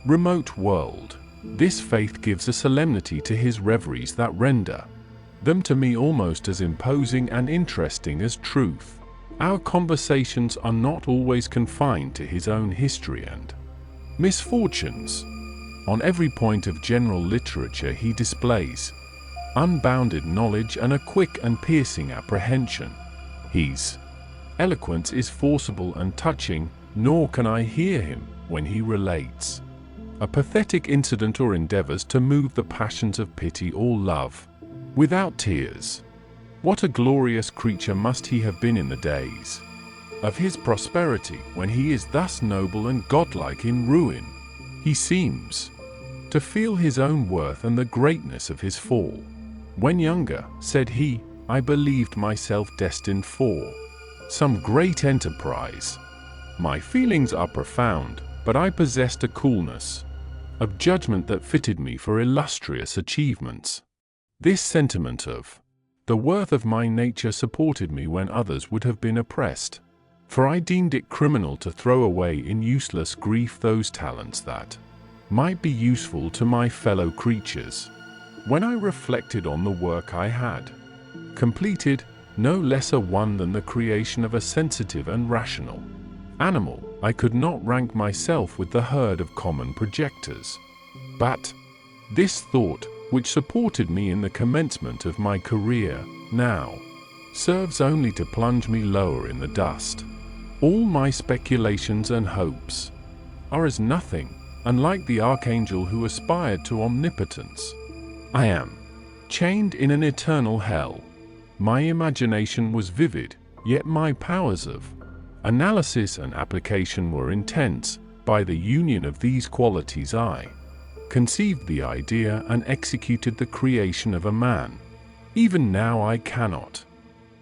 remote world. This faith gives a solemnity to his reveries that render them to me almost as imposing and interesting as truth. Our conversations are not always confined to his own history and misfortunes. On every point of general literature he displays unbounded knowledge and a quick and piercing apprehension. His eloquence is forcible and touching, nor can I hear him when he relates a pathetic incident or endeavors to move the passions of pity or love without tears. What a glorious creature must he have been in the days of his prosperity, when he is thus noble and godlike in ruin. He seems to feel his own worth and the greatness of his fall. When younger, said he, I believed myself destined for some great enterprise. My feelings are profound, but I possessed a coolness of judgment that fitted me for illustrious achievements. This sentiment of the worth of my nature supported me when others would have been oppressed, for I deemed it criminal to throw away in useless grief those talents that might be useful to my fellow creatures. When I reflected on the work I had completed, no less a one than the creation of a sensitive and rational animal, I could not rank myself with the herd of common projectors. But this thought, which supported me in the commencement of my career, now serves only to plunge me lower in the dust. All my speculations and hopes are as nothing, unlike the archangel who aspired to omnipotence. I am chained in an eternal hell. My imagination was vivid, yet my powers of analysis and application were intense. By the union of these qualities I conceived the idea and executed the creation of a man. Even now I cannot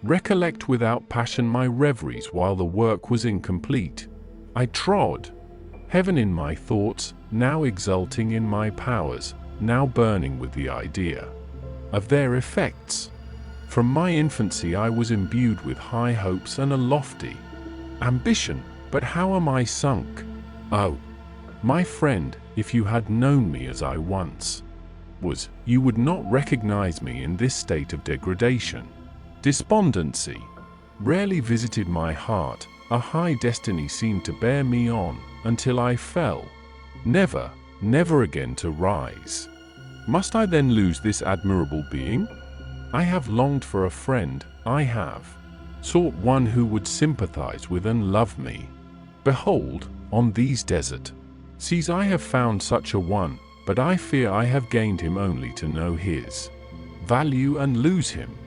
recollect without passion my reveries while the work was incomplete. I trod heaven in my thoughts, now exulting in my powers, now burning with the idea of their effects. From my infancy I was imbued with high hopes and a lofty ambition, but how am I sunk? Oh, my friend, if you had known me as I once was, you would not recognize me in this state of degradation. Despondency rarely visited my heart. A high destiny seemed to bear me on until I fell, never, never again to rise. Must I then lose this admirable being? I have longed for a friend, I have sought one who would sympathize with and love me. Behold, on these desert seas I have found such a one, but I fear I have gained him only to know his value and lose him.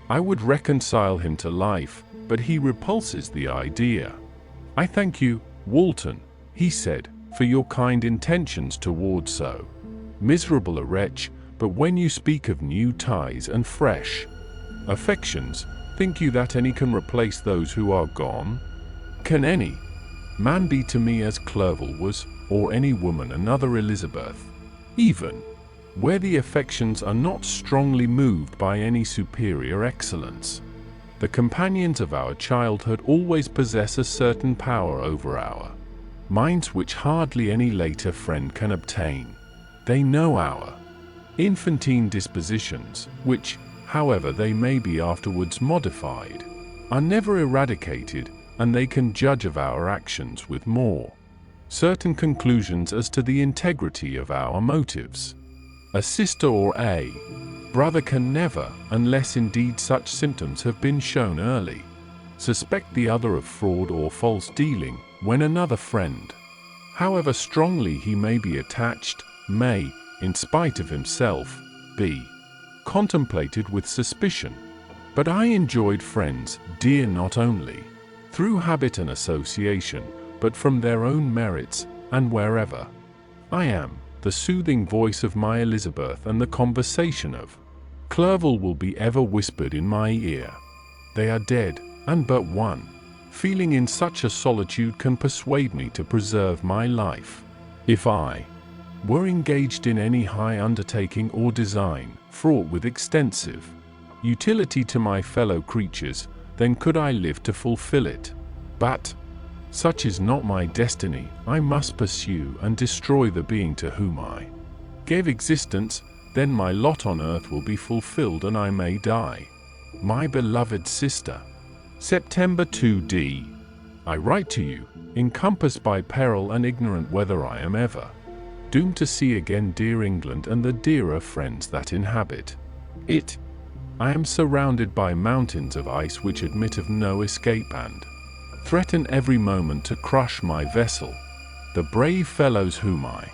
I would reconcile him to life, but he repulses the idea. I thank you, Walton, he said, for your kind intentions toward so miserable a wretch, but when you speak of new ties and fresh affections, think you that any can replace those who are gone? Can any man be to me as Clerval was, or any woman another Elizabeth, even where the affections are not strongly moved by any superior excellence? The companions of our childhood always possess a certain power over our minds which hardly any later friend can obtain. They know our infantine dispositions, which, however they may be afterwards modified, are never eradicated, and they can judge of our actions with more certain conclusions as to the integrity of our motives. A sister or a brother can never, unless indeed such symptoms have been shown early, suspect the other of fraud or false dealing, when another friend, however strongly he may be attached, may, in spite of himself, be contemplated with suspicion. But I enjoyed friends dear not only through habit and association, but from their own merits, and wherever I am, the soothing voice of my Elizabeth and the conversation of Clerval will be ever whispered in my ear. They are dead, and but one feeling in such a solitude can persuade me to preserve my life. If I were engaged in any high undertaking or design, fraught with extensive utility to my fellow creatures, then could I live to fulfill it. But such is not my destiny. I must pursue and destroy the being to whom I gave existence, then my lot on earth will be fulfilled and I may die. My beloved sister. September 2d. I write to you, encompassed by peril and ignorant whether I am ever doomed to see again dear England and the dearer friends that inhabit it. I am surrounded by mountains of ice which admit of no escape and threaten every moment to crush my vessel. The brave fellows whom I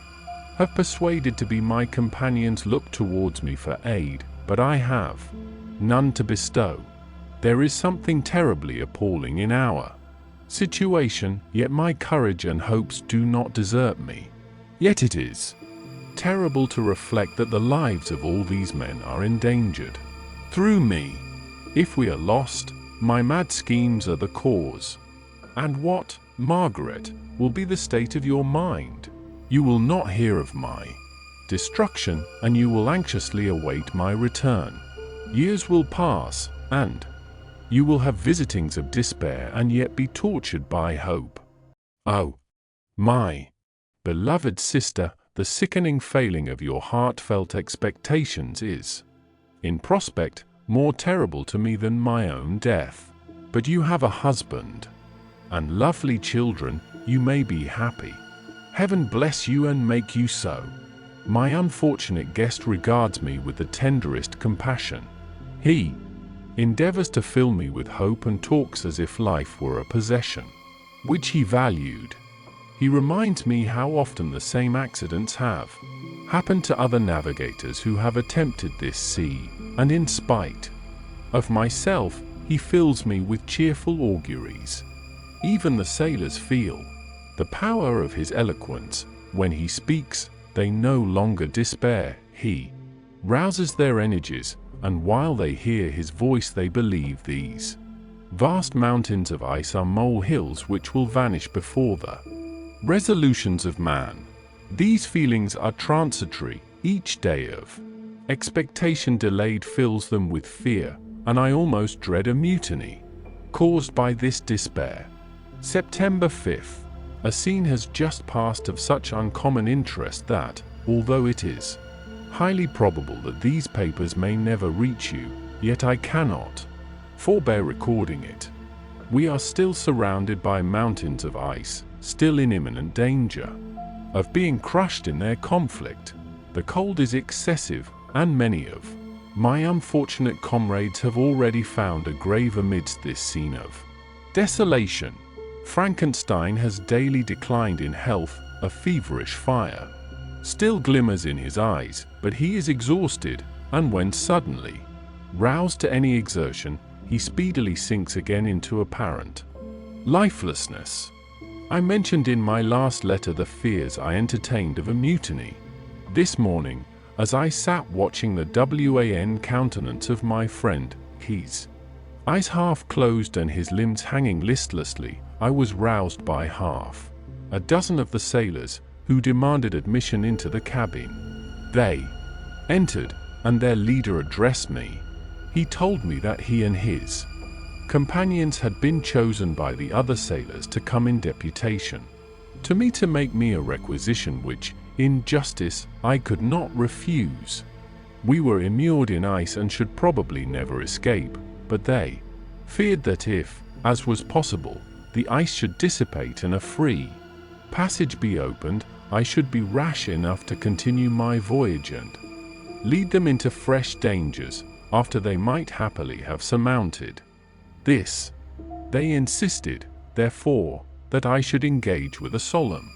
have persuaded to be my companions look towards me for aid, but I have none to bestow. There is something terribly appalling in our situation, yet my courage and hopes do not desert me. Yet it is terrible to reflect that the lives of all these men are endangered through me. If we are lost, my mad schemes are the cause. And what, Margaret, will be the state of your mind? You will not hear of my destruction, and you will anxiously await my return. Years will pass, and you will have visitings of despair and yet be tortured by hope. Oh, my beloved sister, the sickening failing of your heartfelt expectations is, in prospect, more terrible to me than my own death. But you have a husband and lovely children, you may be happy. Heaven bless you and make you so. My unfortunate guest regards me with the tenderest compassion. He endeavors to fill me with hope and talks as if life were a possession which he valued. He reminds me how often the same accidents have happened to other navigators who have attempted this sea, and in spite of myself, he fills me with cheerful auguries. Even the sailors feel the power of his eloquence. When he speaks, they no longer despair. He rouses their energies, and while they hear his voice they believe these vast mountains of ice are molehills which will vanish before the resolutions of man. These feelings are transitory. Each day of expectation delayed fills them with fear, and I almost dread a mutiny caused by this despair. September 5th. A scene has just passed of such uncommon interest that, although it is highly probable that these papers may never reach you, yet I cannot forbear recording it. We are still surrounded by mountains of ice, still in imminent danger of being crushed in their conflict. The cold is excessive, and many of my unfortunate comrades have already found a grave amidst this scene of desolation. Frankenstein has daily declined in health, a feverish fire still glimmers in his eyes, but he is exhausted, and when suddenly roused to any exertion, he speedily sinks again into apparent lifelessness. I mentioned in my last letter the fears I entertained of a mutiny. This morning, as I sat watching the wan countenance of my friend, his eyes half closed and his limbs hanging listlessly, I was roused by half a dozen of the sailors, who demanded admission into the cabin. They entered, and their leader addressed me. He told me that he and his companions had been chosen by the other sailors to come in deputation to me to make me a requisition which, in justice, I could not refuse. We were immured in ice and should probably never escape, but they feared that if, as was possible, the ice should dissipate and a free passage be opened, I should be rash enough to continue my voyage and lead them into fresh dangers, after they might happily have surmounted this. They insisted, therefore, that I should engage with a solemn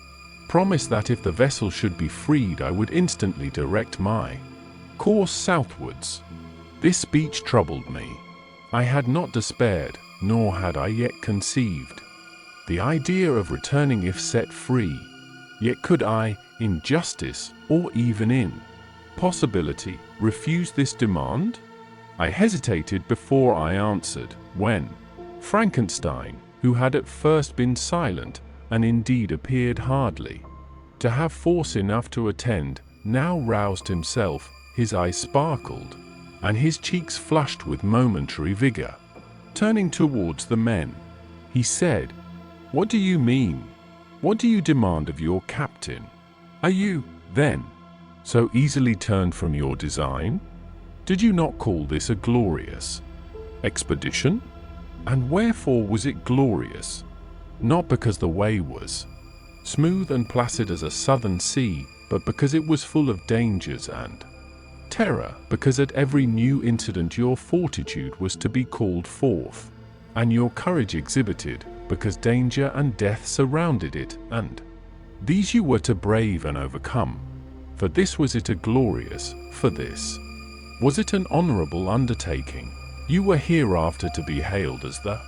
promise that if the vessel should be freed I would instantly direct my course southwards. This speech troubled me. I had not despaired, nor had I yet conceived the idea of returning if set free. Yet could I, in justice, or even in possibility, refuse this demand? I hesitated before I answered, when Frankenstein, who had at first been silent, and indeed appeared hardly to have force enough to attend, now roused himself, his eyes sparkled, and his cheeks flushed with momentary vigor. Turning towards the men, he said, "What do you mean? What do you demand of your captain? Are you, then, so easily turned from your design? Did you not call this a glorious expedition? And wherefore was it glorious? Not because the way was smooth and placid as a southern sea, but because it was full of dangers and terror, because at every new incident your fortitude was to be called forth, and your courage exhibited, because danger and death surrounded it, and these you were to brave and overcome. For this was it a glorious, for this was it an honorable undertaking. You were hereafter to be hailed as the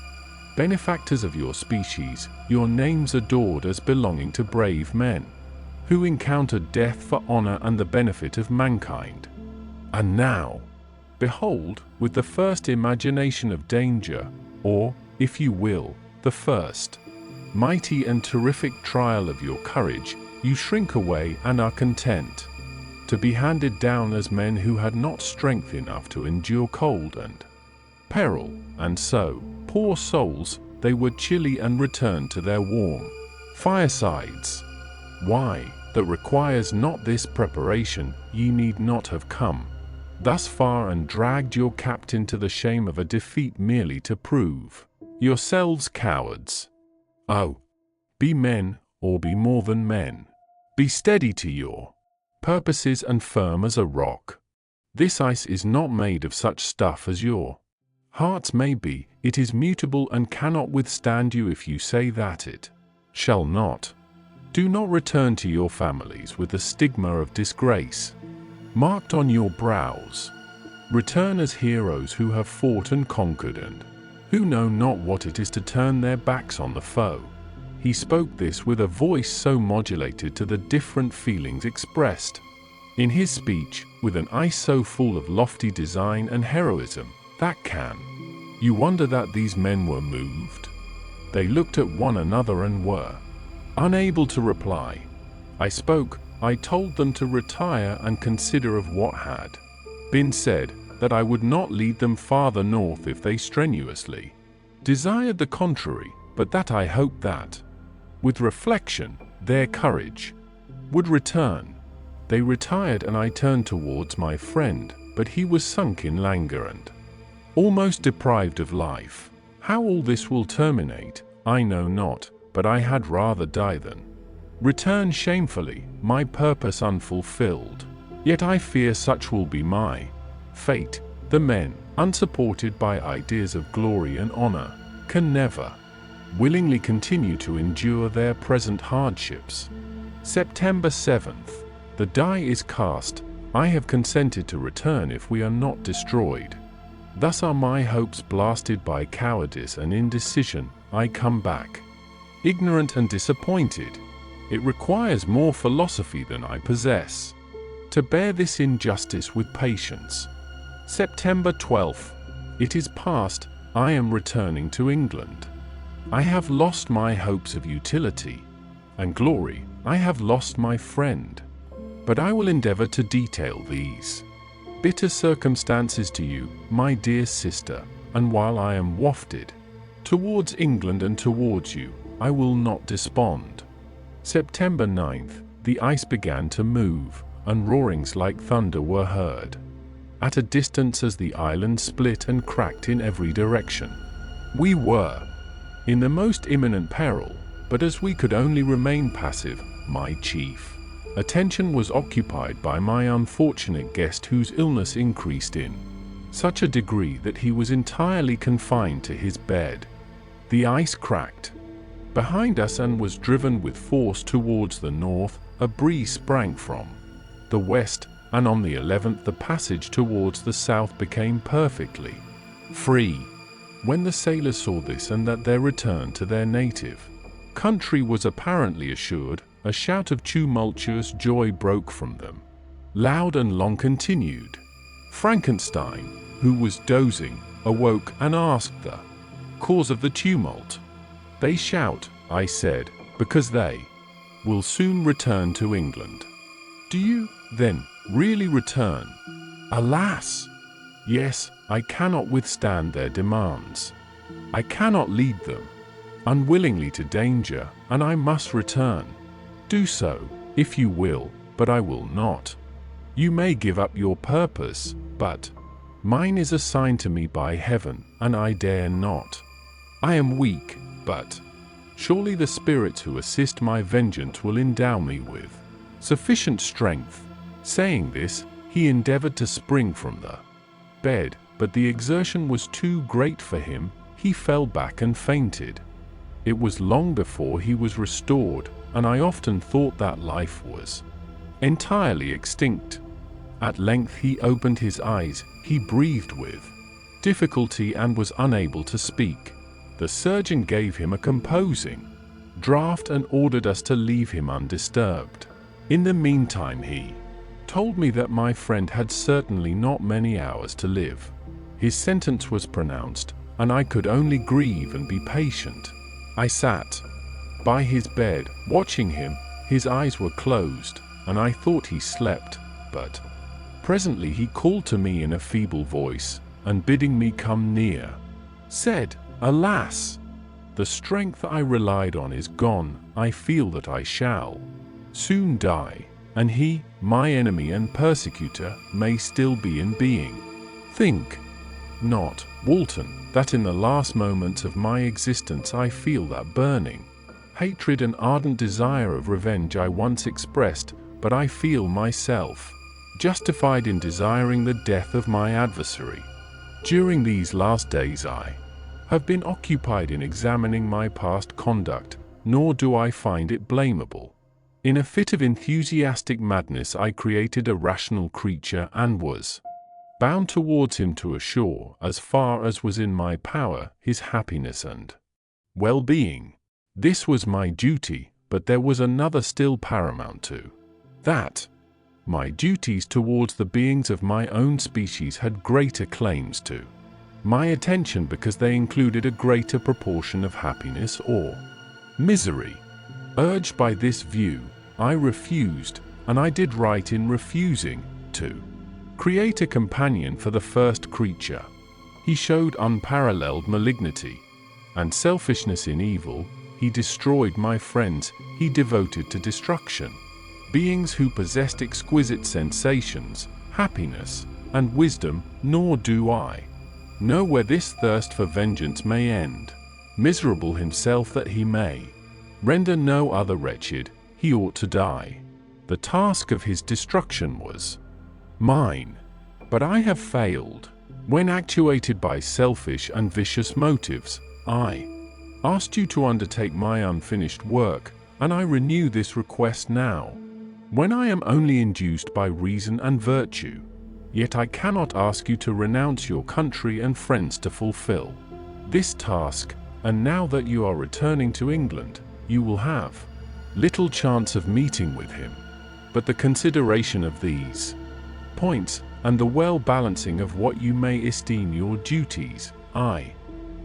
benefactors of your species, your names adored as belonging to brave men, who encountered death for honor and the benefit of mankind. And now, behold, with the first imagination of danger, or, if you will, the first mighty and terrific trial of your courage, you shrink away and are content to be handed down as men who had not strength enough to endure cold and peril, and so, poor souls, they were chilly and returned to their warm firesides. Why, that requires not this preparation, ye need not have come thus far and dragged your captain to the shame of a defeat merely to prove yourselves cowards. Oh, be men, or be more than men. Be steady to your purposes and firm as a rock. This ice is not made of such stuff as your hearts may be. It is mutable and cannot withstand you if you say that it shall not. Do not return to your families with the stigma of disgrace marked on your brows. Return as heroes who have fought and conquered and who know not what it is to turn their backs on the foe." He spoke this with a voice so modulated to the different feelings expressed in his speech, with an eye so full of lofty design and heroism, that you wonder that these men were moved. They looked at one another and were unable to reply. I spoke. I told them to retire and consider of what had been said, that I would not lead them farther north if they strenuously desired the contrary, but that I hoped that, with reflection, their courage would return. They retired, and I turned towards my friend, but he was sunk in languor and almost deprived of life. How all this will terminate, I know not, but I had rather die than return shamefully, my purpose unfulfilled. Yet I fear such will be my fate. The men, unsupported by ideas of glory and honor, can never willingly continue to endure their present hardships. September 7th. The die is cast. I have consented to return if we are not destroyed. Thus are my hopes blasted by cowardice and indecision. I come back, ignorant and disappointed. It requires more philosophy than I possess to bear this injustice with patience. September 12th. It is past. I am returning to England. I have lost my hopes of utility and glory. I have lost my friend. But I will endeavor to detail these bitter circumstances to you, my dear sister, and while I am wafted towards England and towards you, I will not despond. September 9th. The ice began to move, and roarings like thunder were heard at a distance as the island split and cracked in every direction. We were in the most imminent peril, but as we could only remain passive, my chief attention was occupied by my unfortunate guest, whose illness increased in such a degree that he was entirely confined to his bed. The ice cracked behind us and was driven with force towards the north. A breeze sprang from the west, and on the 11th the passage towards the south became perfectly free. When the sailors saw this and that their return to their native country was apparently assured, a shout of tumultuous joy broke from them, loud and long continued. Frankenstein, who was dozing, awoke and asked the cause of the tumult. They shout, I said, because they will soon return to England. Do you, then, really return? Alas! Yes, I cannot withstand their demands. I cannot lead them unwillingly to danger, and I must return. Do so, if you will, but I will not. You may give up your purpose, but mine is assigned to me by heaven, and I dare not. I am weak, but surely the spirits who assist my vengeance will endow me with sufficient strength. Saying this, he endeavored to spring from the bed, but the exertion was too great for him. He fell back and fainted. It was long before he was restored, and I often thought that life was entirely extinct. At length he opened his eyes. He breathed with difficulty and was unable to speak. The surgeon gave him a composing draught and ordered us to leave him undisturbed. In the meantime he told me that my friend had certainly not many hours to live. His sentence was pronounced, and I could only grieve and be patient. I sat by his bed, watching him. His eyes were closed, and I thought he slept, but presently he called to me in a feeble voice, and bidding me come near, said, Alas! The strength I relied on is gone. I feel that I shall soon die, and he, my enemy and persecutor, may still be in being. Think not, Walton, that in the last moments of my existence I feel that burning hatred and ardent desire of revenge I once expressed, but I feel myself justified in desiring the death of my adversary. During these last days I have been occupied in examining my past conduct, nor do I find it blamable. In a fit of enthusiastic madness I created a rational creature and was bound towards him to assure, as far as was in my power, his happiness and well-being. This was my duty, but there was another still paramount to that. My duties towards the beings of my own species had greater claims to my attention because they included a greater proportion of happiness or misery. Urged by this view, I refused, and I did right in refusing, to create a companion for the first creature. He showed unparalleled malignity and selfishness in evil. He destroyed my friends he devoted to destruction, beings who possessed exquisite sensations, happiness, and wisdom, nor do I know where this thirst for vengeance may end. Miserable himself that he may render no other wretched, he ought to die. The task of his destruction was mine, but I have failed. When actuated by selfish and vicious motives, I asked you to undertake my unfinished work, and I renew this request now. when I am only induced by reason and virtue. Yet I cannot ask you to renounce your country and friends to fulfill this task, and now that you are returning to England, you will have little chance of meeting with him. But the consideration of these points, and the well-balancing of what you may esteem your duties, I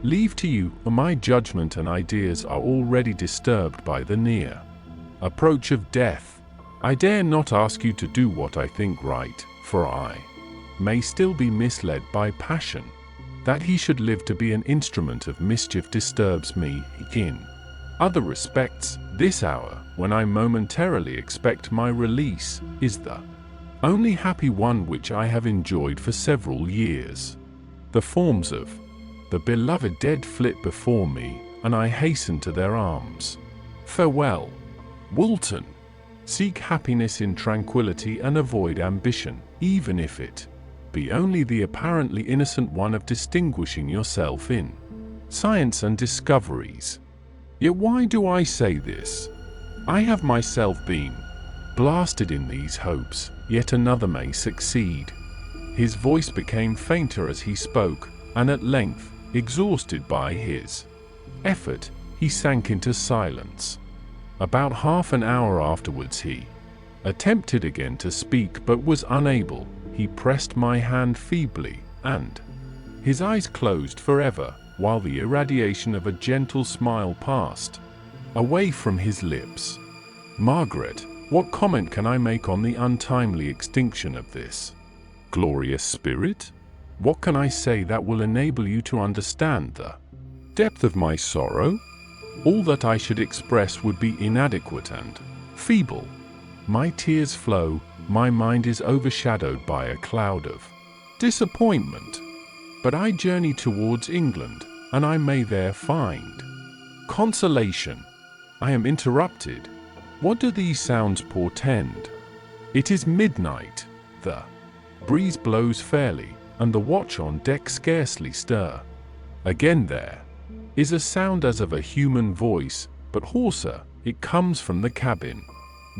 leave to you. My judgment and ideas are already disturbed by the near approach of death. I dare not ask you to do what I think right, for I may still be misled by passion. That he should live to be an instrument of mischief disturbs me. In other respects, this hour, when I momentarily expect my release, is the only happy one which I have enjoyed for several years. The forms of the beloved dead flit before me, and I hasten to their arms. Farewell, Woolton. Seek happiness in tranquility and avoid ambition, even if it be only the apparently innocent one of distinguishing yourself in science and discoveries. Yet why do I say this? I have myself been blasted in these hopes, yet another may succeed. His voice became fainter as he spoke, and at length, exhausted by his effort, he sank into silence. About half an hour afterwards he attempted again to speak but was unable. He pressed my hand feebly, and his eyes closed forever, while the irradiation of a gentle smile passed away from his lips. Margaret, what comment can I make on the untimely extinction of this glorious spirit? What can I say that will enable you to understand the depth of my sorrow? All that I should express would be inadequate and feeble. My tears flow, my mind is overshadowed by a cloud of disappointment. But I journey towards England, and I may there find consolation. I am interrupted. What do these sounds portend? It is midnight. The breeze blows fairly, and the watch on deck scarcely stir. Again there is a sound as of a human voice, but hoarser. It comes from the cabin,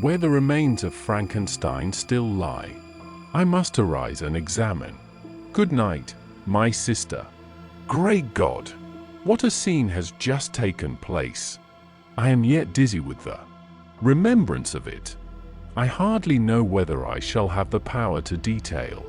where the remains of Frankenstein still lie. I must arise and examine. Good night, my sister. Great God! What a scene has just taken place! I am yet dizzy with the remembrance of it. I hardly know whether I shall have the power to detail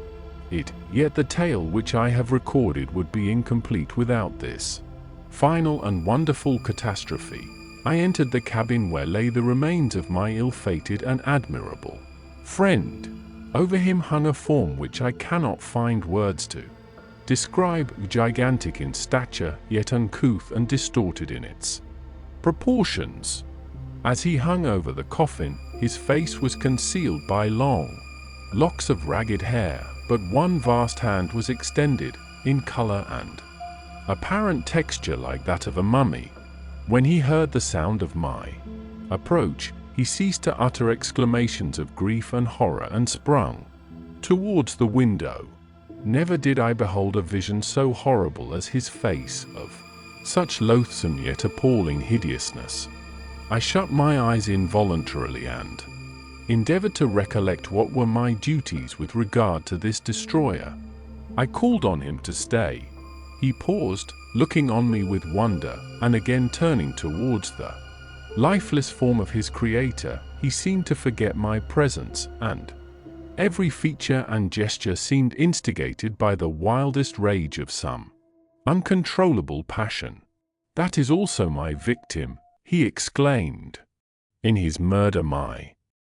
it, yet the tale which I have recorded would be incomplete without this final and wonderful catastrophe. I entered the cabin where lay the remains of my ill-fated and admirable friend. Over him hung a form which I cannot find words to describe, gigantic in stature, yet uncouth and distorted in its proportions. As he hung over the coffin, his face was concealed by long locks of ragged hair, but one vast hand was extended, in color and apparent texture like that of a mummy. When he heard the sound of my approach, he ceased to utter exclamations of grief and horror and sprung towards the window. Never did I behold a vision so horrible as his face, of such loathsome yet appalling hideousness. I shut my eyes involuntarily and endeavored to recollect what were my duties with regard to this destroyer. I called on him to stay. He paused, looking on me with wonder, and again turning towards the lifeless form of his creator, he seemed to forget my presence, and every feature and gesture seemed instigated by the wildest rage of some uncontrollable passion. That is also my victim, he exclaimed. In his murder my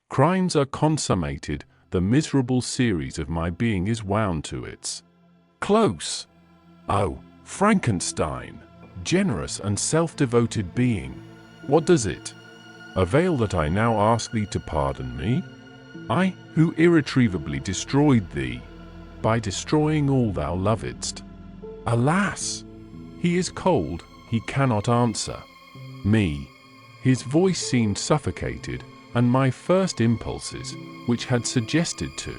crimes are consummated, the miserable series of my being is wound to its close. Oh, Frankenstein, generous and self-devoted being, what does it avail that I now ask thee to pardon me? I, who irretrievably destroyed thee, by destroying all thou lovedst. Alas! He is cold, he cannot answer me. His voice seemed suffocated, and my first impulses, which had suggested to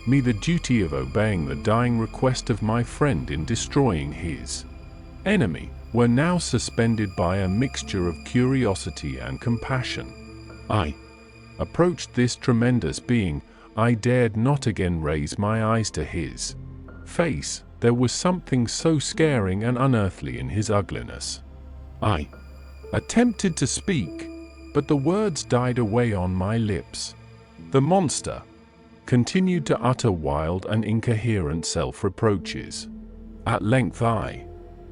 me the duty of obeying the dying request of my friend in destroying his enemy, were now suspended by a mixture of curiosity and compassion. I approached this tremendous being, I dared not again raise my eyes to his face. There was something so scaring and unearthly in his ugliness. I attempted to speak, but the words died away on my lips. The monster continued to utter wild and incoherent self-reproaches. At length I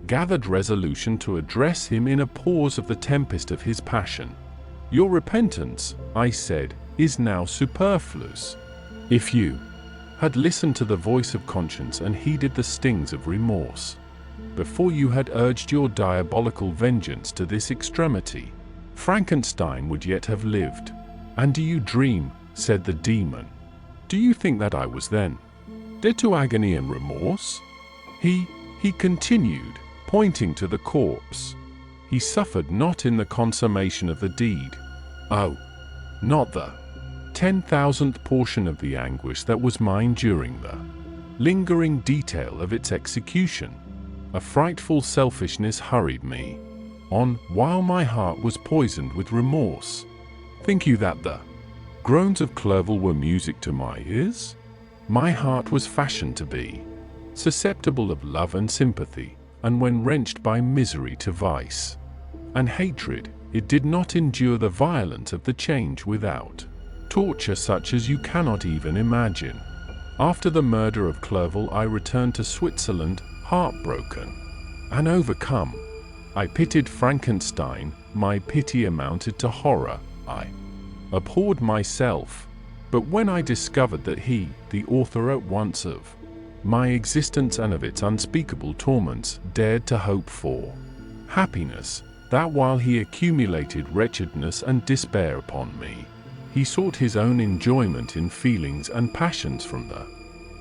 gathered resolution to address him in a pause of the tempest of his passion. "Your repentance," I said, "is now superfluous. If you had listened to the voice of conscience and heeded the stings of remorse, before you had urged your diabolical vengeance to this extremity, Frankenstein would yet have lived." "And do you dream," said the demon, "do you think that I was then dead to agony and remorse?" He continued, pointing to the corpse. "He suffered not in the consummation of the deed. Oh, not the 10,000th portion of the anguish that was mine during the lingering detail of its execution. A frightful selfishness hurried me on while my heart was poisoned with remorse. Think you that the groans of Clerval were music to my ears? My heart was fashioned to be susceptible of love and sympathy, and when wrenched by misery to vice and hatred, it did not endure the violence of the change without torture such as you cannot even imagine. After the murder of Clerval, I returned to Switzerland, heartbroken and overcome. I pitied Frankenstein. My pity amounted to horror. I abhorred myself. But when I discovered that he, the author at once of my existence and of its unspeakable torments, dared to hope for happiness, that while he accumulated wretchedness and despair upon me, he sought his own enjoyment in feelings and passions from the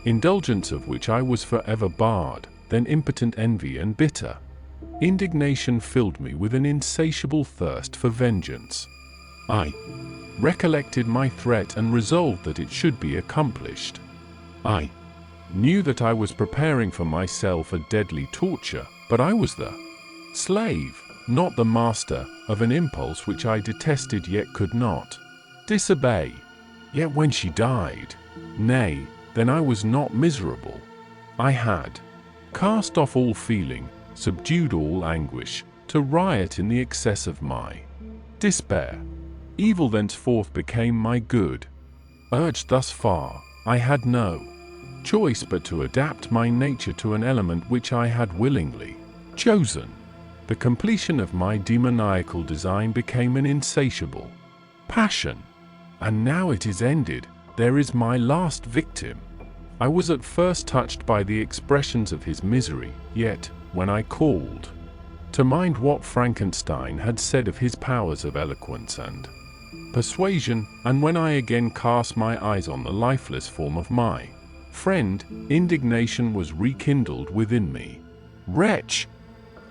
indulgence of which I was forever barred, then impotent envy and bitter indignation filled me with an insatiable thirst for vengeance. I recollected my threat and resolved that it should be accomplished. I knew that I was preparing for myself a deadly torture, but I was the slave, not the master, of an impulse which I detested yet could not disobey. Yet when she died, nay, then I was not miserable. I had cast off all feeling, subdued all anguish, to riot in the excess of my despair. Evil thenceforth became my good. Urged thus far, I had no choice but to adapt my nature to an element which I had willingly chosen. The completion of my demoniacal design became an insatiable passion. And now it is ended. There is my last victim. I was at first touched by the expressions of his misery, yet, when I called to mind what Frankenstein had said of his powers of eloquence and persuasion, and when I again cast my eyes on the lifeless form of my friend, indignation was rekindled within me. "Wretch,"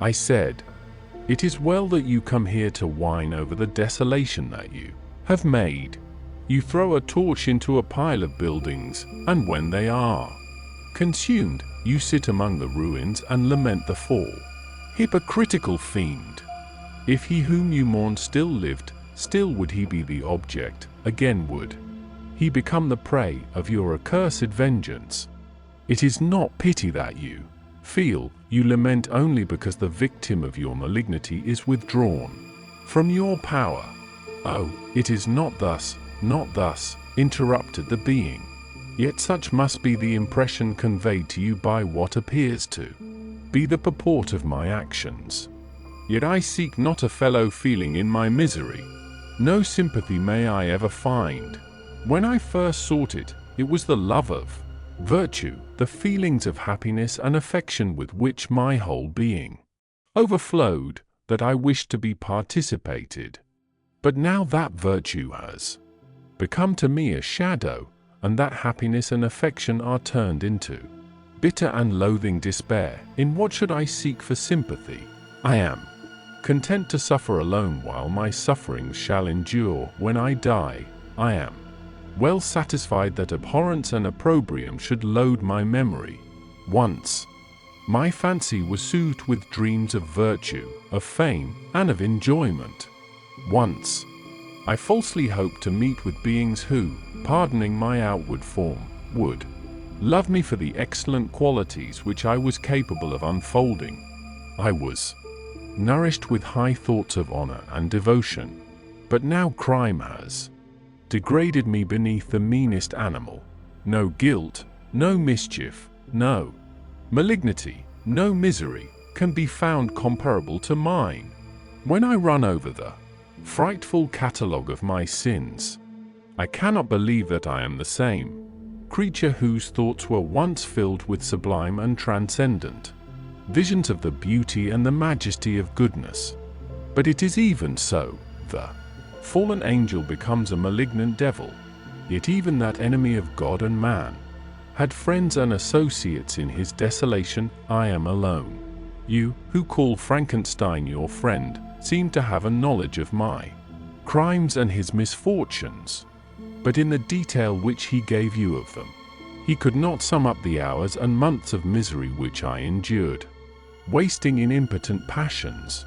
I said, "it is well that you come here to whine over the desolation that you have made. You throw a torch into a pile of buildings, and when they are consumed, you sit among the ruins and lament the fall. Hypocritical fiend! If he whom you mourn still lived, still would he be the object, again would he become the prey of your accursed vengeance. It is not pity that you feel, you lament only because the victim of your malignity is withdrawn from your power." "Oh, it is not thus, not thus," interrupted the being. "Yet such must be the impression conveyed to you by what appears to be the purport of my actions. Yet I seek not a fellow feeling in my misery. No sympathy may I ever find. When I first sought it, it was the love of virtue, the feelings of happiness and affection with which my whole being overflowed, that I wished to be participated. But now that virtue has become to me a shadow, and that happiness and affection are turned into bitter and loathing despair. In what should I seek for sympathy? I am content to suffer alone while my sufferings shall endure. When I die, I am well satisfied that abhorrence and opprobrium should load my memory. Once my fancy was soothed with dreams of virtue, of fame, and of enjoyment. Once I falsely hoped to meet with beings who, pardoning my outward form, would love me for the excellent qualities which I was capable of unfolding. I was nourished with high thoughts of honor and devotion. But now crime has degraded me beneath the meanest animal. No guilt, no mischief, no malignity, no misery can be found comparable to mine. When I run over the frightful catalogue of my sins, I cannot believe that I am the same creature whose thoughts were once filled with sublime and transcendent visions of the beauty and the majesty of goodness. But it is even so, the fallen angel becomes a malignant devil. Yet even that enemy of God and man had friends and associates in his desolation. I am alone. You, who call Frankenstein your friend, seem to have a knowledge of my crimes and his misfortunes. But in the detail which he gave you of them, he could not sum up the hours and months of misery which I endured, wasting in impotent passions.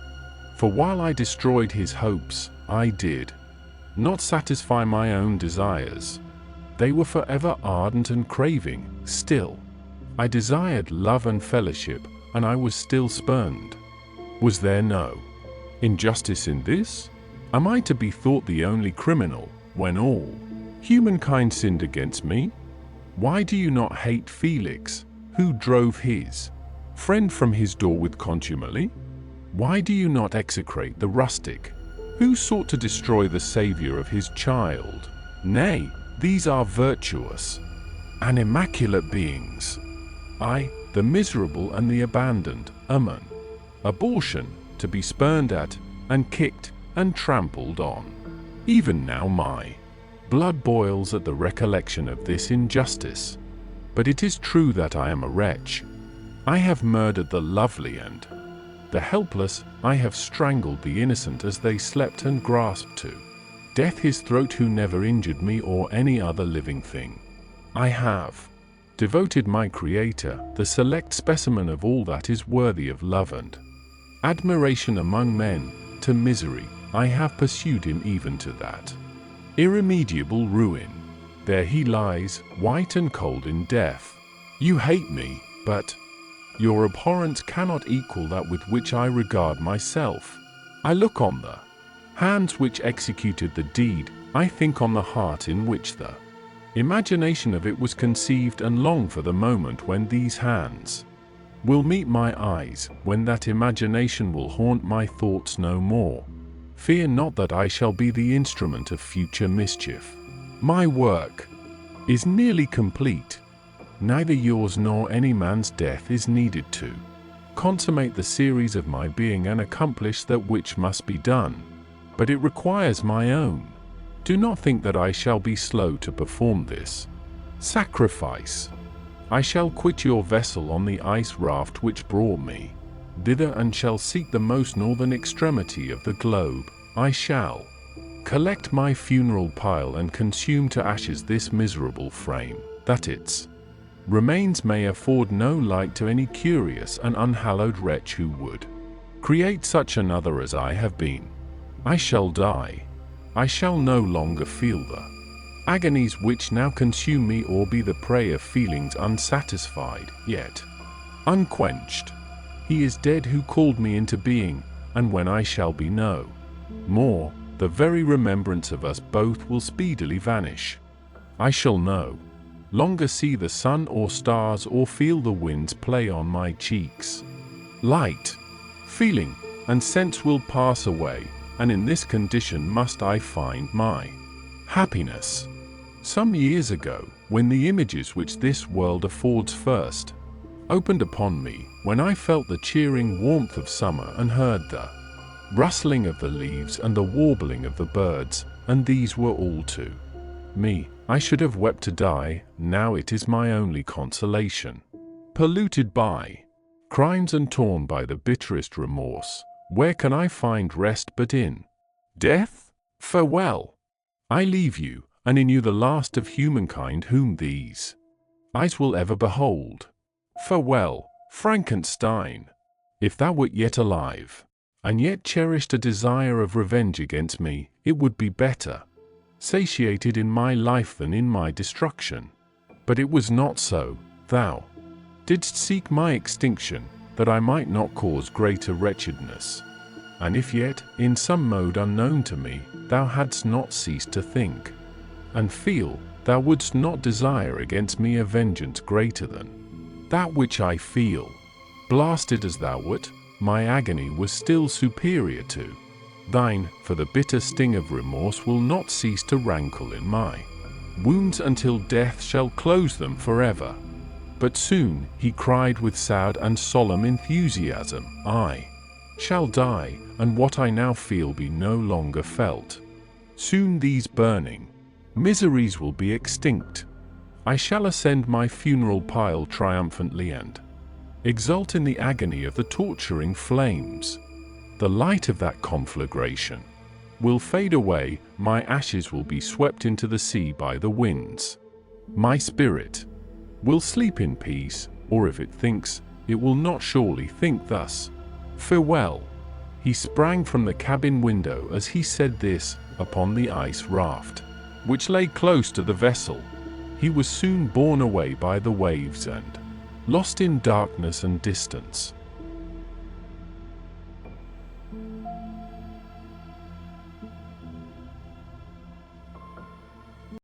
For while I destroyed his hopes, I did not satisfy my own desires. They were forever ardent and craving. Still, I desired love and fellowship, and I was still spurned. Was there no injustice in this? Am I to be thought the only criminal, when all humankind sinned against me? Why do you not hate Felix, who drove his friend from his door with contumely? Why do you not execrate the rustic, who sought to destroy the Saviour of his child? Nay, these are virtuous and immaculate beings. I, the miserable and the abandoned, am an abortion, to be spurned at, and kicked, and trampled on. Even now my blood boils at the recollection of this injustice. But it is true that I am a wretch. I have murdered the lovely and the helpless. I have strangled the innocent as they slept and grasped to death his throat who never injured me or any other living thing. I have devoted my Creator, the select specimen of all that is worthy of love and admiration among men, to misery. I have pursued him even to that irremediable ruin. There he lies, white and cold in death. You hate me, but your abhorrence cannot equal that with which I regard myself. I look on the hands which executed the deed. I think on the heart in which the imagination of it was conceived, and long for the moment when these hands will meet my eyes, when that imagination will haunt my thoughts no more. Fear not that I shall be the instrument of future mischief. My work is nearly complete. Neither yours nor any man's death is needed to consummate the series of my being and accomplish that which must be done. But it requires my own. Do not think that I shall be slow to perform this sacrifice. I shall quit your vessel on the ice raft which brought me thither, and shall seek the most northern extremity of the globe. I shall collect my funeral pile and consume to ashes this miserable frame, that its remains may afford no light to any curious and unhallowed wretch who would create such another as I have been. I shall die. I shall no longer feel the agonies which now consume me, or be the prey of feelings unsatisfied, yet unquenched. He is dead who called me into being, and when I shall be no more, the very remembrance of us both will speedily vanish. I shall no longer see the sun or stars, or feel the winds play on my cheeks. Light, feeling, and sense will pass away, and in this condition must I find my happiness. Some years ago, when the images which this world affords first opened upon me, when I felt the cheering warmth of summer and heard the rustling of the leaves and the warbling of the birds, and these were all to me, I should have wept to die. Now it is my only consolation. Polluted by crimes and torn by the bitterest remorse, where can I find rest but in death? Farewell. I leave you, and in you the last of humankind whom these eyes will ever behold. Farewell, Frankenstein. If thou wert yet alive, and yet cherished a desire of revenge against me, it would be better satiated in my life than in my destruction. But it was not so. Thou didst seek my extinction, that I might not cause greater wretchedness. And if yet, in some mode unknown to me, thou hadst not ceased to think and feel, thou wouldst not desire against me a vengeance greater than that which I feel. Blasted as thou wert, my agony was still superior to thine, for the bitter sting of remorse will not cease to rankle in my wounds until death shall close them forever. But soon, he cried with sad and solemn enthusiasm, I shall die, and what I now feel be no longer felt. Soon these burning miseries will be extinct. I shall ascend my funeral pile triumphantly and exult in the agony of the torturing flames. The light of that conflagration will fade away, my ashes will be swept into the sea by the winds. My spirit will sleep in peace, or if it thinks, it will not surely think thus. Farewell. He sprang from the cabin window as he said this, upon the ice raft, which lay close to the vessel. He was soon borne away by the waves and lost in darkness and distance.